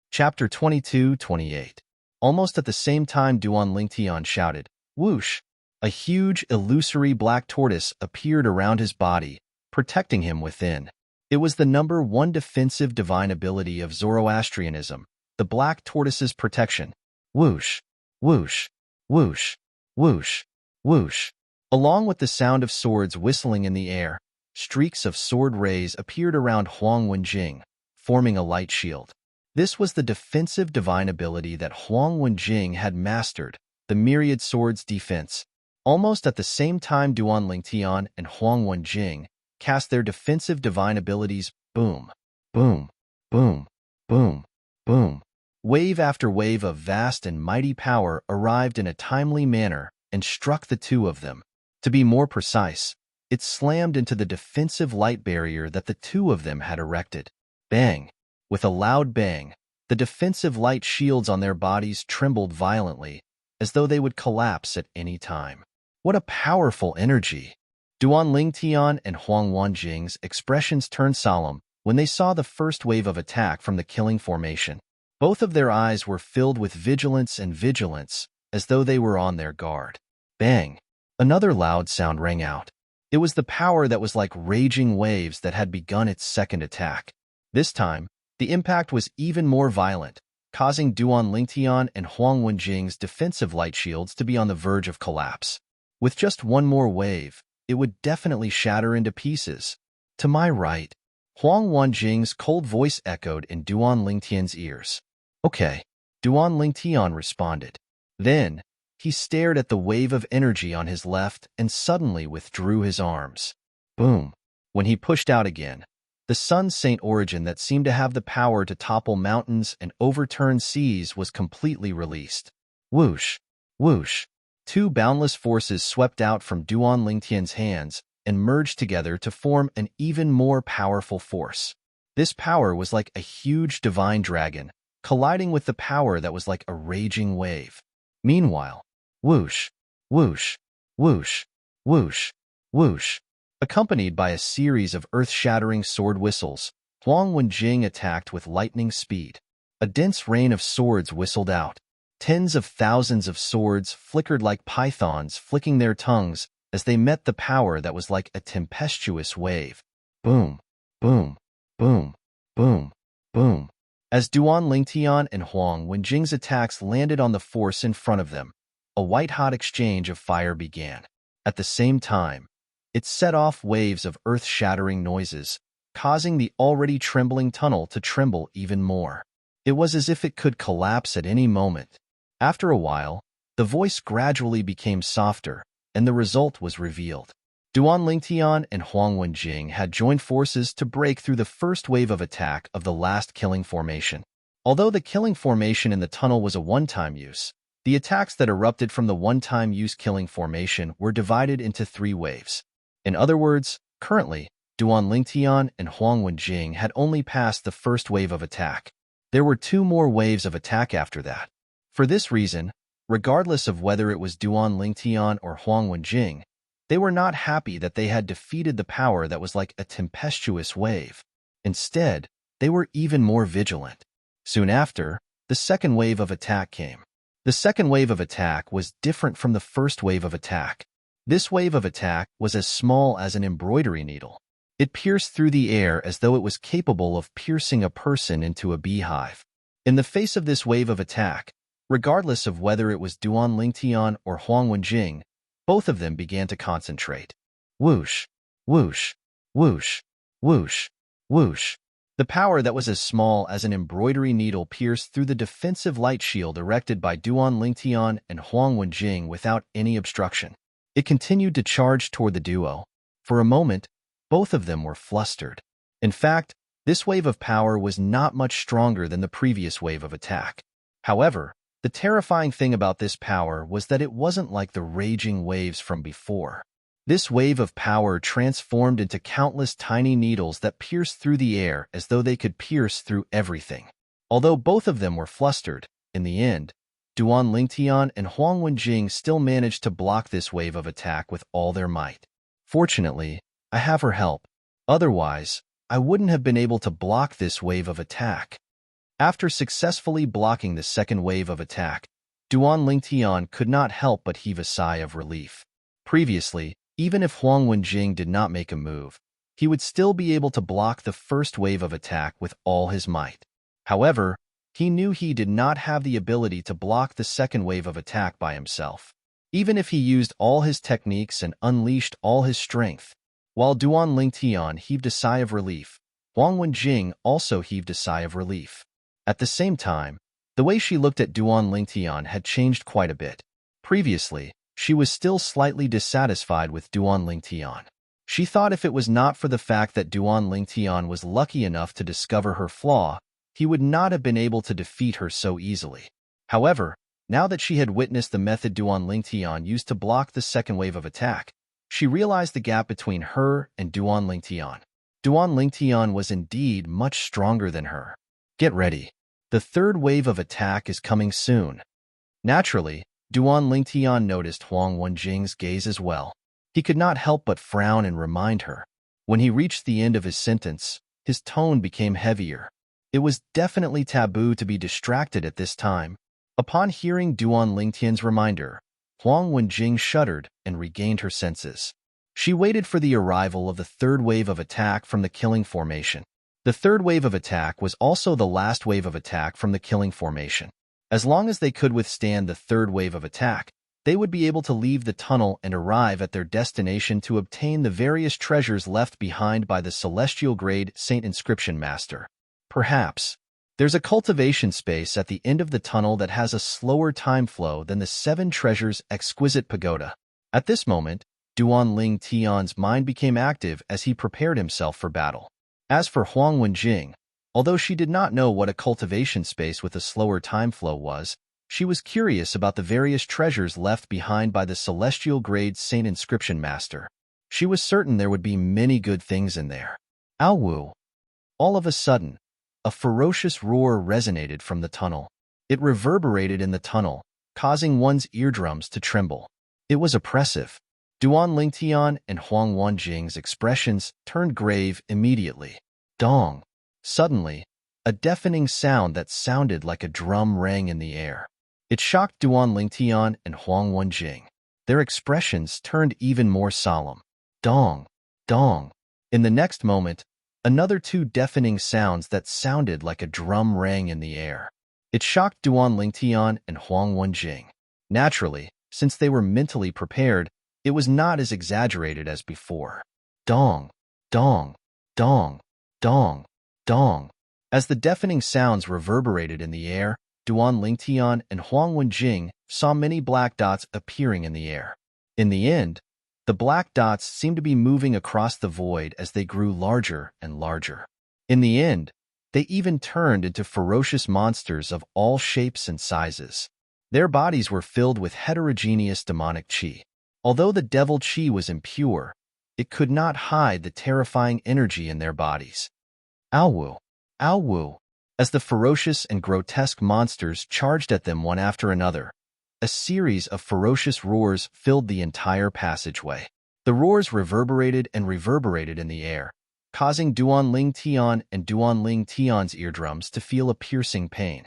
Chapter 22-28. Almost at the same time Duan Lingtian shouted, whoosh! A huge, illusory black tortoise appeared around his body, protecting him within. It was the number 1 defensive divine ability of Zoroastrianism, the black tortoise's protection. Whoosh! Whoosh! Whoosh! Whoosh! Whoosh! Along with the sound of swords whistling in the air, streaks of sword rays appeared around Huang Wenjing, forming a light shield. This was the defensive divine ability that Huang Wenjing had mastered, the Myriad Swords defense. Almost at the same time Duan Lingtian and Huang Wenjing cast their defensive divine abilities, boom, boom, boom, boom, boom. Wave after wave of vast and mighty power arrived in a timely manner and struck the 2 of them. To be more precise, it slammed into the defensive light barrier that the 2 of them had erected. Bang! With a loud bang, the defensive light shields on their bodies trembled violently, as though they would collapse at any time. What a powerful energy! Duan Lingtian and Huang Wenjing's expressions turned solemn when they saw the first wave of attack from the killing formation. Both of their eyes were filled with vigilance, as though they were on their guard. Bang! Another loud sound rang out. It was the power that was like raging waves that had begun its second attack. This time, the impact was even more violent, causing Duan Lingtian and Huang Wenjing's defensive light shields to be on the verge of collapse. With just one more wave, it would definitely shatter into pieces. To my right, Huang Wenjing's cold voice echoed in Duan Lingtian's ears. Okay, Duan Lingtian responded. Then, he stared at the wave of energy on his left and suddenly withdrew his arms. Boom! When he pushed out again, the Sun Saint origin that seemed to have the power to topple mountains and overturn seas was completely released. Whoosh! Whoosh! 2 boundless forces swept out from Duan Lingtian's hands and merged together to form an even more powerful force. This power was like a huge divine dragon, colliding with the power that was like a raging wave. Meanwhile, whoosh, whoosh, whoosh, whoosh, whoosh, accompanied by a series of earth-shattering sword whistles, Huang Wenjing attacked with lightning speed. A dense rain of swords whistled out. Tens of thousands of swords flickered like pythons, flicking their tongues as they met the power that was like a tempestuous wave. Boom, boom, boom, boom, boom. As Duan Lingtian and Huang Wenjing's attacks landed on the force in front of them, a white-hot exchange of fire began. At the same time, it set off waves of earth-shattering noises, causing the already trembling tunnel to tremble even more. It was as if it could collapse at any moment. After a while, the voice gradually became softer, and the result was revealed. Duan Lingtian and Huang Wenjing had joined forces to break through the first wave of attack of the last killing formation. Although the killing formation in the tunnel was a one-time use, the attacks that erupted from the one-time use killing formation were divided into 3 waves. In other words, currently, Duan Lingtian and Huang Wenjing had only passed the first wave of attack. There were 2 more waves of attack after that. For this reason, regardless of whether it was Duan Lingtian or Huang Wenjing, they were not happy that they had defeated the power that was like a tempestuous wave. Instead, they were even more vigilant. Soon after, the second wave of attack came. The second wave of attack was different from the first wave of attack. This wave of attack was as small as an embroidery needle. It pierced through the air as though it was capable of piercing a person into a beehive. In the face of this wave of attack, regardless of whether it was Duan Lingtian or Huang Wenjing, both of them began to concentrate. Whoosh, whoosh, whoosh, whoosh, whoosh. The power that was as small as an embroidery needle pierced through the defensive light shield erected by Duan Lingtian and Huang Wenjing without any obstruction. It continued to charge toward the duo. For a moment, both of them were flustered. In fact, this wave of power was not much stronger than the previous wave of attack. However, the terrifying thing about this power was that it wasn't like the raging waves from before. This wave of power transformed into countless tiny needles that pierced through the air as though they could pierce through everything. Although both of them were flustered, in the end, Duan Lingtian and Huang Wenjing still managed to block this wave of attack with all their might. Fortunately, I have her help. Otherwise, I wouldn't have been able to block this wave of attack. After successfully blocking the second wave of attack, Duan Lingtian could not help but heave a sigh of relief. Previously, even if Huang Wenjing did not make a move, he would still be able to block the first wave of attack with all his might. However, he knew he did not have the ability to block the second wave of attack by himself. Even if he used all his techniques and unleashed all his strength, while Duan Lingtian heaved a sigh of relief, Huang Wenjing also heaved a sigh of relief. At the same time, the way she looked at Duan Lingtian had changed quite a bit. Previously, she was still slightly dissatisfied with Duan Lingtian. She thought if it was not for the fact that Duan Lingtian was lucky enough to discover her flaw, he would not have been able to defeat her so easily. However, now that she had witnessed the method Duan Lingtian used to block the second wave of attack, she realized the gap between her and Duan Lingtian. Duan Lingtian was indeed much stronger than her. Get ready. The third wave of attack is coming soon. Naturally, Duan Lingtian noticed Huang Wenjing's gaze as well. He could not help but frown and remind her. When he reached the end of his sentence, his tone became heavier. It was definitely taboo to be distracted at this time. Upon hearing Duan Lingtian's reminder, Huang Wenjing shuddered and regained her senses. She waited for the arrival of the third wave of attack from the killing formation. The third wave of attack was also the last wave of attack from the killing formation. As long as they could withstand the third wave of attack, they would be able to leave the tunnel and arrive at their destination to obtain the various treasures left behind by the celestial grade Saint Inscription Master. Perhaps, there's a cultivation space at the end of the tunnel that has a slower time flow than the 7 treasures exquisite pagoda. At this moment, Duan Lingtian's mind became active as he prepared himself for battle. As for Huang Wenjing, although she did not know what a cultivation space with a slower time flow was, she was curious about the various treasures left behind by the celestial grade Saint Inscription Master. She was certain there would be many good things in there. Ow! All of a sudden, a ferocious roar resonated from the tunnel. It reverberated in the tunnel, causing one's eardrums to tremble. It was oppressive. Duan Lingtian and Huang Wanjing's expressions turned grave immediately. Dong! Suddenly, a deafening sound that sounded like a drum rang in the air. It shocked Duan Lingtian and Huang Wanjing. Their expressions turned even more solemn. Dong! Dong! In the next moment, another two deafening sounds that sounded like a drum rang in the air. It shocked Duan Lingtian and Huang Wanjing. Naturally, since they were mentally prepared, it was not as exaggerated as before. Dong! Dong! Dong! Dong! Dong! As the deafening sounds reverberated in the air, Duan Lingtian and Huang Wenjing saw many black dots appearing in the air. In the end, the black dots seemed to be moving across the void as they grew larger and larger. In the end, they even turned into ferocious monsters of all shapes and sizes. Their bodies were filled with heterogeneous demonic qi. Although the devil qi was impure, it could not hide the terrifying energy in their bodies. Ow-woo! Ow-woo! As the ferocious and grotesque monsters charged at them one after another, a series of ferocious roars filled the entire passageway. The roars reverberated and reverberated in the air, causing Duan Lingtian and Duan Lingtian's eardrums to feel a piercing pain.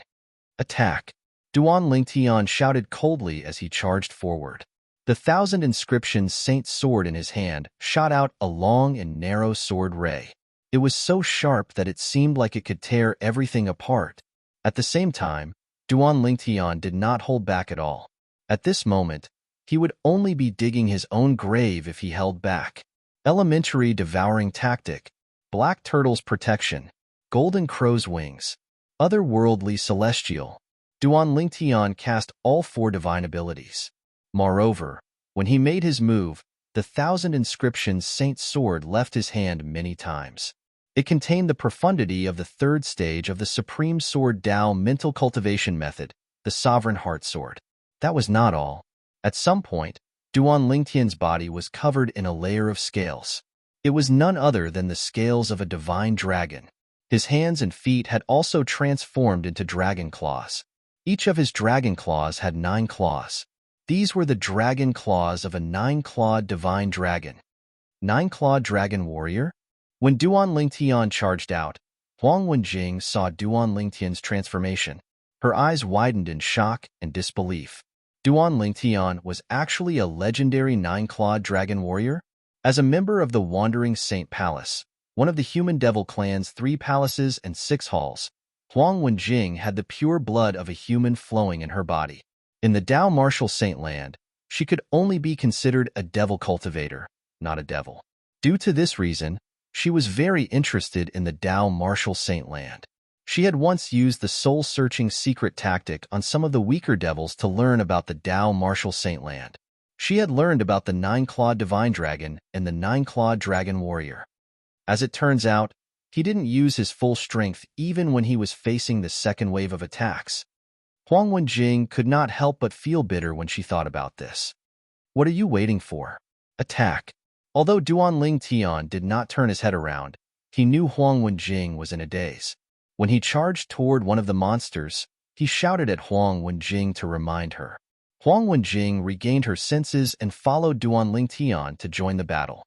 Attack! Duan Lingtian shouted coldly as he charged forward. The 1,000 inscriptions saint's sword in his hand shot out a long and narrow sword ray. It was so sharp that it seemed like it could tear everything apart. At the same time, Duan Lingtian did not hold back at all. At this moment, he would only be digging his own grave if he held back. Elementary devouring tactic, black turtle's protection, golden crow's wings, otherworldly celestial. Duan Lingtian cast all 4 divine abilities. Moreover, when he made his move, the 1,000 inscriptions saint's sword left his hand many times. It contained the profundity of the 3rd stage of the Supreme Sword Dao mental cultivation method, the Sovereign Heart Sword. That was not all. At some point, Duan Lingtian's body was covered in a layer of scales. It was none other than the scales of a divine dragon. His hands and feet had also transformed into dragon claws. Each of his dragon claws had 9 claws. These were the dragon claws of a 9-clawed divine dragon. 9-clawed dragon warrior? When Duan Lingtian charged out, Huang Wenjing saw Duan Lingtian's transformation. Her eyes widened in shock and disbelief. Duan Lingtian was actually a legendary 9-clawed dragon warrior? As a member of the Wandering Saint Palace, one of the human devil clan's 3 palaces and 6 halls, Huang Wenjing had the pure blood of a human flowing in her body. In the Dao Martial Saint Land, she could only be considered a devil cultivator, not a devil. Due to this reason, she was very interested in the Dao Martial Saint Land. She had once used the soul-searching secret tactic on some of the weaker devils to learn about the Dao Martial Saint Land. She had learned about the 9-clawed divine dragon and the 9-clawed dragon warrior. As it turns out, he didn't use his full strength even when he was facing the second wave of attacks. Huang Wenjing could not help but feel bitter when she thought about this. What are you waiting for? Attack! Although Duan Lingtian did not turn his head around, he knew Huang Wenjing was in a daze. When he charged toward one of the monsters, he shouted at Huang Wenjing to remind her. Huang Wenjing regained her senses and followed Duan Lingtian to join the battle.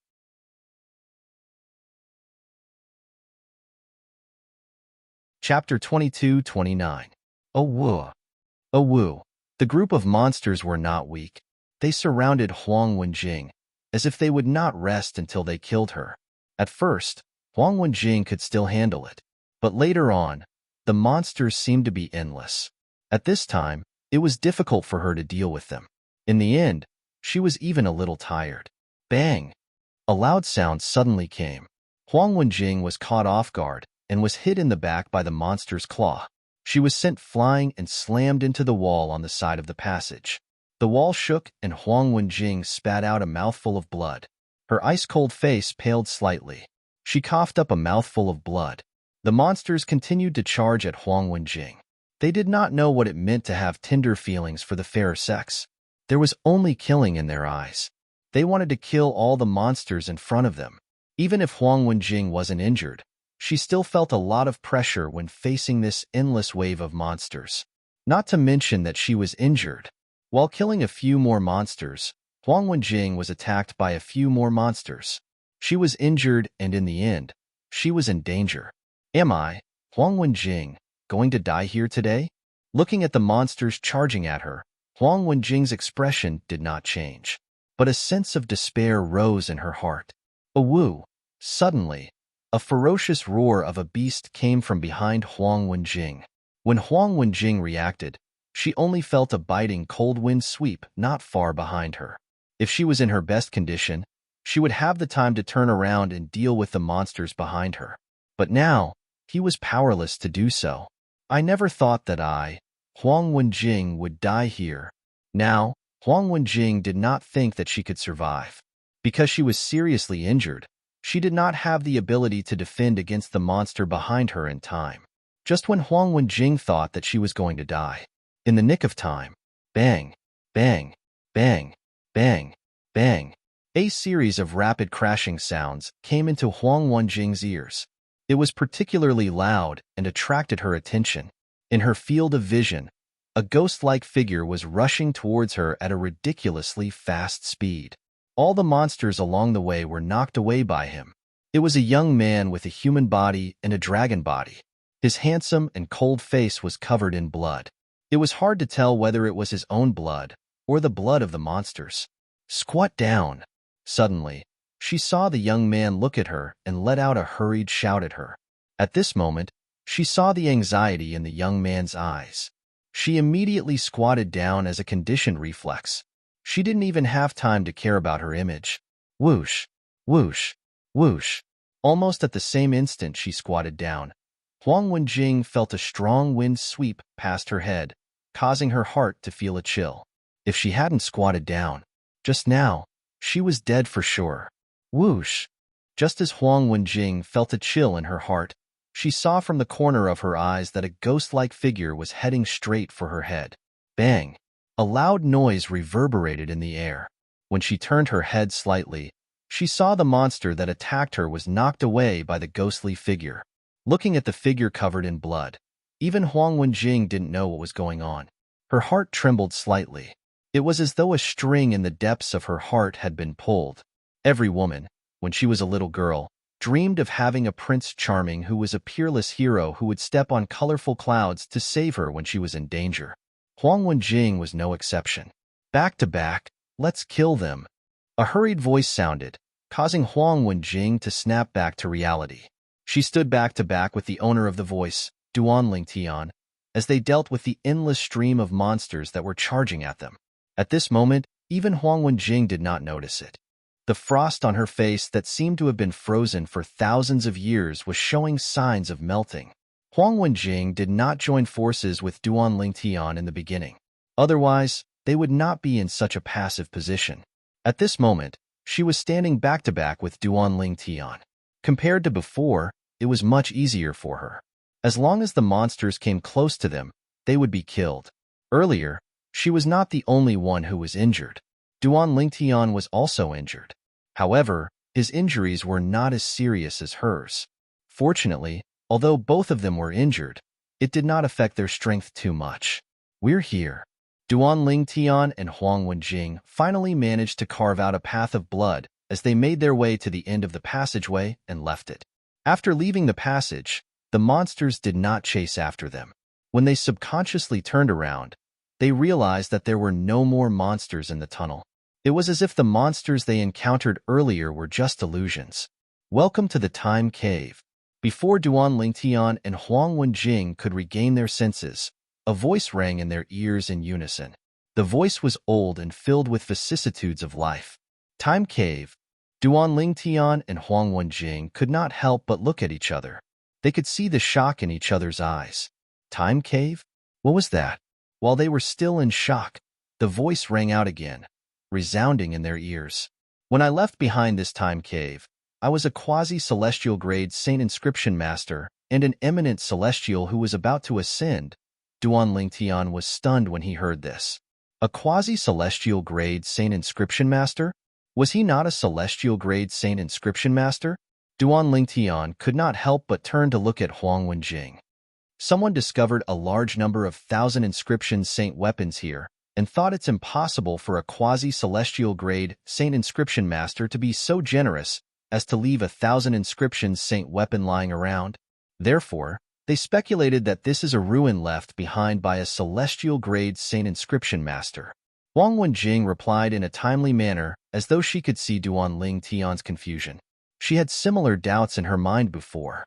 Chapter 22-29. Oh woo! Oh woo! The group of monsters were not weak. They surrounded Huang Wenjing, as if they would not rest until they killed her. At first, Huang Wenjing could still handle it, but later on, the monsters seemed to be endless. At this time, it was difficult for her to deal with them. In the end, she was even a little tired. Bang! A loud sound suddenly came. Huang Wenjing was caught off guard and was hit in the back by the monster's claw. She was sent flying and slammed into the wall on the side of the passage. The wall shook and Huang Wenjing spat out a mouthful of blood. Her ice-cold face paled slightly. She coughed up a mouthful of blood. The monsters continued to charge at Huang Wenjing. They did not know what it meant to have tender feelings for the fairer sex. There was only killing in their eyes. They wanted to kill all the monsters in front of them. Even if Huang Wenjing wasn't injured, she still felt a lot of pressure when facing this endless wave of monsters. Not to mention that she was injured. While killing a few more monsters, Huang Wenjing was attacked by a few more monsters. She was injured, and in the end, she was in danger. Am I, Huang Wenjing, going to die here today? Looking at the monsters charging at her, Huang Wenjing's expression did not change, but a sense of despair rose in her heart. Awoo! Suddenly, a ferocious roar of a beast came from behind Huang Wenjing. When Huang Wenjing reacted, she only felt a biting cold wind sweep not far behind her. If she was in her best condition, she would have the time to turn around and deal with the monsters behind her. But now, he was powerless to do so. I never thought that I, Huang Wenjing, would die here. Now, Huang Wenjing did not think that she could survive. Because she was seriously injured, she did not have the ability to defend against the monster behind her in time. Just when Huang Wenjing thought that she was going to die, in the nick of time, bang, bang, bang, bang, bang, a series of rapid crashing sounds came into Huang Wenjing's ears. It was particularly loud and attracted her attention. In her field of vision, a ghost-like figure was rushing towards her at a ridiculously fast speed. All the monsters along the way were knocked away by him. It was a young man with a human body and a dragon body. His handsome and cold face was covered in blood. It was hard to tell whether it was his own blood or the blood of the monsters. Squat down. Suddenly, she saw the young man look at her and let out a hurried shout at her. At this moment, she saw the anxiety in the young man's eyes. She immediately squatted down as a conditioned reflex. She didn't even have time to care about her image. Whoosh, whoosh, whoosh. Almost at the same instant she squatted down, Huang Wenjing felt a strong wind sweep past her head, causing her heart to feel a chill. If she hadn't squatted down just now, she was dead for sure. Whoosh! Just as Huang Wenjing felt a chill in her heart, she saw from the corner of her eyes that a ghost-like figure was heading straight for her head. Bang! A loud noise reverberated in the air. When she turned her head slightly, she saw the monster that attacked her was knocked away by the ghostly figure. Looking at the figure covered in blood, even Huang Wenjing didn't know what was going on. Her heart trembled slightly. It was as though a string in the depths of her heart had been pulled. Every woman, when she was a little girl, dreamed of having a Prince Charming who was a peerless hero who would step on colorful clouds to save her when she was in danger. Huang Wenjing was no exception. Back to back, let's kill them. A hurried voice sounded, causing Huang Wenjing to snap back to reality. She stood back to back with the owner of the voice, Duanling Tian, as they dealt with the endless stream of monsters that were charging at them. At this moment, even Huang Wenjing did not notice it. The frost on her face that seemed to have been frozen for thousands of years was showing signs of melting. Huang Wenjing did not join forces with Duanling Tian in the beginning. Otherwise, they would not be in such a passive position. At this moment, she was standing back to back with Duanling Tian. Compared to before, it was much easier for her. As long as the monsters came close to them, they would be killed. Earlier, she was not the only one who was injured. Duanling Tian was also injured. However, his injuries were not as serious as hers. Fortunately, although both of them were injured, it did not affect their strength too much. We're here. Duanling Tian and Huang Wenjing finally managed to carve out a path of blood as they made their way to the end of the passageway and left it. After leaving the passage, the monsters did not chase after them. When they subconsciously turned around, they realized that there were no more monsters in the tunnel. It was as if the monsters they encountered earlier were just illusions. Welcome to the Time Cave. Before Duanling Tian and Huang Wenjing could regain their senses, a voice rang in their ears in unison. The voice was old and filled with vicissitudes of life. Time Cave. Duanling Tian and Huang Wenjing could not help but look at each other. They could see the shock in each other's eyes. Time Cave? What was that? While they were still in shock, the voice rang out again, resounding in their ears. When I left behind this time cave, I was a quasi-celestial grade Saint Inscription Master and an eminent celestial who was about to ascend. Duanling Tian was stunned when he heard this. A quasi-celestial grade Saint Inscription Master? Was he not a celestial grade Saint Inscription Master? Duan Lingtian could not help but turn to look at Huang Wenjing. Someone discovered a large number of 1,000 inscription saint weapons here and thought it's impossible for a quasi-celestial grade saint inscription master to be so generous as to leave 1,000 inscription saint weapon lying around. Therefore, they speculated that this is a ruin left behind by a celestial grade saint inscription master. Huang Wenjing replied in a timely manner as though she could see Duan Lingtian's confusion. She had similar doubts in her mind before.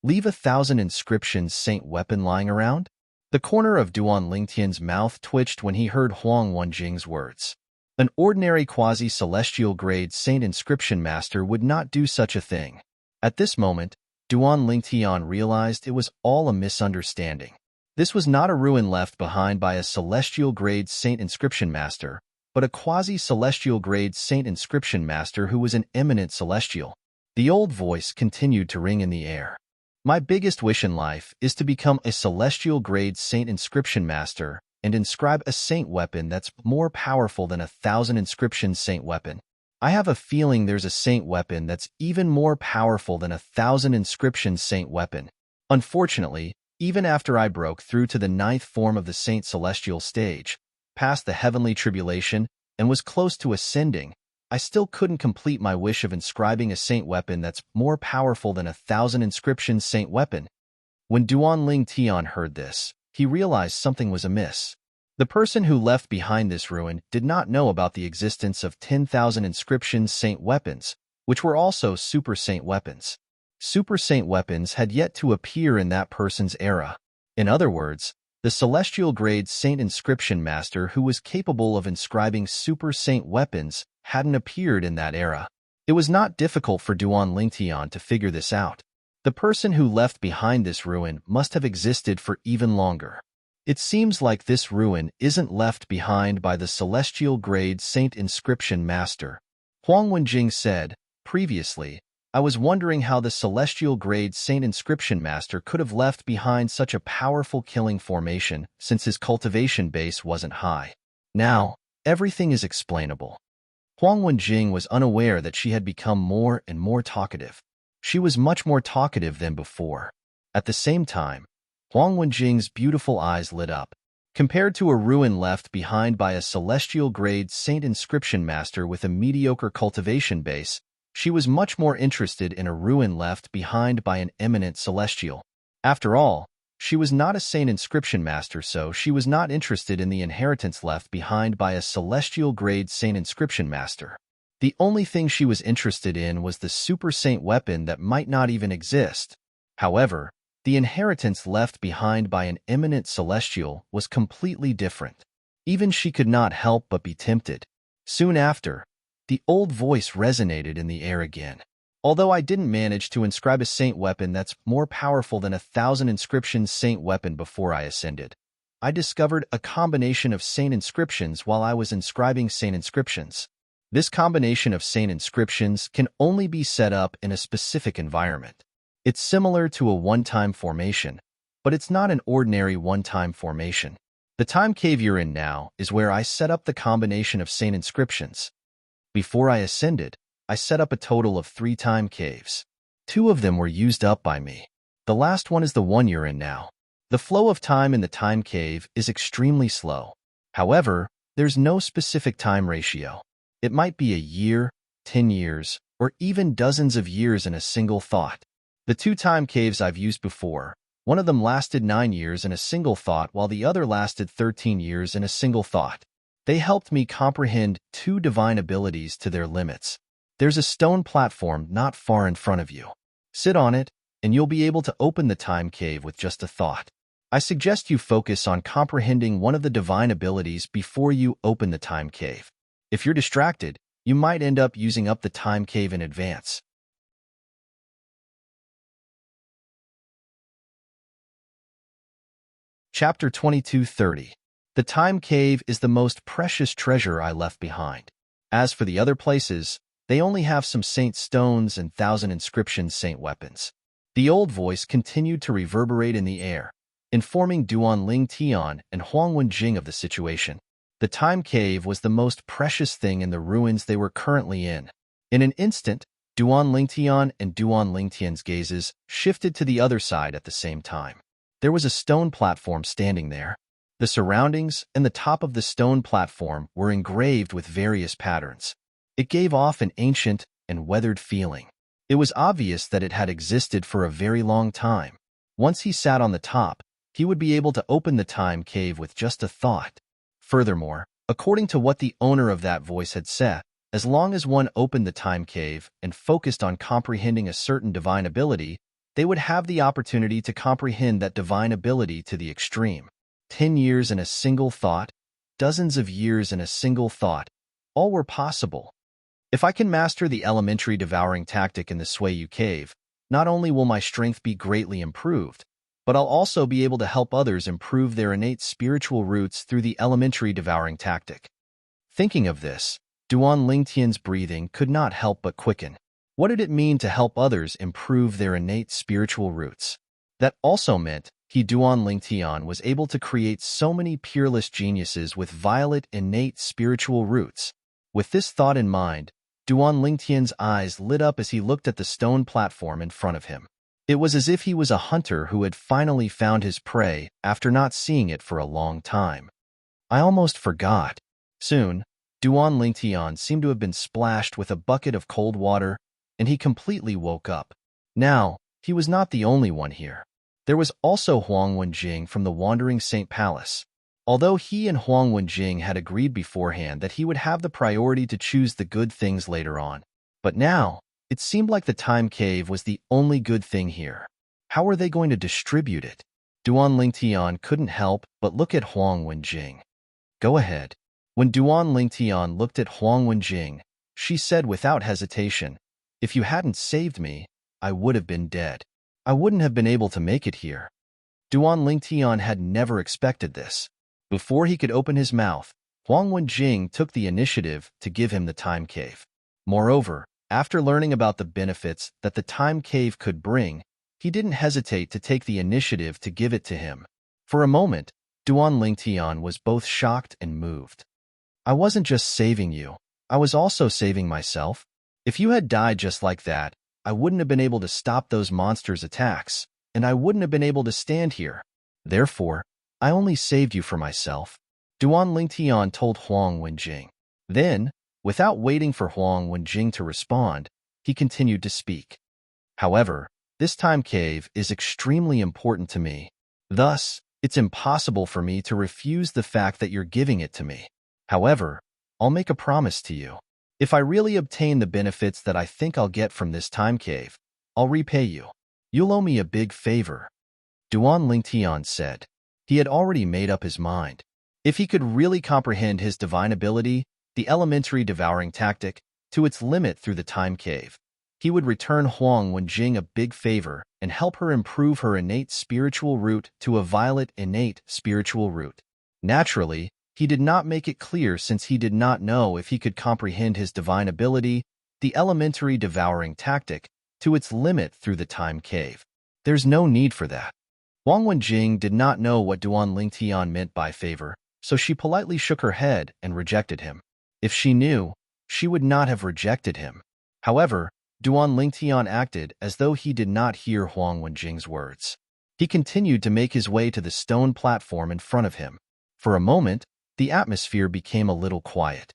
Leave 1,000 inscription saint weapon lying around? The corner of Duan Lingtian's mouth twitched when he heard Huang Wenjing's words. An ordinary quasi-celestial grade saint inscription master would not do such a thing. At this moment, Duan Lingtian realized it was all a misunderstanding. This was not a ruin left behind by a celestial grade saint inscription master, but a quasi-celestial grade saint inscription master who was an eminent celestial. The old voice continued to ring in the air. My biggest wish in life is to become a celestial grade saint inscription master and inscribe a saint weapon that's more powerful than 1,000 inscription saint weapon. I have a feeling there's a saint weapon that's even more powerful than 1,000 inscription saint weapon. Unfortunately, even after I broke through to the 9th form of the saint celestial stage, passed the heavenly tribulation, and was close to ascending, I still couldn't complete my wish of inscribing a saint weapon that's more powerful than 1,000 inscription saint weapon. When Duan Lingtian heard this, he realized something was amiss. The person who left behind this ruin did not know about the existence of 10,000 inscription saint weapons, which were also super saint weapons. Super saint weapons had yet to appear in that person's era. In other words, the celestial grade saint inscription master who was capable of inscribing super saint weapons hadn't appeared in that era. It was not difficult for Duan Lingtian to figure this out. The person who left behind this ruin must have existed for even longer. It seems like this ruin isn't left behind by the celestial grade saint inscription master. Huang Wenjing said, previously, I was wondering how the celestial grade saint inscription master could have left behind such a powerful killing formation since his cultivation base wasn't high. Now, everything is explainable. Huang Wenjing was unaware that she had become more and more talkative. She was much more talkative than before. At the same time, Huang Wenjing's beautiful eyes lit up. Compared to a ruin left behind by a celestial grade saint inscription master with a mediocre cultivation base, she was much more interested in a ruin left behind by an eminent celestial. After all, she was not a saint inscription master, so she was not interested in the inheritance left behind by a celestial grade saint inscription master. The only thing she was interested in was the super saint weapon that might not even exist. However, the inheritance left behind by an eminent celestial was completely different. Even she could not help but be tempted. Soon after, the old voice resonated in the air again. Although I didn't manage to inscribe a saint weapon that's more powerful than 1,000 inscription saint weapon before I ascended, I discovered a combination of saint inscriptions while I was inscribing saint inscriptions. This combination of saint inscriptions can only be set up in a specific environment. It's similar to a one-time formation, but it's not an ordinary one-time formation. The time cave you're in now is where I set up the combination of saint inscriptions. Before I ascended, I set up a total of 3 time caves. 2 of them were used up by me. The last one is the one you're in now. The flow of time in the time cave is extremely slow. However, there's no specific time ratio. It might be a year, 10 years, or even dozens of years in a single thought. The 2 time caves I've used before, one of them lasted 9 years in a single thought while the other lasted 13 years in a single thought. They helped me comprehend 2 divine abilities to their limits. There's a stone platform not far in front of you. Sit on it, and you'll be able to open the time cave with just a thought. I suggest you focus on comprehending one of the divine abilities before you open the time cave. If you're distracted, you might end up using up the time cave in advance. Chapter 22:30. The time cave is the most precious treasure I left behind. As for the other places, they only have some saint stones and 1,000 inscription saint weapons. The old voice continued to reverberate in the air, informing Duan Lingtian and Huang Wenjing of the situation. The time cave was the most precious thing in the ruins they were currently in. In an instant, Duan Lingtian and Duan Lingtian's gazes shifted to the other side at the same time. There was a stone platform standing there. The surroundings and the top of the stone platform were engraved with various patterns. It gave off an ancient and weathered feeling. It was obvious that it had existed for a very long time. Once he sat on the top, he would be able to open the time cave with just a thought. Furthermore, according to what the owner of that voice had said, as long as one opened the time cave and focused on comprehending a certain divine ability, they would have the opportunity to comprehend that divine ability to the extreme. 10 years in a single thought, dozens of years in a single thought, all were possible. If I can master the elementary devouring tactic in the Suiyu cave, not only will my strength be greatly improved, but I'll also be able to help others improve their innate spiritual roots through the elementary devouring tactic. Thinking of this, Duan Lingtian's breathing could not help but quicken. What did it mean to help others improve their innate spiritual roots? That also meant Duan Lingtian was able to create so many peerless geniuses with violet innate spiritual roots. With this thought in mind, Duan Lingtian's eyes lit up as he looked at the stone platform in front of him. It was as if he was a hunter who had finally found his prey after not seeing it for a long time. I almost forgot. Soon, Duan Lingtian seemed to have been splashed with a bucket of cold water, and he completely woke up. Now, he was not the only one here. There was also Huang Wenjing from the Wandering Saint Palace. Although he and Huang Wenjing had agreed beforehand that he would have the priority to choose the good things later on. But now, it seemed like the time cave was the only good thing here. How were they going to distribute it? Duan Lingtian couldn't help but look at Huang Wenjing. Go ahead. When Duan Lingtian looked at Huang Wenjing, she said without hesitation, if you hadn't saved me, I would have been dead. I wouldn't have been able to make it here. Duan Lingtian had never expected this. Before he could open his mouth, Huang Wenjing took the initiative to give him the time cave. Moreover, after learning about the benefits that the time cave could bring, he didn't hesitate to take the initiative to give it to him. For a moment, Duan Lingtian was both shocked and moved. I wasn't just saving you, I was also saving myself. If you had died just like that, I wouldn't have been able to stop those monsters' attacks, and I wouldn't have been able to stand here. Therefore, I only saved you for myself, Duan Lingtian told Huang Wenjing. Then, without waiting for Huang Wenjing to respond, he continued to speak. However, this time cave is extremely important to me. Thus, it's impossible for me to refuse the fact that you're giving it to me. However, I'll make a promise to you. If I really obtain the benefits that I think I'll get from this time cave, I'll repay you. You'll owe me a big favor, Duan Lingtian said. He had already made up his mind. If he could really comprehend his divine ability, the elementary devouring tactic, to its limit through the time cave, he would return Huang Wenjing a big favor and help her improve her innate spiritual root to a violet innate spiritual root. Naturally, he did not make it clear since he did not know if he could comprehend his divine ability, the elementary devouring tactic, to its limit through the time cave. There's no need for that. Huang Wenjing did not know what Duan Lingtian meant by favor, so she politely shook her head and rejected him. If she knew, she would not have rejected him. However, Duan Lingtian acted as though he did not hear Huang Wenjing's words. He continued to make his way to the stone platform in front of him. For a moment, the atmosphere became a little quiet.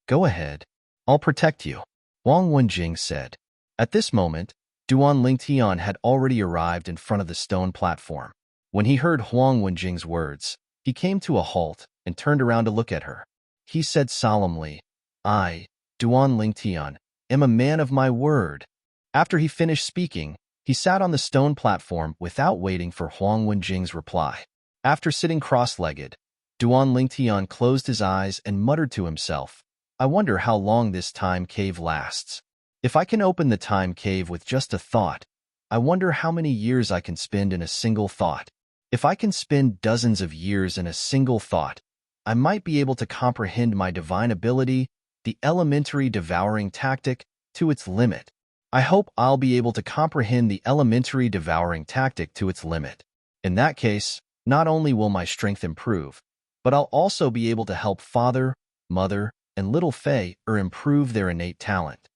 Go ahead. I'll protect you, Huang Wenjing said. At this moment, Duan Lingtian had already arrived in front of the stone platform. When he heard Huang Wenjing's words, he came to a halt and turned around to look at her. He said solemnly, I, Duan Lingtian, am a man of my word. After he finished speaking, he sat on the stone platform without waiting for Huang Wenjing's reply. After sitting cross-legged, Duan Lingtian closed his eyes and muttered to himself, I wonder how long this time cave lasts. If I can open the time cave with just a thought, I wonder how many years I can spend in a single thought. If I can spend dozens of years in a single thought, I might be able to comprehend my divine ability, the elementary devouring tactic, to its limit. I hope I'll be able to comprehend the elementary devouring tactic to its limit. In that case, not only will my strength improve, but I'll also be able to help father, mother, and little Fei improve their innate talent.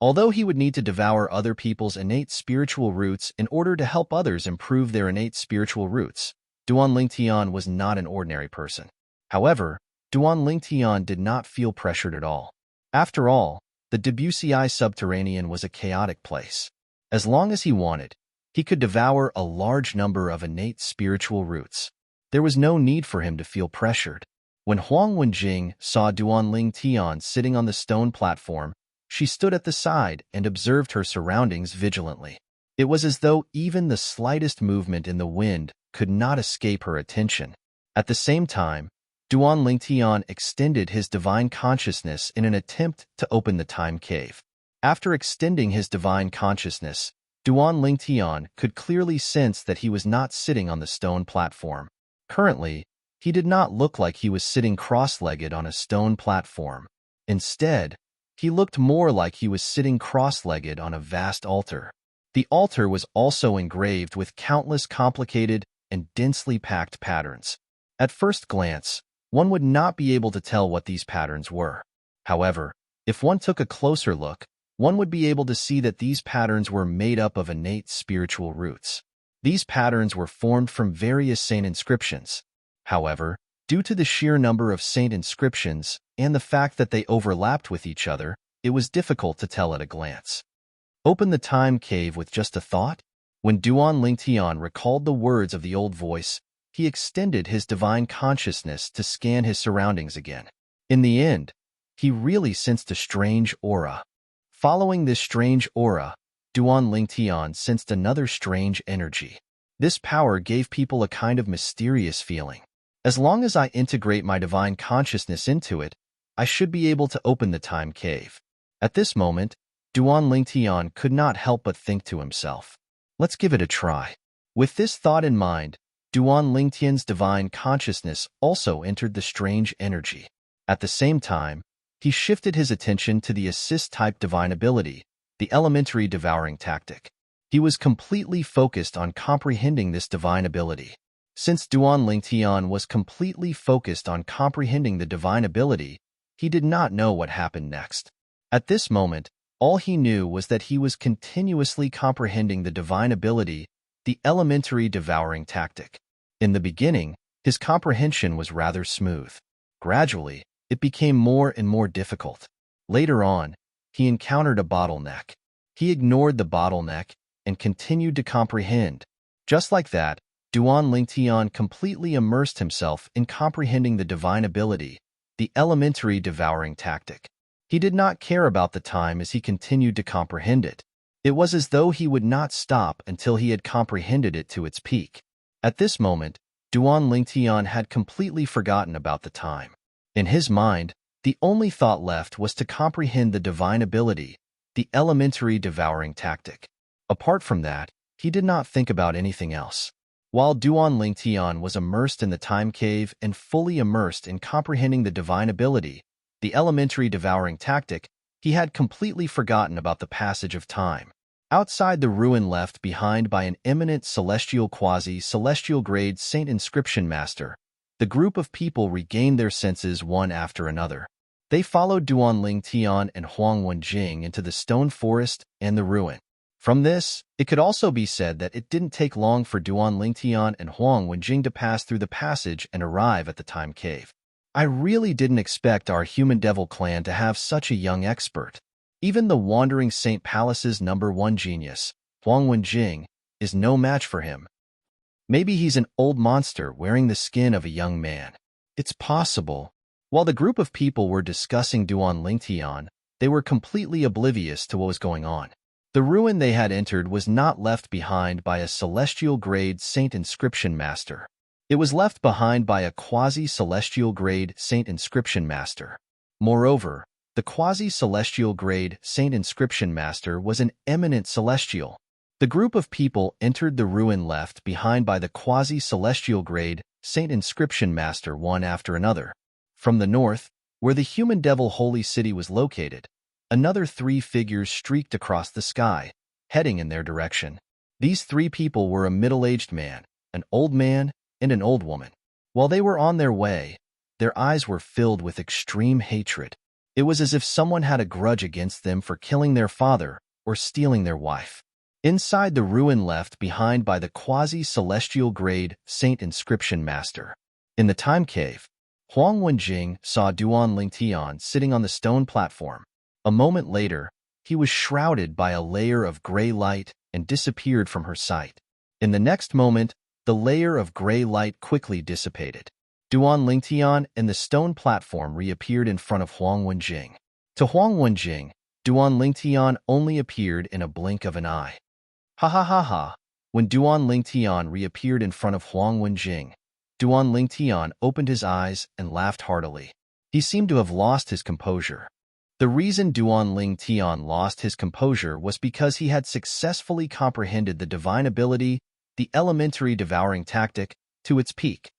Although he would need to devour other people's innate spiritual roots in order to help others improve their innate spiritual roots, Duan Lingtian was not an ordinary person. However, Duan Lingtian did not feel pressured at all. After all, the Debussy subterranean was a chaotic place. As long as he wanted, he could devour a large number of innate spiritual roots. There was no need for him to feel pressured. When Huang Wenjing saw Duan Lingtian sitting on the stone platform, she stood at the side and observed her surroundings vigilantly. It was as though even the slightest movement in the wind could not escape her attention. At the same time, Duan Lingtian extended his divine consciousness in an attempt to open the time cave. After extending his divine consciousness, Duan Lingtian could clearly sense that he was not sitting on the stone platform. Currently, he did not look like he was sitting cross-legged on a stone platform. Instead, he looked more like he was sitting cross-legged on a vast altar. The altar was also engraved with countless complicated and densely packed patterns. At first glance, one would not be able to tell what these patterns were. However, if one took a closer look, one would be able to see that these patterns were made up of innate spiritual roots. These patterns were formed from various saint inscriptions. However, due to the sheer number of saint inscriptions and the fact that they overlapped with each other, it was difficult to tell at a glance. Open the time cave with just a thought? When Duan Lingtian recalled the words of the old voice, he extended his divine consciousness to scan his surroundings again. In the end, he really sensed a strange aura. Following this strange aura, Duan Lingtian sensed another strange energy. This power gave people a kind of mysterious feeling. As long as I integrate my divine consciousness into it, I should be able to open the time cave. At this moment, Duan Lingtian could not help but think to himself, let's give it a try. With this thought in mind, Duan Lingtian's divine consciousness also entered the strange energy. At the same time, he shifted his attention to the assist-type divine ability, the elementary devouring tactic. He was completely focused on comprehending this divine ability. Since Duan Lingtian was completely focused on comprehending the divine ability, he did not know what happened next. At this moment, all he knew was that he was continuously comprehending the divine ability, the elementary devouring tactic. In the beginning, his comprehension was rather smooth. Gradually, it became more and more difficult. Later on, he encountered a bottleneck. He ignored the bottleneck and continued to comprehend. Just like that, Duan Lingtian completely immersed himself in comprehending the divine ability, the elementary devouring tactic. He did not care about the time as he continued to comprehend it. It was as though he would not stop until he had comprehended it to its peak. At this moment, Duan Lingtian had completely forgotten about the time. In his mind, the only thought left was to comprehend the divine ability, the elementary devouring tactic. Apart from that, he did not think about anything else. While Duan Lingtian was immersed in the time cave and fully immersed in comprehending the divine ability, the elementary devouring tactic, he had completely forgotten about the passage of time. Outside the ruin left behind by an eminent celestial quasi-celestial grade saint inscription master, the group of people regained their senses one after another. They followed Duan Lingtian and Huang Wenjing into the stone forest and the ruin. From this, it could also be said that it didn't take long for Duan Lingtian and Huang Wenjing to pass through the passage and arrive at the time cave. I really didn't expect our human devil clan to have such a young expert. Even the Wandering Saint Palace's #1 genius, Huang Wenjing, is no match for him. Maybe he's an old monster wearing the skin of a young man. It's possible. While the group of people were discussing Duan Lingtian, they were completely oblivious to what was going on. The ruin they had entered was not left behind by a celestial grade saint inscription master. It was left behind by a quasi-celestial grade saint inscription master. Moreover, the quasi-celestial grade saint inscription master was an eminent celestial. The group of people entered the ruin left behind by the quasi-celestial grade saint inscription master one after another. From the north, where the human devil holy city was located, another 3 figures streaked across the sky, heading in their direction. These 3 people were a middle-aged man, an old man, and an old woman. While they were on their way, their eyes were filled with extreme hatred. It was as if someone had a grudge against them for killing their father or stealing their wife. Inside the ruin left behind by the quasi-celestial grade Saint Inscription Master. In the time cave, Huang Wenjing saw Duan Lingtian sitting on the stone platform. A moment later, he was shrouded by a layer of gray light and disappeared from her sight. In the next moment, the layer of gray light quickly dissipated. Duan Lingtian and the stone platform reappeared in front of Huang Wenjing. To Huang Wenjing, Duan Lingtian only appeared in a blink of an eye. Ha ha ha ha! When Duan Lingtian reappeared in front of Huang Wenjing, Duan Lingtian opened his eyes and laughed heartily. He seemed to have lost his composure. The reason Duan Lingtian lost his composure was because he had successfully comprehended the divine ability, the elementary devouring tactic, to its peak.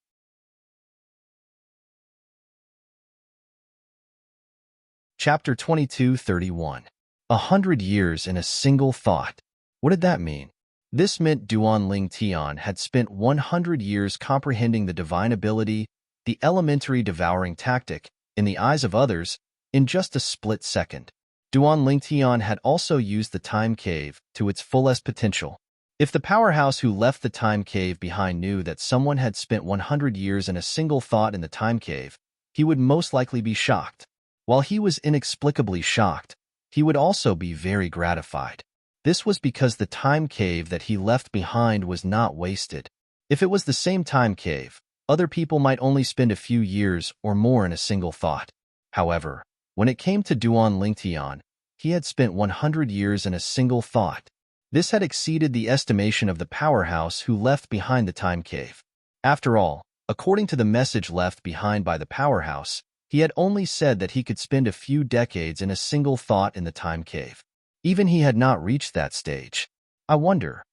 Chapter 22:31. 100 years in a single thought. What did that mean? This meant Duan Lingtian had spent 100 years comprehending the divine ability, the elementary devouring tactic, in the eyes of others, in just a split second. Duan Lingtian had also used the time cave to its fullest potential. If the powerhouse who left the time cave behind knew that someone had spent 100 years in a single thought in the time cave, he would most likely be shocked. While he was inexplicably shocked, he would also be very gratified. This was because the time cave that he left behind was not wasted. If it was the same time cave, other people might only spend a few years or more in a single thought. However, when it came to Duan Lingtian, he had spent 100 years in a single thought. This had exceeded the estimation of the powerhouse who left behind the time cave. After all, according to the message left behind by the powerhouse, he had only said that he could spend a few decades in a single thought in the time cave. Even he had not reached that stage. I wonder,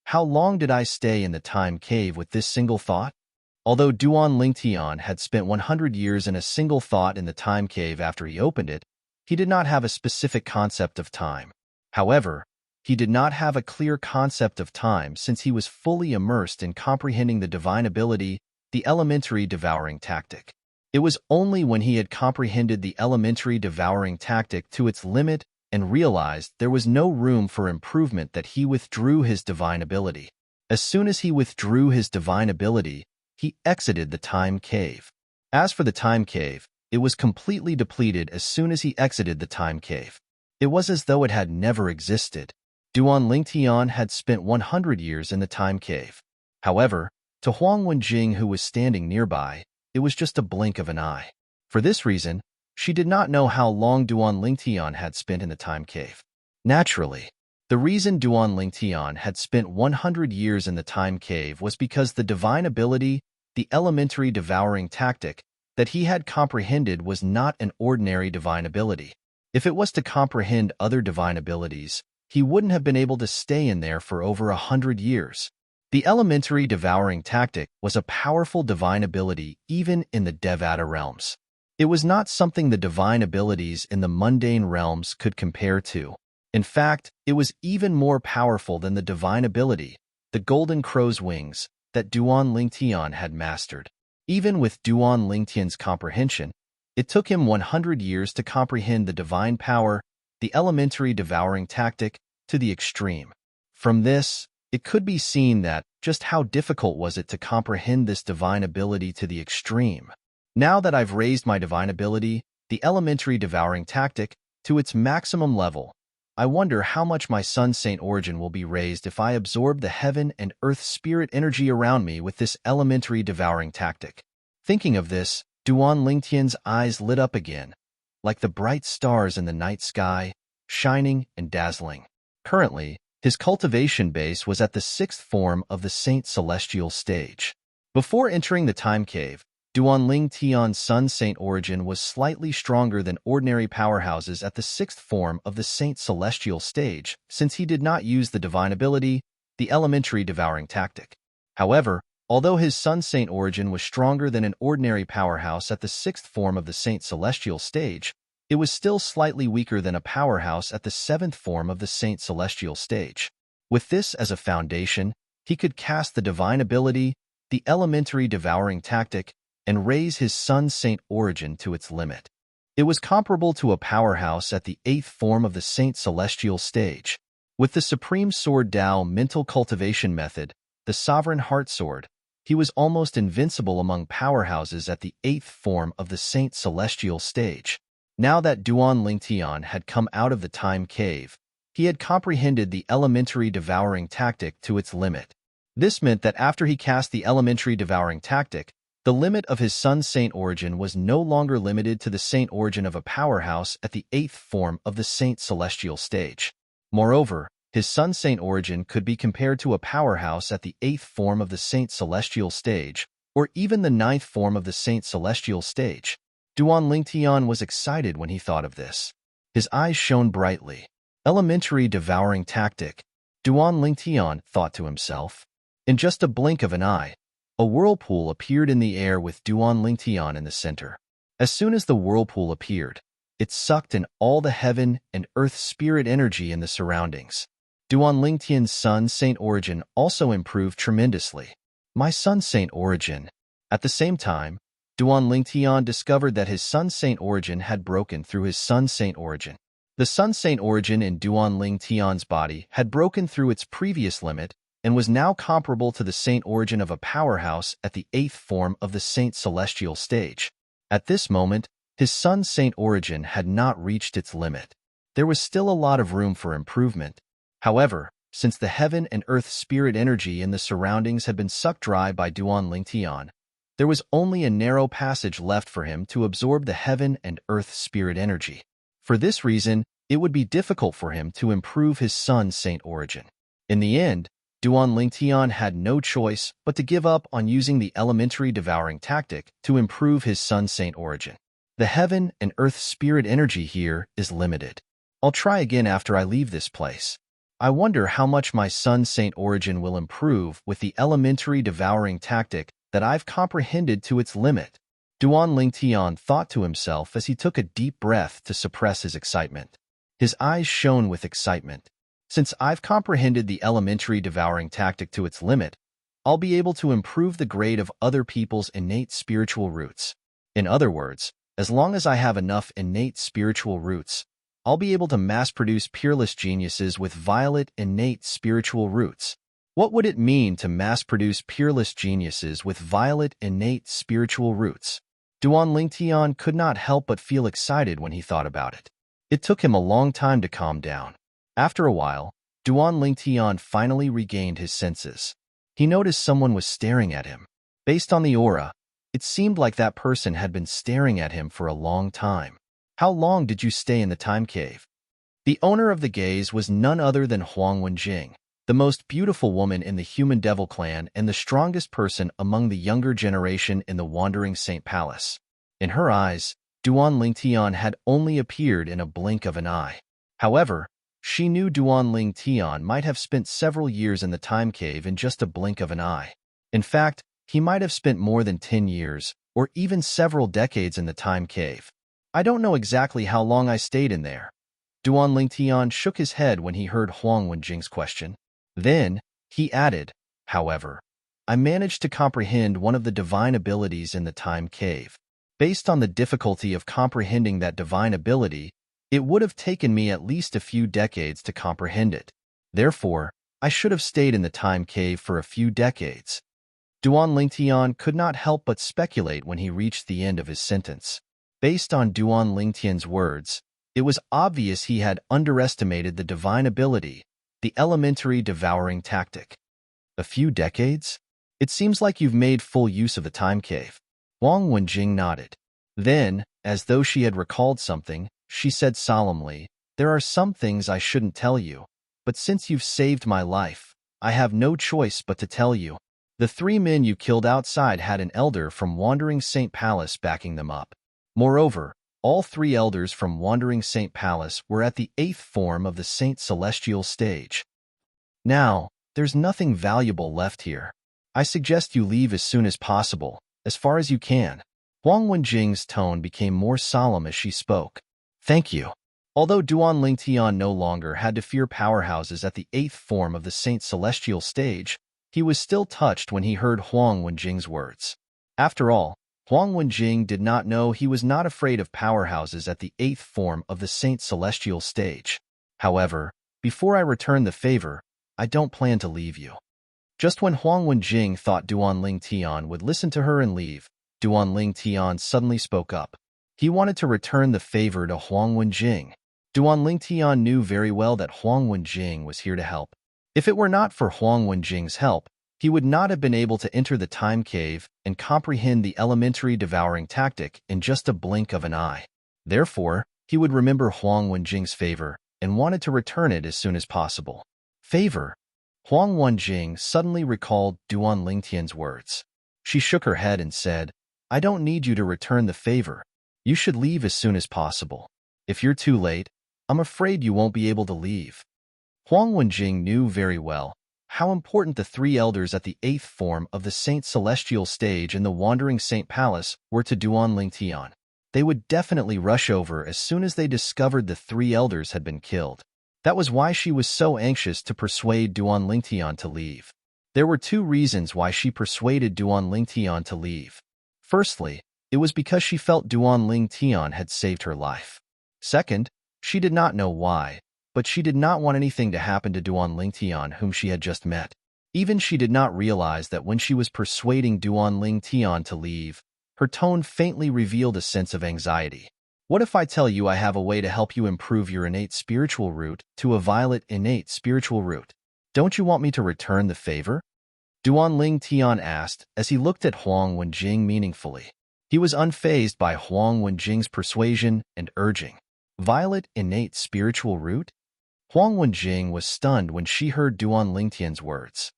how long did I stay in the time cave with this single thought? Although Duan Lingtian had spent 100 years in a single thought in the time cave after he opened it, he did not have a specific concept of time. However, he did not have a clear concept of time since he was fully immersed in comprehending the divine ability, the elementary devouring tactic. It was only when he had comprehended the elementary devouring tactic to its limit and realized there was no room for improvement that he withdrew his divine ability. As soon as he withdrew his divine ability, he exited the time cave. As for the time cave, it was completely depleted as soon as he exited the time cave. It was as though it had never existed. Duan Lingtian had spent 100 years in the time cave. However, to Huang Wenjing, who was standing nearby, it was just a blink of an eye. For this reason, she did not know how long Duan Lingtian had spent in the time cave. Naturally, the reason Duan Lingtian had spent 100 years in the time cave was because the divine ability, the elementary devouring tactic, that he had comprehended was not an ordinary divine ability. If it was to comprehend other divine abilities, he wouldn't have been able to stay in there for over 100 years. The elementary devouring tactic was a powerful divine ability even in the Devata realms. It was not something the divine abilities in the mundane realms could compare to. In fact, it was even more powerful than the divine ability, the golden crow's wings, that Duan Lingtian had mastered. Even with Duan Lingtian's comprehension, it took him 100 years to comprehend the divine power, the elementary devouring tactic, to the extreme. From this, it could be seen that just how difficult was it to comprehend this divine ability to the extreme. Now that I've raised my divine ability, the elementary devouring tactic, to its maximum level, I wonder how much my Sun Saint origin will be raised if I absorb the heaven and earth spirit energy around me with this elementary devouring tactic. Thinking of this, Duan Lingtian's eyes lit up again, like the bright stars in the night sky, shining and dazzling. Currently, his cultivation base was at the 6th form of the Saint Celestial stage. Before entering the time cave, Duan Lingtian's Sun Saint origin was slightly stronger than ordinary powerhouses at the 6th form of the Saint Celestial stage, since he did not use the divine ability, the elementary devouring tactic. However, although his Sun Saint origin was stronger than an ordinary powerhouse at the 6th form of the Saint Celestial stage, it was still slightly weaker than a powerhouse at the 7th form of the Saint Celestial stage. With this as a foundation, he could cast the divine ability, the elementary devouring tactic, and raise his Sun Saint origin to its limit. It was comparable to a powerhouse at the 8th form of the Saint Celestial stage. With the Supreme Sword Tao mental cultivation method, the Sovereign Heart Sword, he was almost invincible among powerhouses at the 8th form of the Saint Celestial stage. Now that Duan Lingtian had come out of the time cave, he had comprehended the elementary devouring tactic to its limit. This meant that after he cast the elementary devouring tactic, the limit of his Sun Saint origin was no longer limited to the Saint origin of a powerhouse at the 8th form of the Saint Celestial stage. Moreover, his Sun Saint origin could be compared to a powerhouse at the 8th form of the Saint Celestial stage, or even the 9th form of the Saint Celestial stage. Duan Lingtian was excited when he thought of this. His eyes shone brightly. Elementary devouring tactic, Duan Lingtian thought to himself. In just a blink of an eye, a whirlpool appeared in the air with Duan Lingtian in the center. As soon as the whirlpool appeared, it sucked in all the heaven and earth spirit energy in the surroundings. Duan Lingtian's Sun Saint origin also improved tremendously. My Sun Saint origin. At the same time, Duan Lingtian discovered that his Sun Saint origin had broken through his Sun Saint origin. The Sun Saint origin in Duan Lingtian's body had broken through its previous limit and was now comparable to the Saint origin of a powerhouse at the 8th form of the Saint Celestial stage. At this moment, his Sun Saint origin had not reached its limit. There was still a lot of room for improvement. However, since the heaven and earth spirit energy in the surroundings had been sucked dry by Duan Lingtian, there was only a narrow passage left for him to absorb the heaven and earth spirit energy. For this reason, it would be difficult for him to improve his Sun Saint origin. In the end, Duan Lingtian had no choice but to give up on using the elementary devouring tactic to improve his Sun Saint origin. The heaven and earth spirit energy here is limited. I'll try again after I leave this place. I wonder how much my Sun Saint origin will improve with the elementary devouring tactic that I've comprehended to its limit. Duan Lingtian thought to himself as he took a deep breath to suppress his excitement. His eyes shone with excitement. Since I've comprehended the elementary devouring tactic to its limit, I'll be able to improve the grade of other people's innate spiritual roots. In other words, as long as I have enough innate spiritual roots, I'll be able to mass-produce peerless geniuses with violet innate spiritual roots. What would it mean to mass-produce peerless geniuses with violet innate spiritual roots? Duan Lingtian could not help but feel excited when he thought about it. It took him a long time to calm down. After a while, Duan Lingtian finally regained his senses. He noticed someone was staring at him. Based on the aura, it seemed like that person had been staring at him for a long time. How long did you stay in the time cave? The owner of the gaze was none other than Huang Wenjing, the most beautiful woman in the Human Devil clan and the strongest person among the younger generation in the Wandering Saint Palace. In her eyes, Duan Lingtian had only appeared in a blink of an eye. However, she knew Duan Lingtian might have spent several years in the time cave in just a blink of an eye. In fact, he might have spent more than 10 years, or even several decades in the time cave. I don't know exactly how long I stayed in there. Duan Lingtian shook his head when he heard Huang Wenjing's question. Then, he added, however, I managed to comprehend one of the divine abilities in the time cave. Based on the difficulty of comprehending that divine ability, it would have taken me at least a few decades to comprehend it. Therefore, I should have stayed in the time cave for a few decades. Duan Lingtian could not help but speculate when he reached the end of his sentence. Based on Duan Lingtian's words, it was obvious he had underestimated the divine ability, the elementary devouring tactic. A few decades? It seems like you've made full use of the time cave. Huang Wenjing nodded. Then, as though she had recalled something, she said solemnly, there are some things I shouldn't tell you, but since you've saved my life, I have no choice but to tell you. The 3 men you killed outside had an elder from Wandering Saint Palace backing them up. Moreover, all 3 elders from Wandering Saint Palace were at the 8th form of the Saint Celestial stage. Now, there's nothing valuable left here. I suggest you leave as soon as possible, as far as you can. Huang Wenjing's tone became more solemn as she spoke. Thank you. Although Duan Lingtian no longer had to fear powerhouses at the 8th form of the Saint Celestial stage, he was still touched when he heard Huang Wenjing's words. After all, Huang Wenjing did not know he was not afraid of powerhouses at the 8th form of the Saint Celestial stage. However, before I return the favor, I don't plan to leave you. Just when Huang Wenjing thought Duan Tian would listen to her and leave, Duan Tian suddenly spoke up. He wanted to return the favor to Huang Wenjing. Duan Tian knew very well that Huang Wenjing was here to help. If it were not for Huang Wenjing's help, he would not have been able to enter the time cave and comprehend the elementary devouring tactic in just a blink of an eye. Therefore, he would remember Huang Wenjing's favor and wanted to return it as soon as possible. Favor? Huang Wenjing suddenly recalled Duan Lingtian's words. She shook her head and said, I don't need you to return the favor. You should leave as soon as possible. If you're too late, I'm afraid you won't be able to leave. Huang Wenjing knew very well how important the 3 elders at the 8th form of the Saint Celestial stage in the Wandering Saint Palace were to Duan Lingtian. They would definitely rush over as soon as they discovered the 3 elders had been killed. That was why she was so anxious to persuade Duan Lingtian to leave. There were 2 reasons why she persuaded Duan Lingtian to leave. Firstly, it was because she felt Duan Lingtian had saved her life. Second, she did not know why, but she did not want anything to happen to Duan Lingtian whom she had just met. Even she did not realize that when she was persuading Duan Lingtian to leave, her tone faintly revealed a sense of anxiety. What if I tell you I have a way to help you improve your innate spiritual root to a violet innate spiritual root? Don't you want me to return the favor? Duan Lingtian asked as he looked at Huang Wenjing meaningfully. He was unfazed by Huang Wenjing's persuasion and urging. Violet innate spiritual root? Huang Wenjing was stunned when she heard Duan Lingtian's words.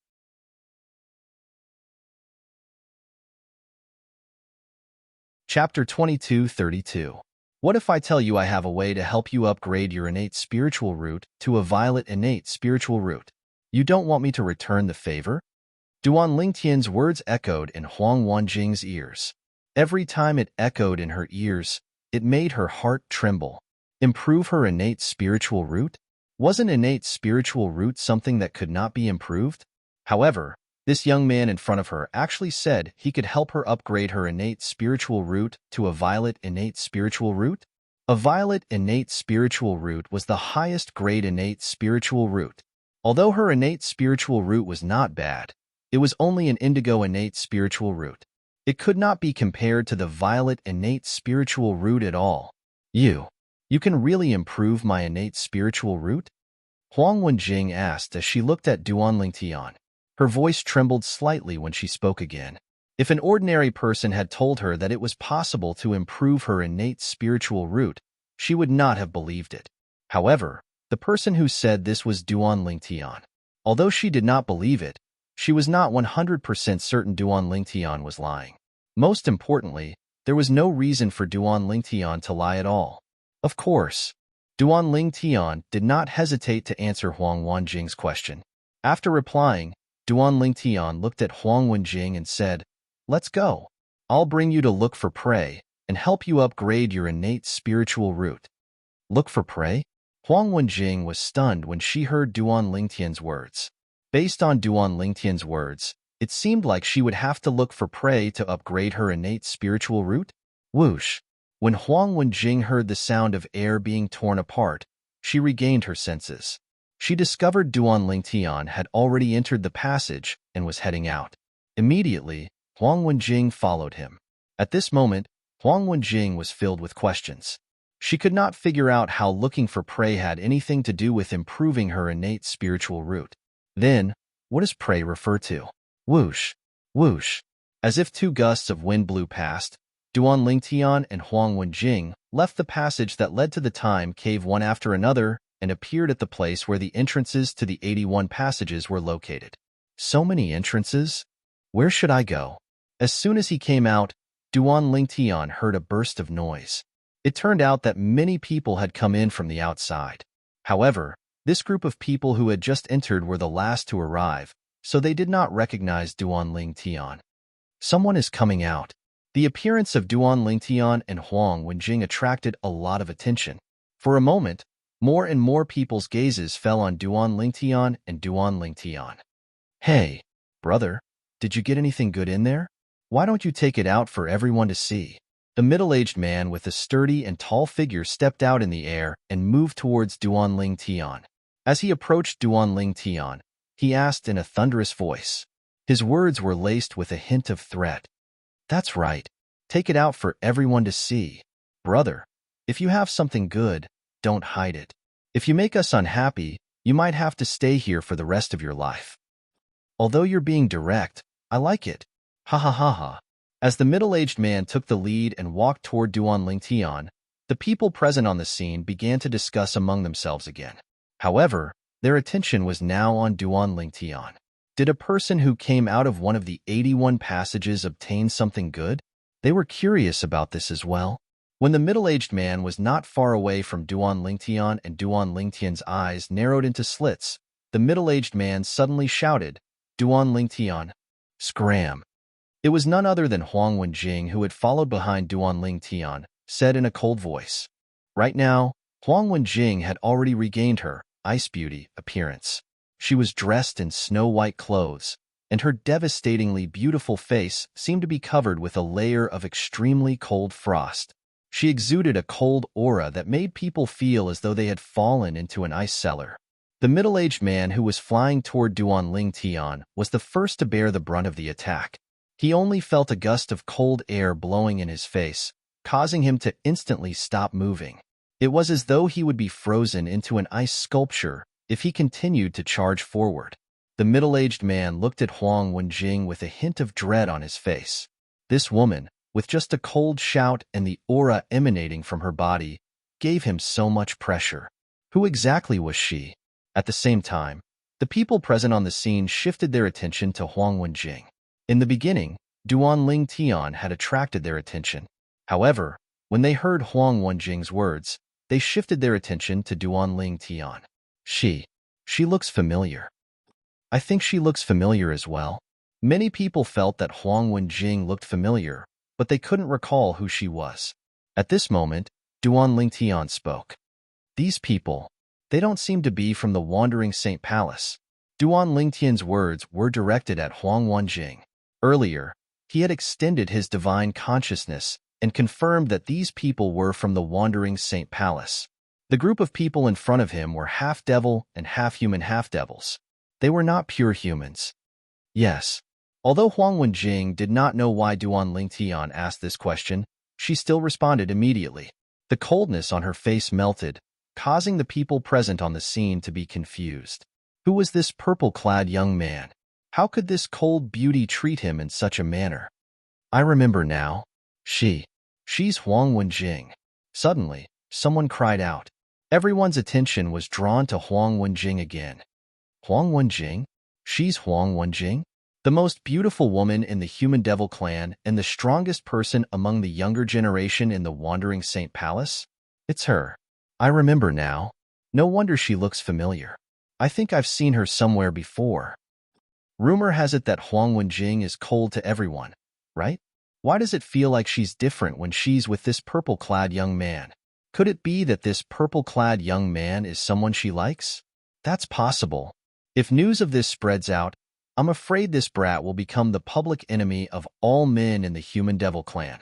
Chapter 22:32. What if I tell you I have a way to help you upgrade your innate spiritual root to a violet innate spiritual root? You don't want me to return the favor? Duan Lingtian's words echoed in Huang Wenjing's ears. Every time it echoed in her ears, it made her heart tremble. Improve her innate spiritual root? Wasn't innate spiritual root something that could not be improved? However, this young man in front of her actually said he could help her upgrade her innate spiritual root to a violet innate spiritual root. A violet innate spiritual root was the highest grade innate spiritual root. Although her innate spiritual root was not bad, it was only an indigo innate spiritual root. It could not be compared to the violet innate spiritual root at all. You can really improve my innate spiritual root? Huang Wenjing asked as she looked at Duan Lingtian. Her voice trembled slightly when she spoke again. If an ordinary person had told her that it was possible to improve her innate spiritual root, she would not have believed it. However, the person who said this was Duan Lingtian. Although she did not believe it, she was not 100% certain Duan Lingtian was lying. Most importantly, there was no reason for Duan Lingtian to lie at all. Of course, Duan Lingtian did not hesitate to answer Huang Wenjing's question. After replying, Duan Lingtian looked at Huang Wenjing and said, Let's go. I'll bring you to look for prey and help you upgrade your innate spiritual root. Look for prey? Huang Wenjing was stunned when she heard Duan Lingtian's words. Based on Duan Lingtian's words, it seemed like she would have to look for prey to upgrade her innate spiritual root. Whoosh! When Huang Wenjing heard the sound of air being torn apart, she regained her senses. She discovered Duan Lingtian had already entered the passage and was heading out. Immediately, Huang Wenjing followed him. At this moment, Huang Wenjing was filled with questions. She could not figure out how looking for prey had anything to do with improving her innate spiritual root. Then, what does prey refer to? Whoosh! Whoosh! As if 2 gusts of wind blew past, Duan Lingtian and Huang Wenjing left the passage that led to the time cave one after another and appeared at the place where the entrances to the 81 passages were located. So many entrances? Where should I go? As soon as he came out, Duan Lingtian heard a burst of noise. It turned out that many people had come in from the outside. However, this group of people who had just entered were the last to arrive, so they did not recognize Duan Lingtian. Someone is coming out. The appearance of Duan Lingtian and Huang Wenjing attracted a lot of attention. For a moment, more and more people's gazes fell on Duan Lingtian and Duan Lingtian. Hey, brother, did you get anything good in there? Why don't you take it out for everyone to see? The middle-aged man with a sturdy and tall figure stepped out in the air and moved towards Duan Tian. As he approached Duan Tian, he asked in a thunderous voice. His words were laced with a hint of threat. That's right. Take it out for everyone to see. Brother, if you have something good, don't hide it. If you make us unhappy, you might have to stay here for the rest of your life. Although you're being direct, I like it. Ha ha ha ha. As the middle-aged man took the lead and walked toward Duan Tian, the people present on the scene began to discuss among themselves again. However, their attention was now on Duan Tian. Did a person who came out of one of the 81 passages obtain something good? They were curious about this as well. When the middle-aged man was not far away from Duan Tian and Duan Tian's eyes narrowed into slits, the middle-aged man suddenly shouted, Duan Tian, scram. It was none other than Huang Wenjing who had followed behind Duan Tian, said in a cold voice. Right now, Huang Wenjing had already regained her ice beauty appearance. She was dressed in snow-white clothes, and her devastatingly beautiful face seemed to be covered with a layer of extremely cold frost. She exuded a cold aura that made people feel as though they had fallen into an ice cellar. The middle-aged man who was flying toward Duan Tian was the first to bear the brunt of the attack. He only felt a gust of cold air blowing in his face, causing him to instantly stop moving. It was as though he would be frozen into an ice sculpture if he continued to charge forward. The middle-aged man looked at Huang Wenjing with a hint of dread on his face. This woman, with just a cold shout and the aura emanating from her body, gave him so much pressure. Who exactly was she? At the same time, the people present on the scene shifted their attention to Huang Wenjing. In the beginning, Duan Tian had attracted their attention. However, when they heard Huang Wenjing's words, they shifted their attention to Duan Tian. She looks familiar. I think she looks familiar as well. Many people felt that Huang Wenjing looked familiar, but they couldn't recall who she was. At this moment, Duan Tian spoke. These people, they don't seem to be from the Wandering Saint Palace. Duan Tian's words were directed at Huang Wenjing. Earlier, he had extended his divine consciousness and confirmed that these people were from the Wandering Saint Palace. The group of people in front of him were half-devil and half-human half-devils. They were not pure humans. Yes. Although Huang Wenjing did not know why Duan Tian asked this question, she still responded immediately. The coldness on her face melted, causing the people present on the scene to be confused. Who was this purple-clad young man? How could this cold beauty treat him in such a manner? I remember now. She's Huang Wenjing. Suddenly, someone cried out. Everyone's attention was drawn to Huang Wenjing again. Huang Wenjing? She's Huang Wenjing? The most beautiful woman in the Human Devil clan and the strongest person among the younger generation in the Wandering Saint Palace? It's her. I remember now. No wonder she looks familiar. I think I've seen her somewhere before. Rumor has it that Huang Wenjing is cold to everyone, right? Why does it feel like she's different when she's with this purple-clad young man? Could it be that this purple-clad young man is someone she likes? That's possible. If news of this spreads out, I'm afraid this brat will become the public enemy of all men in the Human Devil clan.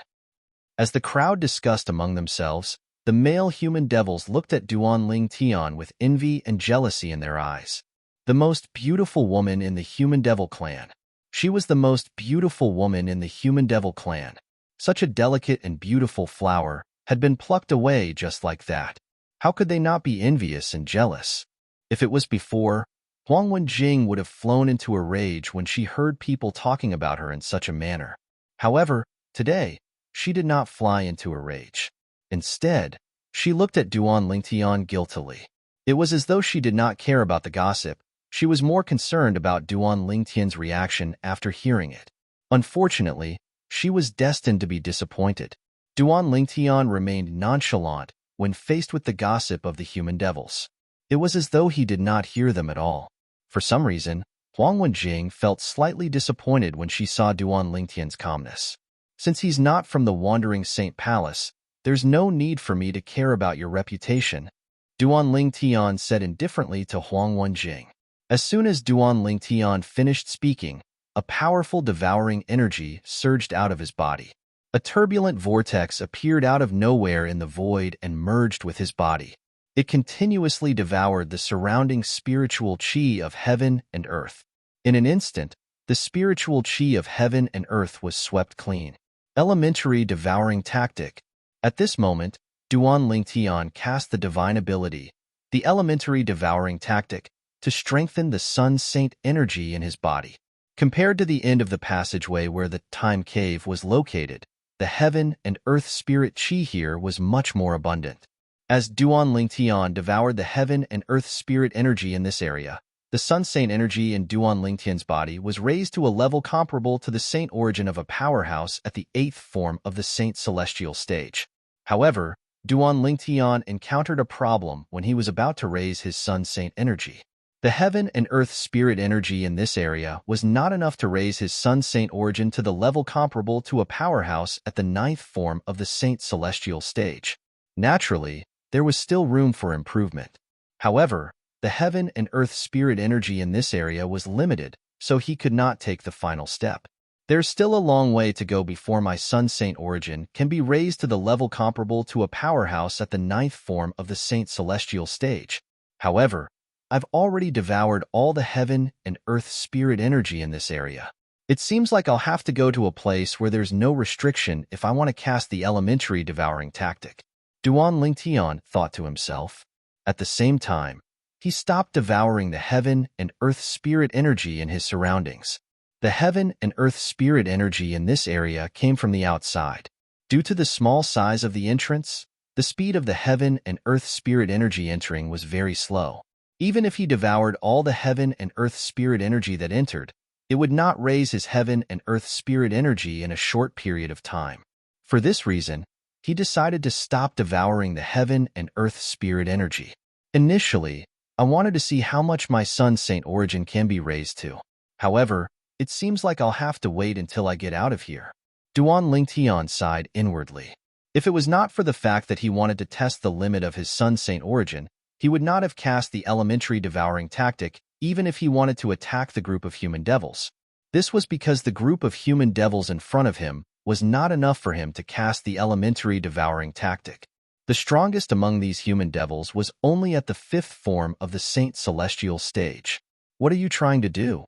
As the crowd discussed among themselves, the male human devils looked at Duan Tian with envy and jealousy in their eyes. The most beautiful woman in the Human Devil clan. She was the most beautiful woman in the Human Devil clan. Such a delicate and beautiful flower had been plucked away just like that. How could they not be envious and jealous? If it was before, Huang Wenjing would have flown into a rage when she heard people talking about her in such a manner. However, today, she did not fly into a rage. Instead, she looked at Duan Tian guiltily. It was as though she did not care about the gossip. She was more concerned about Duan Tian's reaction after hearing it. Unfortunately, she was destined to be disappointed. Duan Tian remained nonchalant when faced with the gossip of the human devils. It was as though he did not hear them at all. For some reason, Huang Wenjing felt slightly disappointed when she saw Duan Tian's calmness. Since he's not from the Wandering Saint Palace, there's no need for me to care about your reputation, Duan Tian said indifferently to Huang Wenjing. As soon as Duan Tian finished speaking, a powerful devouring energy surged out of his body. A turbulent vortex appeared out of nowhere in the void and merged with his body. It continuously devoured the surrounding spiritual chi of heaven and earth. In an instant, the spiritual chi of heaven and earth was swept clean. Elementary devouring tactic. At this moment, Duan Lingtian cast the divine ability, the elementary devouring tactic, to strengthen the Sun Saint energy in his body. Compared to the end of the passageway where the time cave was located, the heaven and earth spirit chi here was much more abundant. As Duan Lingtian devoured the heaven and earth spirit energy in this area, the Sun Saint energy in Duan Lingtian's body was raised to a level comparable to the saint origin of a powerhouse at the 8th form of the saint celestial stage. However, Duan Lingtian encountered a problem when he was about to raise his Sun Saint energy. The heaven and earth spirit energy in this area was not enough to raise his Sun Saint origin to the level comparable to a powerhouse at the 9th form of the saint celestial stage. Naturally, there was still room for improvement. However, the heaven and earth spirit energy in this area was limited, so he could not take the final step. There's still a long way to go before my Sun Saint origin can be raised to the level comparable to a powerhouse at the 9th form of the saint celestial stage. However, I've already devoured all the heaven and earth spirit energy in this area. It seems like I'll have to go to a place where there's no restriction if I want to cast the elementary devouring tactic. Duan Lingtian thought to himself. At the same time, he stopped devouring the heaven and earth spirit energy in his surroundings. The heaven and earth spirit energy in this area came from the outside. Due to the small size of the entrance, the speed of the heaven and earth spirit energy entering was very slow. Even if he devoured all the heaven and earth spirit energy that entered, it would not raise his heaven and earth spirit energy in a short period of time. For this reason, he decided to stop devouring the heaven and earth spirit energy. Initially, I wanted to see how much my Sun Saint origin can be raised to. However, it seems like I'll have to wait until I get out of here. Duan Lingtian sighed inwardly. If it was not for the fact that he wanted to test the limit of his Sun Saint origin, he would not have cast the elementary devouring tactic even if he wanted to attack the group of human devils. This was because the group of human devils in front of him was not enough for him to cast the elementary devouring tactic. The strongest among these human devils was only at the 5th form of the saint celestial stage. What are you trying to do?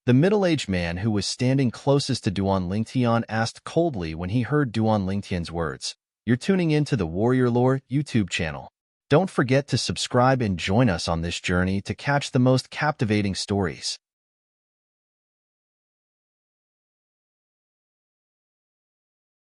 The middle-aged man who was standing closest to Duan Lingtian asked coldly when he heard Duan Lingtian's words. You're tuning in to the Warrior Lore YouTube channel. Don't forget to subscribe and join us on this journey to catch the most captivating stories.